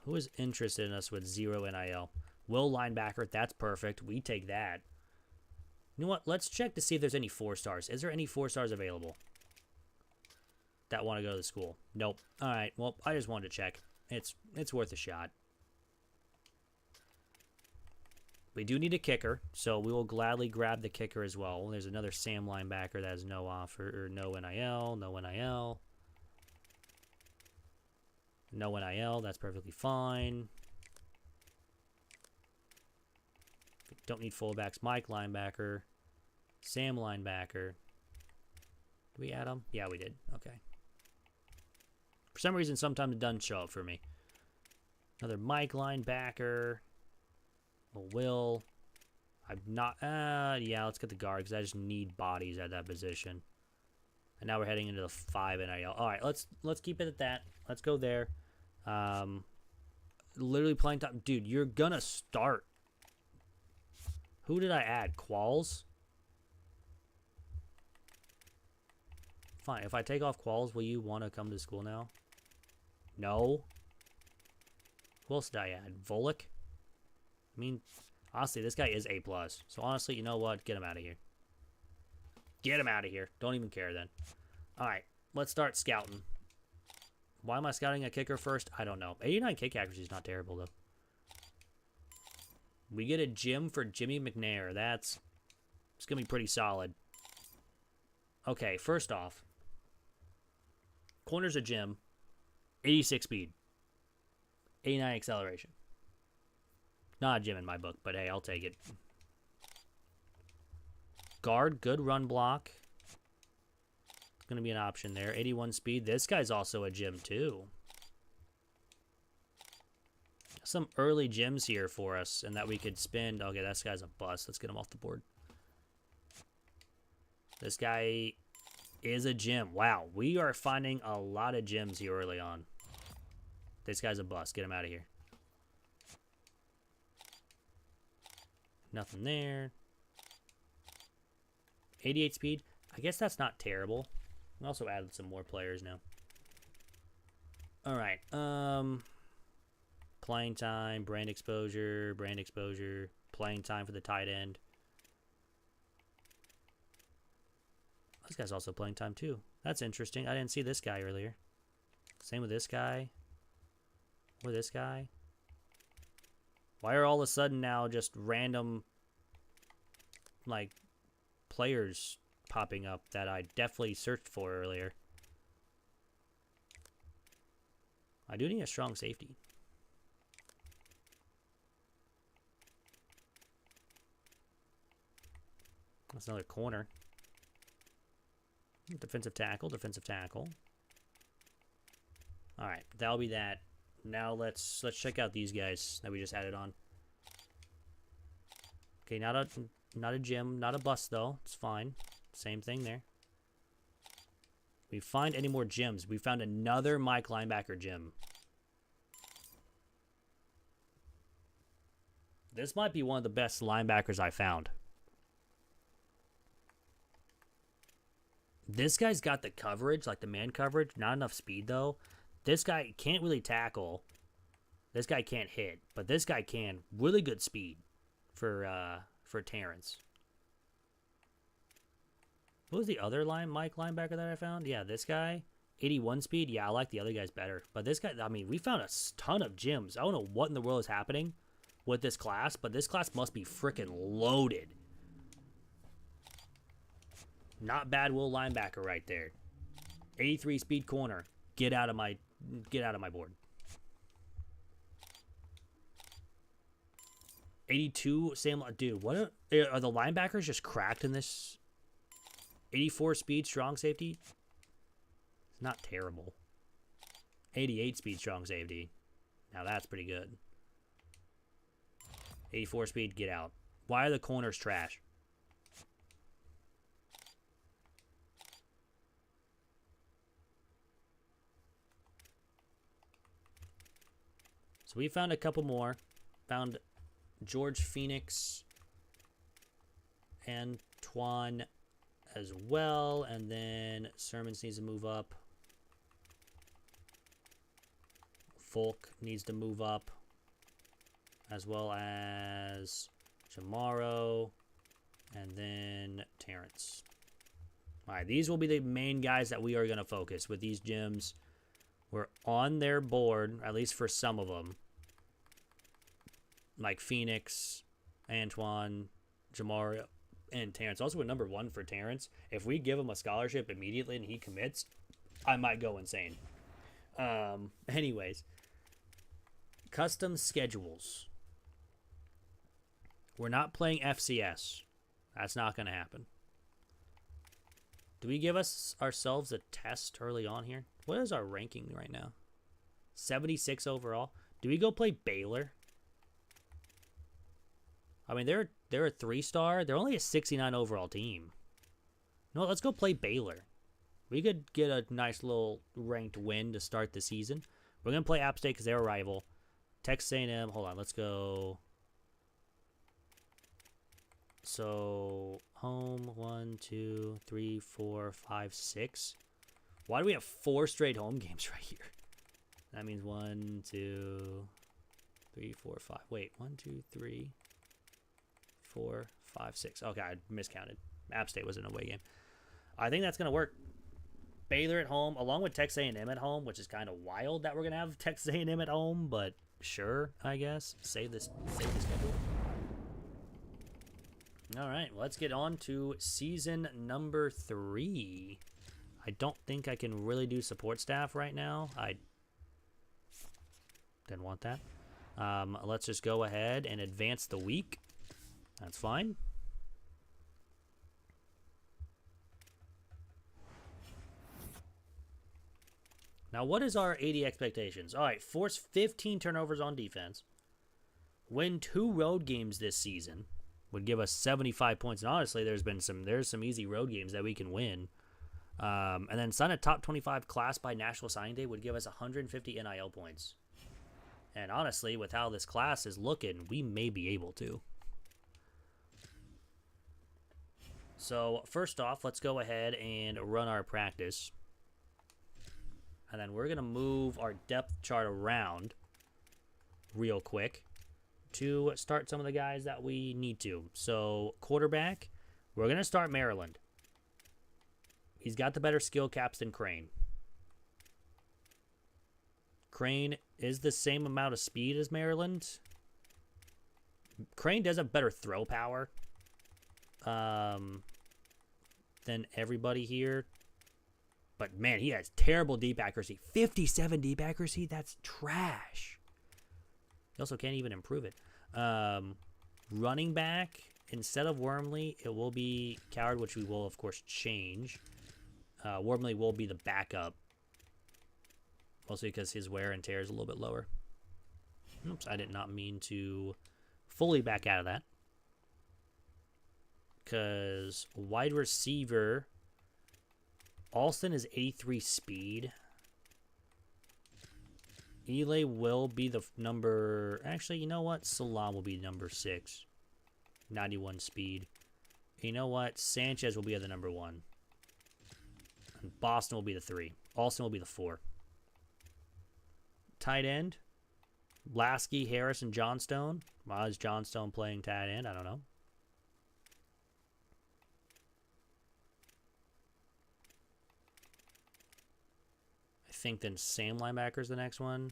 Who is interested in us with 0 NIL? Will linebacker, that's perfect. We take that. You know what? Let's check to see if there's any 4 stars. Is there any 4 stars available that want to go to the school? Nope. All right. Well, I just wanted to check. It's worth a shot. We do need a kicker, so we will gladly grab the kicker as well. There's another Sam linebacker that has no offer, or no NIL, no NIL. No NIL, that's perfectly fine. Don't need fullbacks. Mike linebacker. Sam linebacker. Did we add him? Yeah, we did. Okay. For some reason, sometimes it doesn't show up for me. Another Mike linebacker. A Will. I'm not... yeah, let's get the guard because I just need bodies at that position. And now we're heading into the 5 NIL. All right, let's keep it at that. Let's go there. Literally playing time. Dude, you're going to start. Who did I add? Qualls? Fine. If I take off Qualls, will you want to come to school now? No. Who else did I add? Volek? I mean, honestly, this guy is A+. So honestly, you know what? Get him out of here. Get him out of here. Don't even care then. All right. Let's start scouting. Why am I scouting a kicker first? I don't know. 89 kick accuracy is not terrible, though. We get a gym for Jimmy McNair. It's going to be pretty solid. Okay, first off. Corner's a gym. 86 speed. 89 acceleration. Not a gym in my book, but hey, I'll take it. Guard, good run block. Going to be an option there. 81 speed. This guy's also a gym, too. Some early gems here for us and that we could spend. Okay, this guy's a bust. Let's get him off the board. This guy is a gem. Wow, we are finding a lot of gems here early on. This guy's a bust. Get him out of here. Nothing there. 88 speed. I guess that's not terrible. We also added some more players now. All right. Playing time, brand exposure, playing time for the tight end. This guy's also playing time too. That's interesting. I didn't see this guy earlier. Same with this guy. Or this guy. Why are all of a sudden now just random, like, players popping up that I definitely searched for earlier? I do need a strong safety. That's another corner. Defensive tackle, defensive tackle. All right, that'll be that. Now let's check out these guys that we just added on. Okay, not a gym, not a bus though. It's fine. Same thing there. We find any more gyms. We found another Mike linebacker gym. This might be one of the best linebackers I found. This guy's got the coverage, like the man coverage. Not enough speed, though. This guy can't really tackle. This guy can't hit. But this guy can. Really good speed for Terrence. What was the other Mike linebacker that I found? Yeah, this guy. 81 speed. Yeah, I like the other guys better. But this guy, I mean, we found a ton of gyms. I don't know what in the world is happening with this class, but this class must be freaking loaded. Not bad Will linebacker right there. 83 speed corner. Get out of my board. 82 Sam, dude, what are the linebackers just cracked in this? 84 speed strong safety. It's not terrible. 88 speed strong safety. Now that's pretty good. 84 speed, get out. Why are the corners trash? So we found a couple more. Found George Phoenix, Antoine as well, and then Sermons needs to move up. Volk needs to move up, as well as Chamorro, and then Terrence. All right, these will be the main guys that we are going to focus with these gyms. We're on their board, at least for some of them. Like Phoenix, Antoine, Chamorro, and Terrence. Also, a number 1 for Terrence. If we give him a scholarship immediately and he commits, I might go insane. Anyways. Custom schedules. We're not playing FCS. That's not going to happen. Do we give ourselves a test early on here? What is our ranking right now? 76 overall. Do we go play Baylor? I mean, they're a 3-star. They're only a 69 overall team. No, let's go play Baylor. We could get a nice little ranked win to start the season. We're going to play App State because they're a rival. Texas A&M. Hold on, let's go. So, home, 1, 2, 3, 4, 5, 6. Why do we have 4 straight home games right here? That means 1, 2, 3, 4, 5. Wait, 1, 2, 3, 4, 5, 6. Okay, I miscounted. App State was an away game. I think that's going to work. Baylor at home, along with Texas A&M at home, which is kind of wild that we're going to have Texas A&M at home, but sure, I guess. Save the schedule. All right, let's get on to season number 3. I don't think I can really do support staff right now. I didn't want that. Let's just go ahead and advance the week. That's fine. Now, what is our 80 expectations? All right, force 15 turnovers on defense. Win 2 road games this season. Would give us 75 points. And honestly, there's some easy road games that we can win. And then sign a top 25 class by National Signing Day would give us 150 NIL points. And honestly, with how this class is looking, we may be able to. So first off, let's go ahead and run our practice. And then we're going to move our depth chart around real quick to start some of the guys that we need to. So quarterback, we're going to start Maryland. He's got the better skill caps than Crane. Crane is the same amount of speed as Maryland. Crane does have better throw power than everybody here. But, man, he has terrible deep accuracy. 57 deep accuracy? That's trash. He also can't even improve it. Running back, instead of Wormley, it will be Coward, which we will, of course, change. Wormley will be the backup. Mostly because his wear and tear is a little bit lower. Oops, I did not mean to fully back out of that. Because wide receiver, Alston is 83 speed. Elay will be the number... Actually, you know what? Salam will be number 6. 91 speed. You know what? Sanchez will be the number 1. And Boston will be the 3. Alston will be the 4. Tight end. Lasky, Harris, and Johnstone. Why is Johnstone playing tight end? I don't know. I think then Sam linebacker's the next one.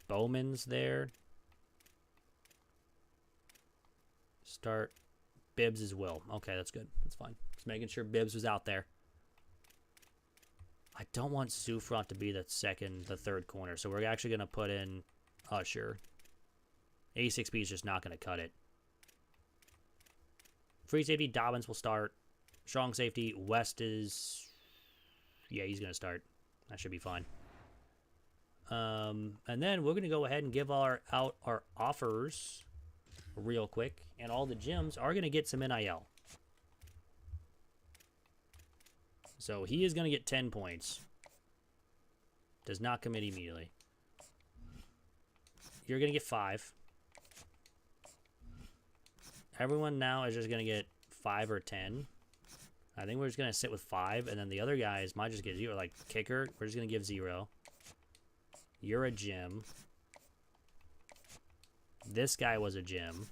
Bowman's there. Start Bibbs as well. Okay, that's good. That's fine. Just making sure Bibbs was out there. I don't want Sufront to be the third corner, so we're actually going to put in Usher. 86B is just not going to cut it. Free safety, Dobbins will start. Strong safety, West is... Yeah, he's going to start. That should be fine. And then we're going to go ahead and give out our offers real quick. And all the gyms are going to get some NIL. So he is going to get 10 points. Does not commit immediately. you're going to get 5. Everyone now is just going to get 5 or 10. I think we're just going to sit with 5, and then the other guys might just get 0. Like, kicker, we're just going to give 0. You're a gym. This guy was a gym.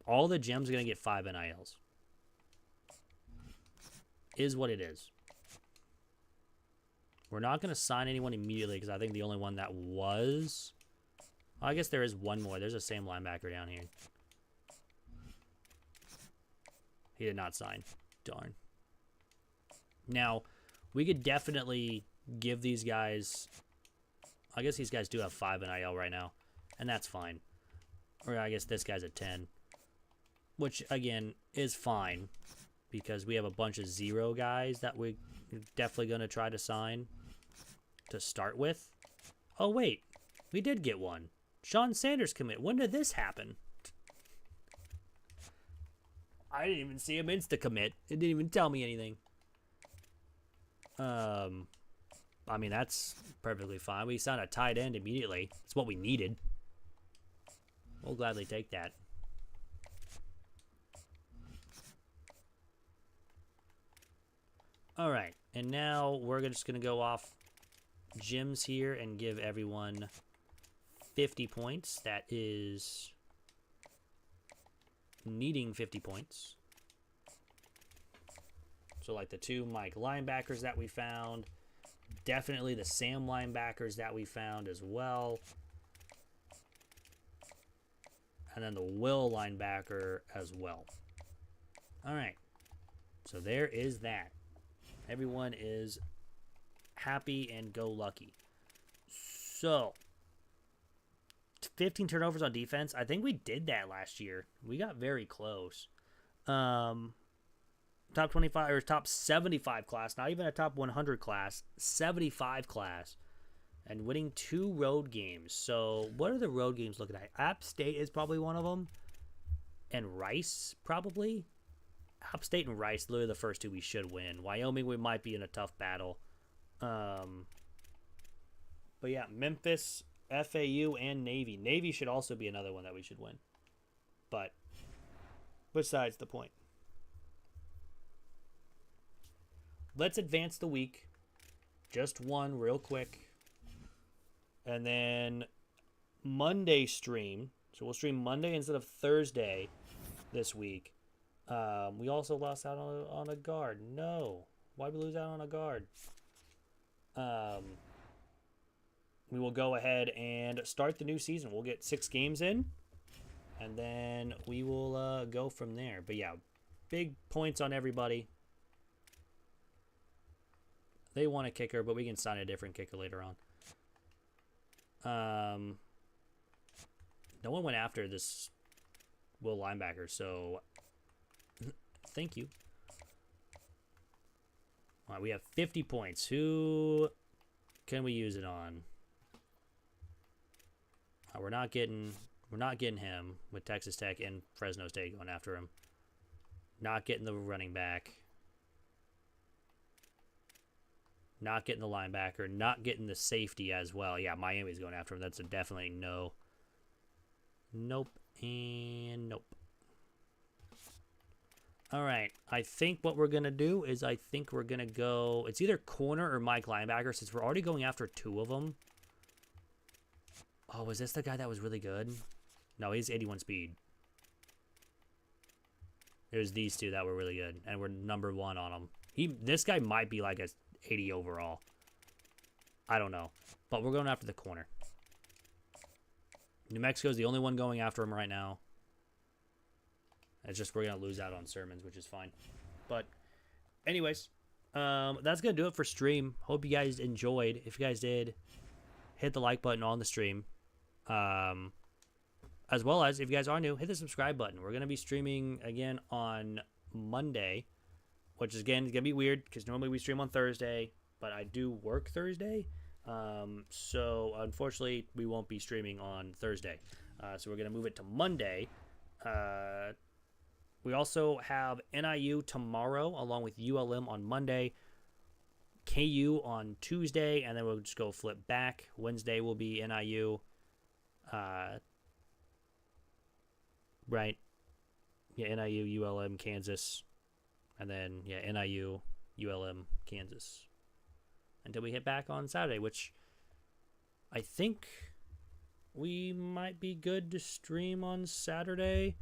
All the gyms are going to get 5 NILs. Is what it is. We're not going to sign anyone immediately because I think the only one that was... Well, I guess there is one more. There's a Sam linebacker down here. He did not sign. Darn. Now, we could definitely give these guys... I guess these guys do have 5 NIL right now, and that's fine. Or I guess this guy's at 10. Which, again, is fine. Because we have a bunch of 0 guys that we're definitely going to try to sign to start with. Oh, wait. We did get one. Sean Sanders commit. When did this happen? I didn't even see him insta-commit. It didn't even tell me anything. I mean, that's perfectly fine. We signed a tight end immediately. It's what we needed. We'll gladly take that. All right, and now we're just going to go off gyms here and give everyone 50 points. That is needing 50 points. So like the 2 Mike linebackers that we found. Definitely the Sam linebackers that we found as well. And then the Will linebacker as well. All right, so there is that. Everyone is happy and go lucky. So, 15 turnovers on defense. I think we did that last year. We got very close. Top 25 or top 75 class, not even a top 100 class, 75 class, and winning 2 road games. So, what are the road games looking at? App State is probably one of them, and Rice probably. App State and Rice, literally the first 2 we should win. Wyoming, we might be in a tough battle. But yeah, Memphis, FAU, and Navy. Navy should also be another one that we should win. But besides the point. Let's advance the week. Just one real quick. And then Monday stream. So we'll stream Monday instead of Thursday this week. We also lost out on a guard. No. Why'd we lose out on a guard? We will go ahead and start the new season. We'll get 6 games in, and then we will go from there. But yeah, big points on everybody. They want a kicker, but we can sign a different kicker later on. No one went after this Will linebacker, so thank you. All right, we have 50 points. Who can we use it on? We're not getting him with Texas Tech and Fresno State going after him. Not getting the running back. Not getting the linebacker. Not getting the safety as well. Yeah, Miami's going after him. That's a definitely no. Nope and nope. All right. I think what we're going to do is I think we're going to go... It's either corner or Mike linebacker since we're already going after 2 of them. Oh, was this the guy that was really good? No, he's 81 speed. There's these 2 that were really good, and we're number 1 on them. This guy might be like a 80 overall. I don't know. But we're going after the corner. New Mexico's the only one going after him right now. It's just we're going to lose out on sermons, which is fine. But anyways, that's going to do it for stream. Hope you guys enjoyed. If you guys did, hit the like button on the stream. As well as, if you guys are new, hit the subscribe button. We're going to be streaming again on Monday, which is, again, going to be weird because normally we stream on Thursday, but I do work Thursday. So, unfortunately, we won't be streaming on Thursday. So we're going to move it to Monday. We also have NIU tomorrow, along with ULM on Monday, KU on Tuesday, and then we'll just go flip back. Wednesday will be NIU. Right? Yeah, NIU, ULM, Kansas, and then yeah, NIU, ULM, Kansas, until we hit back on Saturday, which I think we might be good to stream on Saturday.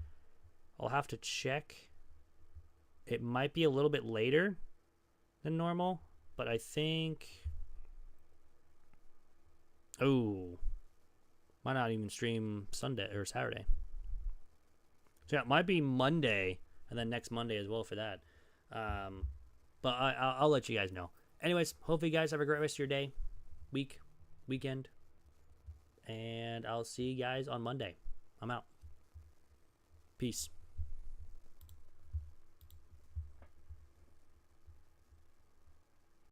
I'll have to check. It might be a little bit later than normal, but I think. Oh, might not even stream Sunday or Saturday. So yeah, it might be Monday, and then next Monday as well for that. But I'll let you guys know. Anyways, hopefully you guys have a great rest of your day, weekend, and I'll see you guys on Monday. I'm out. Peace.